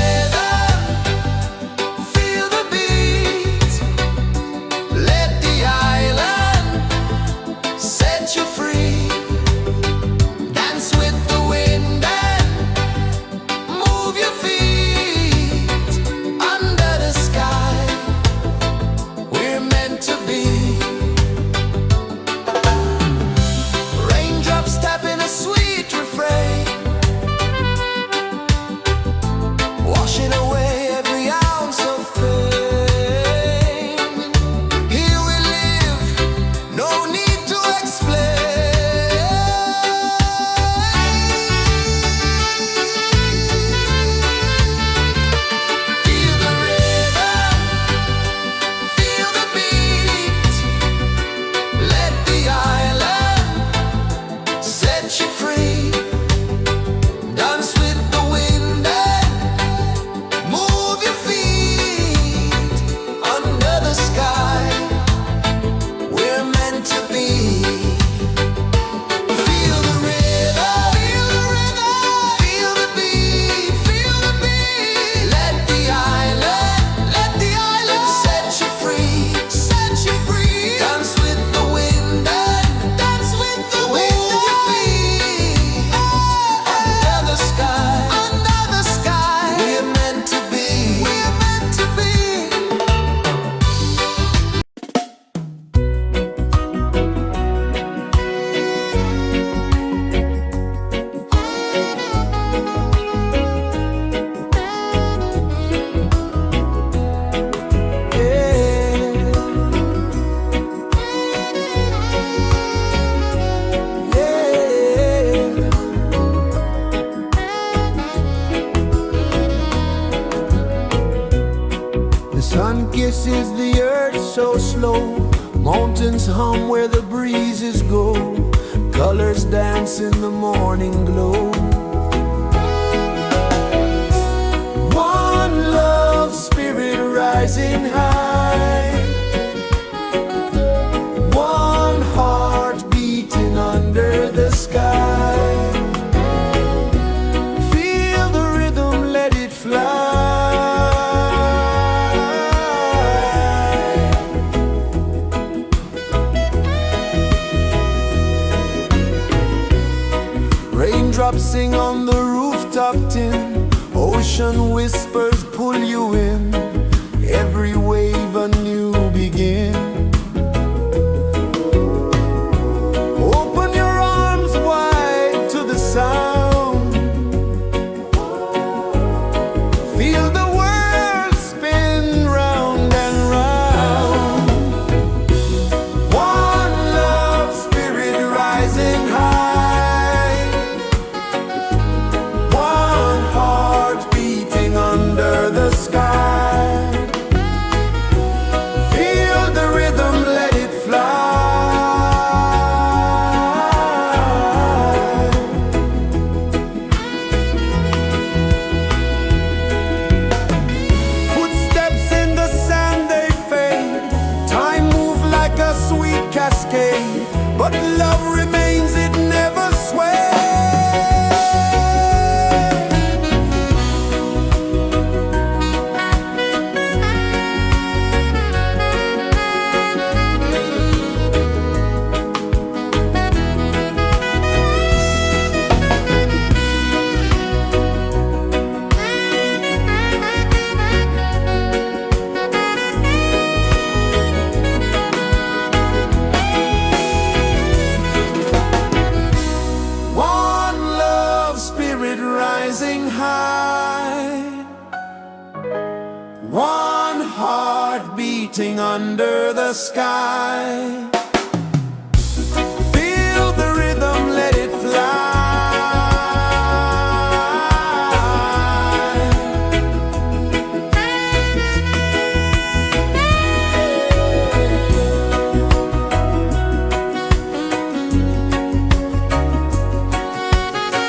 Speaker 1: kisses the earth so slow. Mountains hum where the breezes go. Colors dance in the morning glow. One love spirit rising high. One heart beating under the sky. Feel the rhythm, let it fly. Raindrops sing on the rooftop tin. Ocean whispers pull you in. Every wave a new begin. Open your arms wide to the sound. Feel the world spin round and round. One love spirit rising high. One heart beating under the sky. Feel the rhythm, let it fly. Footsteps in the sand, they fade. Time moves like a sweet cascade, but love remains, it never sways. One love spirit rising high. One heart beating under the sky. Feel the rhythm, let it fly.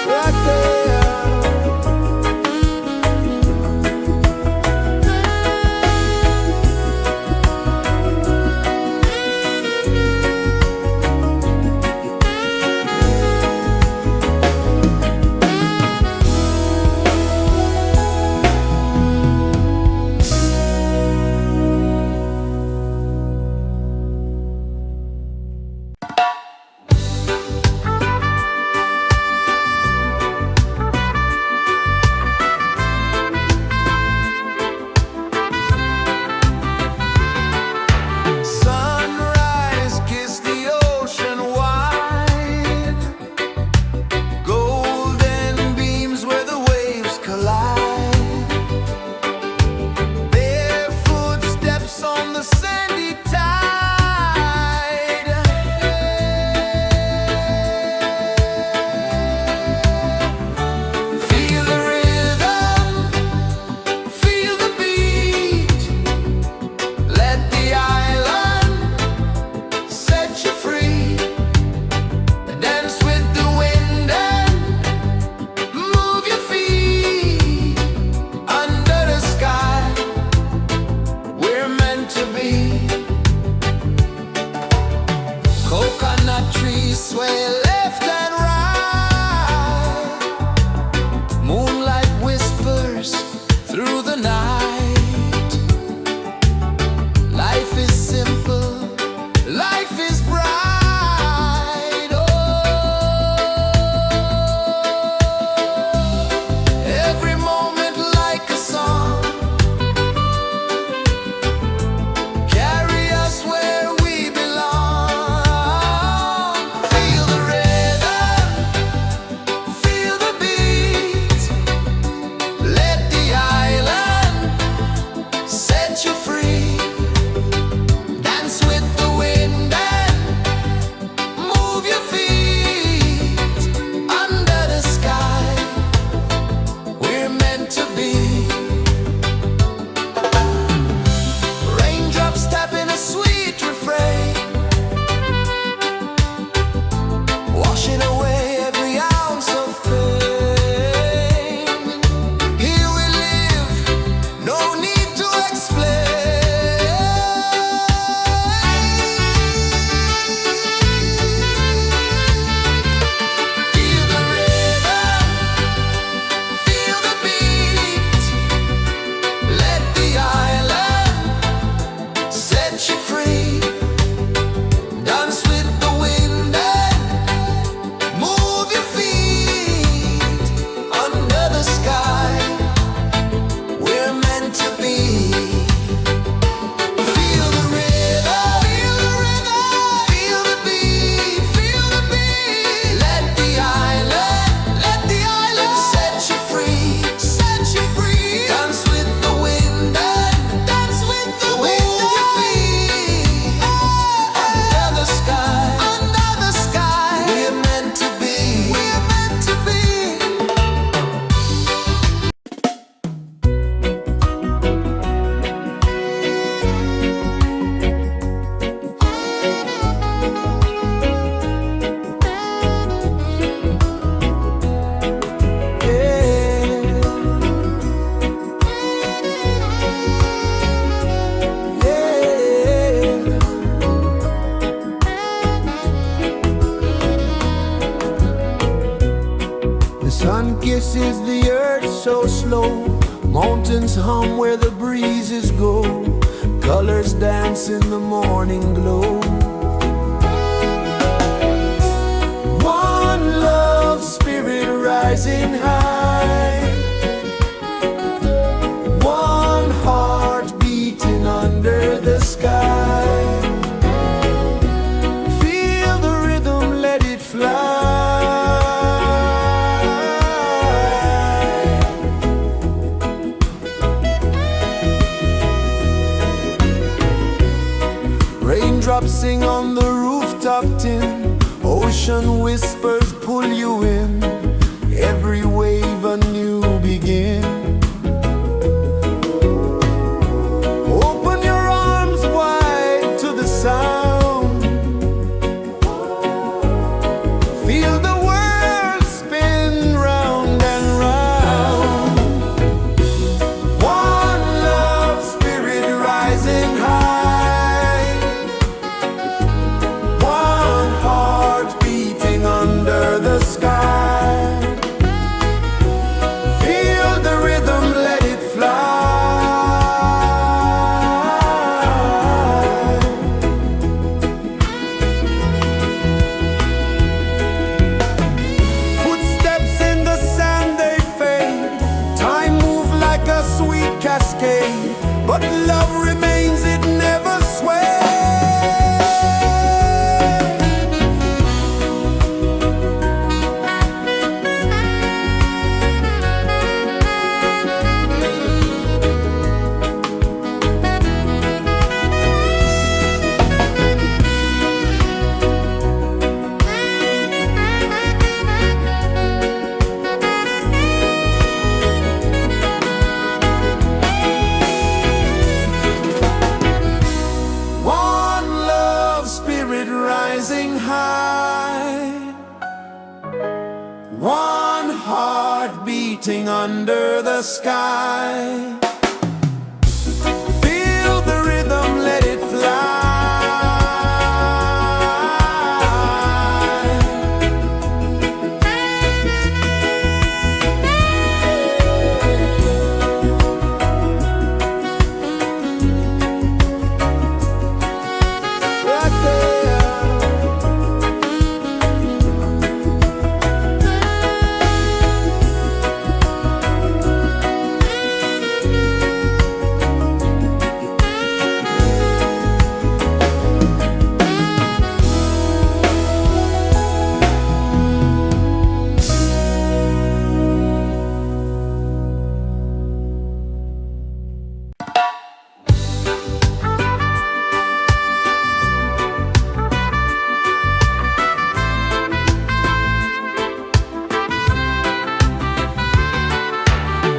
Speaker 1: Right there. Sun kisses the earth so slow, mountains hum where the breezes go, colors dance in the morning glow. One love spirit rising high, one heart beating under the sky. Feel the rhythm, let it fly. Raindrops sing on the rooftop tin, ocean whispers pull you in, every wave a new begin. Open your arms wide to the sound, feel the world spin round and round. One love spirit rising high, one heart beating under the sky. Feel the rhythm, let it fly. Footsteps in the sand, they fade, time moves like a sweet cascade, but love remains, it never sways. One love spirit rising high, one heart beating under the sky. Feel the rhythm, let it fly. Right there.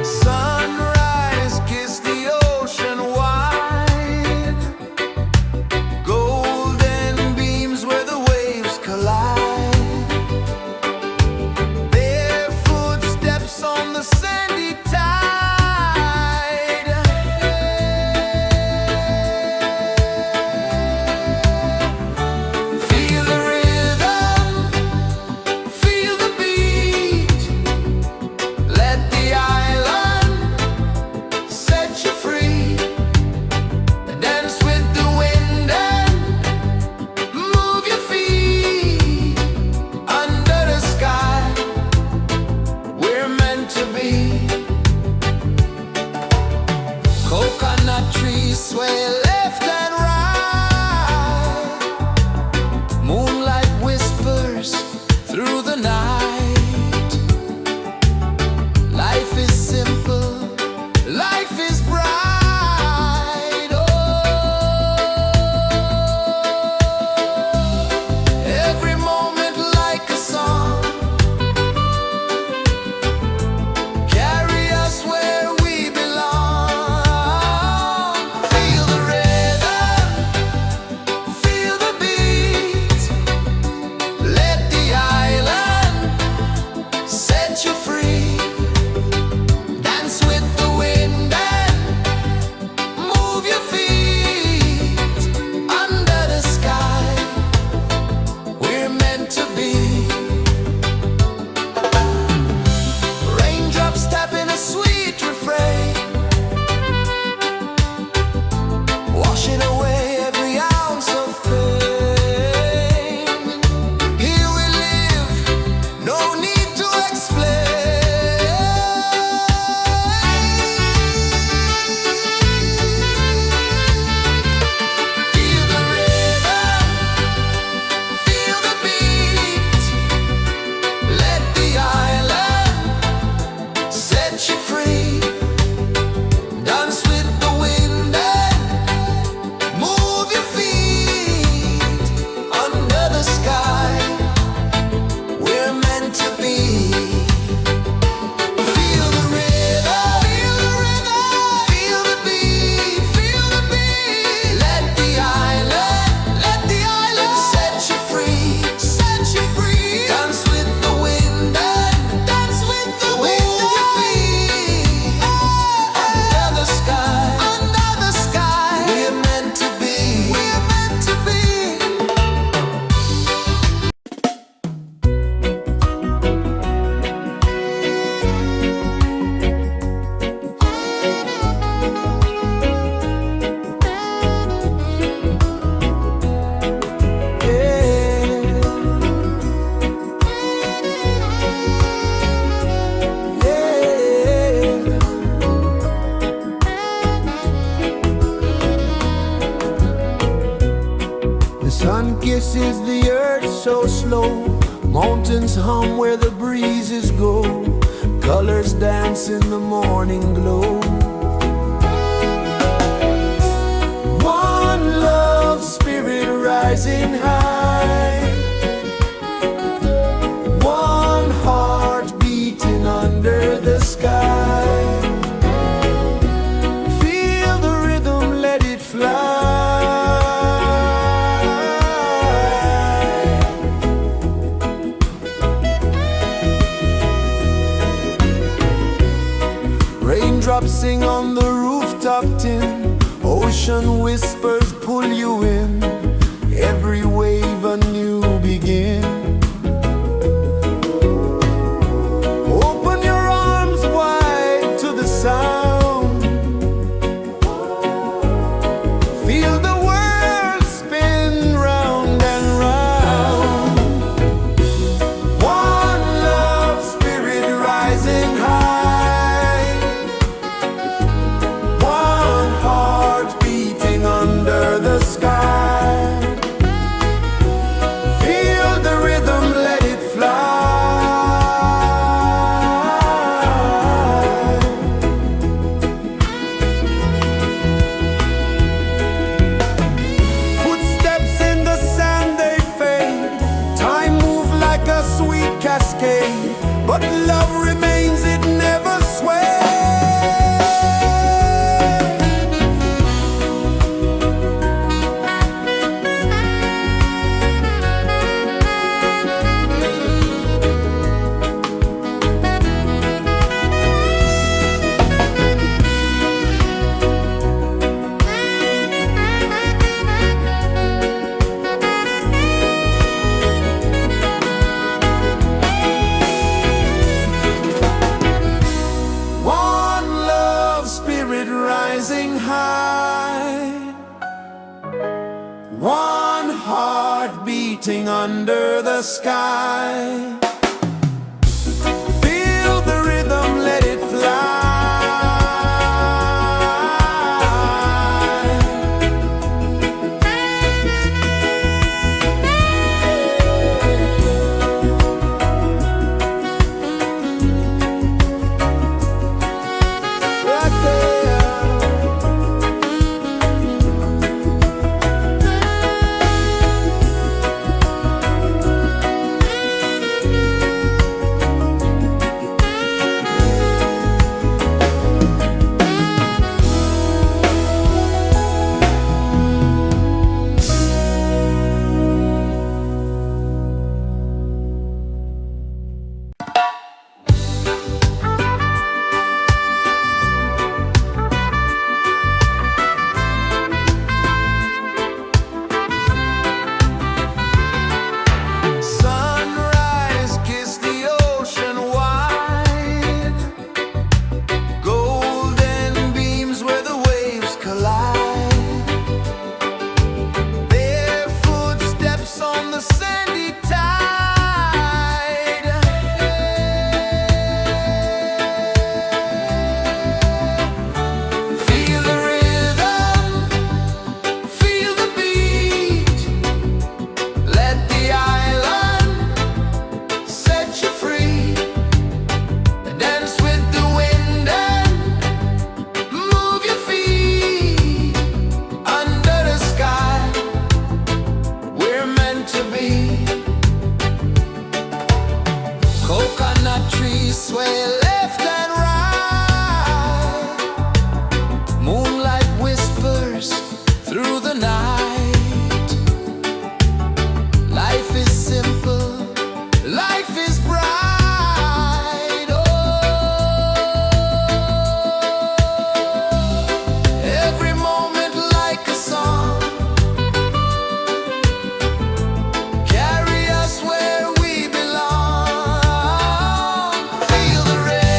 Speaker 1: Sunrise, kiss the ocean wide, golden beams where the waves collide, bare footsteps on the sandy tide. Feel the rhythm, feel the beat, let the island set you free. Dance with the wind and move your feet under the sky. We're meant to be. Coconut trees sway left and right, moonlight whispers through the night. Life is simple, life is bright. Oh, every moment like a song, carry us where we belong. Feel the rhythm. is the earth so slow? Mountains hum where the breezes go. Colors dance in the morning glow. One love spirit rising high. One heart beating under the sky. Feel the rhythm, let it fly. Raindrops sing on the rooftop tin. Ocean whispers pull you in. Every wave a new begin. Open your arms wide to the sound. Feel the world spin round and round. One love spirit rising high. One heart beating under the sky. Feel the rhythm, let it fly. Footsteps in the sand, they fade. Time moves like a sweet cascade, but love remains, it never sways. One love spirit rising high. One heart beating under the sky. Feel the rhythm, let it fly. Right there. Sunrise, kiss the ocean wide. Golden beams where the waves collide. Bare footsteps on the sandy tide. Feel the rhythm, feel the beat. Let the island set you free. Dance with the wind and move your feet. Under the sky, we're meant to be. Coconut trees sway left and right. Moonlight whispers through the night. Life is simple, life is bright. Oh, every moment like a song. Carry us where we belong. Feel the rain.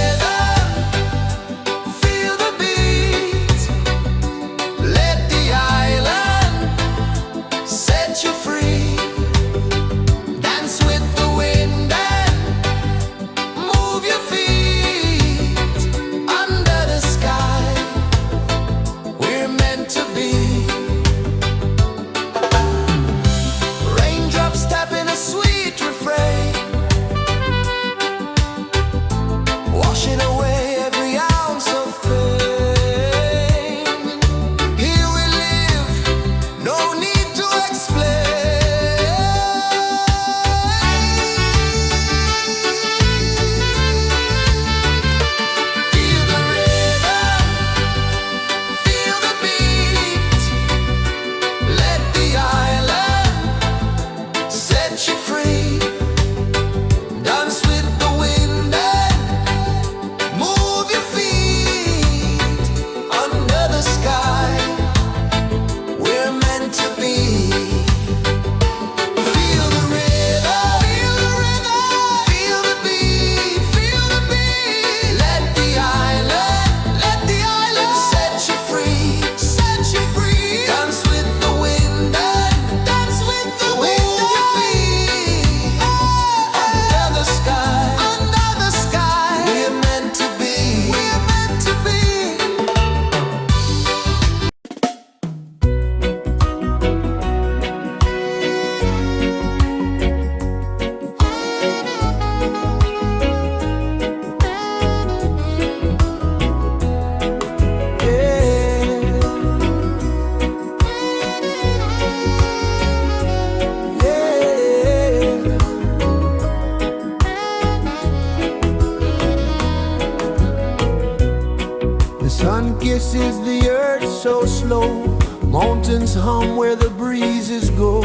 Speaker 1: Sun kisses the earth so slow, mountains hum where the breezes go,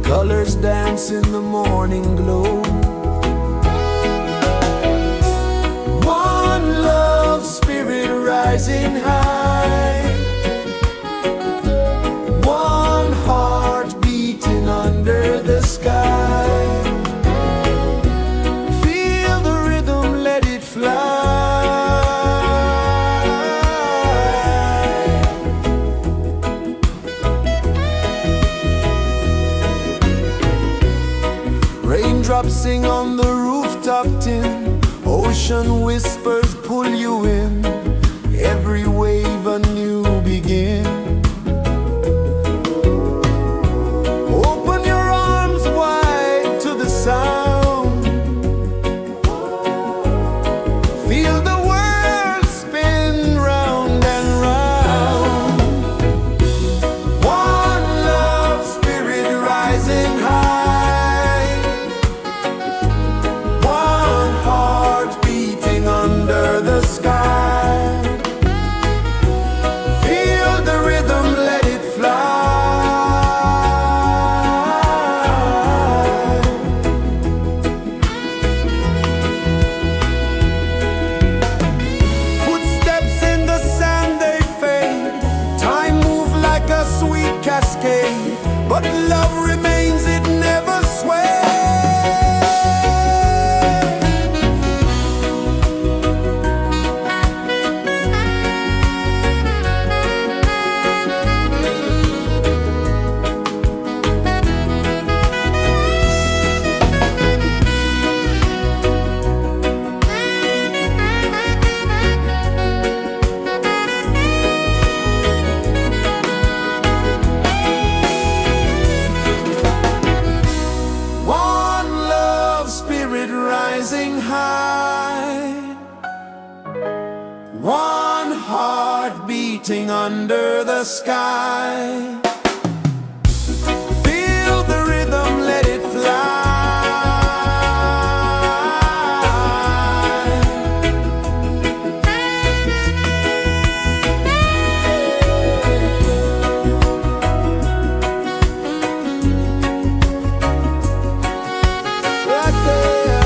Speaker 1: colors dance in the morning glow. One love spirit rising high, one heart beating under the sky. Feel the rhythm, let it fly. Raindrops sing on the rooftop tin, ocean whispers pull you in, every wave a new begin. Open your arms wide to the sound, feel the world spin round and round. One love spirit rising high, one heart beating under the sky. Feel the rhythm, let it fly. Footsteps in the sand, they fade, time moves like a sweet cascade, but love remains, it never sways. One love spirit rising high, one heart beating under the sky. Feel the rhythm, let it fly. Right there.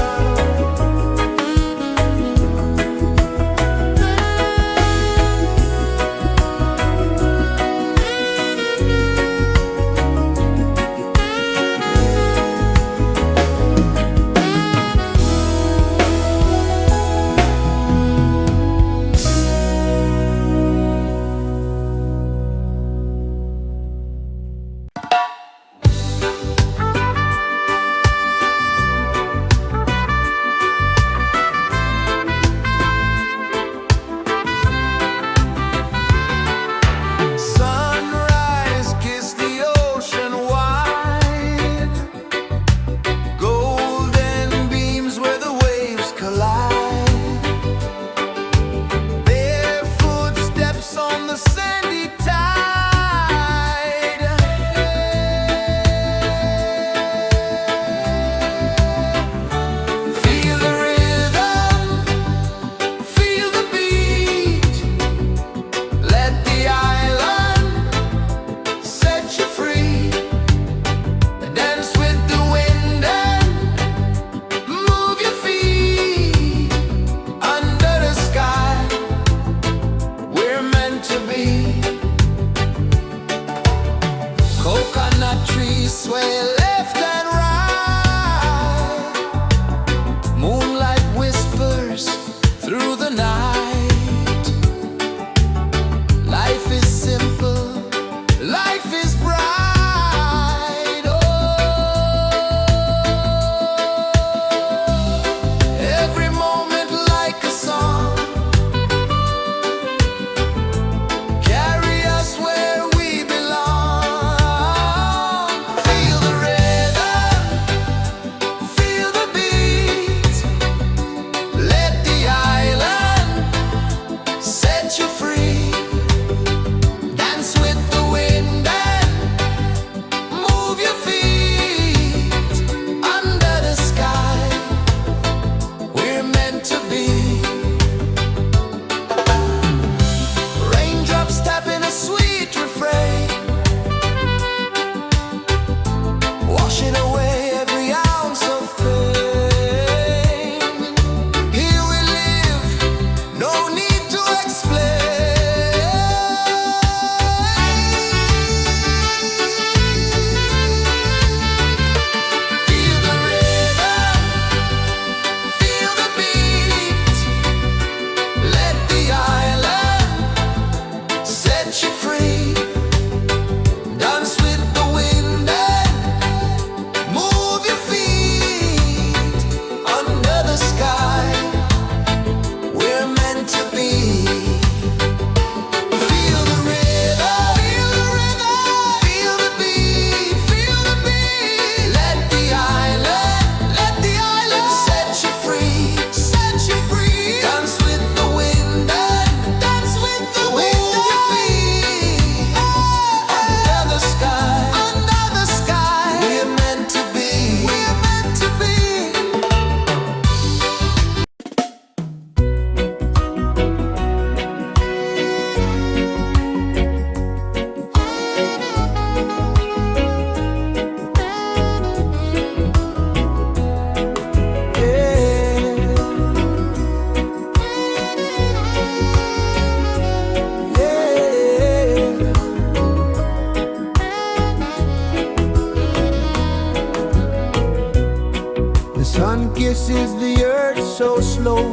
Speaker 1: so slow.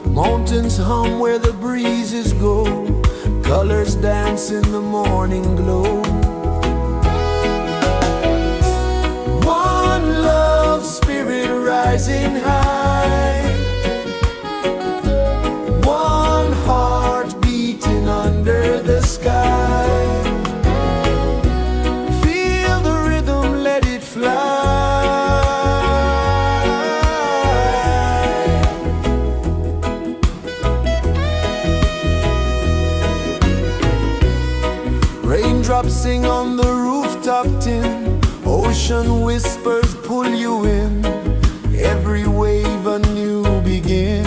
Speaker 1: Mountains hum where the breezes go. Colors dance in the morning glow. One love, spirit rising high. One heart beating under the sky. Feel the rhythm, let it fly. Raindrops sing on the rooftop tin. Ocean whispers pull you in. Every wave a new begin.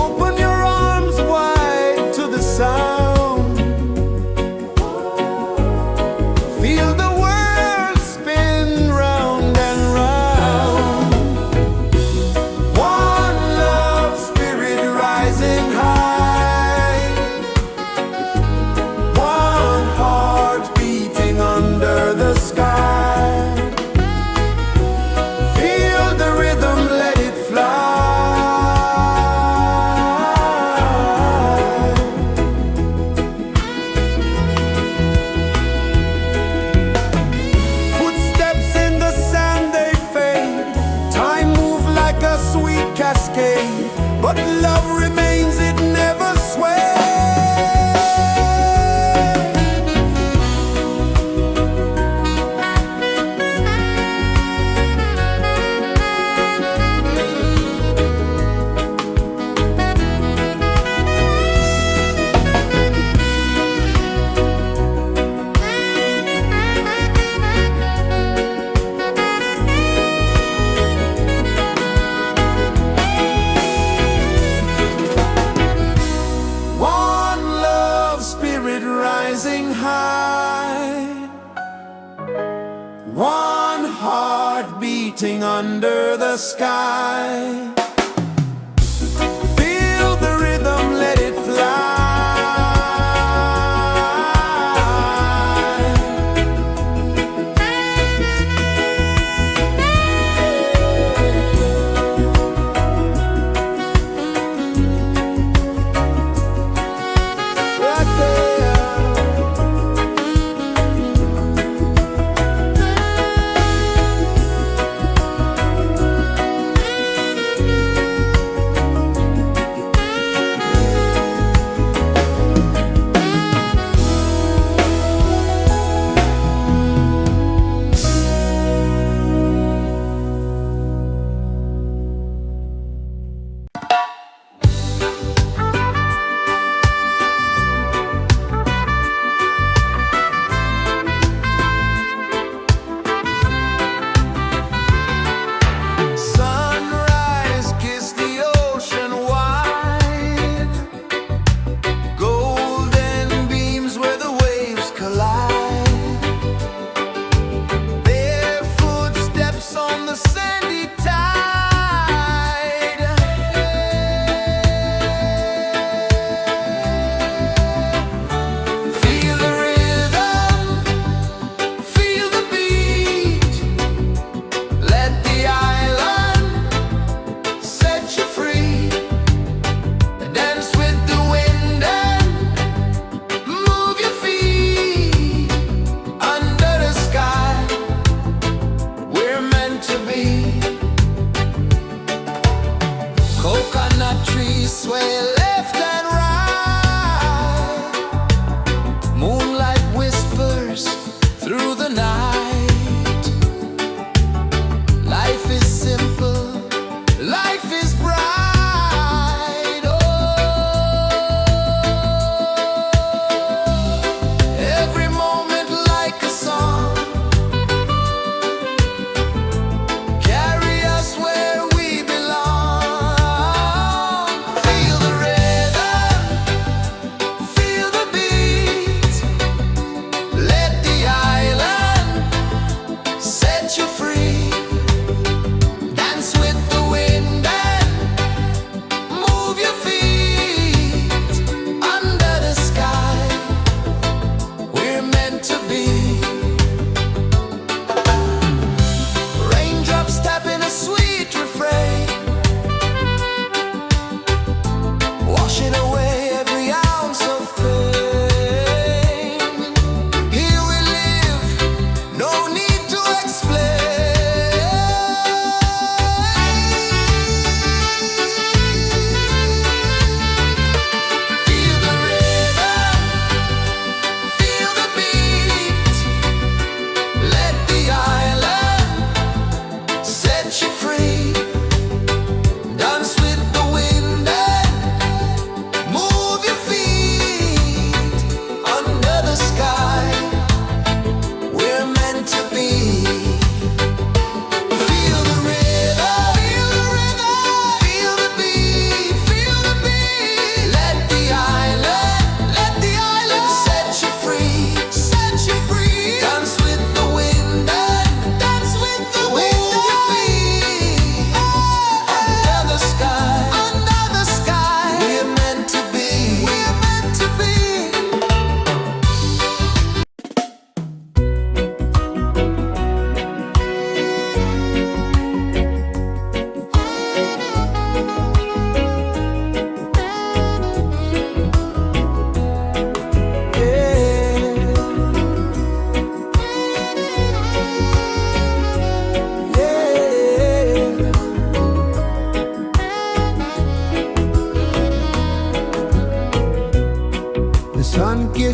Speaker 1: Open your arms wide to the sound. Feel the world spin round and round. One love, spirit rising high. One heart beating under the sky. Feel the rhythm, let it fly. Footsteps in the sand, they fade. Time moves like a sweet cascade, but love remains, it never sways. One love, spirit rising high. One heart beating under the sky. Feel the rhythm, let it fly. Right there. Sunrise, kiss the ocean wide. Golden beams where the waves collide. Barefoot steps on the sandy tide. Feel the rhythm, feel the beat. Let the island set you free. Dance with the wind and move your feet. Under the sky, we're meant to be. Coconut trees sway left and right. Moonlight whispers through the night. Life is simple, life is bright. Oh, every moment like a song. Carry us where we belong. Feel the rhythm.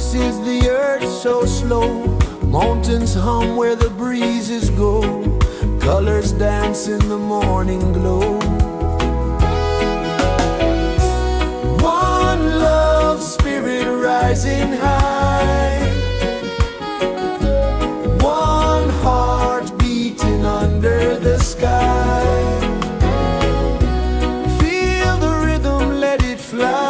Speaker 1: rejoices the earth so slow. Mountains hum where the breezes go. Colors dance in the morning glow. One love spirit rising high. One heart beating under the sky. Feel the rhythm, let it fly.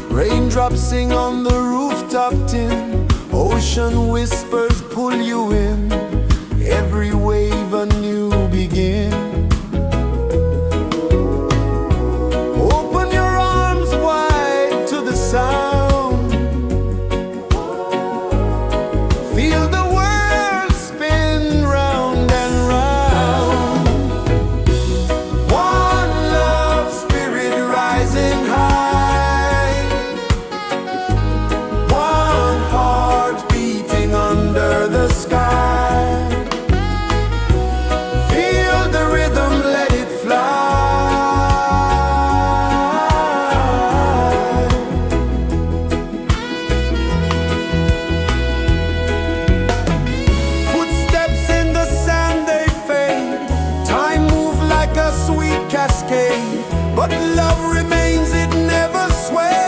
Speaker 1: Raindrops sing on the rooftop tin. Ocean whispers pull you in. Every wave a new begin. Open your arms wide to the sound. Feel the world spin round and round. One love spirit rising high. One heart beating under the sky. Feel the rhythm, let it fly. Footsteps in the sand, they fade. Time moves like a sweet cascade, but love remains, it never sways.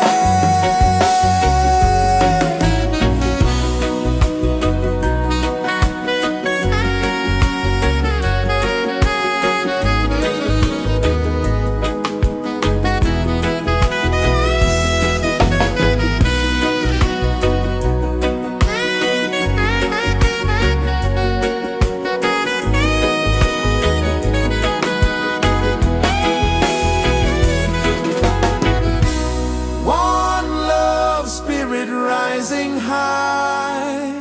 Speaker 1: One love spirit rising high.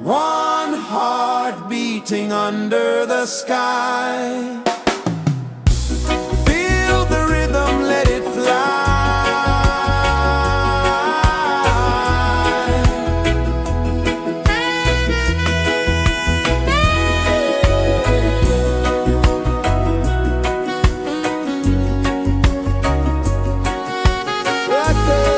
Speaker 1: One heart beating under the sky. Feel the rhythm, let it fly. Right there.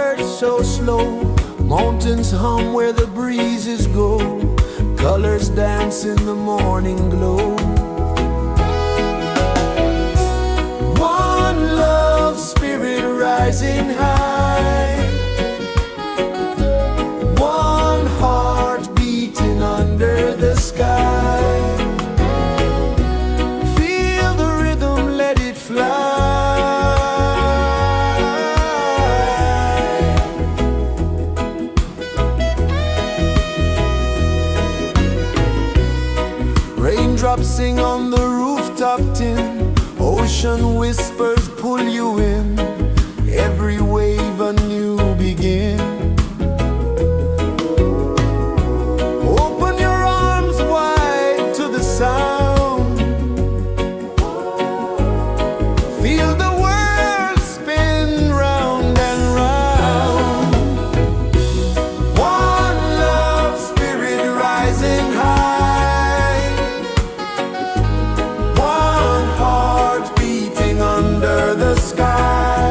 Speaker 1: birds so slow, mountains hum where the breezes go, colors dance in the morning glow. One love spirit rising high, one heart beating under the sky. Feel the rhythm, let it fly. Raindrops sing on the rooftop tin, ocean whispers pull you in, every wave a new begin. Open your arms wide to the sound, feel the world spin round and round. One love spirit rising high, one heart beating under the sky.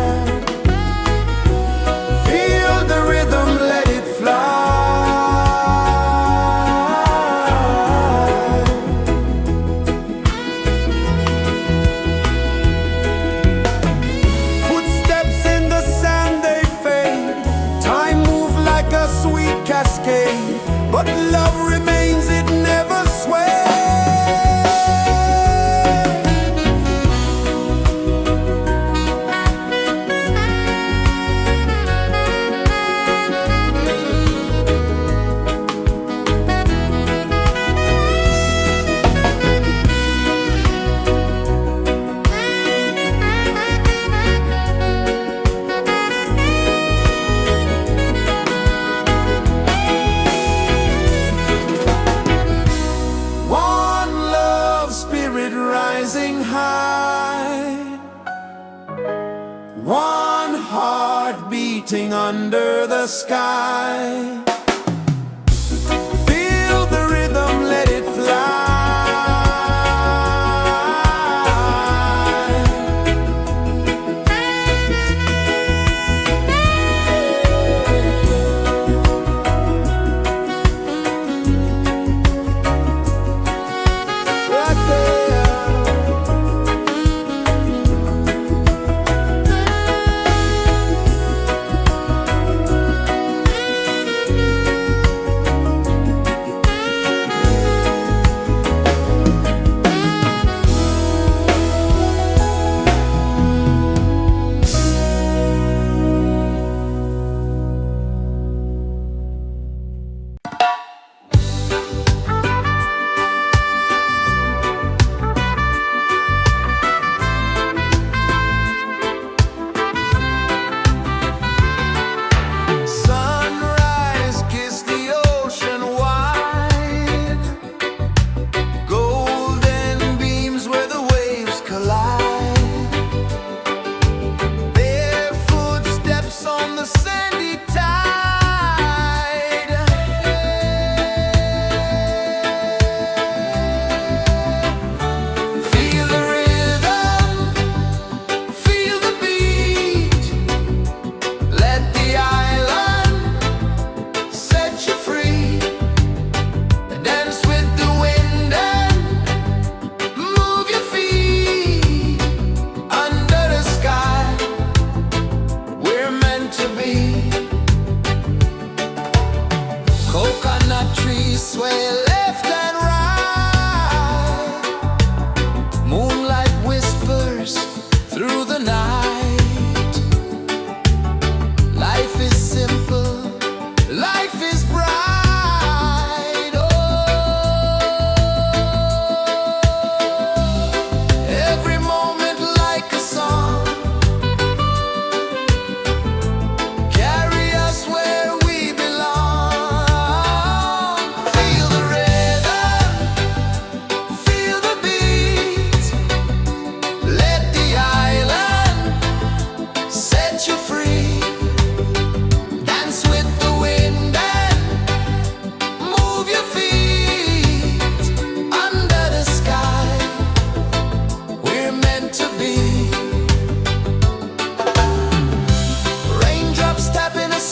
Speaker 1: Feel the rhythm, let it fly. Footsteps in the sand, they fade, time moves like a sweet cascade, but love remains, it never sways. One love spirit rising high, one heart beating under the sky. Feel the rhythm, let it fly. Right there.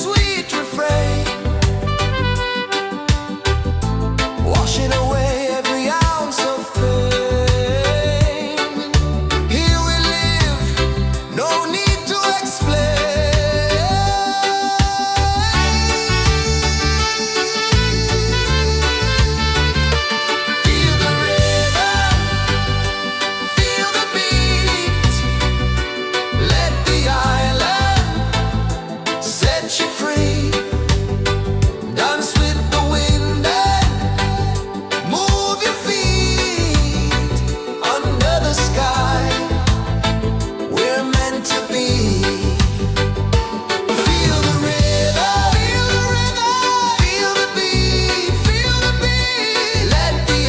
Speaker 1: sweet refrain, washing away every ounce of pain. Here we live, no need to explain. Feel the rhythm, feel the beat. Let the island set you free. Dance with the wind and move your feet under the sky. We're meant to be. Feel the rhythm, feel the beat, feel the beat. Let the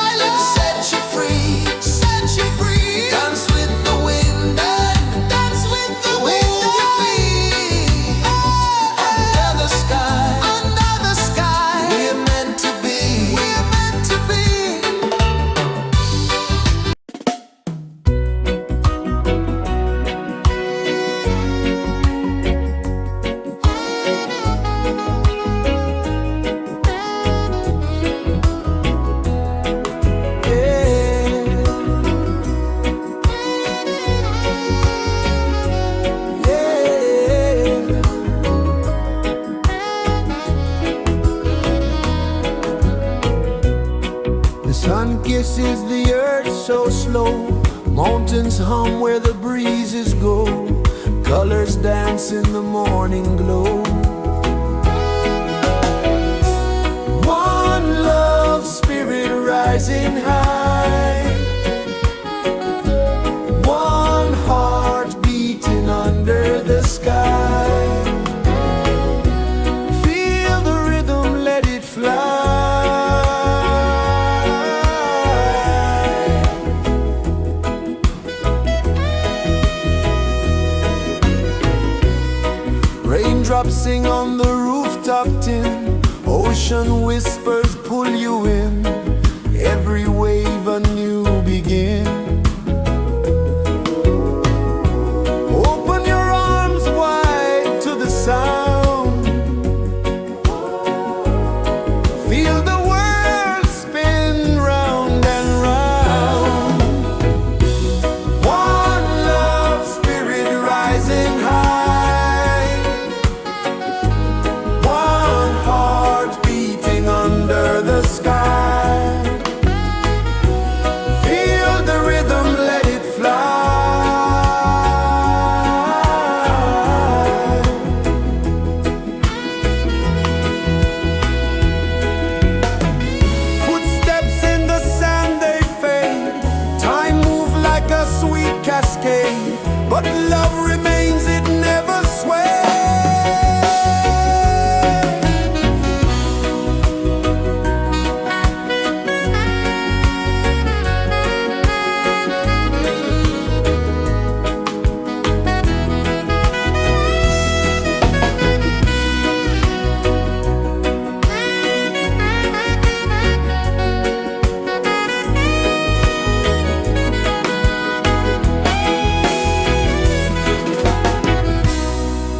Speaker 1: island set you free, set you free. Dance with the wind and dance with the wind. Move your feet under the sky, under the sky. We're meant to be, we're meant to be. The sun kisses the earth so slow. Mountains hum where the breezes go. Colors dance in the morning glow. One love spirit rising high. One heart beating under the sky. Feel the rhythm, let it fly. Raindrops sing on the rooftop tin. Ocean whispers pull you in. Every wave a new begin. Open your arms wide to the sound. Feel the world spin round and round. One love spirit rising high. One heart beating under the sky. Feel the rhythm, let it fly. Footsteps in the sand, they fade. Time moves like a sweet cascade, but love remains, it never sways.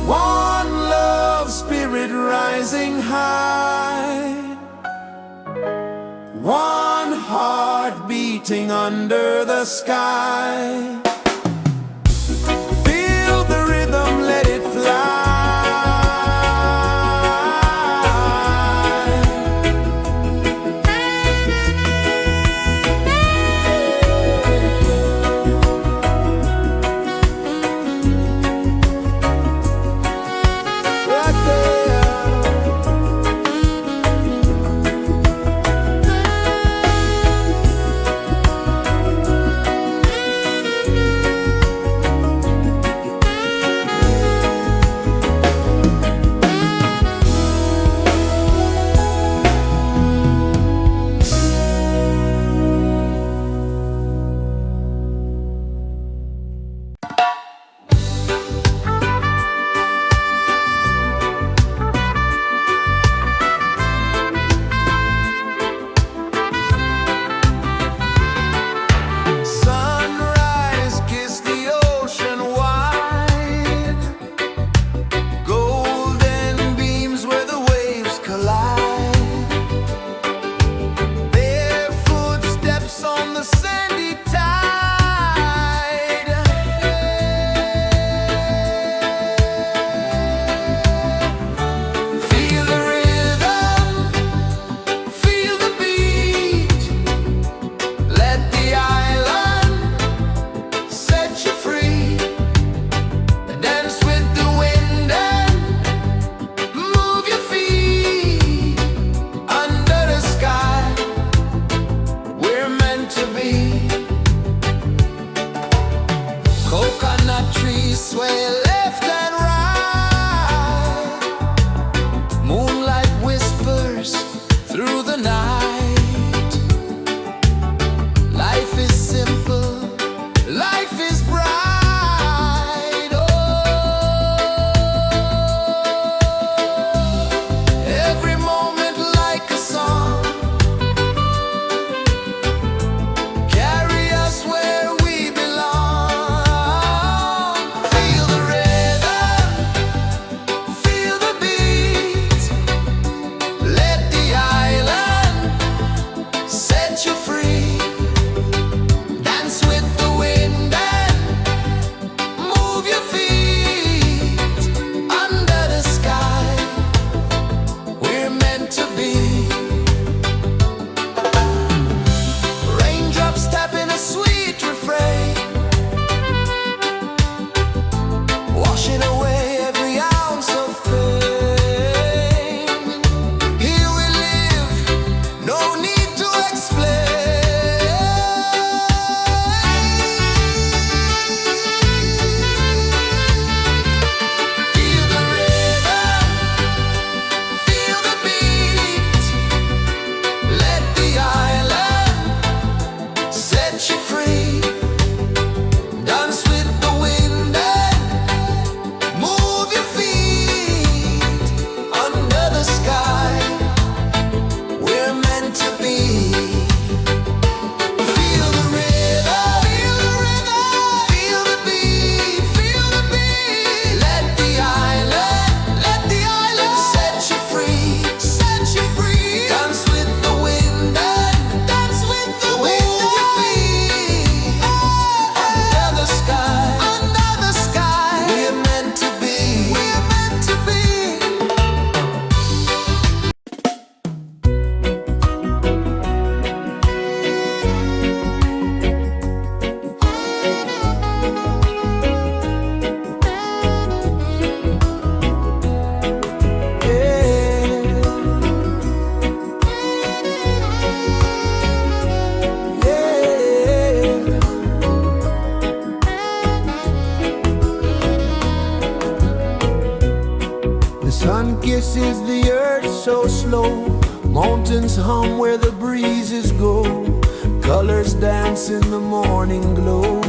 Speaker 1: One love spirit rising high. One heart beating under the sky. Feel the rhythm, let it fly. Right there. Sun kisses the earth so slow, mountains hum where the breezes go, colors dance in the morning glow.